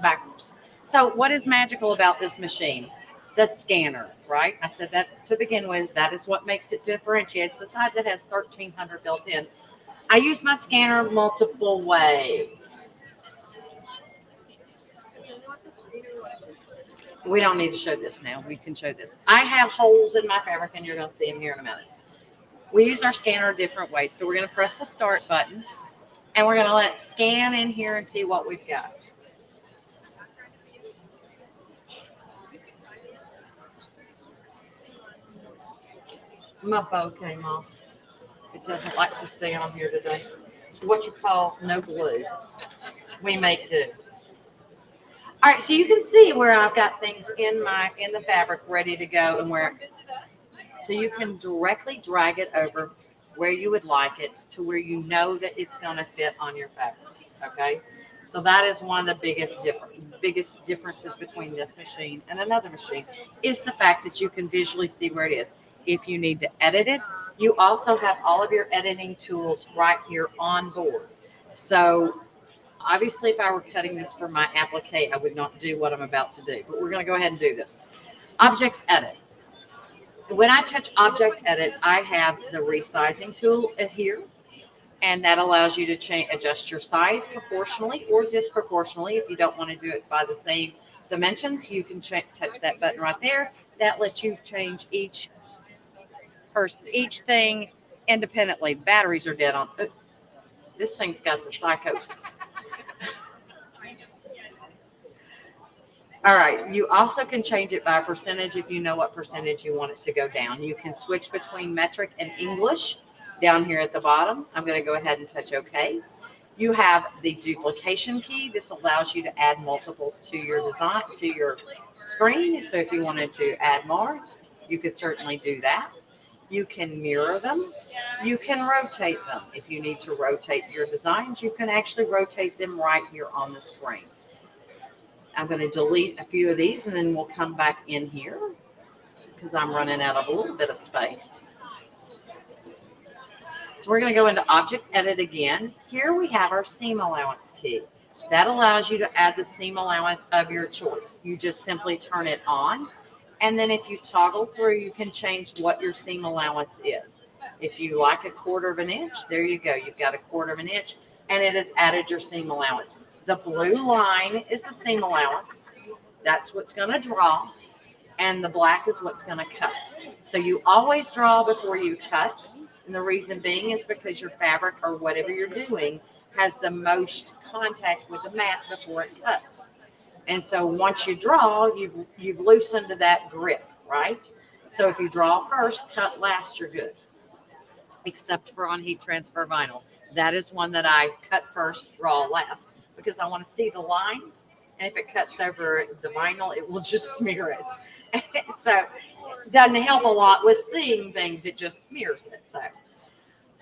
backwards. So what is magical about this machine? The scanner, right? I said that to begin with. That is what makes it differentiates. Besides, it has 1,300 built in. I use my scanner multiple ways. We don't need to show this now. We can show this. I have holes in my fabric, and you're going to see them here in a minute. We use our scanner different ways. So we're going to press the start button, and we're going to let it scan in here and see what we've got. My bow came off. It doesn't like to stay on here today. It's what you call no glue. We make do. All right, so you can see where I've got things in the fabric ready to go, and so you can directly drag it over where you would like it to where you know that it's going to fit on your fabric. Okay, so that is one of the biggest differences between this machine and another machine is the fact that you can visually see where it is. If you need to edit it, you also have all of your editing tools right here on board. So obviously, if I were cutting this for my applique, I would not do what I'm about to do. But we're going to go ahead and do this. Object edit. When I touch object edit, I have the resizing tool here, and that allows you to adjust your size proportionally or disproportionately. If you don't want to do it by the same dimensions, you can touch that button right there. That lets you change each thing independently. Batteries are dead on. This thing's got the psychosis. All right, you also can change it by percentage if you know what percentage you want it to go down. You can switch between metric and English down here at the bottom. I'm going to go ahead and touch OK. You have the duplication key. This allows you to add multiples to your design, to your screen. So if you wanted to add more, you could certainly do that. You can mirror them. You can rotate them. If you need to rotate your designs, you can actually rotate them right here on the screen. I'm going to delete a few of these, and then we'll come back in here because I'm running out of a little bit of space. So we're going to go into Object Edit again. Here we have our seam allowance key. That allows you to add the seam allowance of your choice. You just simply turn it on, and then if you toggle through, you can change what your seam allowance is. If you like 1/4 inch, there you go. You've got 1/4 inch, and it has added your seam allowance. The blue line is the seam allowance. That's what's going to draw. And the black is what's going to cut. So you always draw before you cut. And the reason being is because your fabric or whatever you're doing has the most contact with the mat before it cuts. And so once you draw, you've loosened that grip, right? So if you draw first, cut last, you're good. Except for on heat transfer vinyl. That is one that I cut first, draw last, because I want to see the lines, and if it cuts over the vinyl, it will just smear it. So it doesn't help a lot with seeing things, it just smears it. So,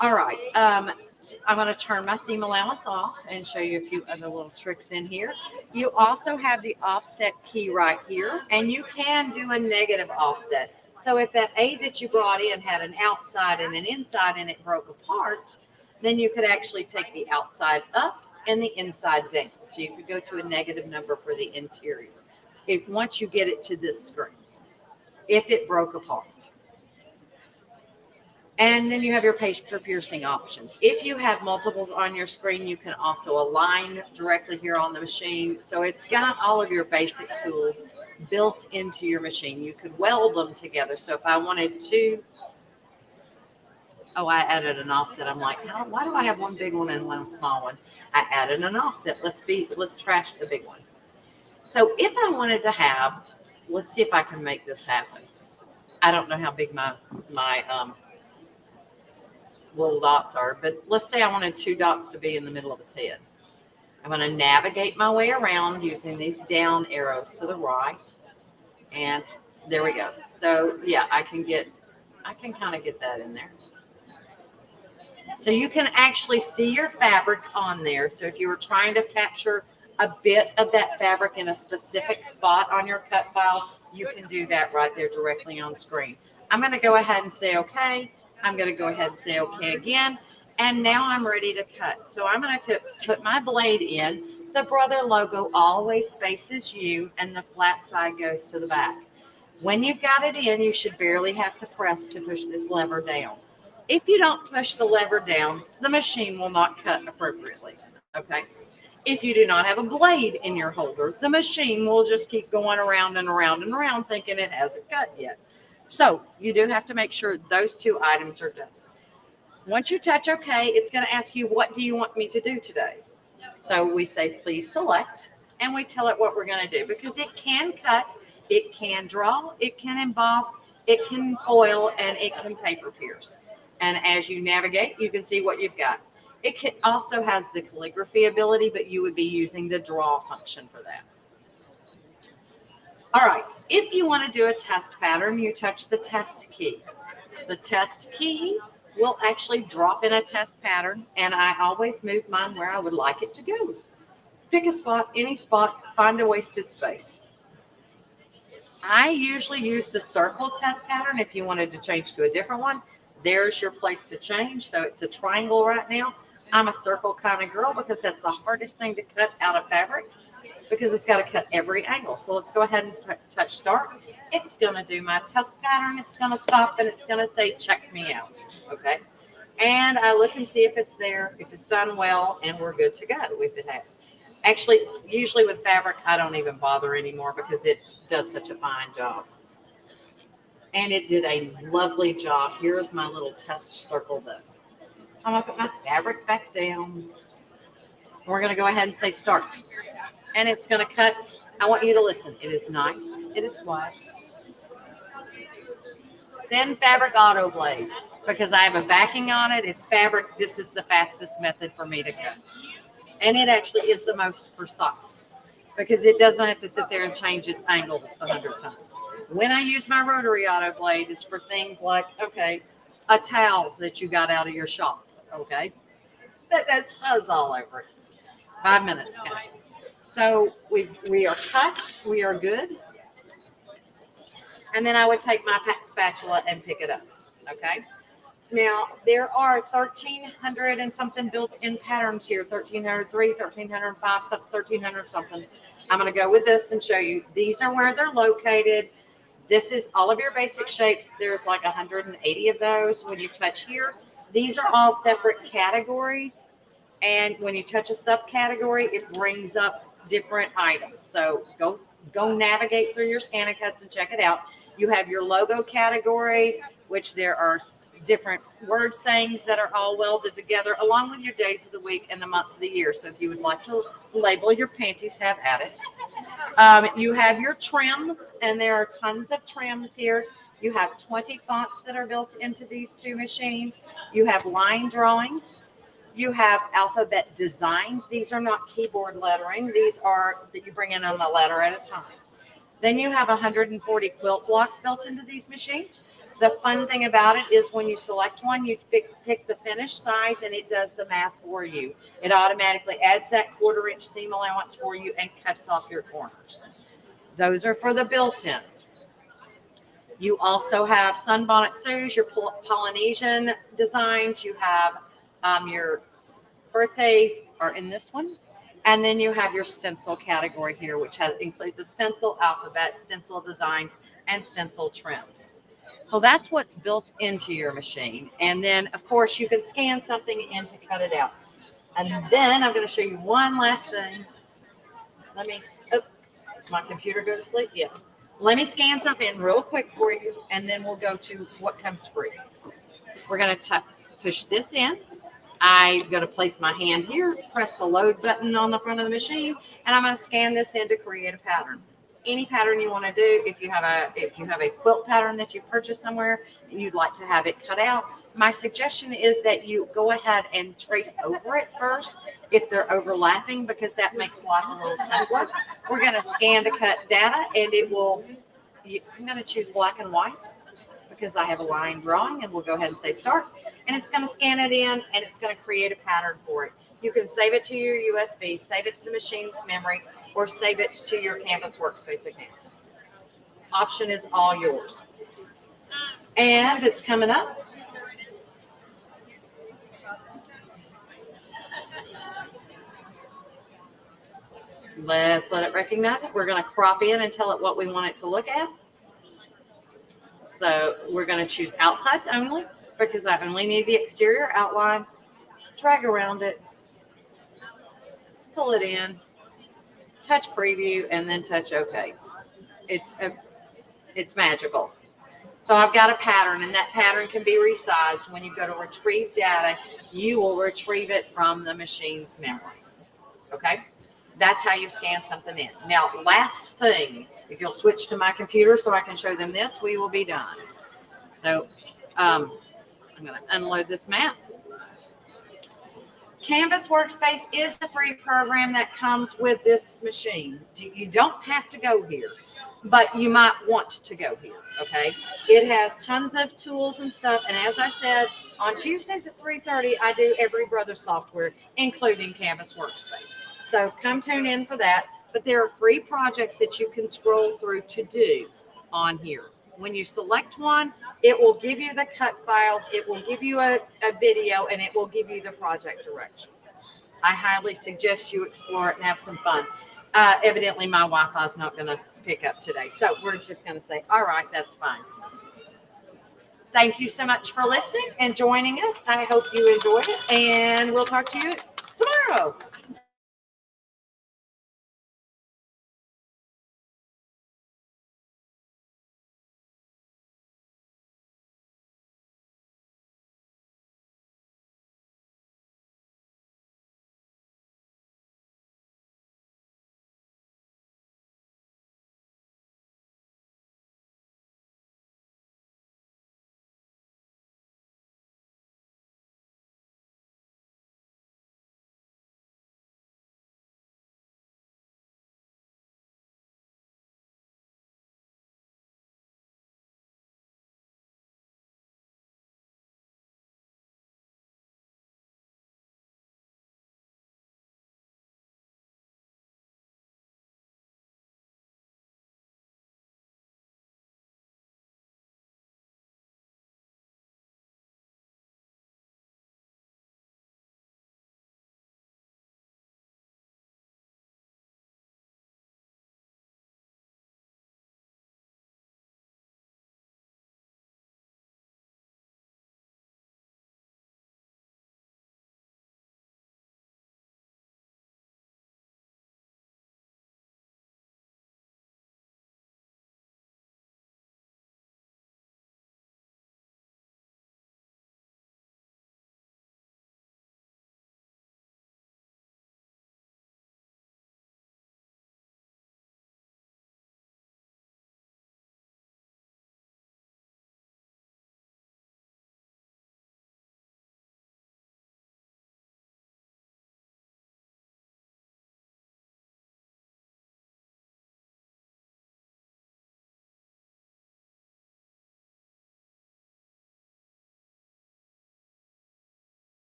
all right, I'm going to turn my seam allowance off and show you a few other little tricks in here. You also have the offset key right here, and you can do a negative offset. So if that A that you brought in had an outside and an inside and it broke apart, then you could actually take the outside up and the inside down. So you could go to a negative number for the interior once you get it to this screen, if it broke apart. And then you have your paper piercing options. If you have multiples on your screen, you can also align directly here on the machine. So it's got all of your basic tools built into your machine. You could weld them together. So if I wanted to, I added an offset. I'm like, why do I have one big one and one small one? I added an offset. Let's trash the big one. So if I wanted to have, let's see if I can make this happen. I don't know how big my little dots are, but let's say I wanted 2 dots to be in the middle of his head. I'm going to navigate my way around using these down arrows to the right, and there we go. So yeah, I can kind of get that in there. So you can actually see your fabric on there. So if you were trying to capture a bit of that fabric in a specific spot on your cut file, you can do that right there directly on screen. I'm going to go ahead and say okay. I'm going to go ahead and say okay again. And now I'm ready to cut. So I'm going to put my blade in. The Brother logo always faces you, and the flat side goes to the back. When you've got it in, you should barely have to press to push this lever down. If you don't push the lever down, the machine will not cut appropriately, okay? If you do not have a blade in your holder, the machine will just keep going around and around and around thinking it hasn't cut yet. So you do have to make sure those 2 items are done. Once you touch OK, it's going to ask you, what do you want me to do today? So we say, please select, and we tell it what we're going to do, because it can cut, it can draw, it can emboss, it can foil, and it can paper pierce. And as you navigate, you can see what you've got. It also has the calligraphy ability, but you would be using the draw function for that. All right, if you want to do a test pattern, you touch the test key. The test key will actually drop in a test pattern, and I always move mine where I would like it to go. Pick a spot, any spot, find a wasted space. I usually use the circle test pattern. If you wanted to change to a different one, there's your place to change. So it's a triangle right now. I'm a circle kind of girl because that's the hardest thing to cut out of fabric. because it's got to cut every angle. So let's go ahead and touch start. It's going to do my test pattern. It's going to stop and it's going to say, check me out. Okay. And I look and see if it's there, if it's done well, and we're good to go if it has. Actually, usually with fabric, I don't even bother anymore because it does such a fine job. And it did a lovely job. Here's my little test circle done. So I'm going to put my fabric back down. We're going to go ahead and say start. And it's going to cut. I want you to listen. It is nice. It is quiet. Then fabric auto blade. Because I have a backing on it. It's fabric. This is the fastest method for me to cut. And it actually is the most precise. Because it doesn't have to sit there and change its angle 100 times. When I use my rotary auto blade is for things like, okay, a towel that you got out of your shop. Okay. That's fuzz all over it. 5 minutes. Gotcha. So we are cut. We are good. And then I would take my spatula and pick it up. Okay. Now, there are 1,300 and something built-in patterns here. 1,303, 1,305, 1,300 something. I'm going to go with this and show you. These are where they're located. This is all of your basic shapes. There's like 180 of those. When you touch here, these are all separate categories. And when you touch a subcategory, it brings up different items. So go navigate through your ScanNCuts and check it out. You have your logo category, which there are different word sayings that are all welded together, along with your days of the week and the months of the year. So if you would like to label your panties, have at it. You have your trims, and there are tons of trims here. You have 20 fonts that are built into these two machines. You have line drawings. You have alphabet designs. These are not keyboard lettering. These are that you bring in on a letter at a time. Then you have 140 quilt blocks built into these machines. The fun thing about it is when you select one, you pick the finished size and it does the math for you. It automatically adds that 1/4 inch seam allowance for you and cuts off your corners. Those are for the built-ins. You also have sunbonnet sews, your Polynesian designs. You have your birthdays are in this one. And then you have your stencil category here, which includes a stencil alphabet, stencil designs, and stencil trims. So that's what's built into your machine. And then, of course, you can scan something in to cut it out. And then I'm going to show you one last thing. My computer go to sleep? Yes. Let me scan something in real quick for you, and then we'll go to what comes free. We're going to push this in. I'm going to place my hand here, press the load button on the front of the machine, and I'm going to scan this in to create a pattern. Any pattern you want to do, if you have a quilt pattern that you purchased somewhere and you'd like to have it cut out, my suggestion is that you go ahead and trace over it first if they're overlapping, because that makes life a little simpler. We're going to scan to cut data, and I'm going to choose black and white because I have a line drawing, and we'll go ahead and say start. And it's going to scan it in, and it's going to create a pattern for it. You can save it to your USB, save it to the machine's memory, or save it to your Canvas workspace account. Option is all yours. And it's coming up. Let's let it recognize it. We're going to crop in and tell it what we want it to look at. So we're going to choose outsides only because I only need the exterior outline. Drag around it. Pull it in. Touch preview and then touch OK. It's magical. So I've got a pattern, and that pattern can be resized. When you go to retrieve data, you will retrieve it from the machine's memory. Okay? That's how you scan something in. Now, last thing, if you'll switch to my computer so I can show them this, we will be done. So I'm going to unload this map. Canvas Workspace is the free program that comes with this machine. You don't have to go here, but you might want to go here, okay? It has tons of tools and stuff, and as I said, on Tuesdays at 3:30, I do Every Brother software, including Canvas Workspace. So come tune in for that, but there are free projects that you can scroll through to do on here. When you select one, it will give you the cut files, it will give you a video, and it will give you the project directions. I highly suggest you explore it and have some fun. Evidently, my Wi-Fi is not going to pick up today. So we're just going to say, all right, that's fine. Thank you so much for listening and joining us. I hope you enjoyed it, and we'll talk to you tomorrow.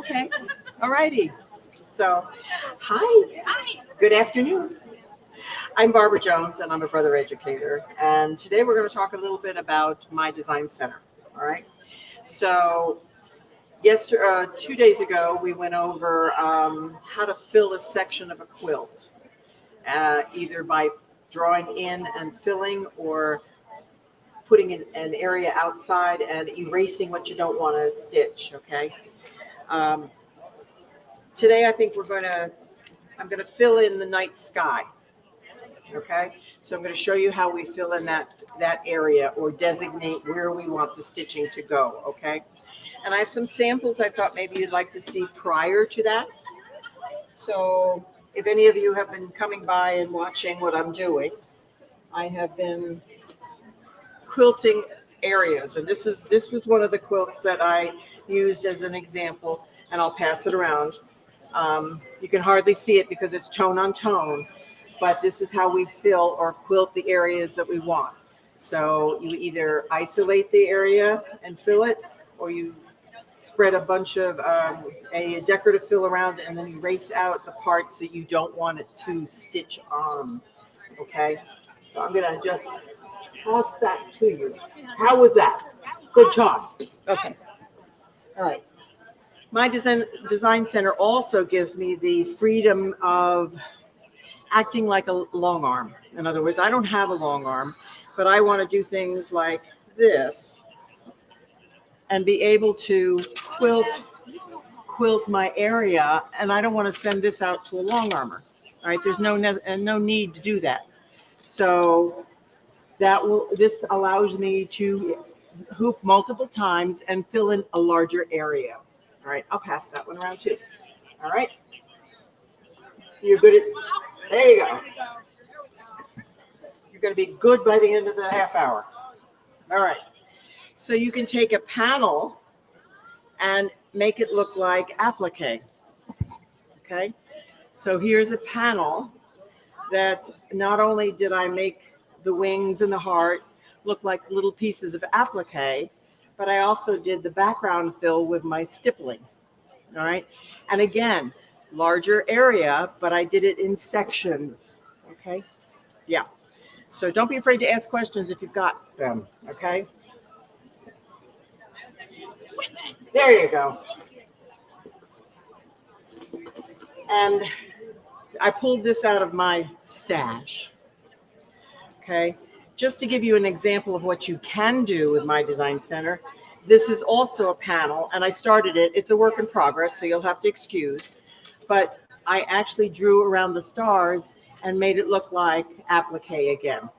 Okay. All righty. So, hi. Good afternoon. I'm Barbara Jones, and I'm a brother educator. And today we're going to talk a little bit about my design center. All right. So, 2 days ago, we went over how to fill a section of a quilt, either by drawing in and filling, or putting in an area outside and erasing what you don't want to stitch. Okay. Today, I think I'm going to fill in the night sky. Okay, so I'm going to show you how we fill in that area, or designate where we want the stitching to go. Okay, and I have some samples I thought maybe you'd like to see prior to that. So if any of you have been coming by and watching what I'm doing, I have been quilting areas, and this was one of the quilts that I used as an example, and I'll pass it around. You can hardly see it because it's tone on tone, but this is how we fill or quilt the areas that we want. So you either isolate the area and fill it, or you spread a bunch of a decorative fill around, and then you erase out the parts that you don't want it to stitch on. Okay, so I'm gonna just toss that to you. How was that? Good toss. Okay. All right. My design center also gives me the freedom of acting like a long arm. In other words, I don't have a long arm, but I want to do things like this and be able to quilt my area, and I don't want to send this out to a long armor. All right, there's no need to do that. So this allows me to hoop multiple times and fill in a larger area. All right, I'll pass that one around too. All right, you're good at. There you go. You're going to be good by the end of the half hour. All right. So you can take a panel and make it look like applique. Okay. So here's a panel that not only did I make the wings and the heart look like little pieces of applique, but I also did the background fill with my stippling. All right. And again, larger area, but I did it in sections. Okay. Yeah. So don't be afraid to ask questions if you've got them. Okay. There you go. And I pulled this out of my stash. Okay. Just to give you an example of what you can do with my design center. This is also a panel, and I started it. It's a work in progress, so you'll have to excuse. But I actually drew around the stars and made it look like applique again.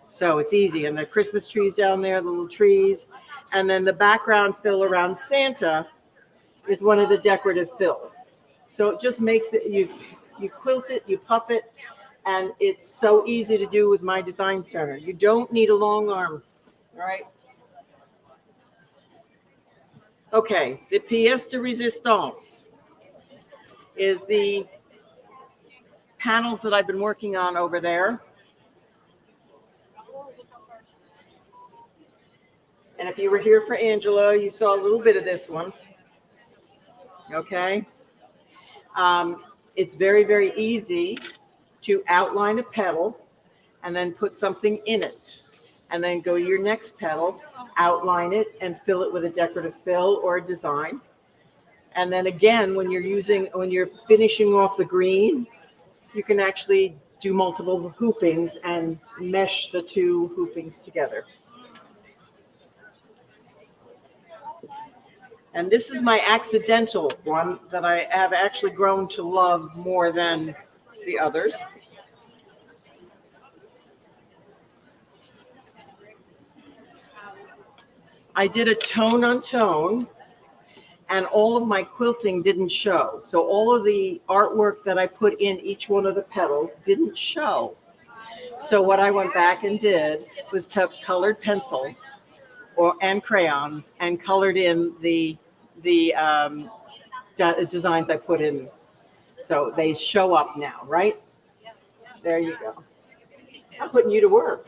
So it's easy. And the Christmas trees down there, the little trees. And then the background fill around Santa is one of the decorative fills. So it just makes it, you quilt it, you puff it, and it's so easy to do with my design center. You don't need a long arm, all right? Okay, the pièce de résistance is the panels that I've been working on over there. And if you were here for Angela, you saw a little bit of this one. Okay. It's very, very easy to outline a petal and then put something in it. And then go to your next petal, outline it, and fill it with a decorative fill or a design. And then again, when you're finishing off the green, you can actually do multiple hoopings and mesh the two hoopings together. And this is my accidental one that I have actually grown to love more than the others. I did a tone on tone, and all of my quilting didn't show. So all of the artwork that I put in each one of the petals didn't show. So what I went back and did was took colored pencils and crayons and colored in the designs I put in. So they show up now, right? There you go. I'm putting you to work.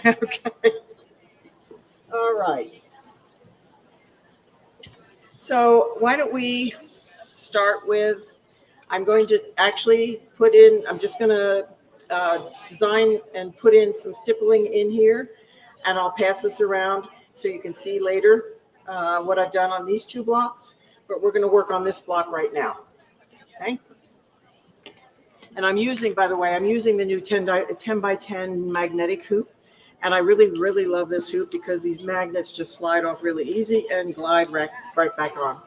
Okay. All right. So why don't we start with, I'm going to actually put in, I'm just going to design and put in some stippling in here, and I'll pass this around so you can see later what I've done on these 2 blocks, but we're going to work on this block right now. Okay. And I'm using, by the way, I'm using the new 10 by 10 magnetic hoop. And I really, really love this hoop because these magnets just slide off really easy and glide right back on.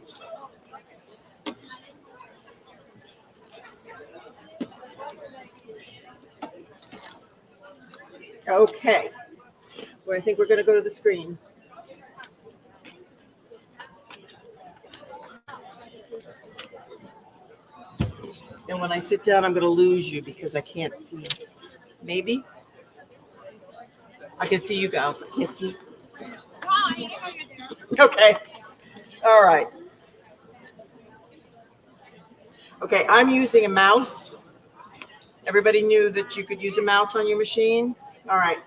Okay. Well, I think we're going to go to the screen. And when I sit down, I'm going to lose you because I can't see. Maybe? I can see you guys. I can't see. Okay. All right. Okay, I'm using a mouse. Everybody knew that you could use a mouse on your machine? All right.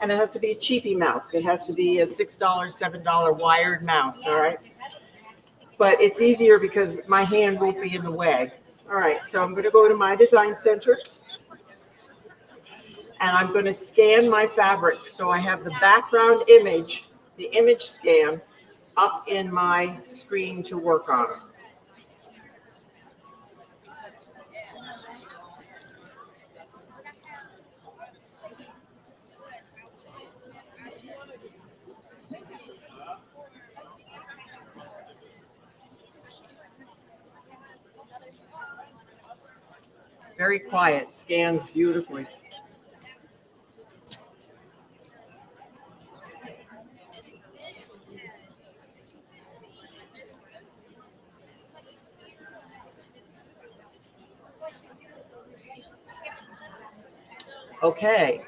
And it has to be a cheapy mouse. It has to be a $6, $7 wired mouse, all right? But it's easier because my hand won't be in the way. All right, so I'm going to go to my design center. And I'm going to scan my fabric so I have the background image, the image scan, up in my screen to work on. Very quiet, scans beautifully. Okay.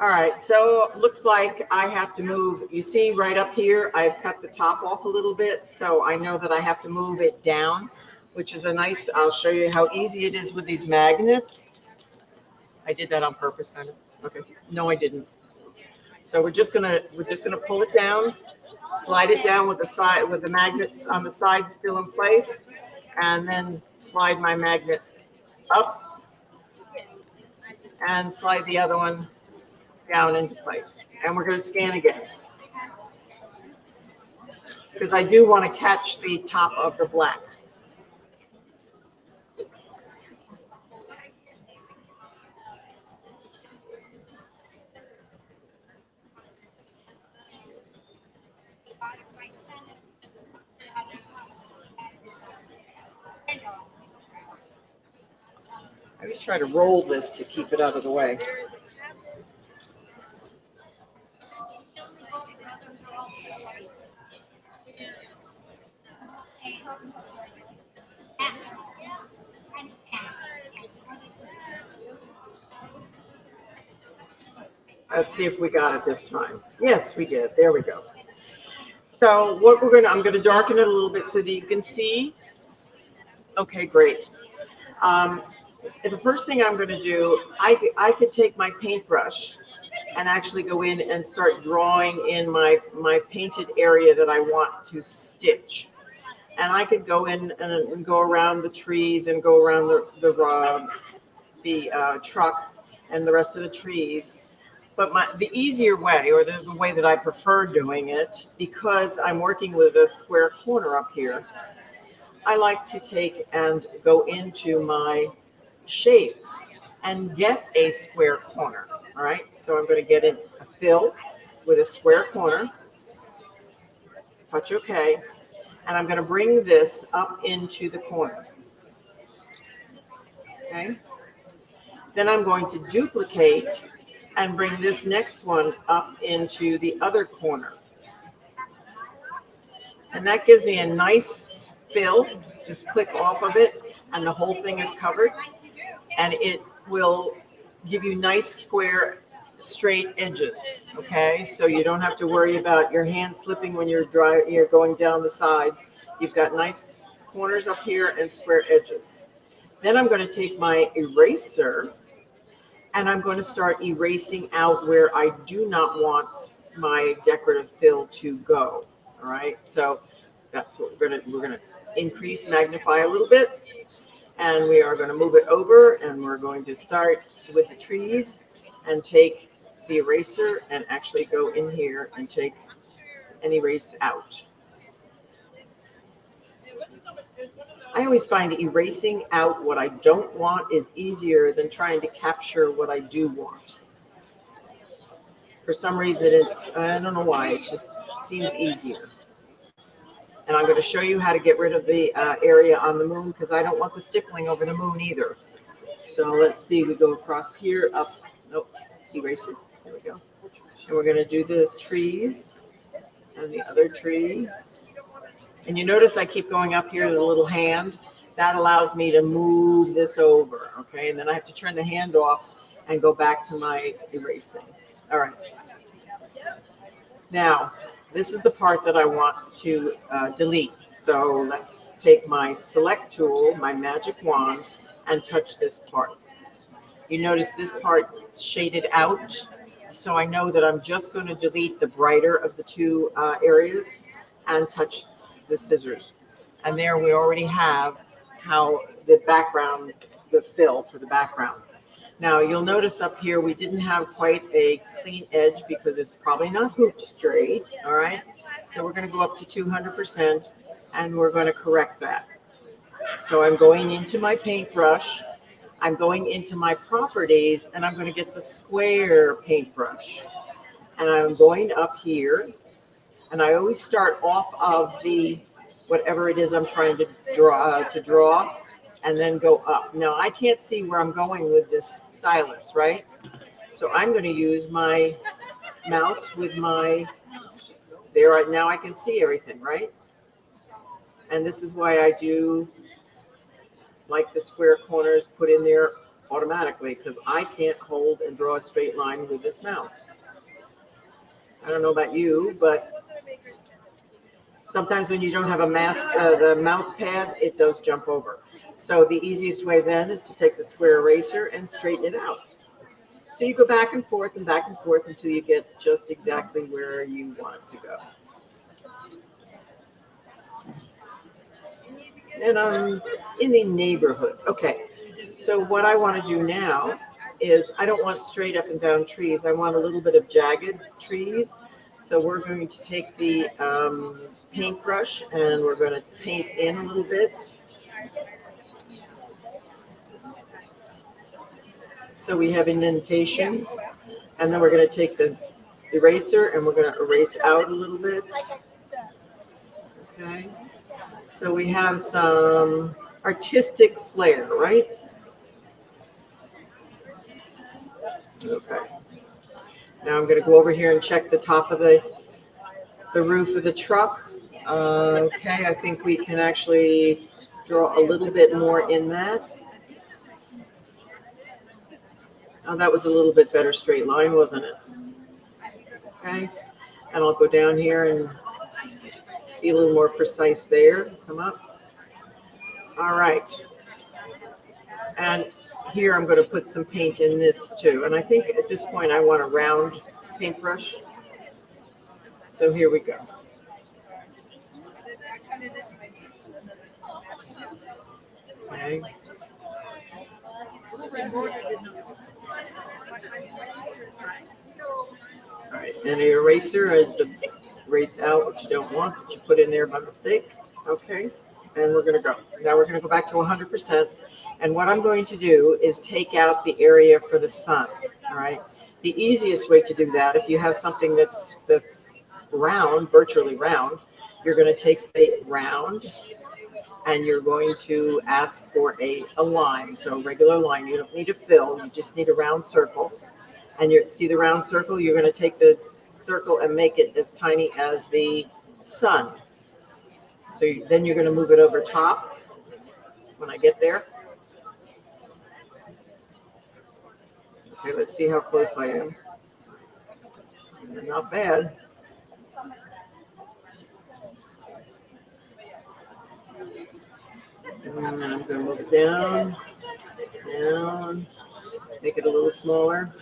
All right, so looks like I have to move. You see right up here, I've cut the top off a little bit, so I know that I have to move it down, which is a nice, I'll show you how easy it is with these magnets. I did that on purpose, kind of. Okay, no, I didn't. So we're just gonna pull it down, slide it down with the magnets on the side still in place, and then slide my magnet up and slide the other one down into place. And we're going to scan again because I do want to catch the top of the black. I always try to roll this to keep it out of the way. Let's see if we got it this time. Yes, we did. There we go. So what I'm going to darken it a little bit so that you can see. Okay, great. The first thing I'm going to do, I could take my paintbrush and actually go in and start drawing in my painted area that I want to stitch. And I could go in and go around the trees and go around the truck and the rest of the trees. But the easier way, or the way that I prefer doing it, because I'm working with a square corner up here, I like to take and go into my shapes and get a square corner. All right, so I'm going to get in a fill with a square corner, touch OK, and I'm going to bring this up into the corner. Okay, then I'm going to duplicate and bring this next one up into the other corner. And that gives me a nice fill. Just click off of it and the whole thing is covered. And it will give you nice square straight edges. Okay, so you don't have to worry about your hand slipping when you're going down the side. You've got nice corners up here and square edges. Then I'm going to take my eraser and I'm going to start erasing out where I do not want my decorative fill to go. All right, so That's what we're gonna increase, magnify a little bit, and we are gonna move it over, and we're going to start with the trees and take the eraser and actually go in here and take and erase out. I always find erasing out what I don't want is easier than trying to capture what I do want. For some reason, I don't know why, it just seems easier. And I'm going to show you how to get rid of the area on the moon, because I don't want the stippling over the moon either. So let's see, we go across here, up, nope, eraser, there we go. And we're going to do the trees and the other tree. And you notice I keep going up here to the little hand. That allows me to move this over, okay? And then I have to turn the hand off and go back to my erasing. All right. Now, this is the part that I want to delete. So let's take my select tool, my magic wand, and touch this part. You notice this part shaded out. So I know that I'm just going to delete the brighter of the two areas and touch the scissors. And there we already have how the background, the fill for the background. Now you'll notice up here we didn't have quite a clean edge because it's probably not hooped straight, all right? So we're going to go up to 200% and we're going to correct that. So I'm going into my paintbrush, I'm going into my properties, and I'm going to get the square paintbrush. And I'm going up here, and I always start off of the whatever it is I'm trying to draw, and then go up. Now I can't see where I'm going with this stylus, right? So I'm going to use my mouse with my, there, now I can see everything, right? And this is why I do like the square corners put in there automatically, because I can't hold and draw a straight line with this mouse. I don't know about you, but sometimes when you don't have a the mouse pad, it does jump over. So the easiest way then is to take the square eraser and straighten it out. So you go back and forth until you get just exactly where you want it to go. And I'm in the neighborhood. Okay, so what I want to do now is I don't want straight up and down trees. I want a little bit of jagged trees. So we're going to take the paintbrush and we're going to paint in a little bit. So we have indentations, and then we're going to take the eraser and we're going to erase out a little bit. Okay. So we have some artistic flair, right? Okay. Now I'm going to go over here and check the top of the roof of the truck. Okay, I think we can actually draw a little bit more in that. Oh, that was a little bit better straight line, wasn't it? Okay, and I'll go down here and be a little more precise there. Come up. All right. And here I'm going to put some paint in this too. And I think at this point I want a round paintbrush. So here we go. Okay. All right, and an eraser is to erase out what you don't want, what you put in there by mistake. Okay, and we're going to go. Now we're going to go back to 100%. And what I'm going to do is take out the area for the sun. All right, the easiest way to do that, if you have something that's round, virtually round, you're going to take the round and you're going to ask for a line. So a regular line, you don't need a fill, you just need a round circle. And you see the round circle, you're going to take the circle and make it as tiny as the sun. So then you're going to move it over top when I get there. Okay, let's see how close I am. Not bad. And I'm going to move it down, make it a little smaller.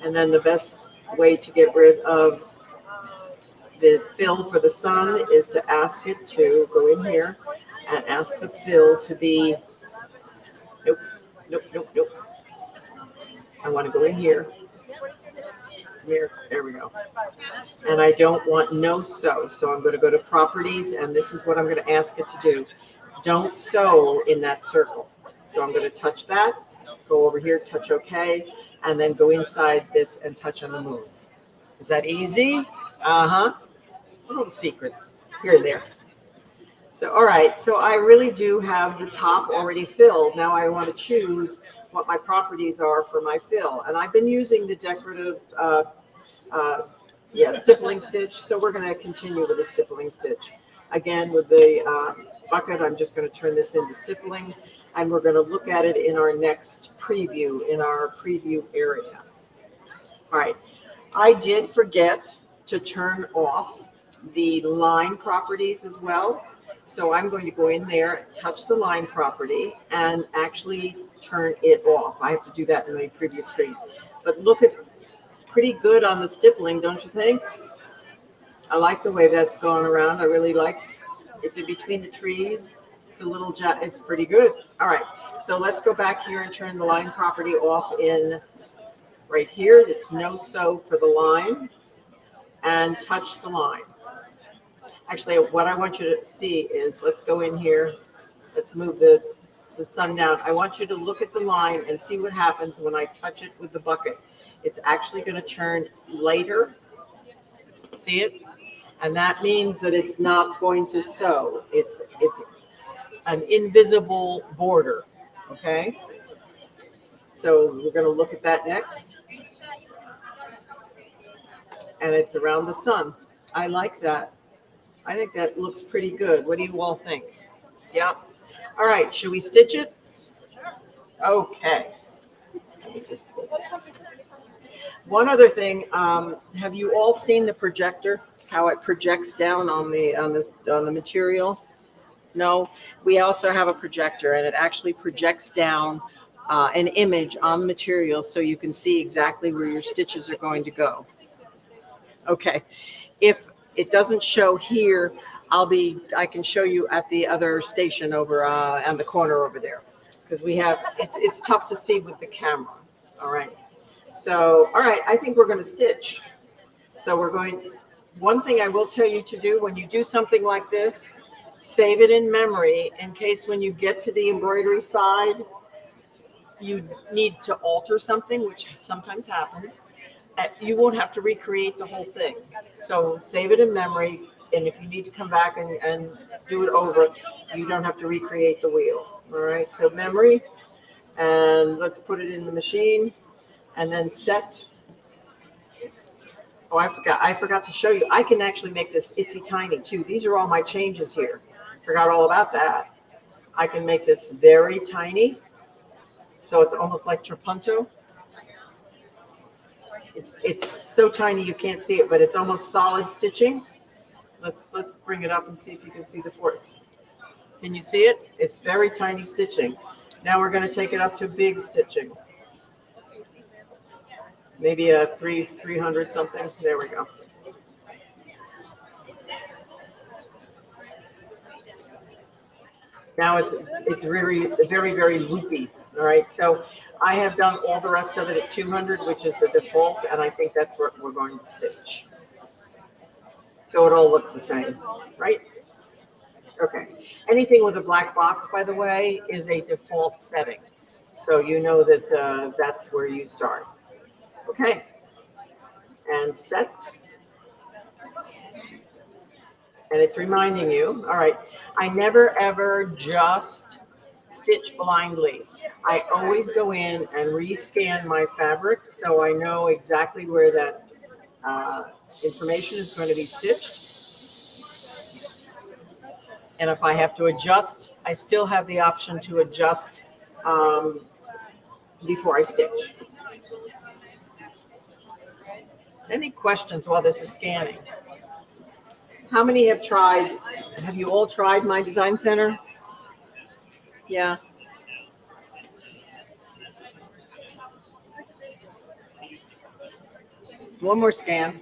And then the best way to get rid of the fill for the sun is to ask it to go in here and ask the fill to be, nope, nope, nope, nope. I want to go in here. Here, there we go. And I don't want no sew. So I'm going to go to properties, and this is what I'm going to ask it to do. Don't sew in that circle. So I'm going to touch that, go over here, touch OK, and then go inside this and touch on the moon. Is that easy? Uh-huh. Little secrets here and there. So, all right. So I really do have the top already filled. Now I want to choose what my properties are for my fill. And I've been using the decorative, stippling stitch. So we're going to continue with the stippling stitch. Again, with the bucket, I'm just going to turn this into stippling. And we're going to look at it in our next preview, in our preview area. All right. I did forget to turn off the line properties as well. So I'm going to go in there, touch the line property, and actually turn it off. I have to do that in my previous screen. But look at, pretty good on the stippling, don't you think? I like the way that's going around. I really like, it's in between the trees. It's a little, it's pretty good. All right, so let's go back here and turn the line property off in right here. It's no sew for the line, and touch the line. Actually, what I want you to see is, let's go in here. Let's move the sun down. I want you to look at the line and see what happens when I touch it with the bucket. It's actually going to turn lighter. See it? And that means that it's not going to sew. It's an invisible border. Okay? So we're going to look at that next. And it's around the sun. I like that. I think that looks pretty good. What do you all think? Yeah. All right. Should we stitch it? Okay. Let me just pull this. One other thing. Have you all seen the projector? How it projects down on the material? No. We also have a projector, and it actually projects down an image on the material, so you can see exactly where your stitches are going to go. Okay. If it doesn't show here, I can show you at the other station over on the corner over there, because we have, it's tough to see with the camera. All right. So, all right, I think we're going to stitch. So one thing I will tell you to do when you do something like this, save it in memory in case when you get to the embroidery side, you need to alter something, which sometimes happens. You won't have to recreate the whole thing. So save it in memory, and if you need to come back and do it over, you don't have to recreate the wheel. All right, so memory, and let's put it in the machine, and then set. Oh, I forgot to show you. I can actually make this itsy tiny too. These are all my changes here. Forgot all about that. I can make this very tiny, so it's almost like trapunto. It's so tiny you can't see it, but it's almost solid stitching. Let's bring it up and see if you can see the force. Can you see it? It's very tiny stitching. Now we're going to take it up to big stitching. Maybe a 300 something. There we go. Now it's very, very, very loopy. All right. So I have done all the rest of it at 200, which is the default, and I think that's what we're going to stitch. So it all looks the same, right? Okay. Anything with a black box, by the way, is a default setting. So you know that that's where you start. Okay. And set. And it's reminding you, all right, I never ever just stitch blindly. I always go in and rescan my fabric so I know exactly where that information is going to be stitched. And if I have to adjust, I still have the option to adjust before I stitch. Any questions while this is scanning? How many have you all tried My Design Center? Yeah. One more scan.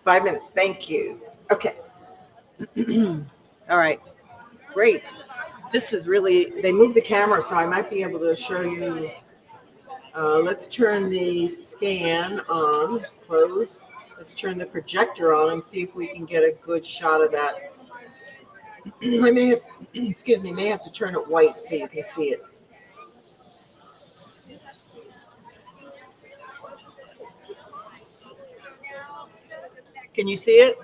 5 minutes. Thank you. Okay. All right. Great. This is really, they moved the camera, so I might be able to show you. Let's turn the scan on, close. Let's turn the projector on and see if we can get a good shot of that. I may have, excuse me, may have to turn it white so you can see it. Can you see it?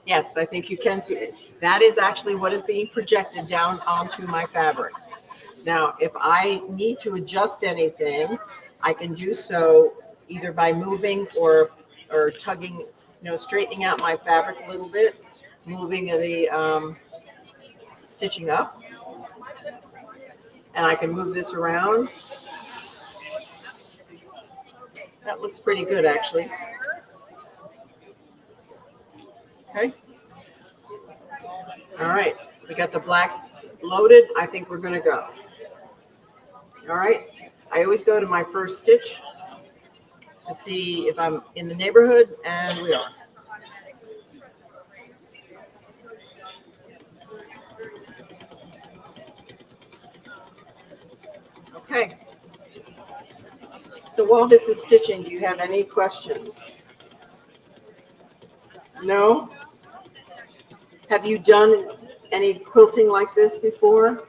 Yes, I think you can see it. That is actually what is being projected down onto my fabric. Now, if I need to adjust anything, I can do so either by moving or tugging, straightening out my fabric a little bit, moving the stitching up, and I can move this around. That looks pretty good, actually. Okay. All right, we got the black loaded. I think we're gonna go. All right, I always go to my first stitch to see if I'm in the neighborhood, and we are. Okay. So while this is stitching, do you have any questions? No? Have you done any quilting like this before?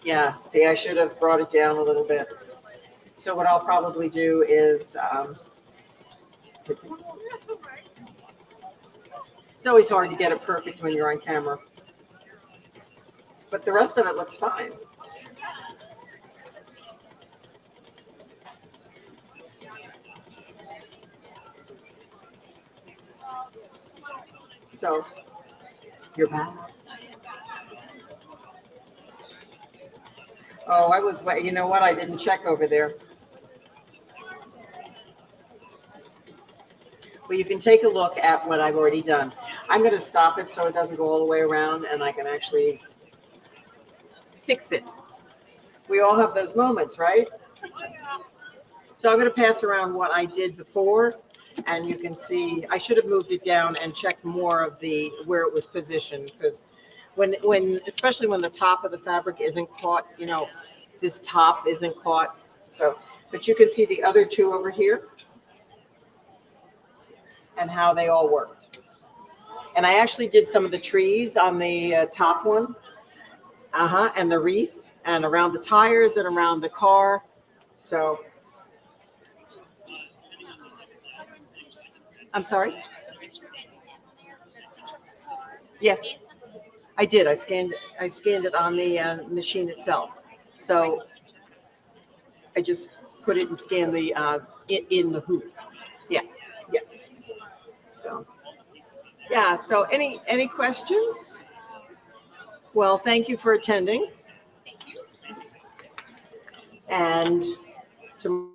Yeah, see, I should have brought it down a little bit. So what I'll probably do is, it's always hard to get it perfect when you're on camera. But the rest of it looks fine. So, you're back. Oh, I was, you know what? I didn't check over there. Well, you can take a look at what I've already done. I'm going to stop it so it doesn't go all the way around and I can actually fix it. We all have those moments, right? So I'm going to pass around what I did before, and you can see I should have moved it down and checked more of the where it was positioned, because especially when the top of the fabric isn't caught, this top isn't caught. So, but you can see the other two over here and how they all worked. And I actually did some of the trees on the top one, and the wreath, and around the tires and around the car. So, I'm sorry? Yeah, I did. I scanned it on the machine itself. So I just put it and scanned the in the hoop. Yeah, yeah. So yeah. So any questions? Well, thank you for attending. And tomorrow.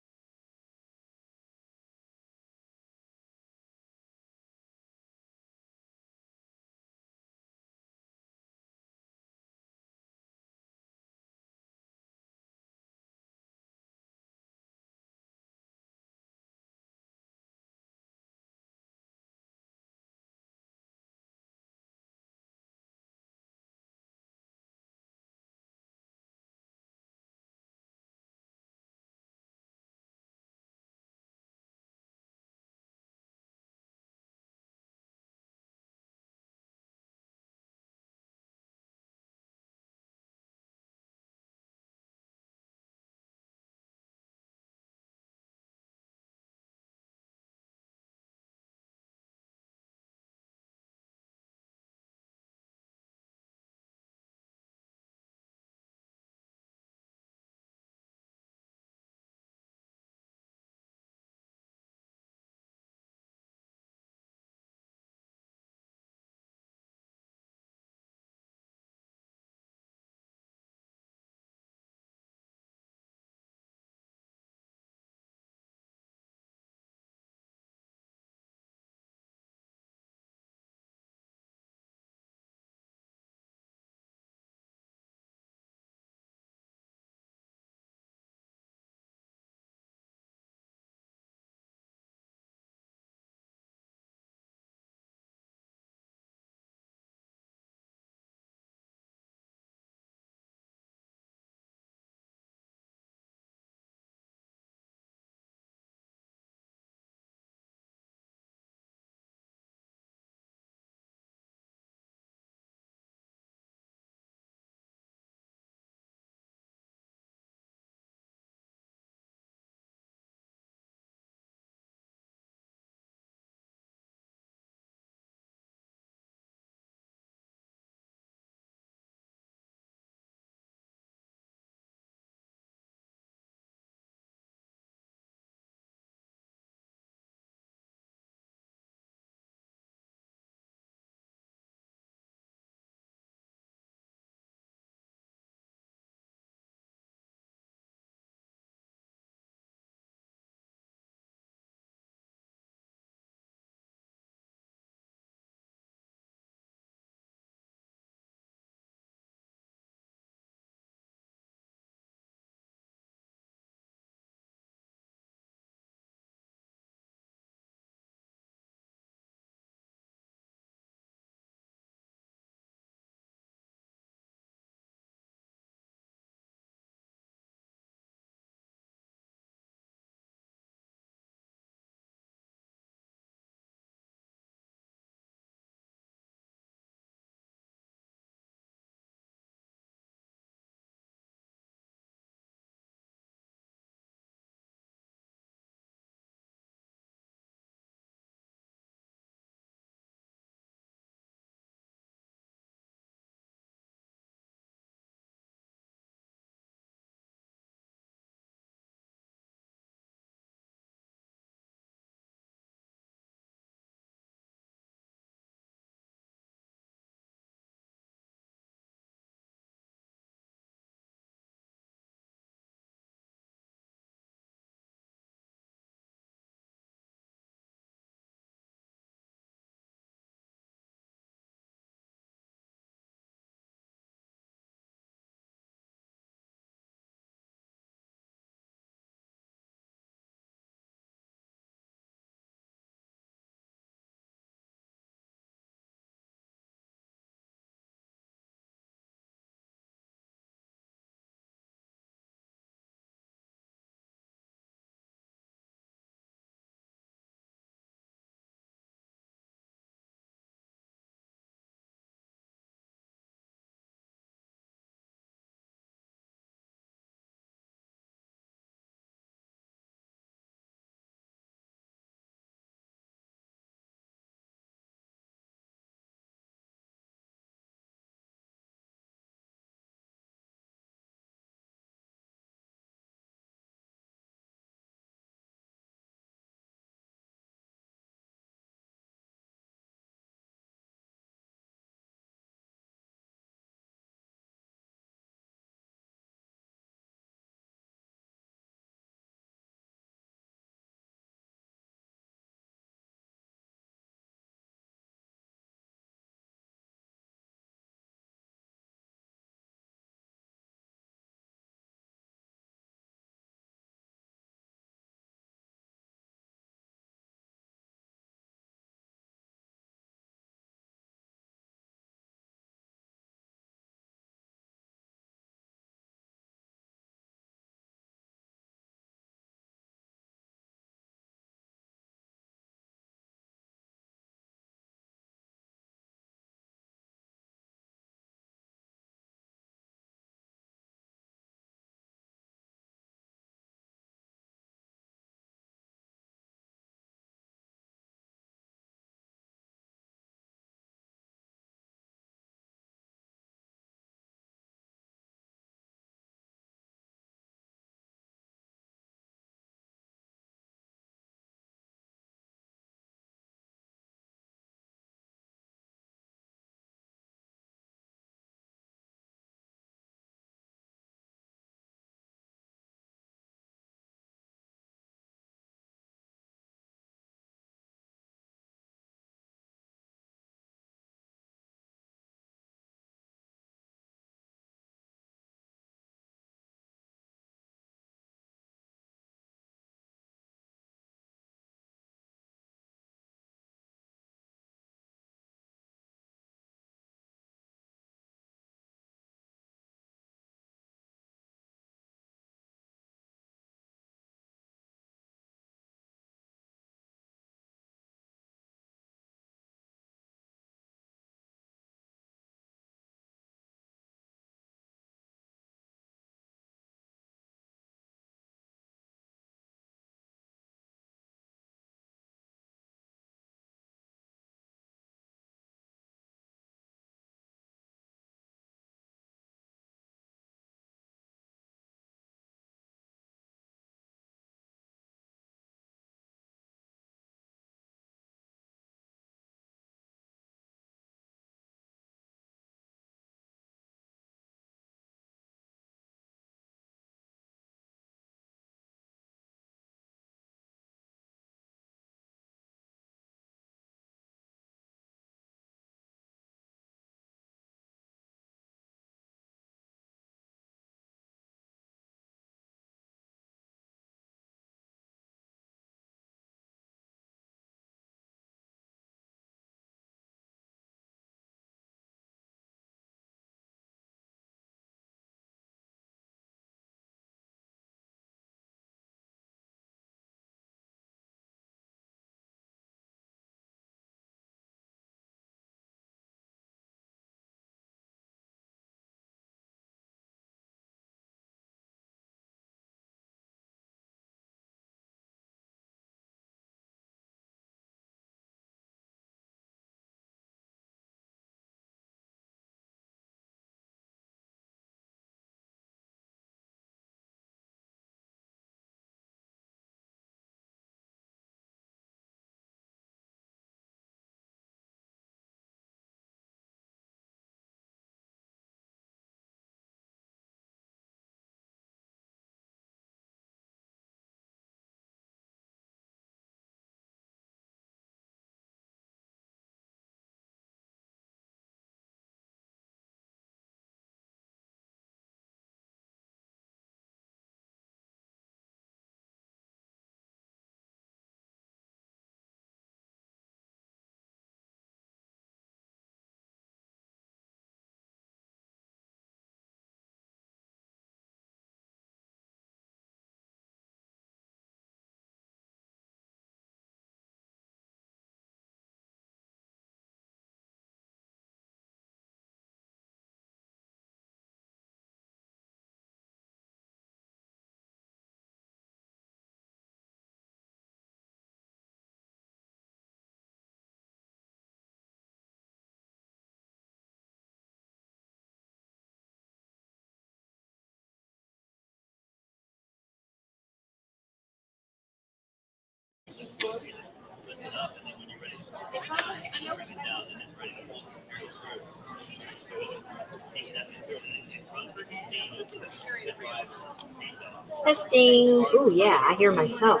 Testing. Oh yeah, I hear myself.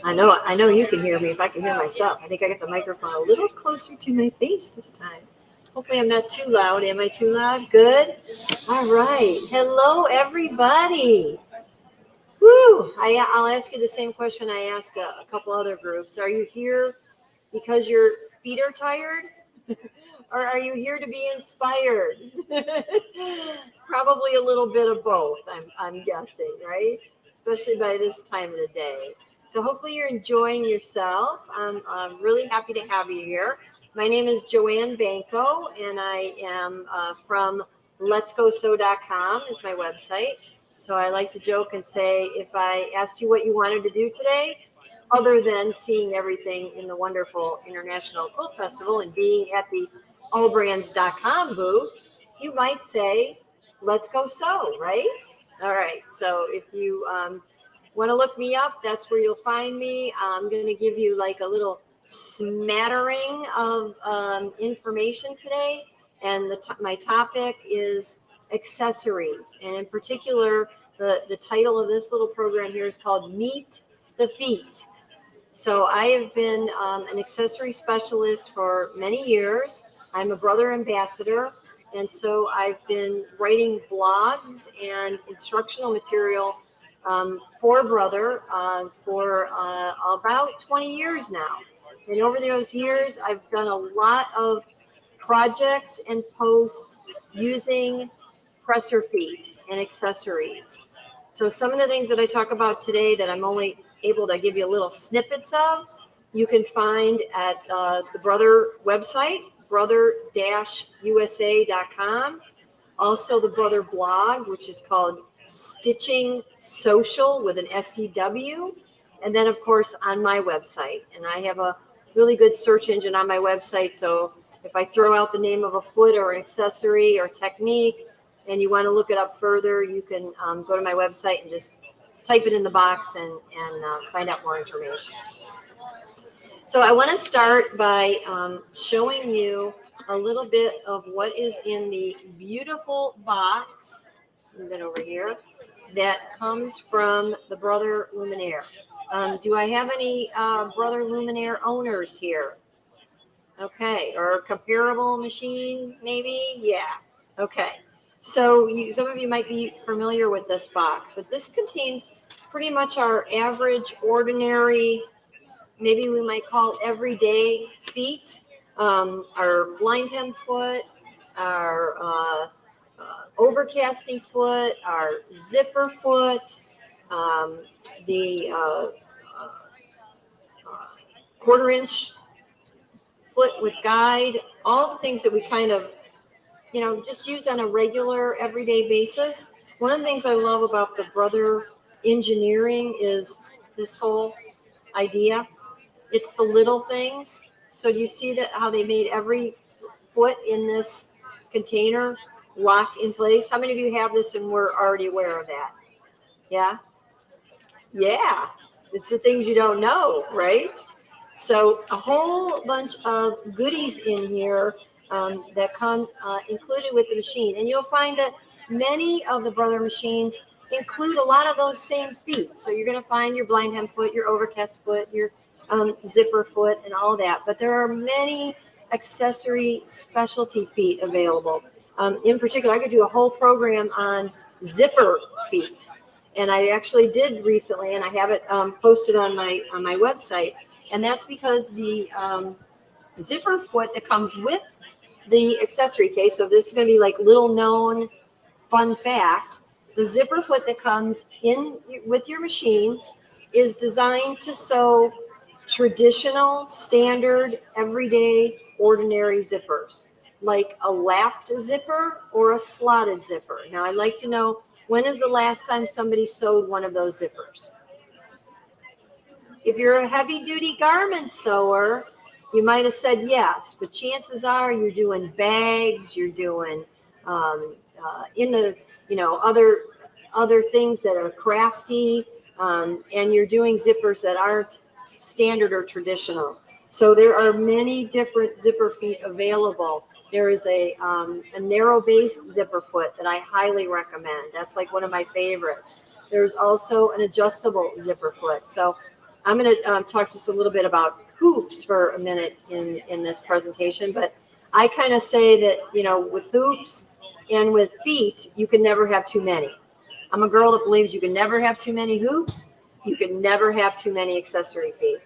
I know you can hear me if I can hear myself. I think I got the microphone a little closer to my face this time. Hopefully I'm not too loud. Am I too loud? Good. All right. Hello, everybody. Woo! I'll ask you the same question I asked a couple other groups. Are you here because your feet are tired? Or are you here to be inspired? Probably a little bit of both, I'm guessing, right? Especially by this time of the day. So hopefully you're enjoying yourself. I'm really happy to have you here. My name is Joanne Banco, and I am from letsgosew.com is my website. So I like to joke and say, if I asked you what you wanted to do today, other than seeing everything in the wonderful International Quilt Festival and being at the AllBrands.com booth, you might say, let's go sew, right? All right. So if you want to look me up, that's where you'll find me. I'm going to give you like a little smattering of information today. And my topic is accessories. And in particular, the title of this little program here is called Meet the Feet. So I have been an accessory specialist for many years. I'm a brother ambassador, and so I've been writing blogs and instructional material for Brother for about 20 years now. And over those years, I've done a lot of projects and posts using presser feet and accessories. So some of the things that I talk about today that I'm only able to give you a little snippets of, you can find at the Brother website, brother-usa.com. Also the Brother blog, which is called Stitching Social with an SEW. And then of course on my website. And I have a really good search engine on my website. So if I throw out the name of a foot or an accessory or technique, and you want to look it up further, you can go to my website and just type it in the box and find out more information. So I want to start by showing you a little bit of what is in the beautiful box, just move that over here, that comes from the Brother Luminaire. Do I have any Brother Luminaire owners here? Okay, or a comparable machine, maybe? Yeah, okay. So some of you might be familiar with this box, but this contains pretty much our average, ordinary, maybe we might call everyday feet, our blind hem foot, our overcasting foot, our zipper foot, the quarter-inch foot with guide, all the things that we kind of just use on a regular everyday basis. One of the things I love about the Brother engineering is this whole idea. It's the little things. So do you see that how they made every foot in this container lock in place? How many of you have this and were already aware of that? Yeah? Yeah. It's the things you don't know, right? So a whole bunch of goodies in here that come included with the machine. And you'll find that many of the Brother machines include a lot of those same feet. So you're going to find your blind hem foot, your overcast foot, your zipper foot, and all that. But there are many accessory specialty feet available. In particular, I could do a whole program on zipper feet. And I actually did recently, and I have it posted on my website. And that's because the zipper foot that comes with the accessory case, so this is going to be like little known fun fact, the zipper foot that comes in with your machines is designed to sew traditional, standard, everyday, ordinary zippers, like a lapped zipper or a slotted zipper. Now, I'd like to know, when is the last time somebody sewed one of those zippers? If you're a heavy-duty garment sewer, you might have said yes, but chances are you're doing bags, you're doing in the other things that are crafty, and you're doing zippers that aren't standard or traditional. So there are many different zipper feet available. There is a narrow-based zipper foot that I highly recommend. That's like one of my favorites. There's also an adjustable zipper foot. So I'm going to talk just a little bit about hoops for a minute in this presentation, but I kind of say that, you know, with hoops and with feet, you can never have too many. I'm a girl that believes you can never have too many hoops. You can never have too many accessory feet,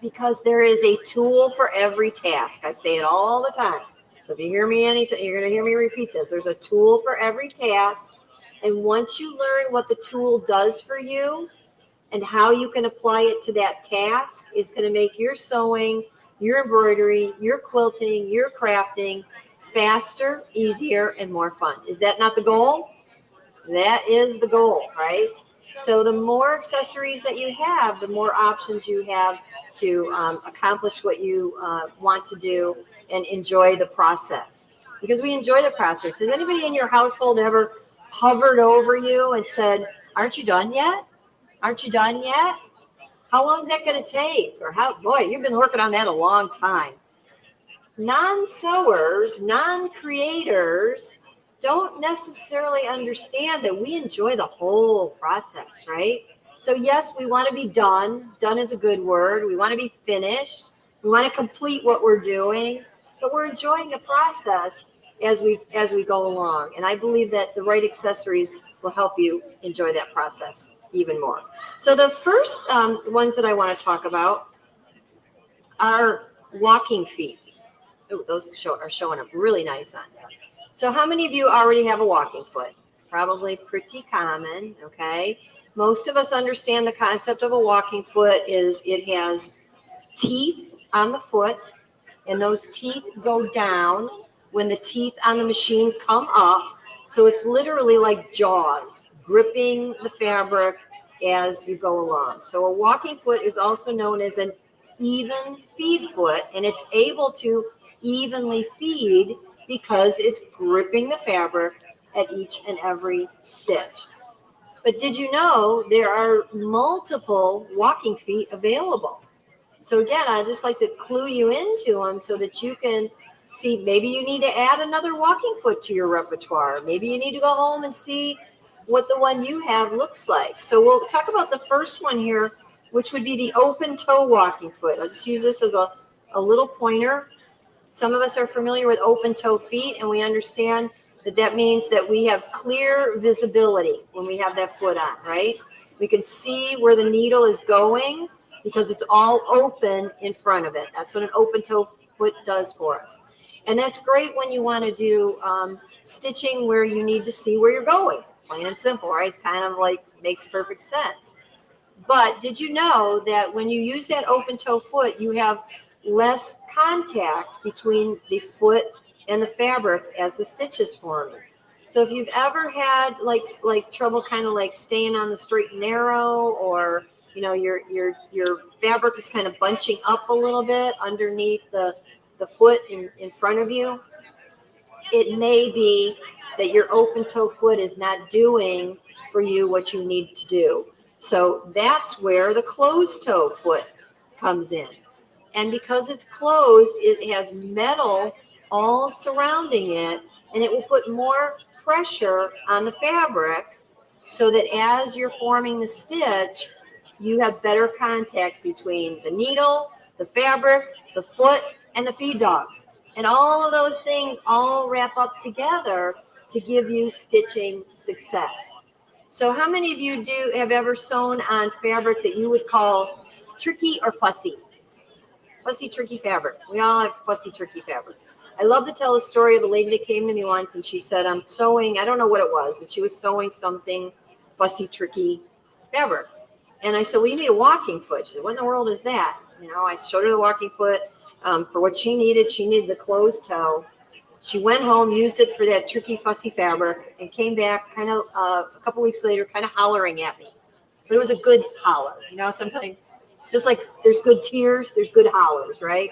because there is a tool for every task. I say it all the time. So if you hear me you're going to hear me repeat this. There's a tool for every task. And once you learn what the tool does for you and how you can apply it to that task, it's going to make your sewing, your embroidery, your quilting, your crafting faster, easier, and more fun. Is that not the goal? That is the goal, right? So the more accessories that you have, the more options you have to accomplish what you want to do and enjoy the process. Because we enjoy the process. Has anybody in your household ever hovered over you and said, "Aren't you done yet? Aren't you done yet? How long is that going to take?" Or boy, you've been working on that a long time. Non-sewers, non-creators don't necessarily understand that we enjoy the whole process, right? So yes, we want to be done. Done is a good word. We want to be finished. We want to complete what we're doing, but we're enjoying the process as we go along. And I believe that the right accessories will help you enjoy that process even more. So the first ones that I want to talk about are walking feet. Oh, those are showing up really nice on there. So how many of you already have a walking foot? Probably pretty common, okay? Most of us understand the concept of a walking foot is it has teeth on the foot, and those teeth go down when the teeth on the machine come up. So it's literally like jaws gripping the fabric as you go along. So a walking foot is also known as an even feed foot, and it's able to evenly feed because it's gripping the fabric at each and every stitch. But did you know there are multiple walking feet available? So again, I just like to clue you into them so that you can see, maybe you need to add another walking foot to your repertoire. Maybe you need to go home and see what the one you have looks like. So we'll talk about the first one here, which would be the open toe walking foot. I'll just use this as a little pointer. Some of us are familiar with open toe feet, and we understand that that means that we have clear visibility when we have that foot on, right? We can see where the needle is going because it's all open in front of it. That's what an open toe foot does for us. And that's great when you want to do stitching where you need to see where you're going. Plain and simple, right? It's kind of like makes perfect sense. But did you know that when you use that open toe foot, you have less contact between the foot and the fabric as the stitch is forming? So if you've ever had like trouble kind of like staying on the straight and narrow, or you know your fabric is kind of bunching up a little bit underneath the foot in front of you, it may be that your open toe foot is not doing for you what you need to do. So that's where the closed toe foot comes in. And because it's closed, it has metal all surrounding it, and it will put more pressure on the fabric so that as you're forming the stitch, you have better contact between the needle, the fabric, the foot, and the feed dogs. And all of those things all wrap up together to give you stitching success. So how many of you have ever sewn on fabric that you would call tricky or fussy? Fussy, tricky fabric. We all have fussy, tricky fabric. I love to tell the story of a lady that came to me once, and she said, I'm sewing, I don't know what it was, but she was sewing something fussy, tricky fabric. And I said, well, you need a walking foot. She said, what in the world is that? You know, I showed her the walking foot for what she needed. She needed the closed toe. She went home, used it for that tricky, fussy fabric, and came back kind of a couple weeks later, kind of hollering at me. But it was a good holler. You know, sometimes just like there's good tears, there's good hollers, right?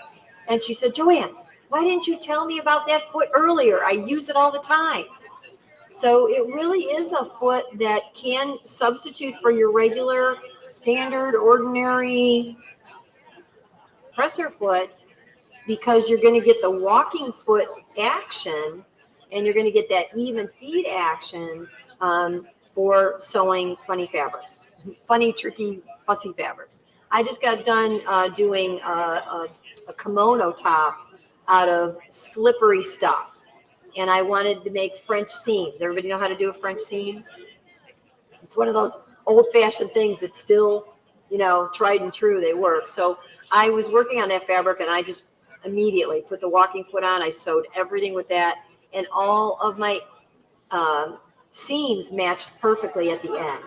And she said, Joanne, why didn't you tell me about that foot earlier? I use it all the time. So it really is a foot that can substitute for your regular, standard, ordinary presser foot, because you're going to get the walking foot action and you're going to get that even feed action for sewing funny fabrics, funny, tricky, fussy fabrics. I just got done doing a kimono top out of slippery stuff, and I wanted to make French seams. Everybody know how to do a French seam? It's one of those old-fashioned things that's still, you know, tried and true. They work. So I was working on that fabric, and I just immediately put the walking foot on. I sewed everything with that, and all of my seams matched perfectly at the end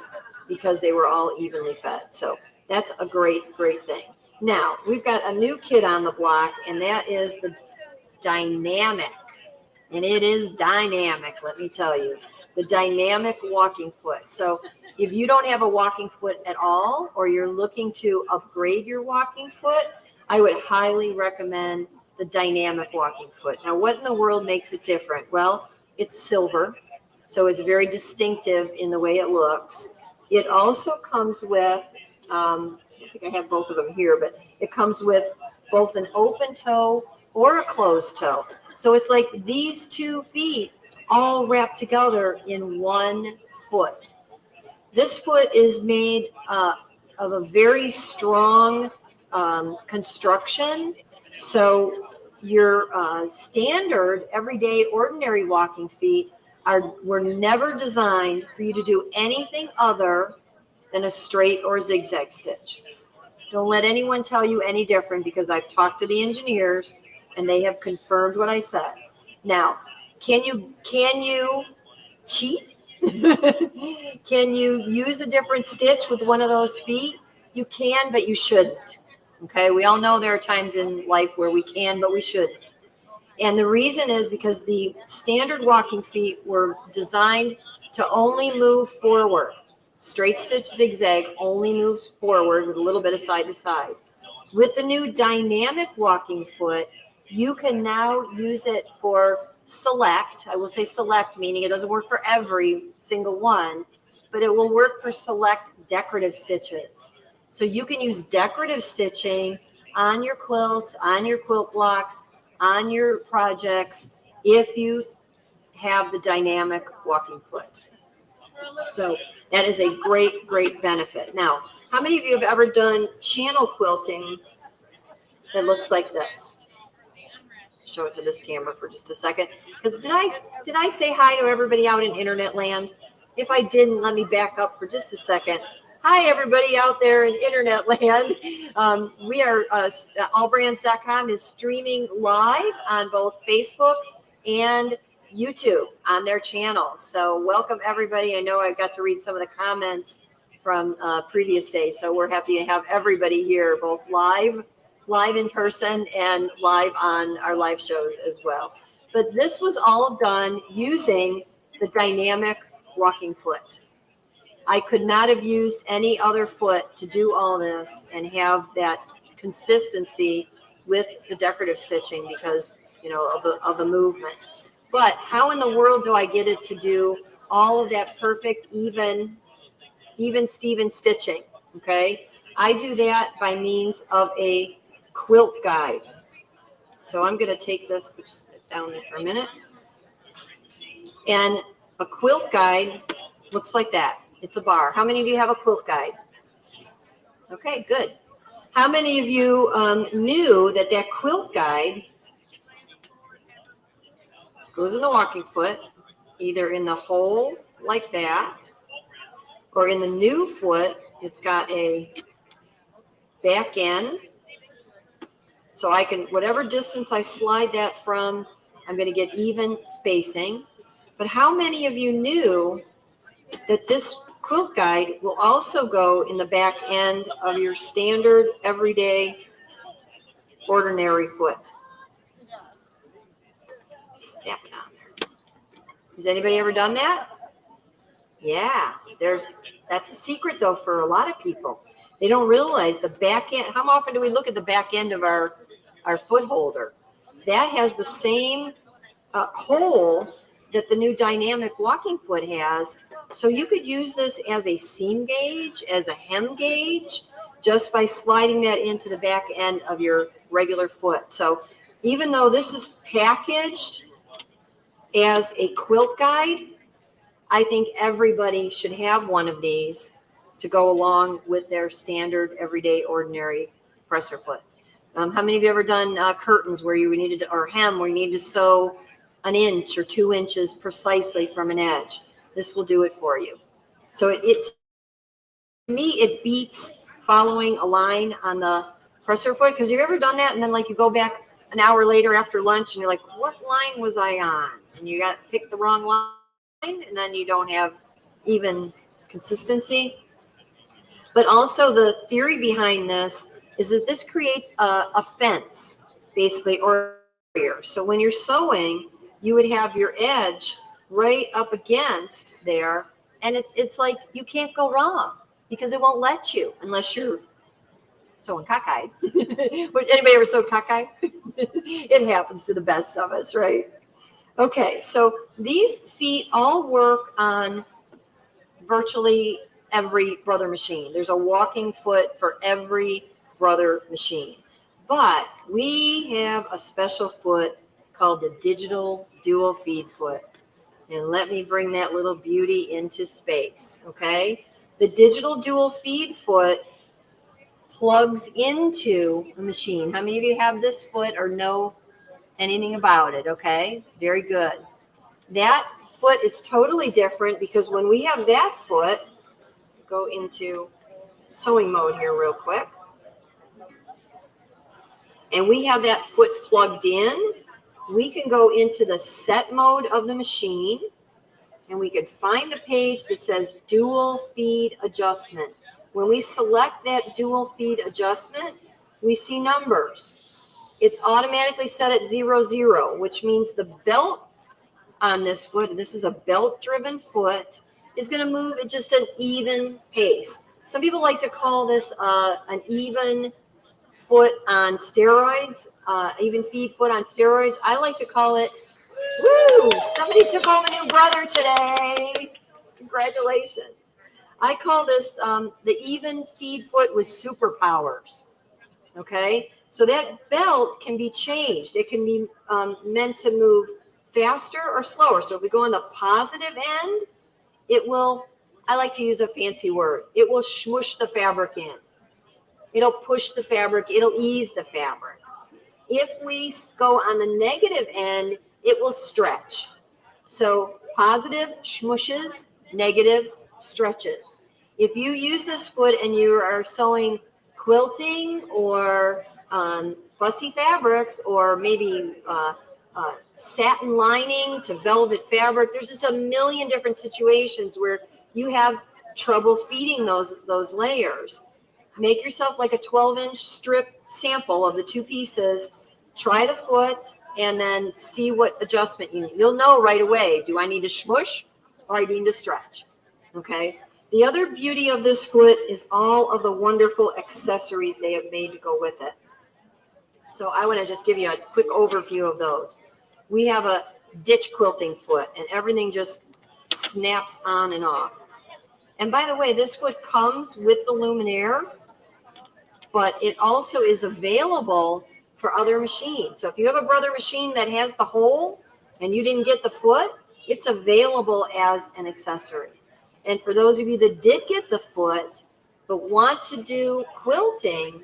because they were all evenly fed. So that's a great, great thing. Now, we've got a new kit on the block, and that is the Dynamic. And it is dynamic, let me tell you. The Dynamic walking foot. So if you don't have a walking foot at all, or you're looking to upgrade your walking foot, I would highly recommend the Dynamic walking foot. Now, what in the world makes it different? Well, it's silver, so it's very distinctive in the way it looks. It also comes with, I think I have both of them here, but it comes with both an open toe or a closed toe. So it's like these 2 feet all wrapped together in one foot. This foot is made of a very strong construction. So your standard, everyday, ordinary walking feet were never designed for you to do anything other than a straight or zigzag stitch. Don't let anyone tell you any different, because I've talked to the engineers and they have confirmed what I said. Now, can you cheat? Can you use a different stitch with one of those feet? You can, but you shouldn't. Okay, we all know there are times in life where we can, but we shouldn't. And the reason is because the standard walking feet were designed to only move forward. Straight stitch zigzag only moves forward with a little bit of side to side. With the new Dynamic walking foot, you can now use it for select. I will say select, meaning it doesn't work for every single one, but it will work for select decorative stitches. So you can use decorative stitching on your quilts, on your quilt blocks, on your projects, if you have the Dynamic walking foot. So that is a great, great benefit. Now, how many of you have ever done channel quilting that looks like this? Show it to this camera for just a second. Because did I say hi to everybody out in internet land? If I didn't, let me back up for just a second. Hi, everybody out there in internet land. We are, AllBrands.com is streaming live on both Facebook and YouTube on their channels. So welcome, everybody. I know I got to read some of the comments from previous days. So we're happy to have everybody here, both live in person and live on our live shows as well. But this was all done using the Dynamic walking foot. I could not have used any other foot to do all this and have that consistency with the decorative stitching because, you know, of the movement. But how in the world do I get it to do all of that perfect, even Steven stitching? Okay. I do that by means of a quilt guide. So I'm going to take this, put it down there for a minute. And a quilt guide looks like that. It's a bar. How many of you have a quilt guide? Okay, good. How many of you knew that that quilt guide goes in the walking foot, either in the hole like that, or in the new foot, it's got a back end. So I can, whatever distance I slide that from, I'm going to get even spacing. But how many of you knew that this quilt guide will also go in the back end of your standard, everyday, ordinary foot? Snap it on there. Has anybody ever done that? Yeah, that's a secret though for a lot of people. They don't realize the back end. How often do we look at the back end of our foot holder? That has the same hole that the new dynamic walking foot has. So you could use this as a seam gauge, as a hem gauge, just by sliding that into the back end of your regular foot. So even though this is packaged as a quilt guide, I think everybody should have one of these to go along with their standard, everyday, ordinary presser foot. How many of you ever done curtains where you needed to, or hem where you needed to sew an inch or 2 inches precisely from an edge? This will do it for you. So to me, it beats following a line on the presser foot, because you've ever done that and then like you go back an hour later after lunch and you're like, what line was I on? And you got picked the wrong line, and then you don't have even consistency. But also the theory behind this is that this creates a fence, basically, or barrier. So when you're sewing, you would have your edge right up against there, and it's like you can't go wrong because it won't let you unless you're sewing cockeyed. Anybody ever sewed cockeyed? It happens to the best of us, right? Okay, so these feet all work on virtually every Brother machine. There's a walking foot for every Brother machine. But we have a special foot called the digital dual feed foot. And let me bring that little beauty into space, okay? The digital dual feed foot plugs into the machine. How many of you have this foot or know anything about it? Okay, very good. That foot is totally different because when we have that foot, go into sewing mode here real quick, and we have that foot plugged in, we can go into the set mode of the machine, and we can find the page that says dual feed adjustment. When we select that dual feed adjustment, we see numbers. It's automatically set at 0, 0, which means the belt on this foot, and this is a belt-driven foot, is going to move at just an even pace. Some people like to call this an even foot on steroids, even feed foot on steroids. I like to call it, woo, somebody took home a new brother today. Congratulations. I call this the even feed foot with superpowers. Okay, so that belt can be changed. It can be meant to move faster or slower. So if we go on the positive end, it will, I like to use a fancy word, it will smush the fabric in. It'll push the fabric, it'll ease the fabric. If we go on the negative end, it will stretch. So positive smushes, negative stretches. If you use this foot and you are sewing quilting or fussy fabrics, or maybe satin lining to velvet fabric, there's just a million different situations where you have trouble feeding those layers. Make yourself like a 12-inch strip sample of the two pieces, try the foot, and then see what adjustment you need. You'll know right away, do I need to smush or I need to stretch? Okay. The other beauty of this foot is all of the wonderful accessories they have made to go with it. So I want to just give you a quick overview of those. We have a ditch quilting foot, and everything just snaps on and off. And by the way, this foot comes with the luminaire, but it also is available for other machines. So if you have a Brother machine that has the hole and you didn't get the foot, it's available as an accessory. And for those of you that did get the foot but want to do quilting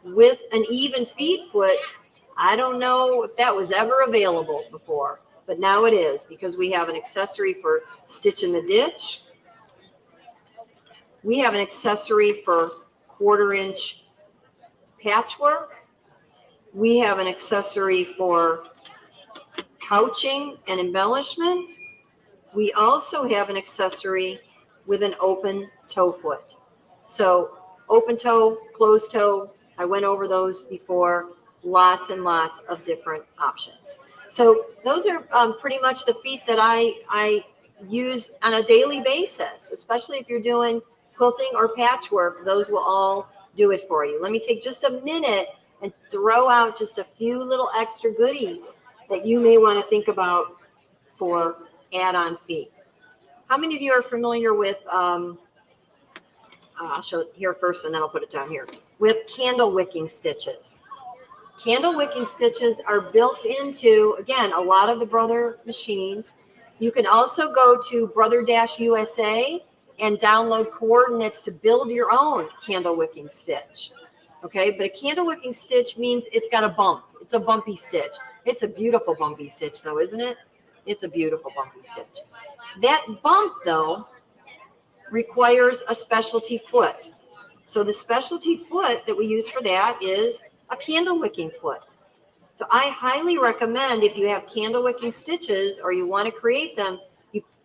with an even feed foot, I don't know if that was ever available before, but now it is, because we have an accessory for stitching the ditch. We have an accessory for 1/4 inch patchwork. We have an accessory for couching and embellishment. We also have an accessory with an open toe foot. So open toe, closed toe, I went over those before. Lots and lots of different options. So those are pretty much the feet that I use on a daily basis, especially if you're doing quilting or patchwork. Those will all do it for you. Let me take just a minute and throw out just a few little extra goodies that you may want to think about for add-on fee. How many of you are familiar with, I'll show it here first and then I'll put it down here, with candle wicking stitches? Candle wicking stitches are built into, again, a lot of the Brother machines. You can also go to Brother-USA and download coordinates to build your own candle wicking stitch. Okay, but a candle wicking stitch means it's got a bump. It's a bumpy stitch. It's a beautiful bumpy stitch though, isn't it? It's a beautiful bumpy stitch. That bump though requires a specialty foot. So the specialty foot that we use for that is a candle wicking foot. So I highly recommend, if you have candle wicking stitches or you want to create them,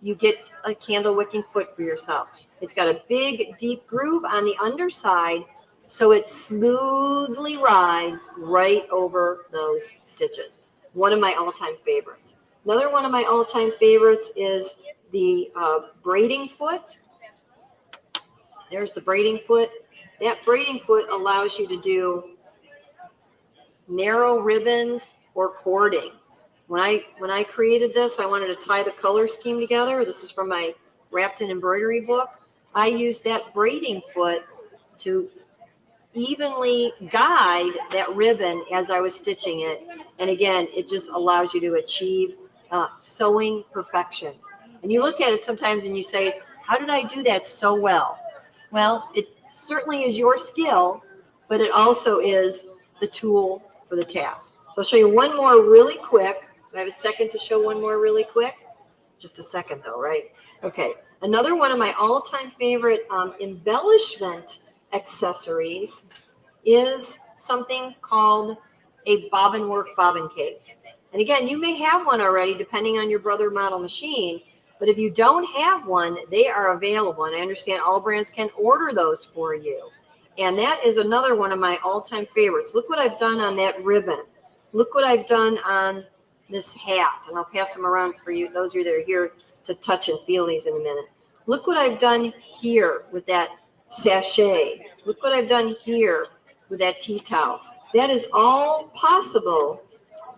you get a candle wicking foot for yourself. It's got a big deep groove on the underside, so it smoothly rides right over those stitches. One of my all-time favorites. Another one of my all-time favorites is the braiding foot. There's the braiding foot. That braiding foot allows you to do narrow ribbons or cording. When I created this, I wanted to tie the color scheme together. This is from my Wrapped in Embroidery book. I used that braiding foot to evenly guide that ribbon as I was stitching it. And again, it just allows you to achieve sewing perfection. And you look at it sometimes and you say, how did I do that so well? Well, it certainly is your skill, but it also is the tool for the task. So I'll show you one more really quick. I have a second to show one more really quick. Just a second though, right? Okay. Another one of my all-time favorite embellishment accessories is something called a bobbin work bobbin case. And again, you may have one already depending on your Brother model machine, but if you don't have one, they are available. And I understand AllBrands can order those for you. And that is another one of my all-time favorites. Look what I've done on that ribbon. Look what I've done on this hat. And I'll pass them around for you, those of you that are here to touch and feel these in a minute. Look what I've done here with that sachet. Look what I've done here with that tea towel. That is all possible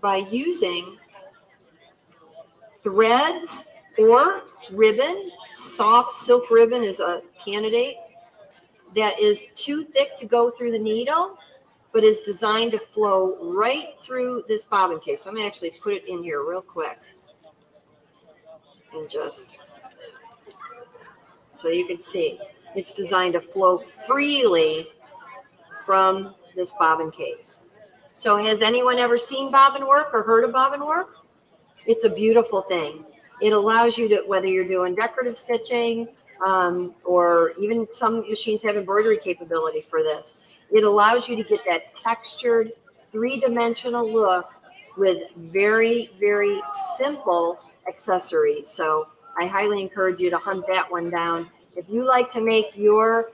by using threads or ribbon. Soft silk ribbon is a candidate that is too thick to go through the needle, but is designed to flow right through this bobbin case. So I'm going to actually put it in here real quick. And just so you can see, it's designed to flow freely from this bobbin case. So has anyone ever seen bobbin work or heard of bobbin work? It's a beautiful thing. It allows you to, whether you're doing decorative stitching, or even some machines have embroidery capability for this. It allows you to get that textured, three-dimensional look with very, very simple accessories. So I highly encourage you to hunt that one down. If you like to make your,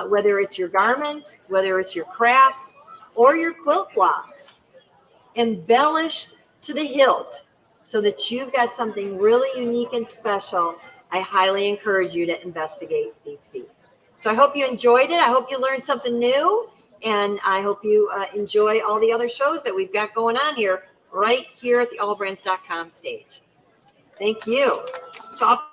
whether it's your garments, whether it's your crafts, or your quilt blocks, embellished to the hilt so that you've got something really unique and special, I highly encourage you to investigate these feet. So I hope you enjoyed it. I hope you learned something new, and I hope you enjoy all the other shows that we've got going on here, right here at the AllBrands.com stage. Thank you. So I'll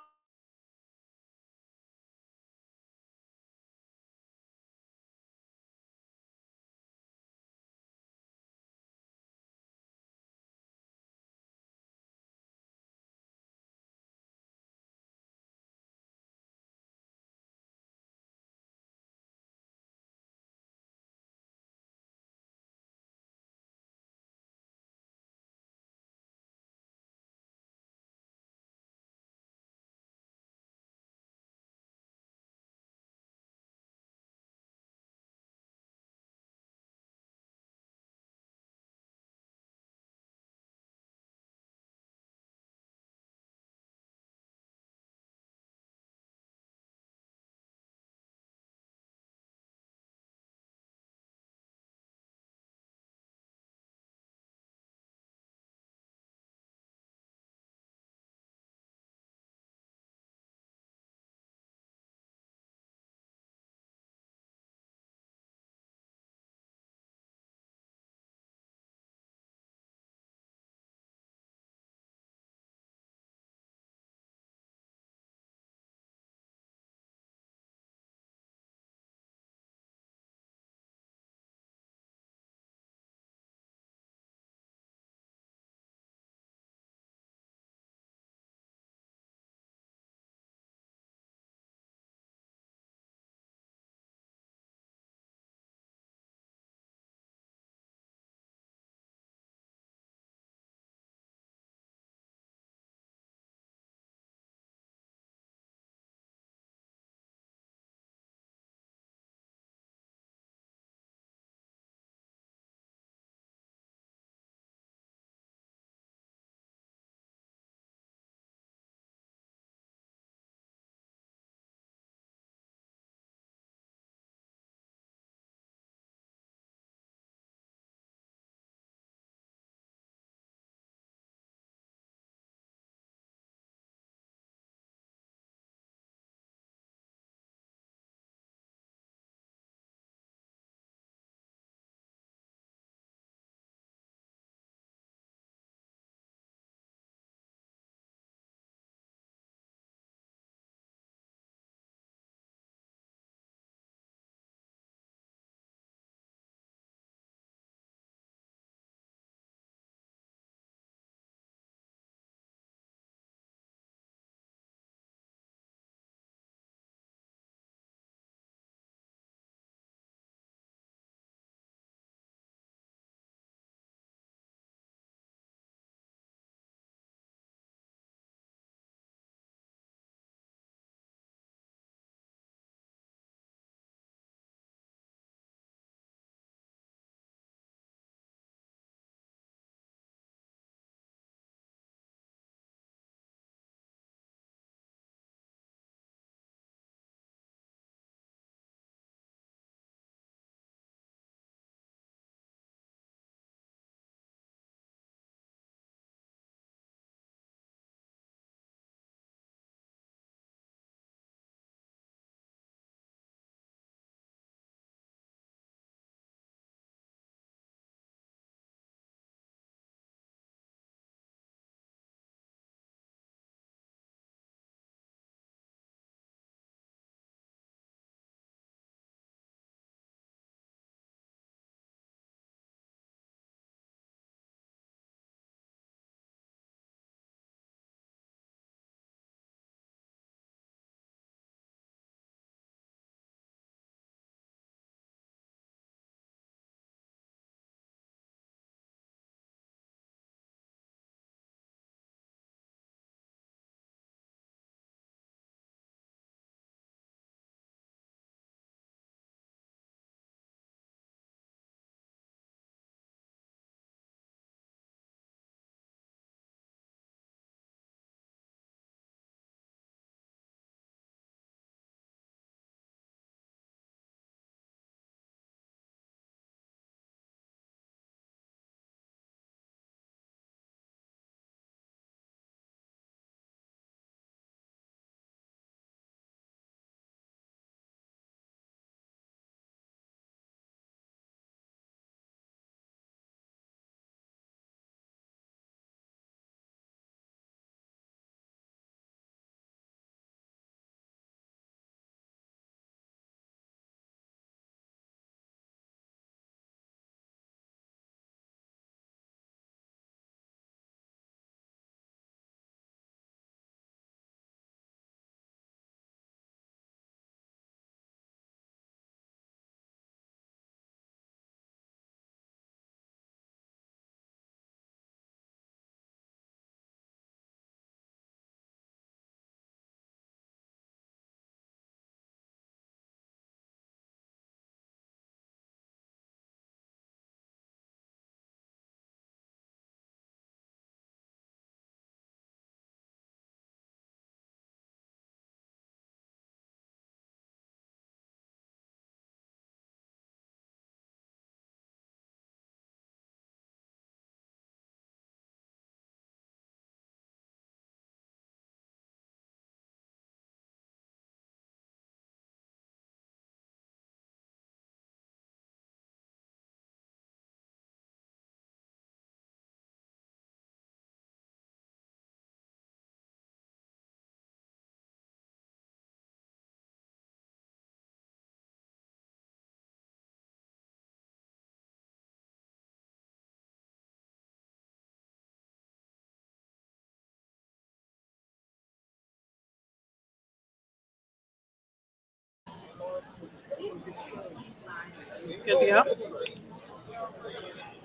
Good to go.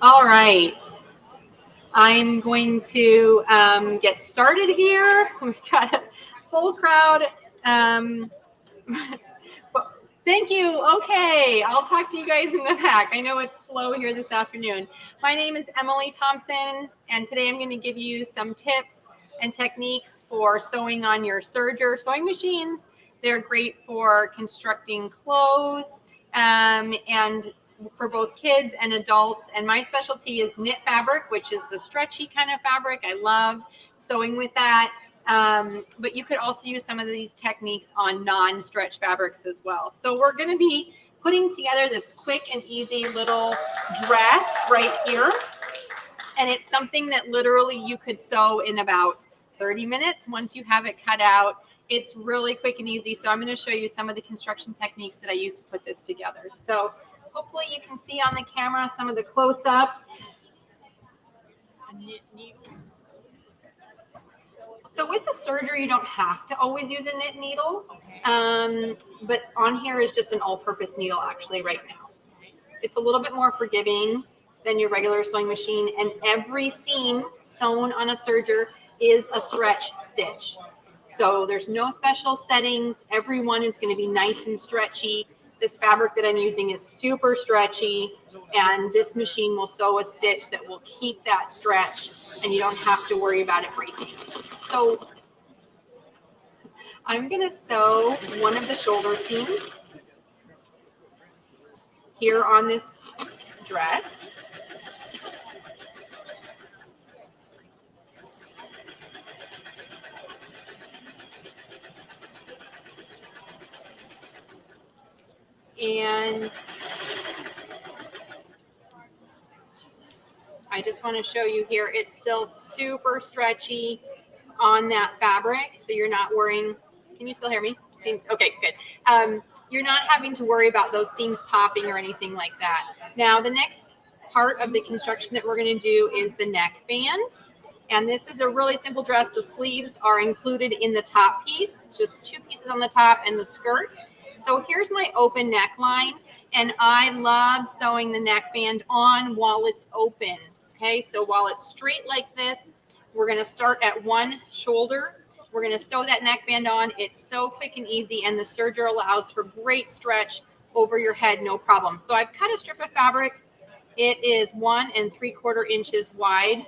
All right. I'm going to get started here. We've got a full crowd. Thank you. Okay, I'll talk to you guys in the back. I know it's slow here this afternoon. My name is Emily Thompson, and today I'm going to give you some tips and techniques for sewing on your Serger sewing machines. They're great for constructing clothes and for both kids and adults. And my specialty is knit fabric, which is the stretchy kind of fabric. I love sewing with that. But you could also use some of these techniques on non-stretch fabrics as well. So we're going to be putting together this quick and easy little dress right here. And it's something that literally you could sew in about 30 minutes once you have it cut out. It's really quick and easy. So I'm going to show you some of the construction techniques that I use to put this together. So hopefully you can see on the camera some of the close-ups. So with the Serger, you don't have to always use a knit needle, but on here is just an all-purpose needle actually right now. It's a little bit more forgiving than your regular sewing machine, and every seam sewn on a Serger is a stretch stitch. So there's no special settings. Every one is going to be nice and stretchy. This fabric that I'm using is super stretchy, and this machine will sew a stitch that will keep that stretch, and you don't have to worry about it breaking. So I'm going to sew one of the shoulder seams here on this dress. And I just want to show you here, it's still super stretchy on that fabric, so you're not worrying. Can you still hear me? Okay, good. You're not having to worry about those seams popping or anything like that. Now, the next part of the construction that we're going to do is the neckband. And this is a really simple dress. The sleeves are included in the top piece. It's just 2 pieces on the top and the skirt. So here's my open neckline, and I love sewing the neckband on while it's open. Okay, so while it's straight like this, we're going to start at one shoulder. We're going to sew that neckband on. It's so quick and easy, and the Serger allows for great stretch over your head, no problem. So I've cut a strip of fabric. It is 1 3/4 inches wide.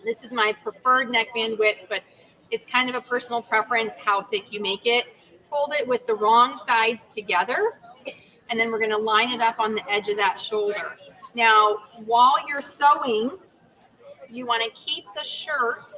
This is my preferred neckband width, but it's kind of a personal preference how thick you make it. Fold it with the wrong sides together, and then we're going to line it up on the edge of that shoulder. Now, while you're sewing, you want to keep the shirt,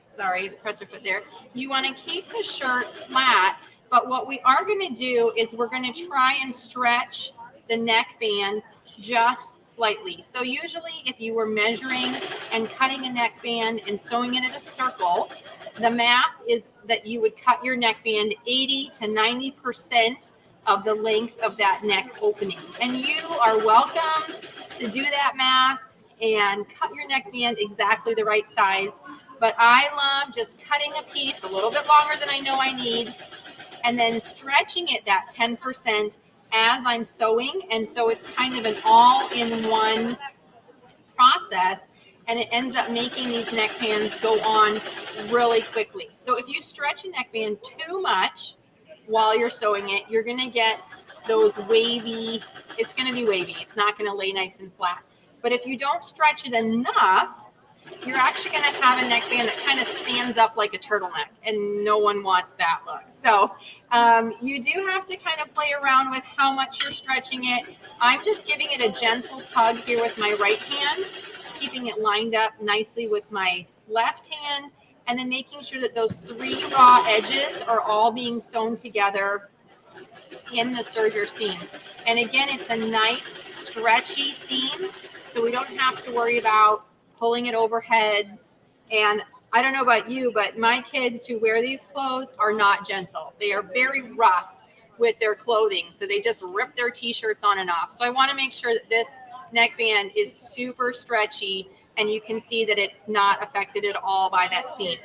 sorry, the presser foot there. You want to keep the shirt flat, but what we are going to do is we're going to try and stretch the neckband just slightly. So usually if you were measuring and cutting a neckband and sewing it in a circle, the math is that you would cut your neckband 80 to 90% of the length of that neck opening. And you are welcome to do that math and cut your neckband exactly the right size. But I love just cutting a piece a little bit longer than I know I need, and then stretching it that 10% as I'm sewing. And so it's kind of an all-in-one process, and it ends up making these neckbands go on really quickly. So if you stretch a neckband too much while you're sewing it, you're going to get those wavy, it's going to be wavy. It's not going to lay nice and flat. But if you don't stretch it enough, you're actually going to have a neckband that kind of stands up like a turtleneck, and no one wants that look. So you do have to kind of play around with how much you're stretching it. I'm just giving it a gentle tug here with my right hand, keeping it lined up nicely with my left hand, and then making sure that those 3 raw edges are all being sewn together in the Serger seam. And again, it's a nice stretchy seam, so we don't have to worry about pulling it overhead. And I don't know about you, but my kids who wear these clothes are not gentle. They are very rough with their clothing, so they just rip their t-shirts on and off. So I want to make sure that this neckband is super stretchy, and you can see that it's not affected at all by that seam.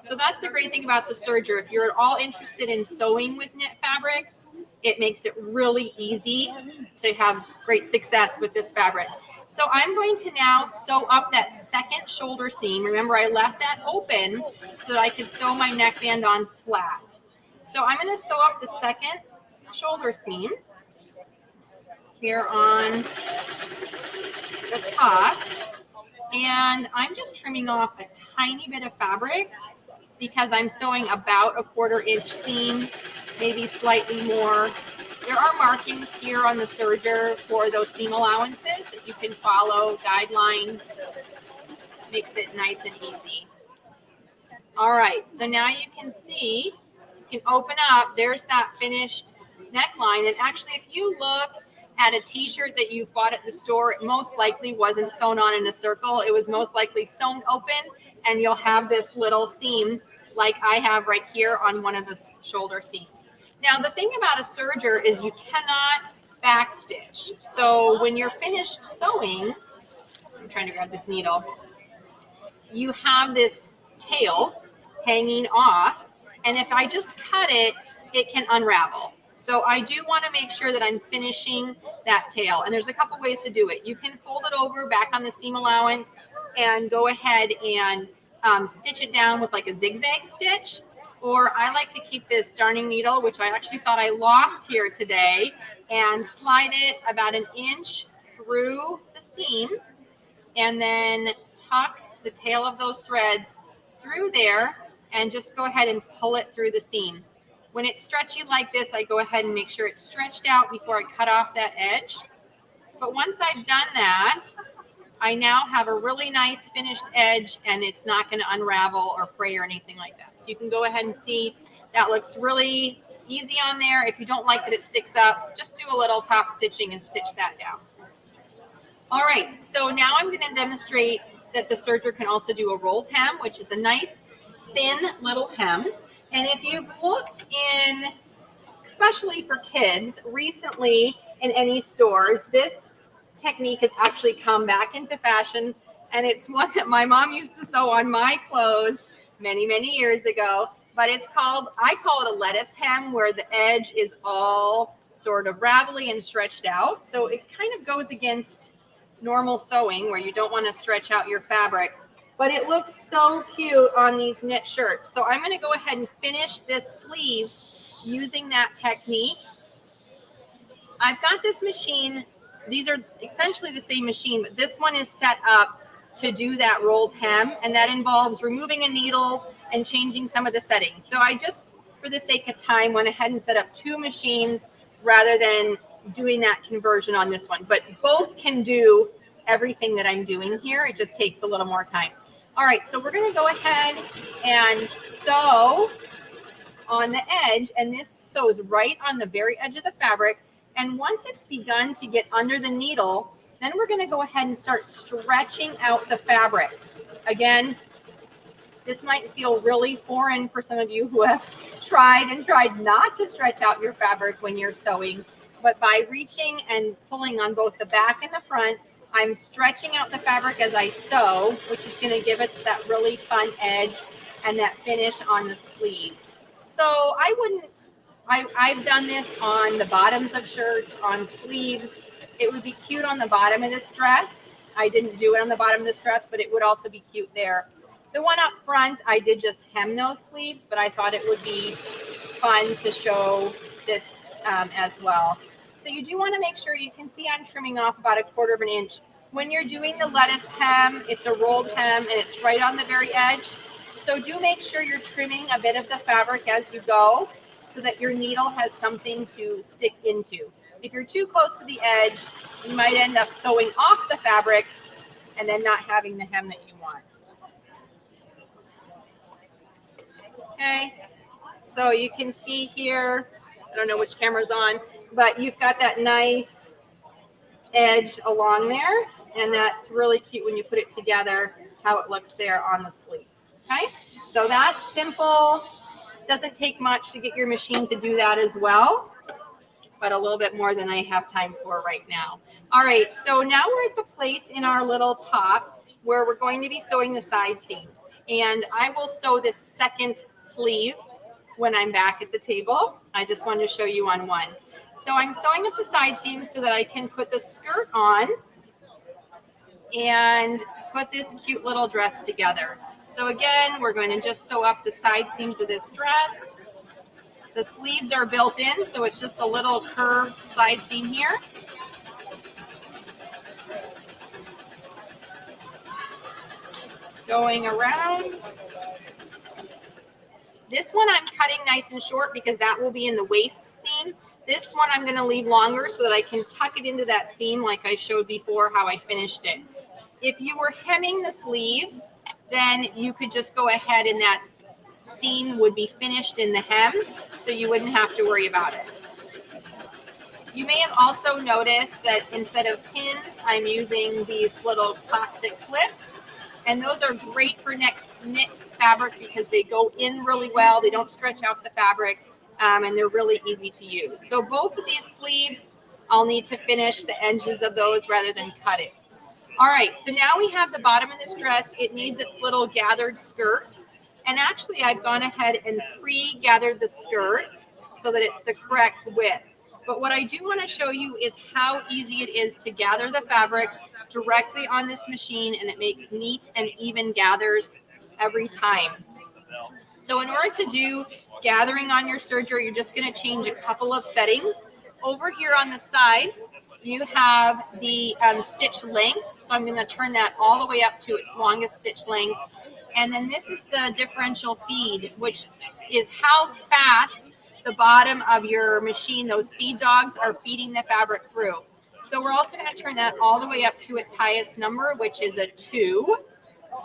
So that's the great thing about the Serger. If you're at all interested in sewing with knit fabrics, it makes it really easy to have great success with this fabric. So I'm going to now sew up that second shoulder seam. Remember, I left that open so that I could sew my neckband on flat. So I'm going to sew up the second shoulder seam here on the top. And I'm just trimming off a tiny bit of fabric because I'm sewing about a 1/4 inch seam, maybe slightly more. There are markings here on the serger for those seam allowances that you can follow, guidelines. Makes it nice and easy. All right, so now you can see, you can open up, there's that finished neckline. And actually, if you look at a t-shirt that you've bought at the store, it most likely wasn't sewn on in a circle. It was most likely sewn open, and you'll have this little seam like I have right here on one of the shoulder seams. Now, the thing about a serger is you cannot backstitch. So when you're finished sewing, so I'm trying to grab this needle, you have this tail hanging off, and if I just cut it, it can unravel. So I do want to make sure that I'm finishing that tail. And there's a couple ways to do it. You can fold it over back on the seam allowance and go ahead and stitch it down with like a zigzag stitch. Or I like to keep this darning needle, which I actually thought I lost here today, and slide it about 1 inch through the seam and then tuck the tail of those threads through there and just go ahead and pull it through the seam. When it's stretchy like this, I go ahead and make sure it's stretched out before I cut off that edge. But once I've done that, I now have a really nice finished edge, and it's not going to unravel or fray or anything like that. So you can go ahead and see that looks really easy on there. If you don't like that it sticks up, just do a little top stitching and stitch that down. All right, so now I'm going to demonstrate that the serger can also do a rolled hem, which is a nice thin little hem. And if you've looked in, especially for kids, recently in any stores, this technique has actually come back into fashion, and it's one that my mom used to sew on my clothes many, many years ago. But it's called, I call it a lettuce hem, where the edge is all sort of ravelly and stretched out. So it kind of goes against normal sewing where you don't want to stretch out your fabric. But it looks so cute on these knit shirts. So I'm going to go ahead and finish this sleeve using that technique. I've got this machine. These are essentially the same machine, but this one is set up to do that rolled hem, and that involves removing a needle and changing some of the settings. So I just, for the sake of time, went ahead and set up 2 machines rather than doing that conversion on this one. But both can do everything that I'm doing here. It just takes a little more time. All right, so we're going to go ahead and sew on the edge, and this sews right on the very edge of the fabric. And once it's begun to get under the needle, then we're going to go ahead and start stretching out the fabric. Again, this might feel really foreign for some of you who have tried not to stretch out your fabric when you're sewing, but by reaching and pulling on both the back and the front, I'm stretching out the fabric as I sew, which is going to give us that really fun edge and that finish on the sleeve. So I've done this on the bottoms of shirts, on sleeves. It would be cute on the bottom of this dress. I didn't do it on the bottom of this dress, but it would also be cute there. The one up front, I did just hem those sleeves, but I thought it would be fun to show this as well. So you do want to make sure, you can see I'm trimming off about 1/4 inch. When you're doing the lettuce hem, it's a rolled hem and it's right on the very edge. So do make sure you're trimming a bit of the fabric as you go so that your needle has something to stick into. If you're too close to the edge, you might end up sewing off the fabric and then not having the hem that you want. Okay, so you can see here, I don't know which camera's on, but you've got that nice edge along there, and that's really cute when you put it together, how it looks there on the sleeve. Okay, so that's simple. Doesn't take much to get your machine to do that as well, but a little bit more than I have time for right now. All right, so now we're at the place in our little top where we're going to be sewing the side seams, and I will sew this second sleeve when I'm back at the table. I just wanted to show you on one. So I'm sewing up the side seams so that I can put the skirt on and put this cute little dress together. So again, we're going to just sew up the side seams of this dress. The sleeves are built in, so it's just a little curved side seam here. Going around. This one I'm cutting nice and short because that will be in the waist seam. This one I'm going to leave longer so that I can tuck it into that seam like I showed before how I finished it. If you were hemming the sleeves, then you could just go ahead and that seam would be finished in the hem, so you wouldn't have to worry about it. You may have also noticed that instead of pins, I'm using these little plastic clips, and those are great for knit fabric because they go in really well, they don't stretch out the fabric, and they're really easy to use. So both of these sleeves, I'll need to finish the edges of those rather than cut it. All right, so now we have the bottom of this dress. It needs its little gathered skirt. And actually, I've gone ahead and pre-gathered the skirt so that it's the correct width. But what I do want to show you is how easy it is to gather the fabric directly on this machine, and it makes neat and even gathers every time. So in order to do gathering on your serger, you're just going to change a couple of settings. Over here on the side, you have the stitch length. So I'm going to turn that all the way up to its longest stitch length. And then this is the differential feed, which is how fast the bottom of your machine, those feed dogs, are feeding the fabric through. So we're also going to turn that all the way up to its highest number, which is a 2.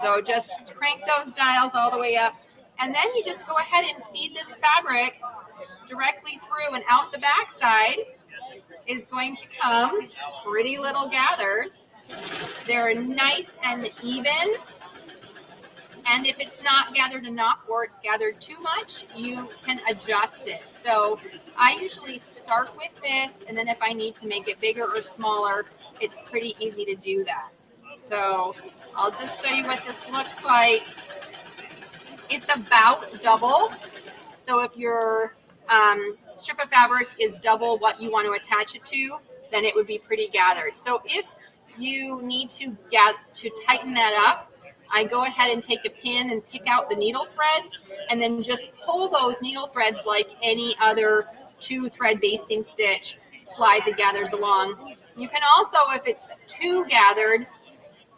So just crank those dials all the way up. And then you just go ahead and feed this fabric directly through, and out the back side is going to come pretty little gathers. They're nice and even. And if it's not gathered enough or it's gathered too much, you can adjust it. So I usually start with this, and then if I need to make it bigger or smaller, it's pretty easy to do that. So I'll just show you what this looks like. It's about double. So if your strip of fabric is double what you want to attach it to, then it would be pretty gathered. So if you need to tighten that up, I go ahead and take a pin and pick out the needle threads, and then just pull those needle threads like any other 2-thread basting stitch, slide the gathers along. You can also, if it's too gathered,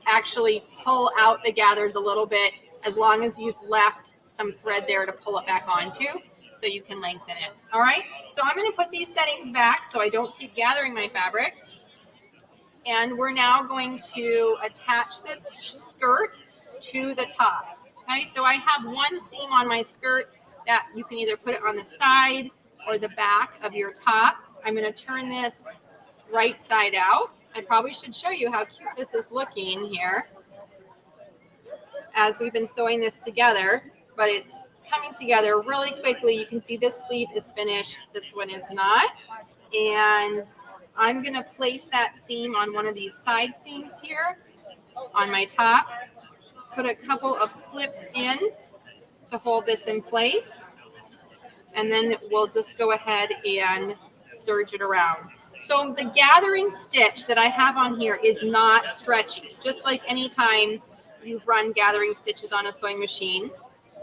actually pull out the gathers a little bit, as long as you've left some thread there to pull it back onto, so you can lengthen it. All right, so I'm going to put these settings back so I don't keep gathering my fabric. And we're now going to attach this skirt to the top. Okay, so I have one seam on my skirt that you can either put it on the side or the back of your top. I'm going to turn this right side out. I probably should show you how cute this is looking here as we've been sewing this together, but it's coming together really quickly. You can see this sleeve is finished, this one is not. And I'm going to place that seam on one of these side seams here on my top. Put a couple of clips in to hold this in place, and then we'll just go ahead and serge it around. So the gathering stitch that I have on here is not stretchy. Just like any time you've run gathering stitches on a sewing machine,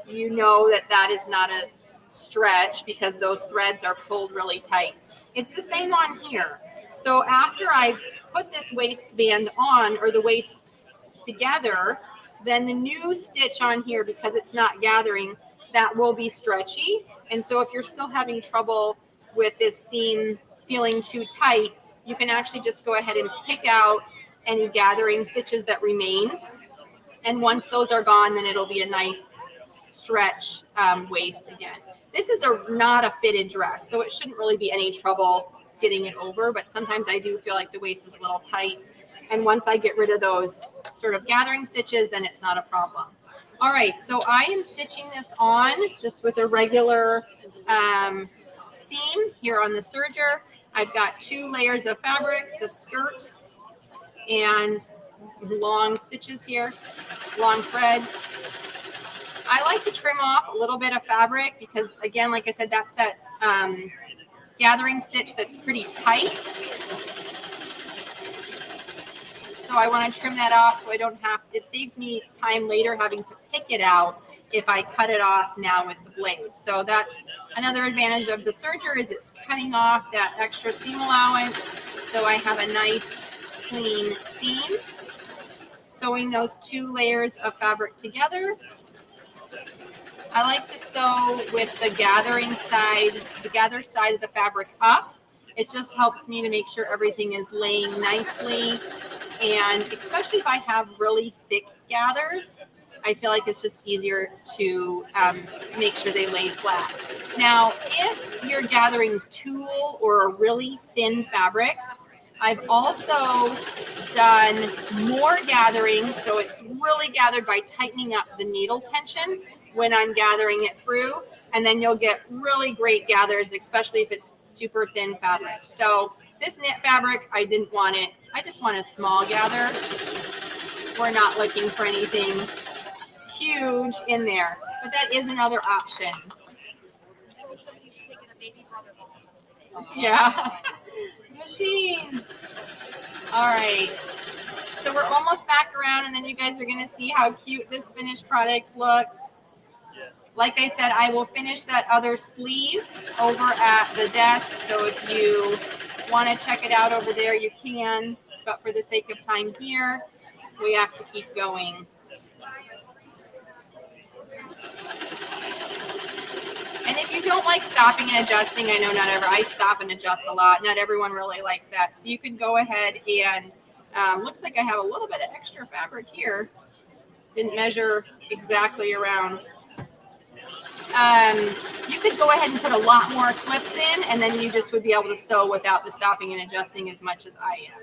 you know that that is not a stretch because those threads are pulled really tight. It's the same on here. So after I've put this waistband on, or the waist together, then the new stitch on here, because it's not gathering, that will be stretchy. And so if you're still having trouble with this seam feeling too tight, you can actually just go ahead and pick out any gathering stitches that remain. And once those are gone, then it'll be a nice stretch waist again. This is not a fitted dress, so it shouldn't really be any trouble getting it over, but sometimes I do feel like the waist is a little tight. And once I get rid of those sort of gathering stitches, then it's not a problem. All right, so I am stitching this on just with a regular seam here on the serger. I've got 2 layers of fabric, the skirt, and long stitches here, long threads. I like to trim off a little bit of fabric because, again, like I said, that's that gathering stitch that's pretty tight. So I want to trim that off so I don't have, it saves me time later having to pick it out if I cut it off now with the blade. So that's another advantage of the serger, is it's cutting off that extra seam allowance. So I have a nice clean seam. Sewing those 2 layers of fabric together. I like to sew with the gathering side, the gather side of the fabric up. It just helps me to make sure everything is laying nicely. And especially if I have really thick gathers, I feel like it's just easier to make sure they lay flat. Now, if you're gathering tulle or a really thin fabric, I've also done more gathering, so it's really gathered by tightening up the needle tension when I'm gathering it through, and then you'll get really great gathers, especially if it's super thin fabric. So this knit fabric, I didn't want it. I just want a small gather. We're not looking for anything huge in there, but that is another option. Yeah. Machine. All right. So we're almost back around, and then you guys are going to see how cute this finished product looks. Like I said, I will finish that other sleeve over at the desk. So if you want to check it out over there, you can. But for the sake of time here, we have to keep going. And if you don't like stopping and adjusting, I know I stop and adjust a lot. Not everyone really likes that. So you can go ahead and, looks like I have a little bit of extra fabric here. Didn't measure exactly around. You could go ahead and put a lot more clips in, and then you just would be able to sew without the stopping and adjusting as much as I am.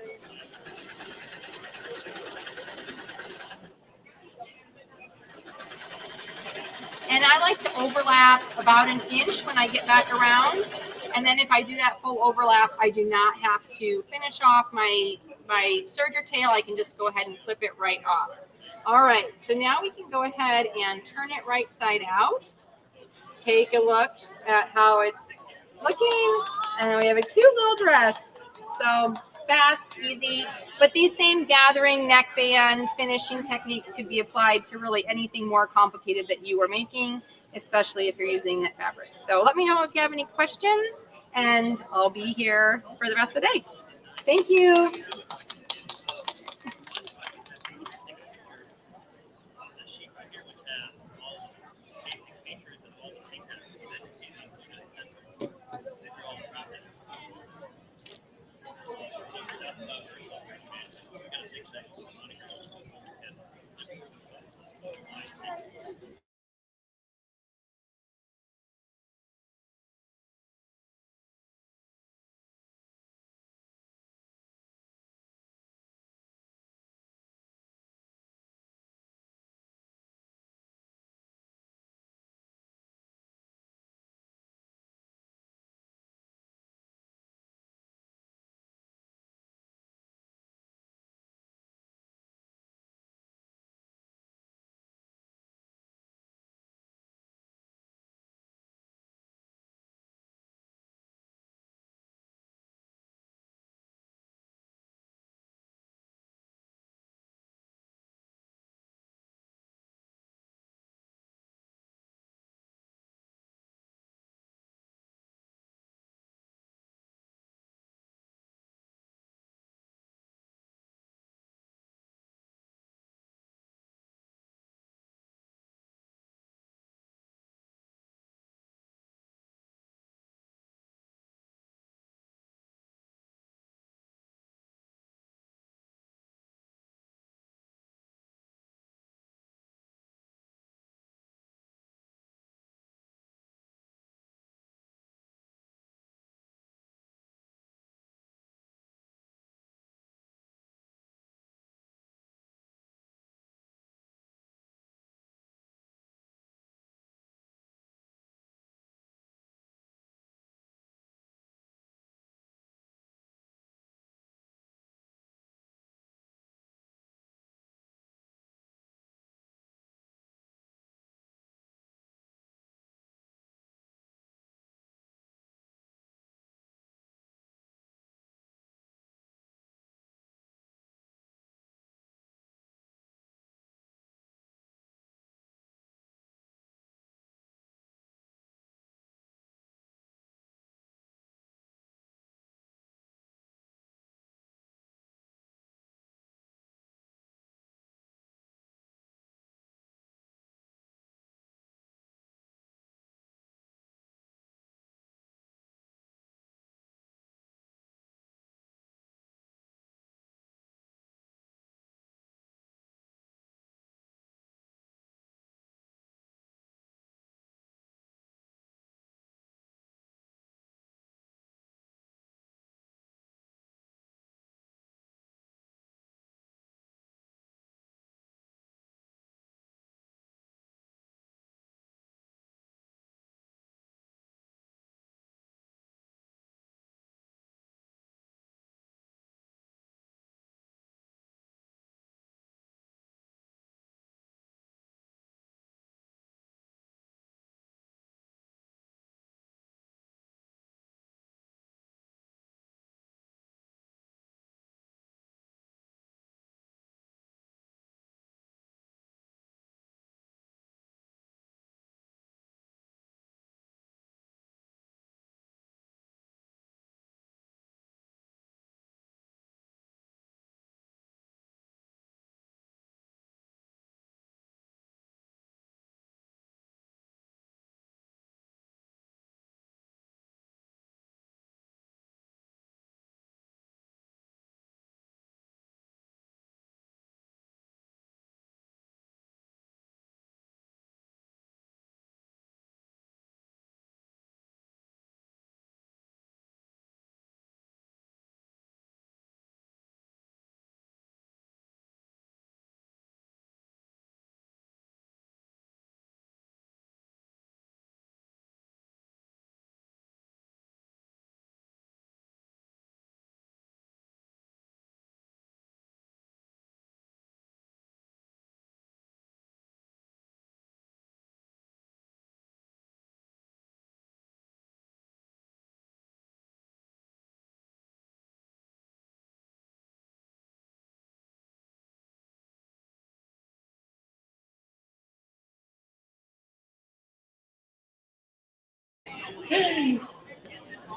And I like to overlap about 1 inch when I get back around. And then if I do that full overlap, I do not have to finish off my serger tail. I can just go ahead and clip it right off. All right, so now we can go ahead and turn it right side out. Take a look at how it's looking. And then we have a cute little dress. So fast, easy. But these same gathering, neckband, finishing techniques could be applied to really anything more complicated that you are making, especially if you're using knit fabric. So let me know if you have any questions, and I'll be here for the rest of the day. Thank you.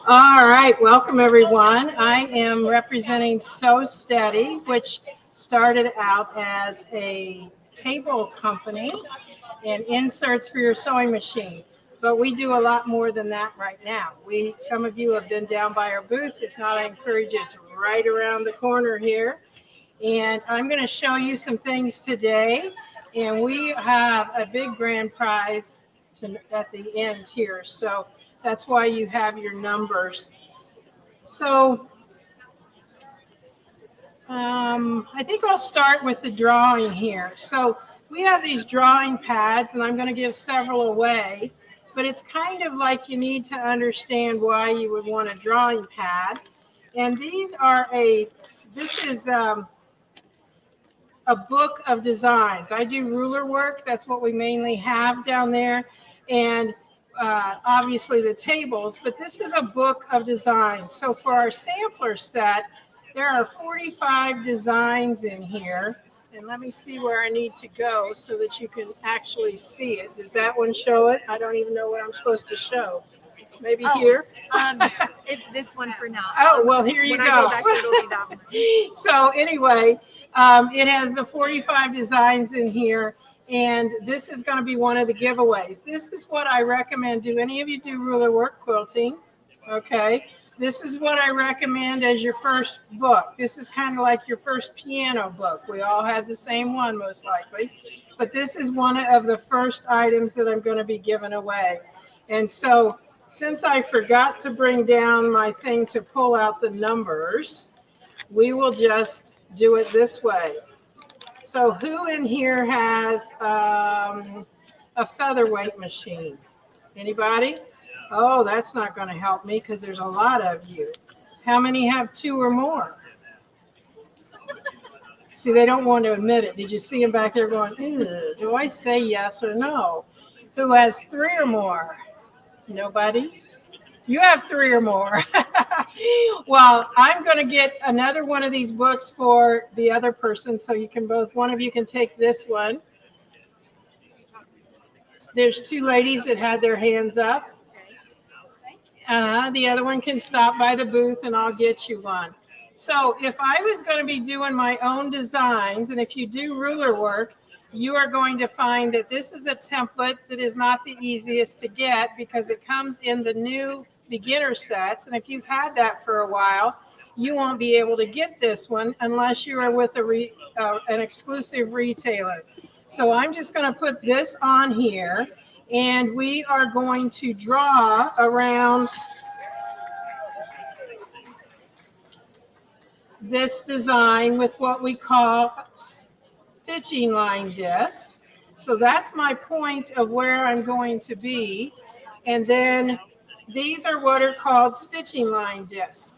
All right, welcome everyone. I am representing So Steady, which started out as a table company and inserts for your sewing machine. But we do a lot more than that right now. Some of you have been down by our booth. If not, I encourage you. It's right around the corner here. And I'm going to show you some things today. And we have a big grand prize at the end here. So that's why you have your numbers. So I think I'll start with the drawing here. So we have these drawing pads, and I'm going to give several away. But it's kind of like you need to understand why you would want a drawing pad. And this is a book of designs. I do ruler work. That's what we mainly have down there. And obviously the tables, but this is a book of designs. So for our sampler set, there are 45 designs in here. And let me see where I need to go so that you can actually see it. Does that one show it? I don't even know what I'm supposed to show. Maybe here? It's this one for now. Oh, well, here you when go. I go back, it'll be that one. So anyway, it has the 45 designs in here. And this is going to be one of the giveaways. This is what I recommend. Do any of you do ruler work quilting? Okay. This is what I recommend as your first book. This is kind of like your first piano book. We all had the same one, most likely. But this is one of the first items that I'm going to be giving away. And so since I forgot to bring down my thing to pull out the numbers, we will just do it this way. So who in here has a featherweight machine? Anybody? Oh, that's not going to help me because there's a lot of you. How many have 2 or more? See, they don't want to admit it. Did you see them back there going, do I say yes or no? Who has 3 or more? Nobody? You have 3 or more. Well, I'm going to get another one of these books for the other person, so you can one of you can take this one. There's 2 ladies that had their hands up. The other one can stop by the booth and I'll get you one. So if I was going to be doing my own designs, and if you do ruler work, you are going to find that this is a template that is not the easiest to get because it comes in the new beginner sets. And if you've had that for a while, you won't be able to get this one unless you are with an exclusive retailer. So I'm just going to put this on here, and we are going to draw around this design with what we call stitching line discs. So that's my point of where I'm going to be. And then these are what are called stitching line discs.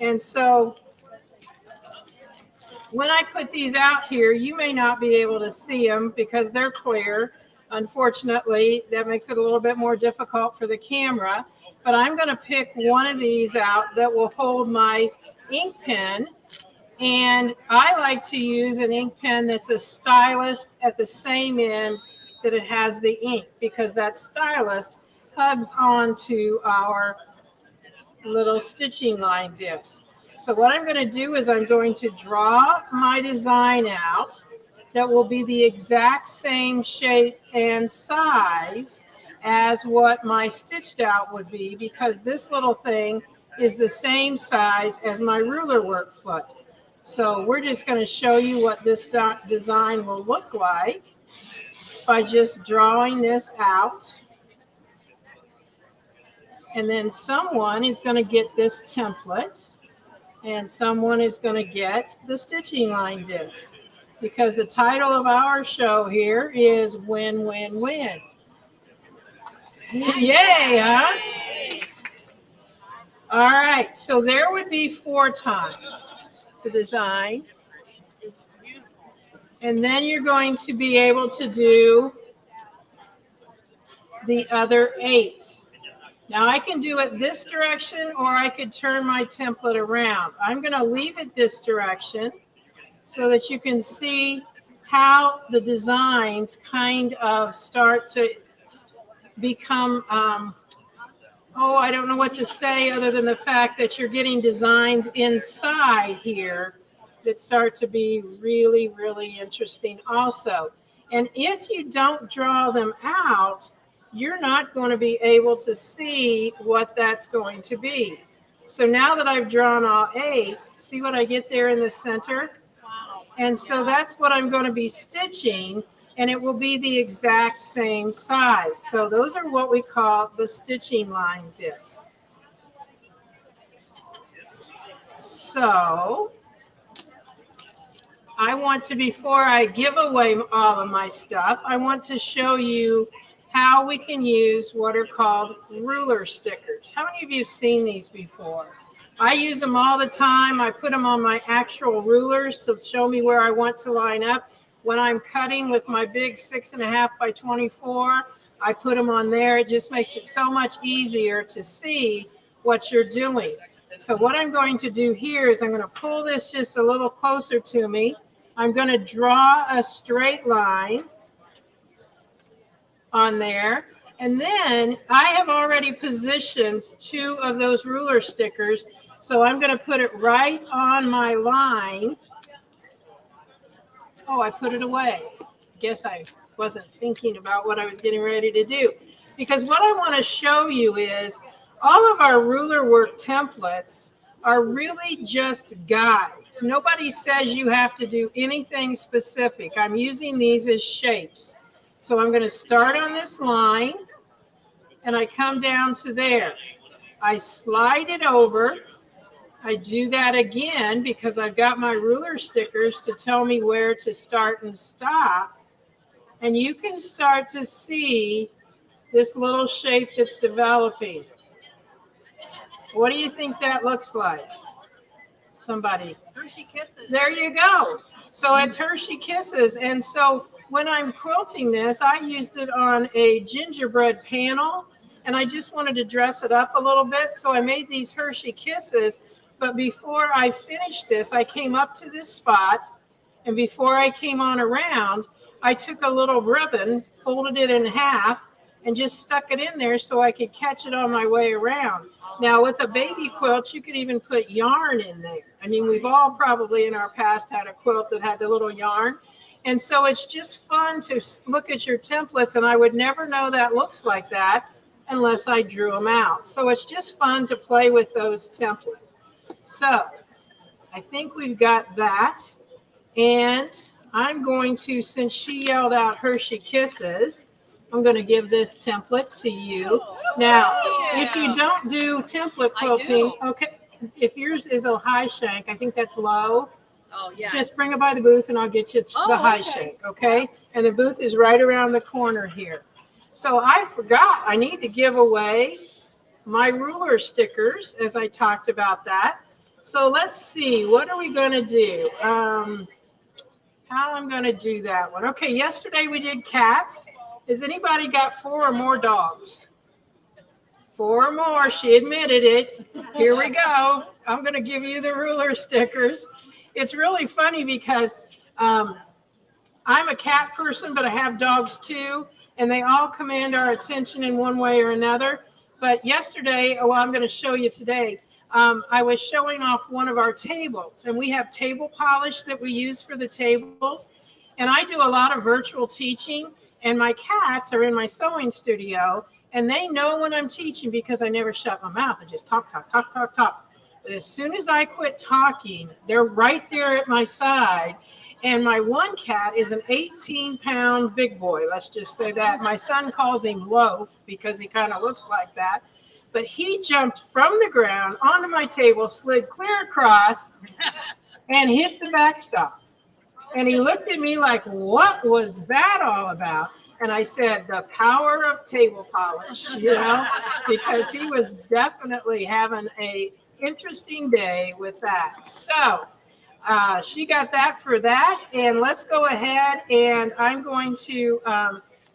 And so when I put these out here, you may not be able to see them because they're clear. Unfortunately, that makes it a little bit more difficult for the camera. But I'm going to pick one of these out that will hold my ink pen. And I like to use an ink pen that's a stylus at the same end that it has the ink, because that stylus hugs onto our little stitching line disc. So what I'm going to do is I'm going to draw my design out that will be the exact same shape and size as what my stitched out would be, because this little thing is the same size as my ruler work foot. So we're just going to show you what this design will look like by just drawing this out. And then someone is going to get this template, and someone is going to get the stitching line disc, because the title of our show here is Win, Win, Win. Yay, huh? All right, so there would be 4 times the design. And then you're going to be able to do the other 8. Now I can do it this direction, or I could turn my template around. I'm going to leave it this direction so that you can see how the designs kind of start to become oh, I don't know what to say other than the fact that you're getting designs inside here that start to be really, really interesting also. And if you don't draw them out, you're not going to be able to see what that's going to be. So now that I've drawn all 8, see what I get there in the center? Wow. And so that's what I'm going to be stitching, and it will be the exact same size. So those are what we call the stitching line discs. So I want to, before I give away all of my stuff, I want to show you how we can use what are called ruler stickers. How many of you have seen these before? I use them all the time. I put them on my actual rulers to show me where I want to line up. When I'm cutting with my big 6.5 by 24, I put them on there. It just makes it so much easier to see what you're doing. So what I'm going to do here is I'm going to pull this just a little closer to me. I'm going to draw a straight line on there. And then I have already positioned 2 of those ruler stickers. So I'm going to put it right on my line. Oh, I put it away. Guess I wasn't thinking about what I was getting ready to do. Because what I want to show you is all of our ruler work templates are really just guides. Nobody says you have to do anything specific. I'm using these as shapes. So I'm going to start on this line, and I come down to there. I slide it over. I do that again because I've got my ruler stickers to tell me where to start and stop. And you can start to see this little shape that's developing. What do you think that looks like? Somebody. Hershey Kisses. There you go. So it's Hershey Kisses. And so when I'm quilting this, I used it on a gingerbread panel, and I just wanted to dress it up a little bit. So I made these Hershey Kisses. But before I finished this, I came up to this spot, and before I came on around, I took a little ribbon, folded it in half, and just stuck it in there so I could catch it on my way around. Now, with a baby quilt, you could even put yarn in there. I mean, we've all probably in our past had a quilt that had the little yarn. And so it's just fun to look at your templates, and I would never know that looks like that unless I drew them out. So it's just fun to play with those templates. So I think we've got that. And I'm going to, since she yelled out Hershey Kisses, I'm going to give this template to you. Now, if you don't do template quilting, okay, if yours is a high shank, I think that's low. Oh, yeah. Just bring it by the booth and I'll get you the high shank, okay? And the booth is right around the corner here. So I forgot, I need to give away my ruler stickers as I talked about that. So let's see, what are we going to do? How I'm going to do that one. Okay, yesterday we did cats. Has anybody got 4 or more dogs? 4 or more, she admitted it. Here we go. I'm going to give you the ruler stickers. It's really funny because I'm a cat person, but I have dogs too, and they all command our attention in one way or another. But yesterday, well, I'm going to show you today, I was showing off one of our tables, and we have table polish that we use for the tables. And I do a lot of virtual teaching, and my cats are in my sewing studio, and they know when I'm teaching because I never shut my mouth. I just talk, talk, talk, talk, talk. But as soon as I quit talking, they're right there at my side. And my one cat is an 18-pound big boy. Let's just say that. My son calls him Loaf because he kind of looks like that. But he jumped from the ground onto my table, slid clear across, and hit the backstop. And he looked at me like, what was that all about? And I said, the power of table polish, you know, because he was definitely having an interesting day with that. So she got that for that. And let's go ahead, and I'm going to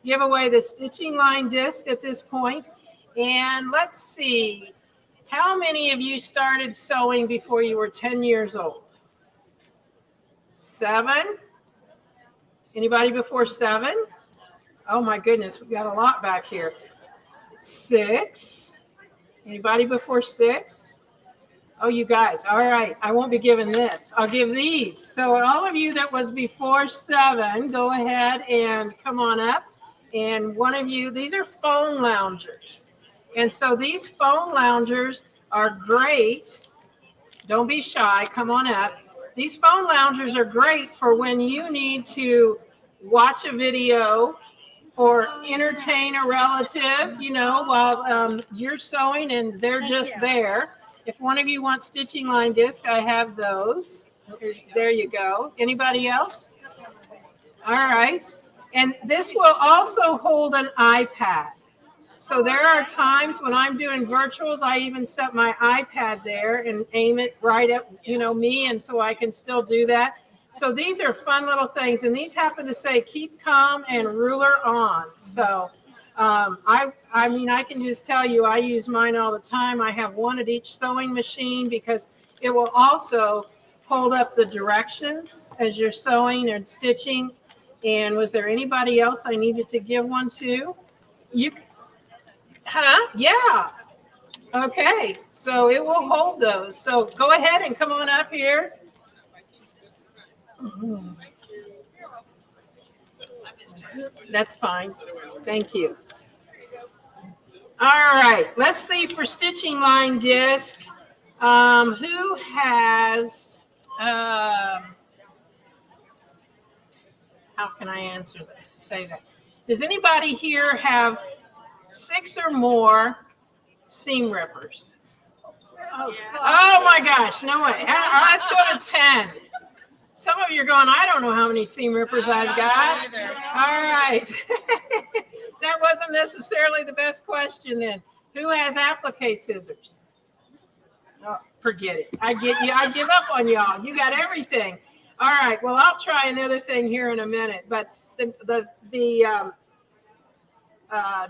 give away the stitching line disc at this point. And let's see, how many of you started sewing before you were 10 years old? 7? Anybody before 7? Oh my goodness, we got a lot back here. 6. Anybody before 6? Oh, you guys. All right. I won't be giving this. I'll give these. So all of you that was before 7, go ahead and come on up. And one of you, these are phone loungers. And so these phone loungers are great. Don't be shy. Come on up. These phone loungers are great for when you need to watch a video or entertain a relative, you know, while you're sewing and they're just there. If one of you wants stitching line disc, I have those. There you go. Anybody else? All right. And this will also hold an iPad. So there are times when I'm doing virtuals, I even set my iPad there and aim it right at, you know, me, and so I can still do that. So these are fun little things, and these happen to say keep calm and ruler on. So I mean, I can just tell you, I use mine all the time. I have one at each sewing machine because it will also hold up the directions as you're sewing and stitching. And was there anybody else I needed to give one to? You, huh? Yeah. Okay. So it will hold those. So go ahead and come on up here. That's fine. Thank you. All right. Let's see for stitching line disc. Who has, how can I answer this? Say that. Does anybody here have 6 or more seam rippers? Oh my gosh. No way. Let's go to 10. Some of you are going, I don't know how many seam rippers I've got. All right. That wasn't necessarily the best question then. Who has applique scissors? Oh, forget it. I give up on y'all. You got everything. All right. Well, I'll try another thing here in a minute. But the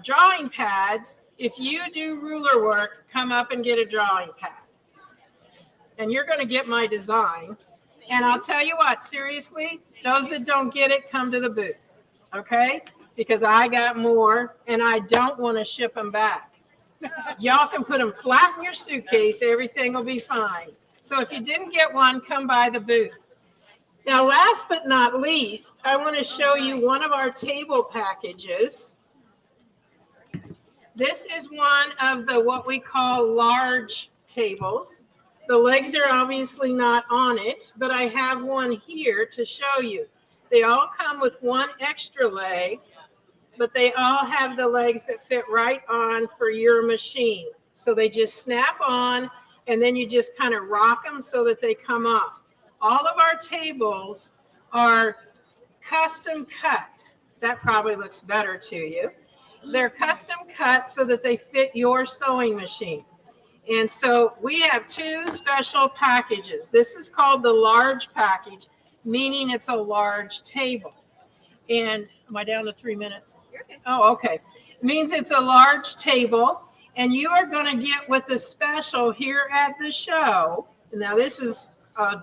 drawing pads, if you do ruler work, come up and get a drawing pad. And you're going to get my design. And I'll tell you what, seriously, those that don't get it, come to the booth, okay? Because I got more, and I don't want to ship them back. Y'all can put them flat in your suitcase. Everything will be fine. So if you didn't get one, come by the booth. Now, last but not least, I want to show you one of our table packages. This is one of the what we call large tables. The legs are obviously not on it, but I have one here to show you. They all come with one extra leg, but they all have the legs that fit right on for your machine. So they just snap on, and then you just kind of rock them so that they come off. All of our tables are custom cut. That probably looks better to you. They're custom cut so that they fit your sewing machine. And so we have 2 special packages. This is called the large package, meaning it's a large table. And am I down to 3 minutes? You're okay. Oh, okay. It means it's a large table, and you are going to get with the special here at the show. Now, this is an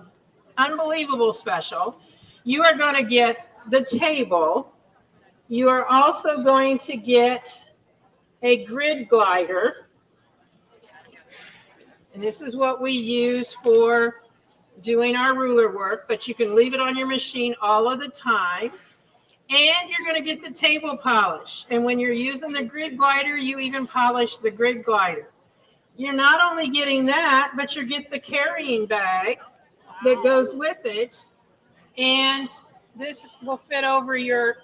unbelievable special. You are going to get the table. You are also going to get a grid glider. And this is what we use for doing our ruler work, but you can leave it on your machine all of the time. And you're going to get the table polish. And when you're using the grid glider, you even polish the grid glider. You're not only getting that, but you get the carrying bag that goes with it. And this will fit over your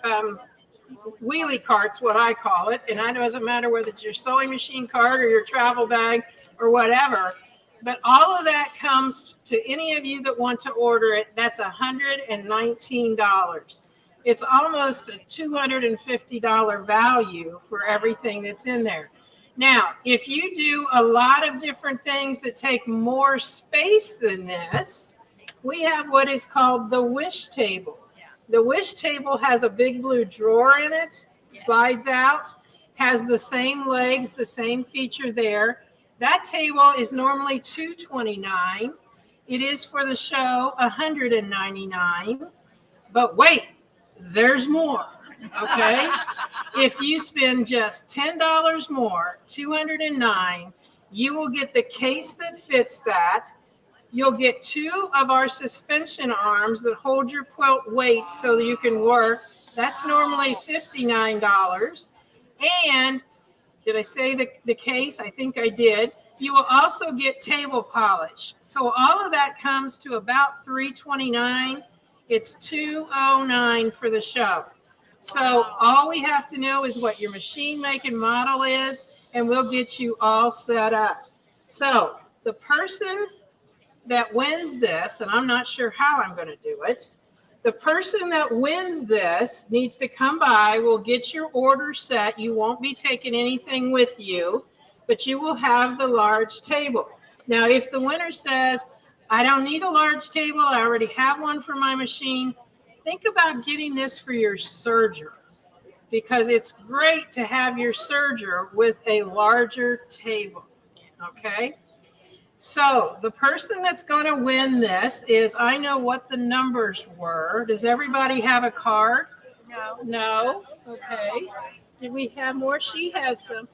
wheelie cart's what I call it. And it doesn't matter whether it's your sewing machine cart or your travel bag or whatever, but all of that comes to any of you that want to order it. That's $119. It's almost a $250 value for everything that's in there. Now, if you do a lot of different things that take more space than this, we have what is called the wish table. The wish table has a big blue drawer in it, slides out, has the same legs, the same feature there. That table is normally $229. It is for the show $199. But wait, there's more. Okay? If you spend just $10 more, $209, You will get the case that fits that. You'll get 2 of our suspension arms that hold your quilt weight so that you can work. That's normally $59. And did I say the case? I think I did. You will also get table polish. So all of that comes to about $329. It's $209 for the show. So all we have to know is what your machine make and model is, and we'll get you all set up. So the person that wins this, and I'm not sure how I'm going to do it, the person that wins this needs to come by. We'll get your order set. You won't be taking anything with you, but you will have the large table. Now, if the winner says, I don't need a large table, I already have one for my machine, think about getting this for your serger, because it's great to have your serger with a larger table, okay? So the person that's going to win this is, I know what the numbers were. Does everybody have a card? No. No? Okay. Did we have more? She has some.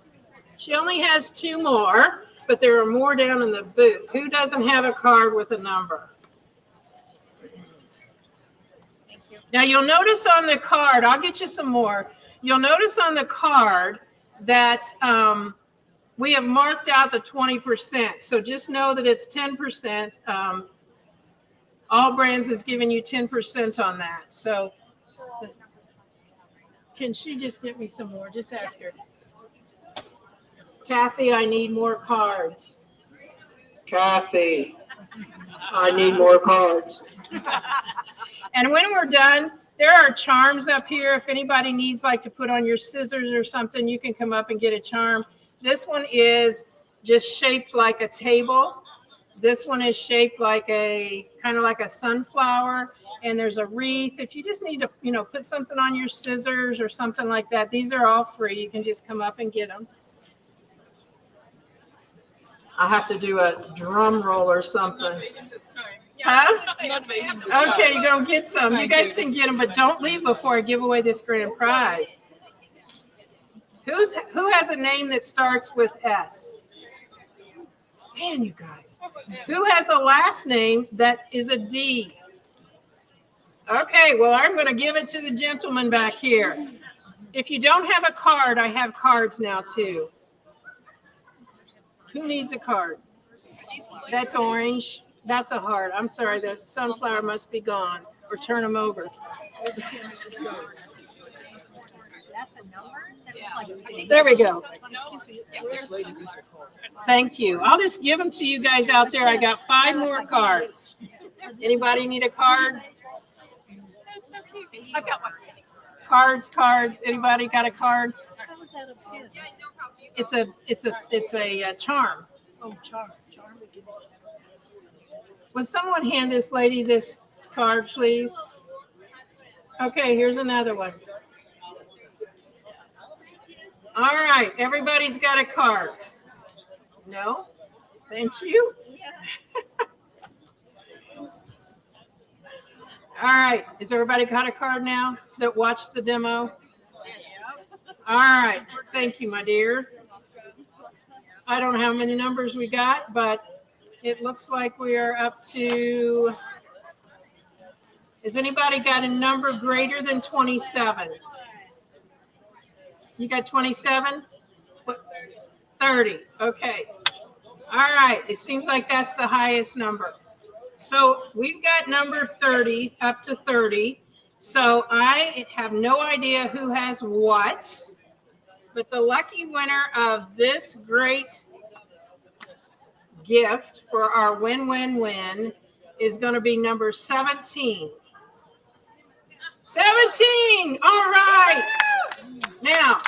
She only has 2 more, but there are more down in the booth. Who doesn't have a card with a number? Now you'll notice on the card, I'll get you some more. You'll notice on the card that we have marked out the 20%. So just know that it's 10%. AllBrands is giving you 10% on that. So can she just get me some more? Just ask her. Kathy, I need more cards. Kathy, I need more cards. And when we're done, there are charms up here. If anybody needs like to put on your scissors or something, you can come up and get a charm. This one is just shaped like a table. This one is shaped like a kind of like a sunflower, and there's a wreath. If you just need to, put something on your scissors or something like that, these are all free. You can just come up and get them. I'll have to do a drum roll or something. Huh? Okay, you're going to get some. You guys can get them, but don't leave before I give away this grand prize. Who has a name that starts with S? Man, you guys. Who has a last name that is a D? Okay, well, I'm going to give it to the gentleman back here. If you don't have a card, I have cards now, too. Who needs a card? That's orange. That's a heart. I'm sorry, the sunflower must be gone. Or turn them over. That's a number? That's like There we go. Thank you. I'll just give them to you guys out there. I got 5 more cards. Anybody need a card? I've got one. Cards. Anybody got a card? It's a charm. Oh, charm. Would someone hand this lady this card, please? Okay, here's another one. All right, everybody's got a card. No? Thank you. All right, has everybody got a card now that watched the demo? All right, thank you, my dear. I don't know how many numbers we got, but it looks like we are up to, has anybody got a number greater than 27? You got 27? What? 30, okay. All right, it seems like that's the highest number. So we've got number 30, up to 30. So I have no idea who has what, but the lucky winner of this great gift for our win-win-win is going to be number 17. 17! All right. Now,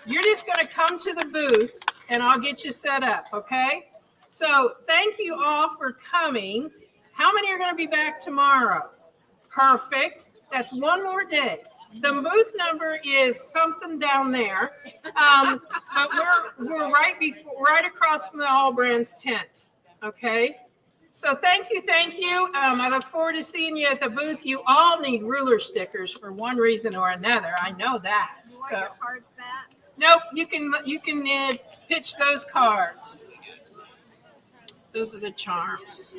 you're just going to come to the booth and I'll get you set up, okay? So thank you all for coming. How many are going to be back tomorrow? Perfect. That's one more day. The booth number is something down there, but we're right across from the AllBrands tent. Okay. So thank you. I look forward to seeing you at the booth. You all need ruler stickers for one reason or another. I know that. So cards back? nope. You can pitch those cards. Those are the charms.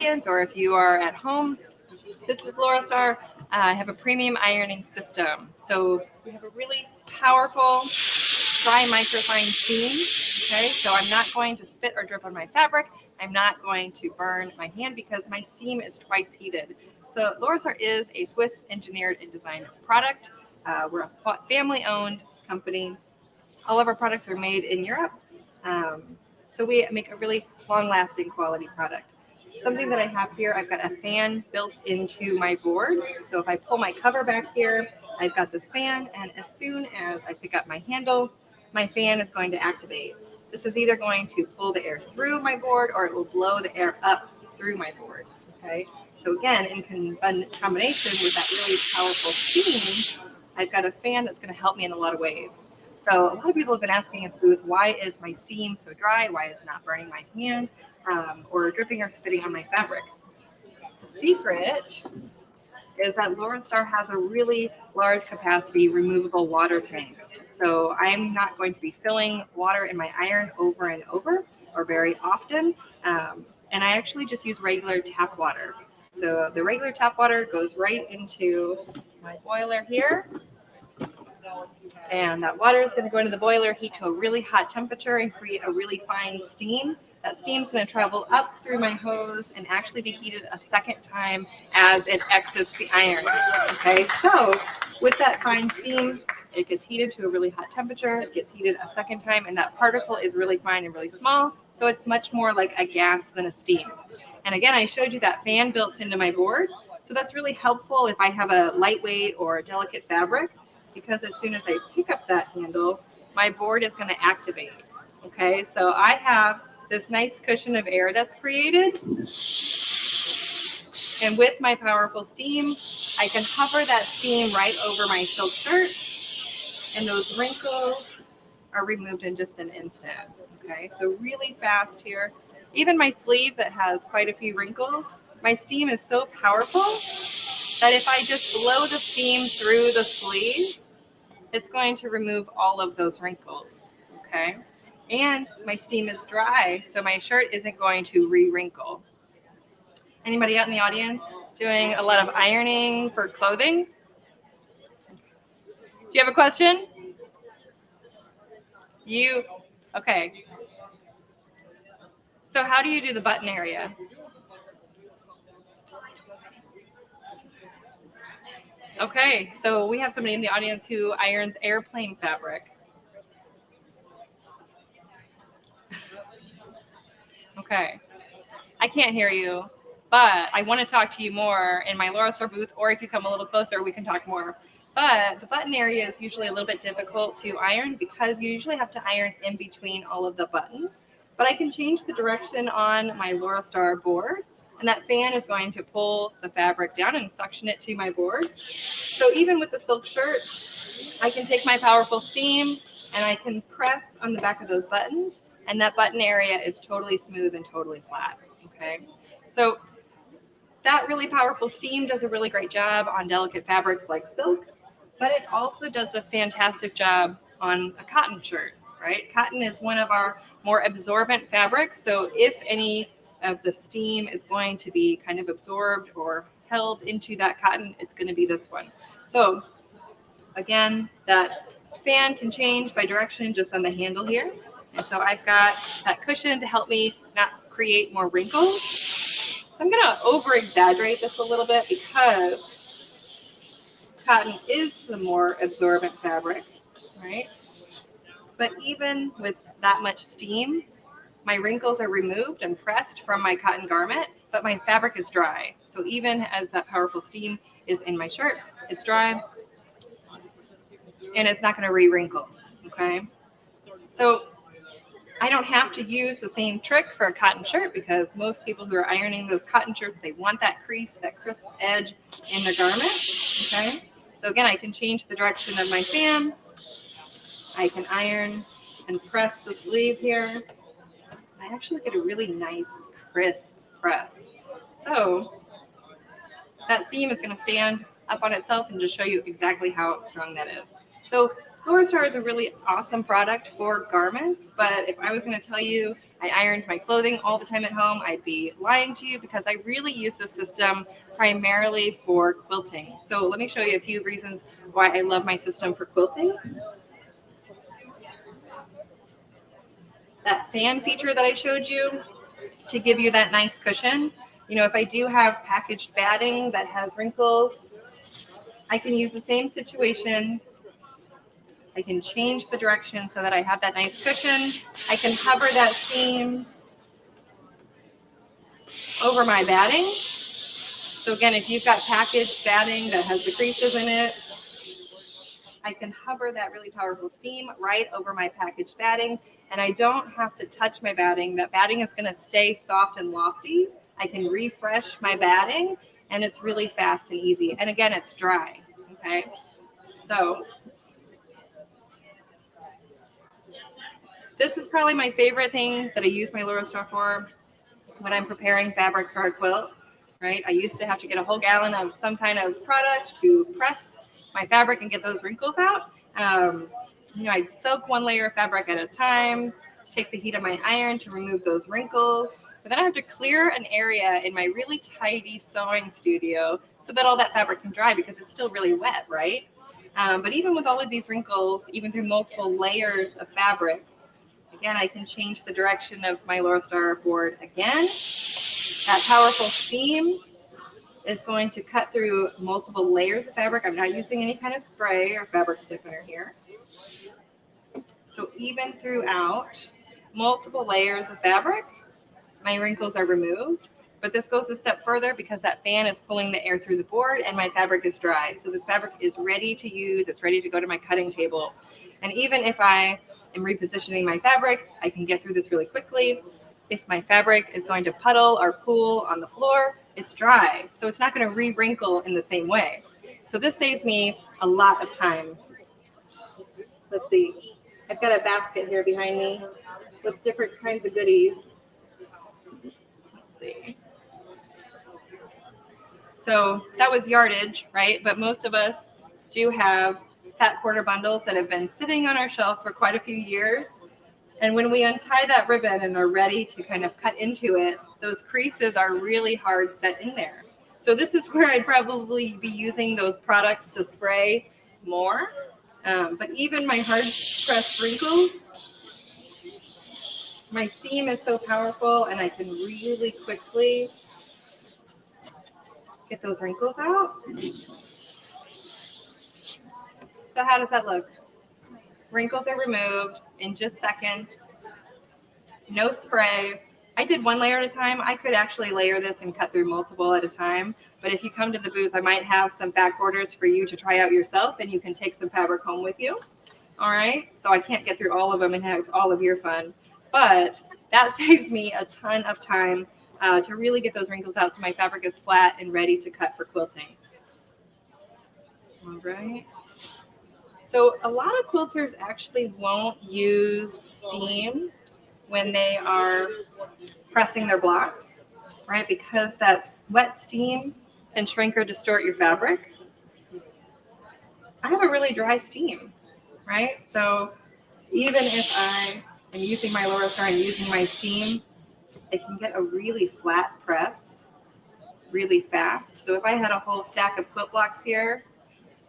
or if you are at home, this is Laura Star. I have a premium ironing system. So we have a really powerful dry microfine steam. Okay, so I'm not going to spit or drip on my fabric. I'm not going to burn my hand because my steam is twice heated. So Laura Star is a Swiss engineered and designed product. We're a family-owned company. All of our products are made in Europe. So we make a really long-lasting quality product. Something that I have here, I've got a fan built into my board. So if I pull my cover back here, I've got this fan, and as soon as I pick up my handle, my fan is going to activate. This is either going to pull the air through my board or it will blow the air up through my board. Okay. So again, in combination with that really powerful steam, I've got a fan that's going to help me in a lot of ways. So a lot of people have been asking at the booth, why is my steam so dry? Why is it not burning my hand or dripping or spitting on my fabric? The secret is that Laura Star has a really large capacity removable water tank. So I'm not going to be filling water in my iron over and over or very often. And I actually just use regular tap water. So the regular tap water goes right into my boiler here. And that water is going to go into the boiler, heat to a really hot temperature and create a really fine steam. That steam is going to travel up through my hose and actually be heated a second time as it exits the iron. Okay, so with that fine steam, it gets heated to a really hot temperature, it gets heated a second time, and that particle is really fine and really small. So it's much more like a gas than a steam. And again, I showed you that fan built into my board. So that's really helpful if I have a lightweight or a delicate fabric, because as soon as I pick up that handle, my board is going to activate. Okay, so I have this nice cushion of air that's created. And with my powerful steam, I can hover that steam right over my silk shirt, and those wrinkles are removed in just an instant. Okay, so really fast here. Even my sleeve that has quite a few wrinkles, my steam is so powerful that if I just blow the steam through the sleeve, it's going to remove all of those wrinkles, okay? And my steam is dry, so my shirt isn't going to re-wrinkle. Anybody out in the audience doing a lot of ironing for clothing? Do you have a question? Okay. So how do you do the button area? Okay, so we have somebody in the audience who irons airplane fabric. Okay, I can't hear you, but I want to talk to you more in my Laura Star booth, or if you come a little closer, we can talk more. But the button area is usually a little bit difficult to iron because you usually have to iron in between all of the buttons. But I can change the direction on my Laura Star board, and that fan is going to pull the fabric down and suction it to my board. So even with the silk shirt, I can take my powerful steam and I can press on the back of those buttons, and that button area is totally smooth and totally flat. Okay, so that really powerful steam does a really great job on delicate fabrics like silk, but it also does a fantastic job on a cotton shirt, right? Cotton is one of our more absorbent fabrics. So if any of the steam is going to be kind of absorbed or held into that cotton, it's going to be this one. So again, that fan can change by direction just on the handle here. And so I've got that cushion to help me not create more wrinkles. So I'm going to over exaggerate this a little bit because cotton is the more absorbent fabric, right? But even with that much steam, my wrinkles are removed and pressed from my cotton garment, but my fabric is dry. So even as that powerful steam is in my shirt, it's dry and it's not going to re-wrinkle, okay? So I don't have to use the same trick for a cotton shirt because most people who are ironing those cotton shirts, they want that crease, that crisp edge in their garment, okay? So again, I can change the direction of my fan. I can iron and press the sleeve here. I actually get a really nice, crisp press. So that seam is going to stand up on itself and just show you exactly how strong that is. So Laura Star is a really awesome product for garments, but if I was going to tell you I ironed my clothing all the time at home, I'd be lying to you because I really use this system primarily for quilting. So let me show you a few reasons why I love my system for quilting. That fan feature that I showed you to give you that nice cushion. You know, if I do have packaged batting that has wrinkles, I can use the same situation. I can change the direction so that I have that nice cushion. I can hover that seam over my batting. So again, if you've got packaged batting that has the creases in it, I can hover that really powerful seam right over my packaged batting, and I don't have to touch my batting. That batting is going to stay soft and lofty. I can refresh my batting, and it's really fast and easy. And again, it's dry, okay? So this is probably my favorite thing that I use my Lurostar for when I'm preparing fabric for a quilt, right? I used to have to get a whole gallon of some kind of product to press my fabric and get those wrinkles out. You know, I'd soak one layer of fabric at a time, take the heat of my iron to remove those wrinkles, but then I have to clear an area in my really tidy sewing studio so that all that fabric can dry because it's still really wet, right? But even with all of these wrinkles, even through multiple layers of fabric, again, I can change the direction of my Lurostar board again. That powerful seam is going to cut through multiple layers of fabric. I'm not using any kind of spray or fabric stiffener here. So even throughout multiple layers of fabric, my wrinkles are removed. But this goes a step further because that fan is pulling the air through the board and my fabric is dry. So this fabric is ready to use. It's ready to go to my cutting table. And even if I am repositioning my fabric, I can get through this really quickly. If my fabric is going to puddle or pool on the floor, it's dry. So it's not going to re-wrinkle in the same way. So this saves me a lot of time. Let's see. I've got a basket here behind me with different kinds of goodies. Let's see. So that was yardage, right? But most of us do have fat quarter bundles that have been sitting on our shelf for quite a few years. And when we untie that ribbon and are ready to kind of cut into it, those creases are really hard set in there. So this is where I'd probably be using those products to spray more. But even my hard pressed wrinkles, my steam is so powerful and I can really quickly get those wrinkles out. So how does that look? Wrinkles are removed in just seconds. No spray. I did one layer at a time. I could actually layer this and cut through multiple at a time. But if you come to the booth, I might have some fat quarters for you to try out yourself, and you can take some fabric home with you. All right. So I can't get through all of them and have all of your fun. But that saves me a ton of time to really get those wrinkles out so my fabric is flat and ready to cut for quilting. All right. So a lot of quilters actually won't use steam when they are pressing their blocks, right? Because that wet steam can shrink or distort your fabric. I have a really dry steam, right? So even if I am using my Lurostar and using my steam, I can get a really flat press really fast. So if I had a whole stack of quilt blocks here,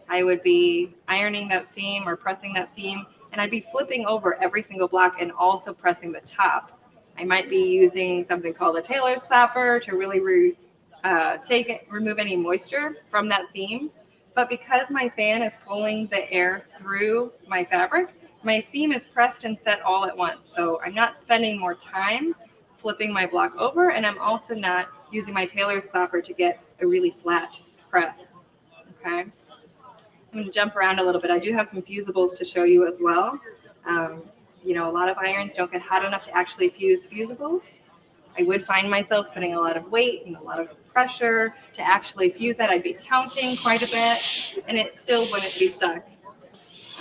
I would be ironing that seam or pressing that seam, and I'd be flipping over every single block and also pressing the top. I might be using something called a tailor's clapper to really remove any moisture from that seam. But because my fan is pulling the air through my fabric, my seam is pressed and set all at once. So I'm not spending more time flipping my block over, and I'm also not using my tailor's clapper to get a really flat press. Okay. I'm going to jump around a little bit. I do have some fusibles to show you as well. You know, a lot of irons don't get hot enough to actually fuse fusibles. I would find myself putting a lot of weight and a lot of pressure to actually fuse that. I'd be counting quite a bit, and it still wouldn't be stuck.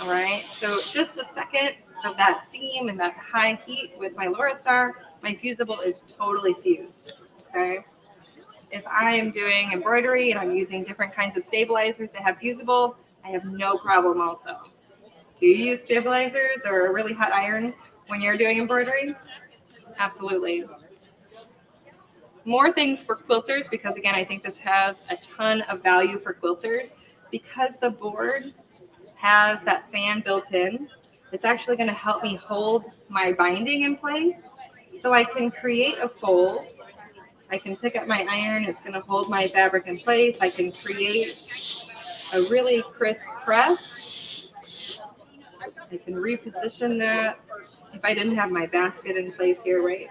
All right, so just a second of that steam and that high heat with my Lurostar, my fusible is totally fused. Okay. If I am doing embroidery and I'm using different kinds of stabilizers that have fusible, I have no problem also. Do you use stabilizers or a really hot iron when you're doing embroidery? Absolutely. More things for quilters, because again, I think this has a ton of value for quilters. Because the board has that fan built in, it's actually going to help me hold my binding in place. So I can create a fold. I can pick up my iron. It's going to hold my fabric in place. I can create a really crisp press. I can reposition that if I didn't have my basket in place here, right?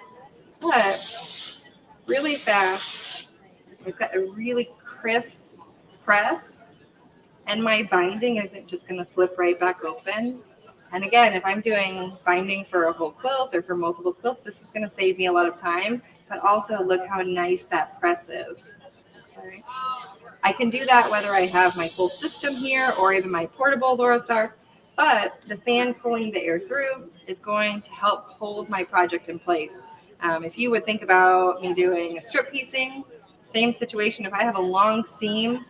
But really fast, I've got a really crisp press, and my binding isn't just going to flip right back open. And again, if I'm doing binding for a whole quilt or for multiple quilts, this is going to save me a lot of time, but also look how nice that press is. Okay. I can do that whether I have my full system here or even my portable Laurastar, but the fan pulling the air through is going to help hold my project in place. If you would think about me doing a strip piecing, same situation. If I have a long seam,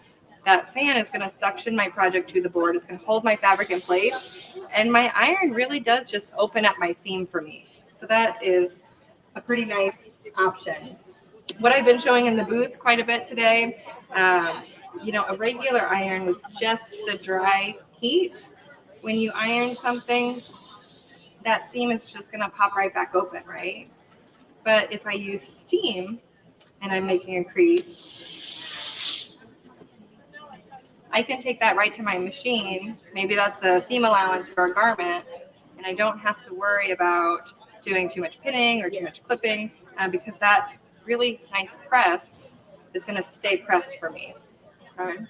that fan is going to suction my project to the board. It's going to hold my fabric in place. And my iron really does just open up my seam for me. So that is a pretty nice option. What I've been showing in the booth quite a bit today, a regular iron with just the dry heat, when you iron something, that seam is just going to pop right back open, right? But if I use steam and I'm making a crease, I can take that right to my machine. Maybe that's a seam allowance for a garment, and I don't have to worry about doing too much pinning or too much clipping, because that really nice press is going to stay pressed for me. Okay.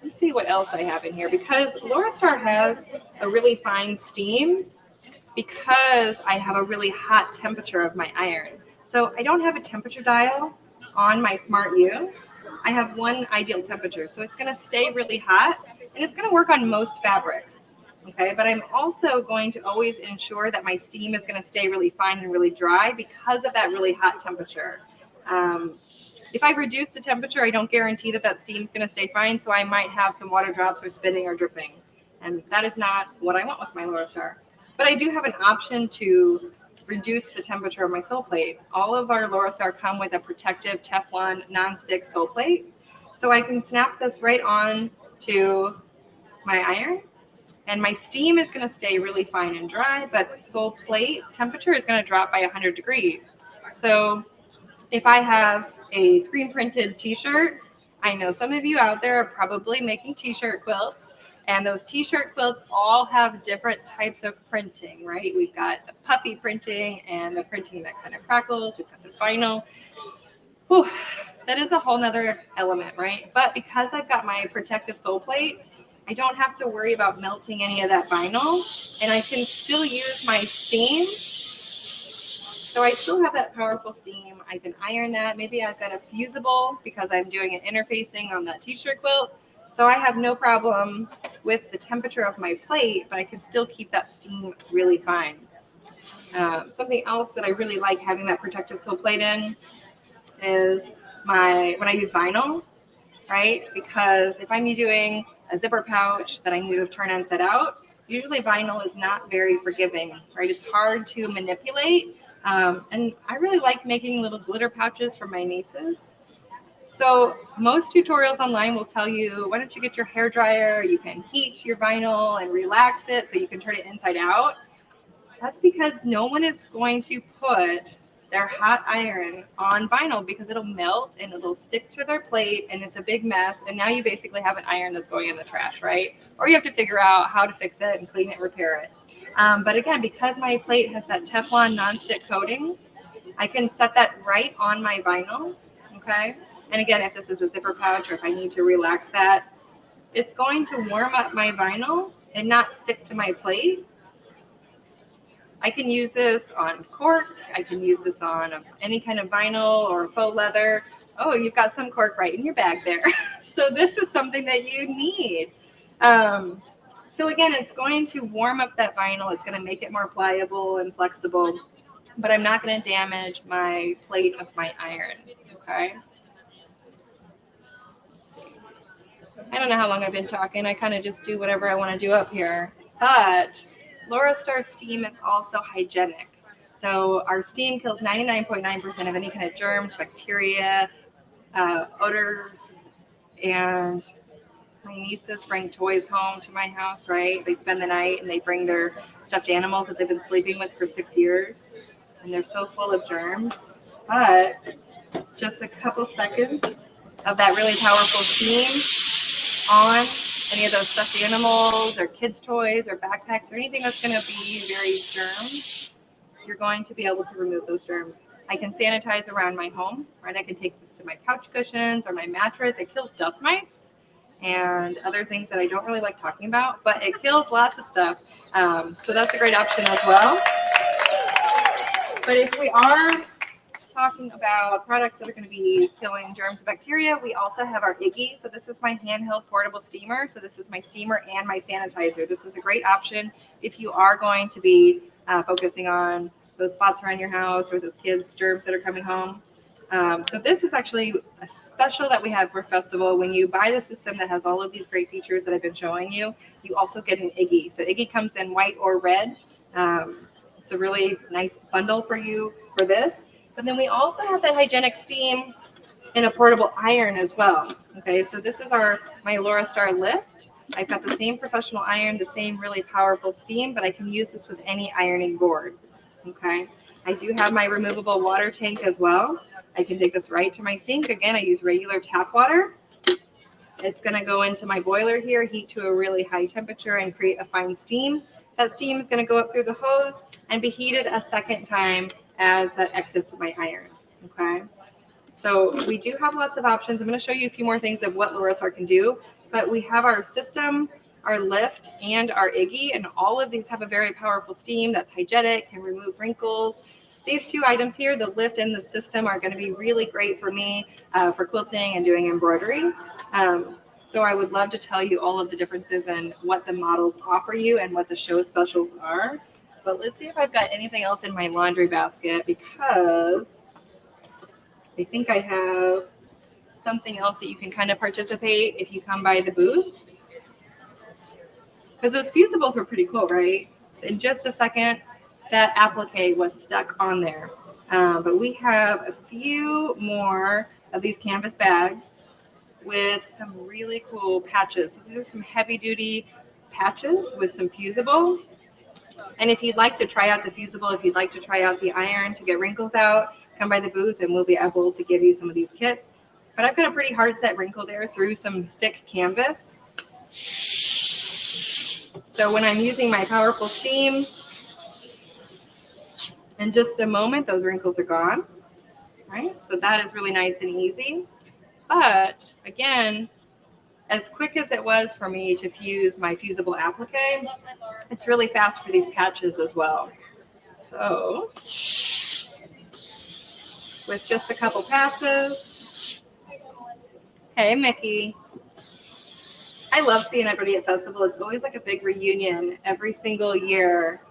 Let's see what else I have in here. Because Laurastar has a really fine steam, because I have a really hot temperature of my iron. So I don't have a temperature dial on my Smart U. I have one ideal temperature. So it's going to stay really hot, and it's going to work on most fabrics. Okay, but I'm also going to always ensure that my steam is going to stay really fine and really dry because of that really hot temperature. If I reduce the temperature, I don't guarantee that that steam is going to stay fine, so I might have some water drops or spinning or dripping. And that is not what I want with my Laurastar. But I do have an option to reduce the temperature of my sole plate. All of our Laurastar come with a protective Teflon nonstick sole plate. So I can snap this right on to my iron, and my steam is going to stay really fine and dry, but the sole plate temperature is going to drop by 100 degrees. So if I have a screen printed t-shirt, I know some of you out there are probably making t-shirt quilts, and those t-shirt quilts all have different types of printing, right? We've got the puffy printing and the printing that kind of crackles. We've got the vinyl. Whew, that is a whole nother element, right? But because I've got my protective sole plate, I don't have to worry about melting any of that vinyl, and I can still use my steam. So I still have that powerful steam. I can iron that. Maybe I've got a fusible because I'm doing an interfacing on that t-shirt quilt. So I have no problem with the temperature of my plate, but I can still keep that steam really fine. Something else that I really like having that protective sole plate in is when I use vinyl, right? Because if I'm doing a zipper pouch that I need to turn inside out, usually vinyl is not very forgiving, right? It's hard to manipulate. And I really like making little glitter pouches for my nieces. So most tutorials online will tell you, why don't you get your hair dryer? You can heat your vinyl and relax it so you can turn it inside out. That's because no one is going to put their hot iron on vinyl, because it'll melt and it'll stick to their plate, and it's a big mess. And now you basically have an iron that's going in the trash, right? Or you have to figure out how to fix it and clean it, repair it. But again, because my plate has that Teflon nonstick coating, I can set that right on my vinyl, okay? And again, if this is a zipper pouch or if I need to relax that, it's going to warm up my vinyl and not stick to my plate. I can use this on cork. I can use this on any kind of vinyl or faux leather. Oh, you've got some cork right in your bag there. So this is something that you need. So again, it's going to warm up that vinyl. It's going to make it more pliable and flexible, but I'm not going to damage my plate of my iron, okay? I don't know how long I've been talking. I kind of just do whatever I want to do up here. But Laurastar steam is also hygienic. So our steam kills 99.9% of any kind of germs, bacteria, odors, and my nieces bring toys home to my house, right? They spend the night and they bring their stuffed animals that they've been sleeping with for 6 years, and they're so full of germs. But just a couple seconds of that really powerful steam on any of those stuffed animals or kids' toys or backpacks or anything that's going to be very germ, you're going to be able to remove those germs. I can sanitize around my home, right? I can take this to my couch cushions or my mattress. It kills dust mites and other things that I don't really like talking about, but it kills lots of stuff. So that's a great option as well. But if we are talking about products that are going to be killing germs and bacteria, we also have our Iggy. So this is my handheld portable steamer. So this is my steamer and my sanitizer. This is a great option if you are going to be focusing on those spots around your house or those kids' germs that are coming home. So this is actually a special that we have for festival. When you buy the system that has all of these great features that I've been showing you, you also get an Iggy. So Iggy comes in white or red. It's a really nice bundle for you for this. But then we also have that hygienic steam in a portable iron as well. Okay, so this is my Laura Star Lift. I've got the same professional iron, the same really powerful steam, but I can use this with any ironing board. Okay, I do have my removable water tank as well. I can take this right to my sink. Again, I use regular tap water. It's going to go into my boiler here, heat to a really high temperature and create a fine steam. That steam is going to go up through the hose and be heated a second time as that exits my iron. Okay, so we do have lots of options. I'm going to show you a few more things of what Laura Star can do, but we have our system, our lift, and our Iggy, and all of these have a very powerful steam that's hygienic, can remove wrinkles. These two items here, the lift and the system, are going to be really great for me for quilting and doing embroidery. So I would love to tell you all of the differences and what the models offer you and what the show specials are. But let's see if I've got anything else in my laundry basket, because I think I have something else that you can kind of participate if you come by the booth. Because those fusibles were pretty cool, right? In just a second, that applique was stuck on there. But we have a few more of these canvas bags with some really cool patches. So these are some heavy duty patches with some fusible. And if you'd like to try out the fusible, if you'd like to try out the iron to get wrinkles out, come by the booth and we'll be able to give you some of these kits. But I've got a pretty hard set wrinkle there through some thick canvas. So when I'm using my powerful steam, in just a moment, those wrinkles are gone, right? So that is really nice and easy. But again, as quick as it was for me to fuse my fusible applique, it's really fast for these patches as well. So with just a couple passes. Hey, Mickey. I love seeing everybody at festival. It's always like a big reunion every single year.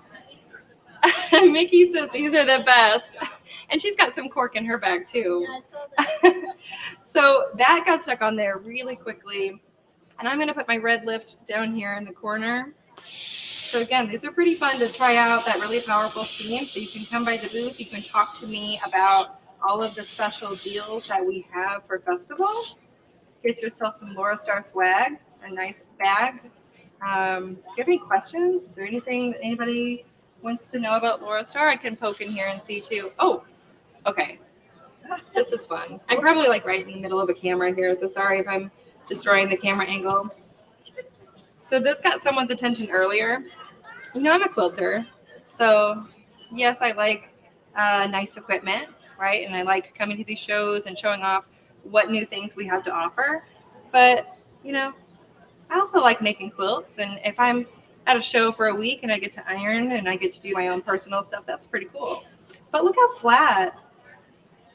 Mickey says these are the best. And she's got some cork in her bag too. So that got stuck on there really quickly. And I'm going to put my red lift down here in the corner. So again, these are pretty fun to try out, that really powerful steam. So you can come by the booth. You can talk to me about all of the special deals that we have for festival. Get yourself some Laura Star swag, a nice bag. Do you have any questions? Is there anything that anybody wants to know about Laura Star? I can poke in here and see too. Oh, okay. This is fun. I'm probably like right in the middle of a camera here, so sorry if I'm destroying the camera angle. So this got someone's attention earlier. You know, I'm a quilter, so yes, I like nice equipment, right? And I like coming to these shows and showing off what new things we have to offer. But, you know, I also like making quilts, and if I'm at a show for a week and I get to iron and I get to do my own personal stuff, that's pretty cool. But look how flat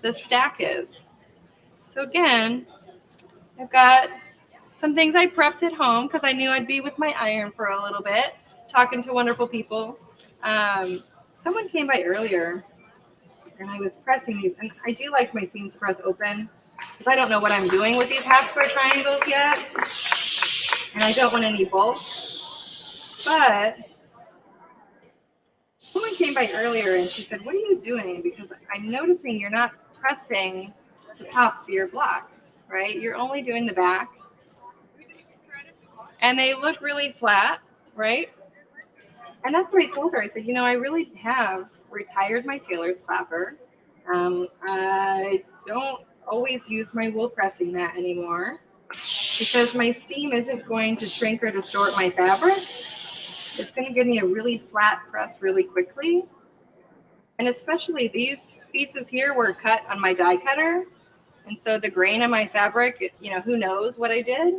the stack is. So again, I've got some things I prepped at home because I knew I'd be with my iron for a little bit, talking to wonderful people. Someone came by earlier and I was pressing these, and I do like my seams to press open because I don't know what I'm doing with these half square triangles yet, and I don't want any bulk. But, oh my came by earlier and she said, "What are you doing? Because I'm noticing you're not pressing the tops of your blocks, right? You're only doing the back, and they look really flat, right?" And that's what I told her. I said, I really have retired my tailor's clapper. I don't always use my wool pressing mat anymore because my steam isn't going to shrink or distort my fabric. It's going to give me a really flat press really quickly. And especially these pieces here were cut on my die cutter. And so the grain of my fabric, who knows what I did.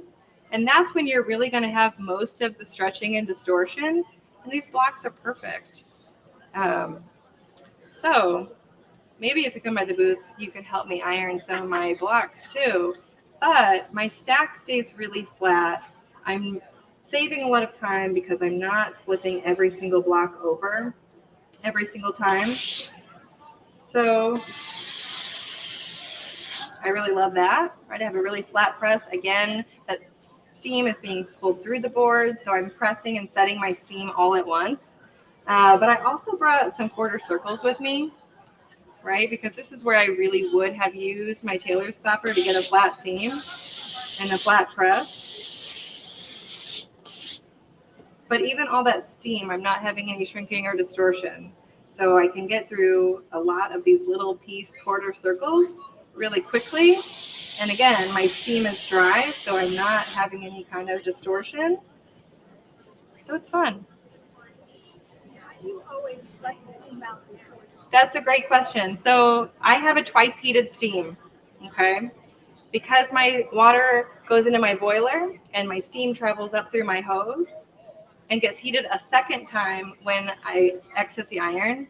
And that's when you're really going to have most of the stretching and distortion. And these blocks are perfect. So maybe if you come by the booth, you can help me iron some of my blocks too. But my stack stays really flat. I'm saving a lot of time because I'm not flipping every single block over every single time. So I really love that. Right, I have a really flat press. Again, that steam is being pulled through the board, so I'm pressing and setting my seam all at once. But I also brought some quarter circles with me, right? Because this is where I really would have used my tailor's clapper to get a flat seam and a flat press. But even all that steam, I'm not having any shrinking or distortion. So I can get through a lot of these little piece quarter circles really quickly. And again, my steam is dry, so I'm not having any kind of distortion. So it's fun. You always let the steam out before. That's a great question. So I have a twice heated steam, okay? Because my water goes into my boiler and my steam travels up through my hose and gets heated a second time when I exit the iron.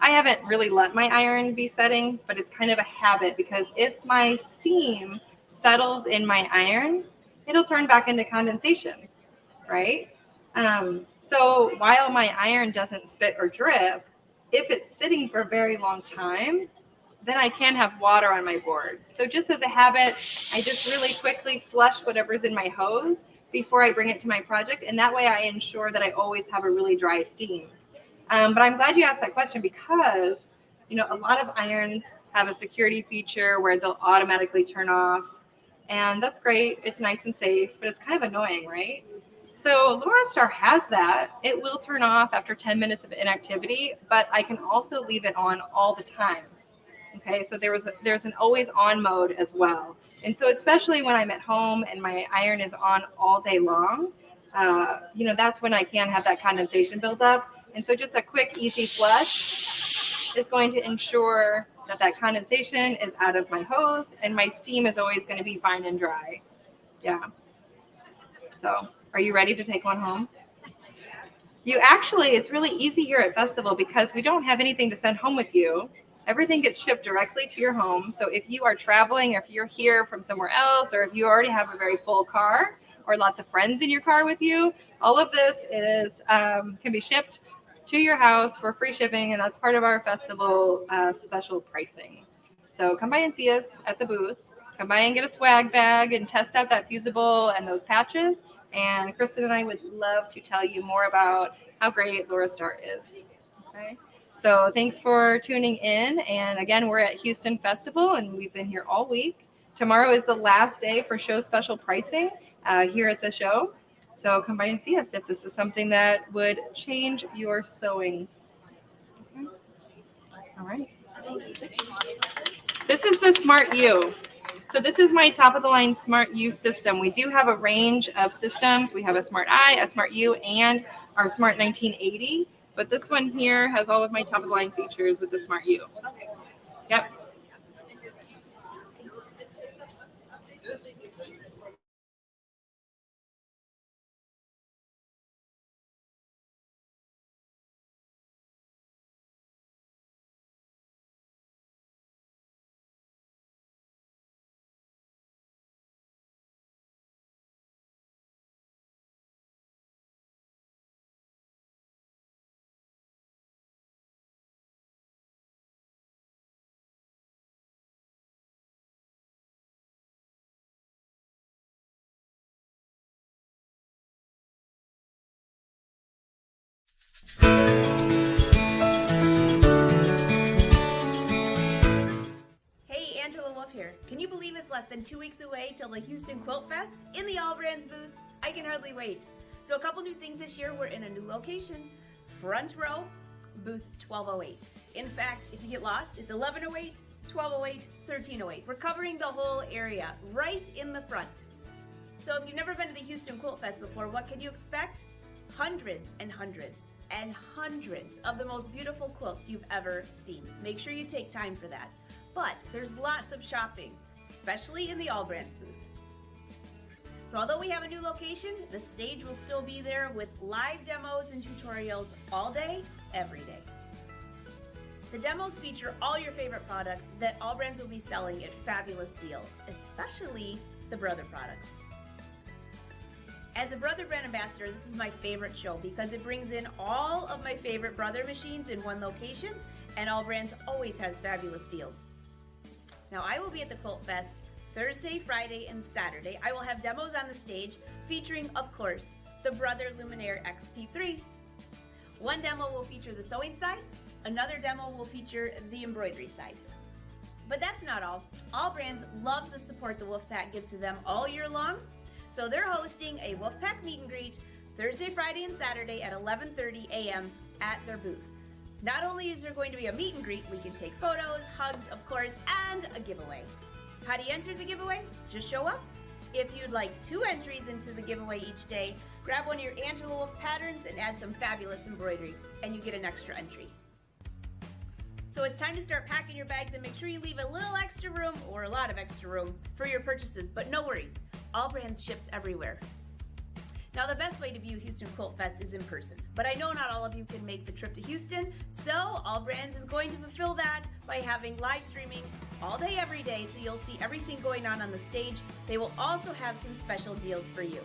I haven't really let my iron be setting, but it's kind of a habit because if my steam settles in my iron, it'll turn back into condensation, right? So while my iron doesn't spit or drip, if it's sitting for a very long time, then I can have water on my board. So just as a habit, I just really quickly flush whatever's in my hose before I bring it to my project. And that way I ensure that I always have a really dry steam. But I'm glad you asked that question because, a lot of irons have a security feature where they'll automatically turn off. And that's great. It's nice and safe, but it's kind of annoying, right? So Laurastar has that. It will turn off after 10 minutes of inactivity, but I can also leave it on all the time. Okay, so there's an always on mode as well. And so especially when I'm at home and my iron is on all day long, that's when I can have that condensation build up. And so just a quick, easy flush is going to ensure that condensation is out of my hose and my steam is always going to be fine and dry. Yeah. So are you ready to take one home? It's really easy here at Festival because we don't have anything to send home with you. Everything gets shipped directly to your home. So if you are traveling, or if you're here from somewhere else, or if you already have a very full car or lots of friends in your car with you, all of this can be shipped to your house for free shipping, and that's part of our festival special pricing. So come by and see us at the booth. Come by and get a swag bag and test out that fusible and those patches. And Kristen and I would love to tell you more about how great Laurastar is. Okay. So thanks for tuning in. And again, we're at Houston Festival and we've been here all week. Tomorrow is the last day for show special pricing here at the show. So come by and see us if this is something that would change your sewing. Okay. All right. This is the Smart U. So this is my top of the line Smart U system. We do have a range of systems. We have a Smart I, a Smart U, and our Smart 1980. But this one here has all of my top of the line features with the Smart U. Yep. it's less than 2 weeks away till the Houston Quilt Fest in the AllBrands booth. I can hardly wait. So a couple new things this year. We're in a new location, front row, booth 1208. In fact, if you get lost, it's 1108, 1208, 1308. We're covering the whole area right in the front. So if you've never been to the Houston Quilt Fest before, what can you expect? Hundreds and hundreds and hundreds of the most beautiful quilts you've ever seen. Make sure you take time for that. But there's lots of shopping, especially in the AllBrands booth. So although we have a new location, the stage will still be there with live demos and tutorials all day, every day. The demos feature all your favorite products that AllBrands will be selling at fabulous deals, especially the Brother products. As a Brother brand ambassador, this is my favorite show because it brings in all of my favorite Brother machines in one location, and AllBrands always has fabulous deals. Now I will be at the Quilt Fest Thursday, Friday, and Saturday. I will have demos on the stage featuring, of course, the Brother Luminaire XP3. One demo will feature the sewing side, another demo will feature the embroidery side. But that's not all. AllBrands loves the support the Wolfpack gives to them all year long, so they're hosting a Wolfpack meet and greet Thursday, Friday, and Saturday at 11:30 a.m. at their booth. Not only is there going to be a meet and greet, we can take photos, hugs, of course, and a giveaway. How do you enter the giveaway? Just show up. If you'd like 2 entries into the giveaway each day, grab one of your Angela Wolf patterns and add some fabulous embroidery, and you get an extra entry. So it's time to start packing your bags and make sure you leave a little extra room, or a lot of extra room, for your purchases, but no worries. AllBrands ships everywhere. Now the best way to view Houston Quilt Fest is in person, but I know not all of you can make the trip to Houston, so AllBrands is going to fulfill that by having live streaming all day, every day, so you'll see everything going on the stage. They will also have some special deals for you.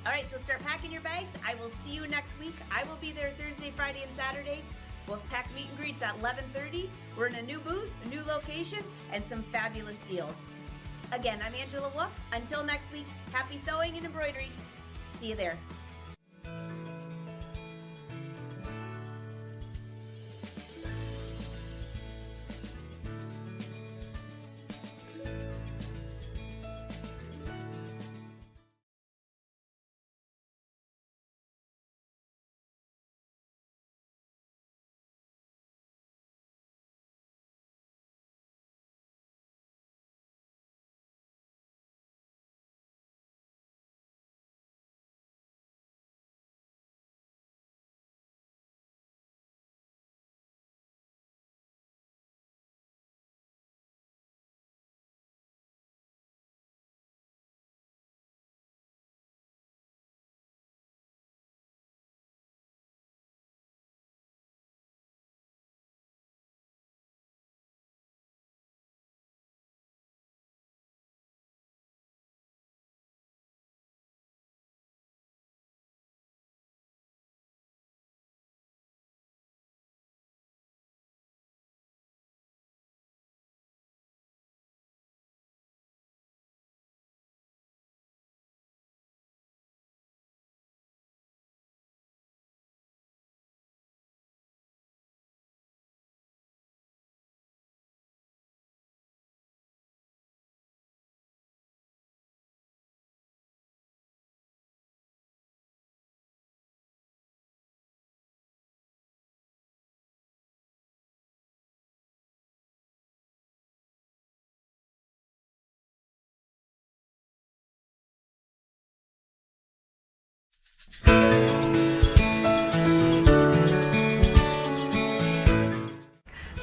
All right, so start packing your bags. I will see you next week. I will be there Thursday, Friday, and Saturday. Wolfpack meet and greets at 11:30. We're in a new booth, a new location, and some fabulous deals. Again, I'm Angela Wolf. Until next week, happy sewing and embroidery. See you there.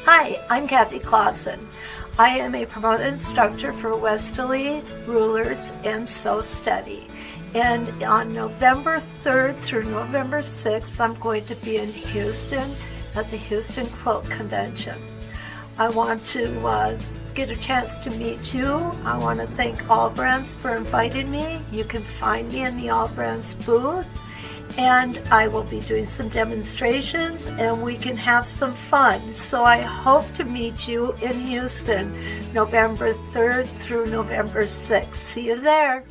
Hi, I'm Kathy Clausen. I am a promoted instructor for Westerly, Rulers, and Sew Steady. And on November 3rd through November 6th, I'm going to be in Houston at the Houston Quilt Convention. I want to get a chance to meet you. I want to thank AllBrands for inviting me. You can find me in the AllBrands booth. And I will be doing some demonstrations and we can have some fun. So I hope to meet you in Houston, November 3rd through November 6th. See you there.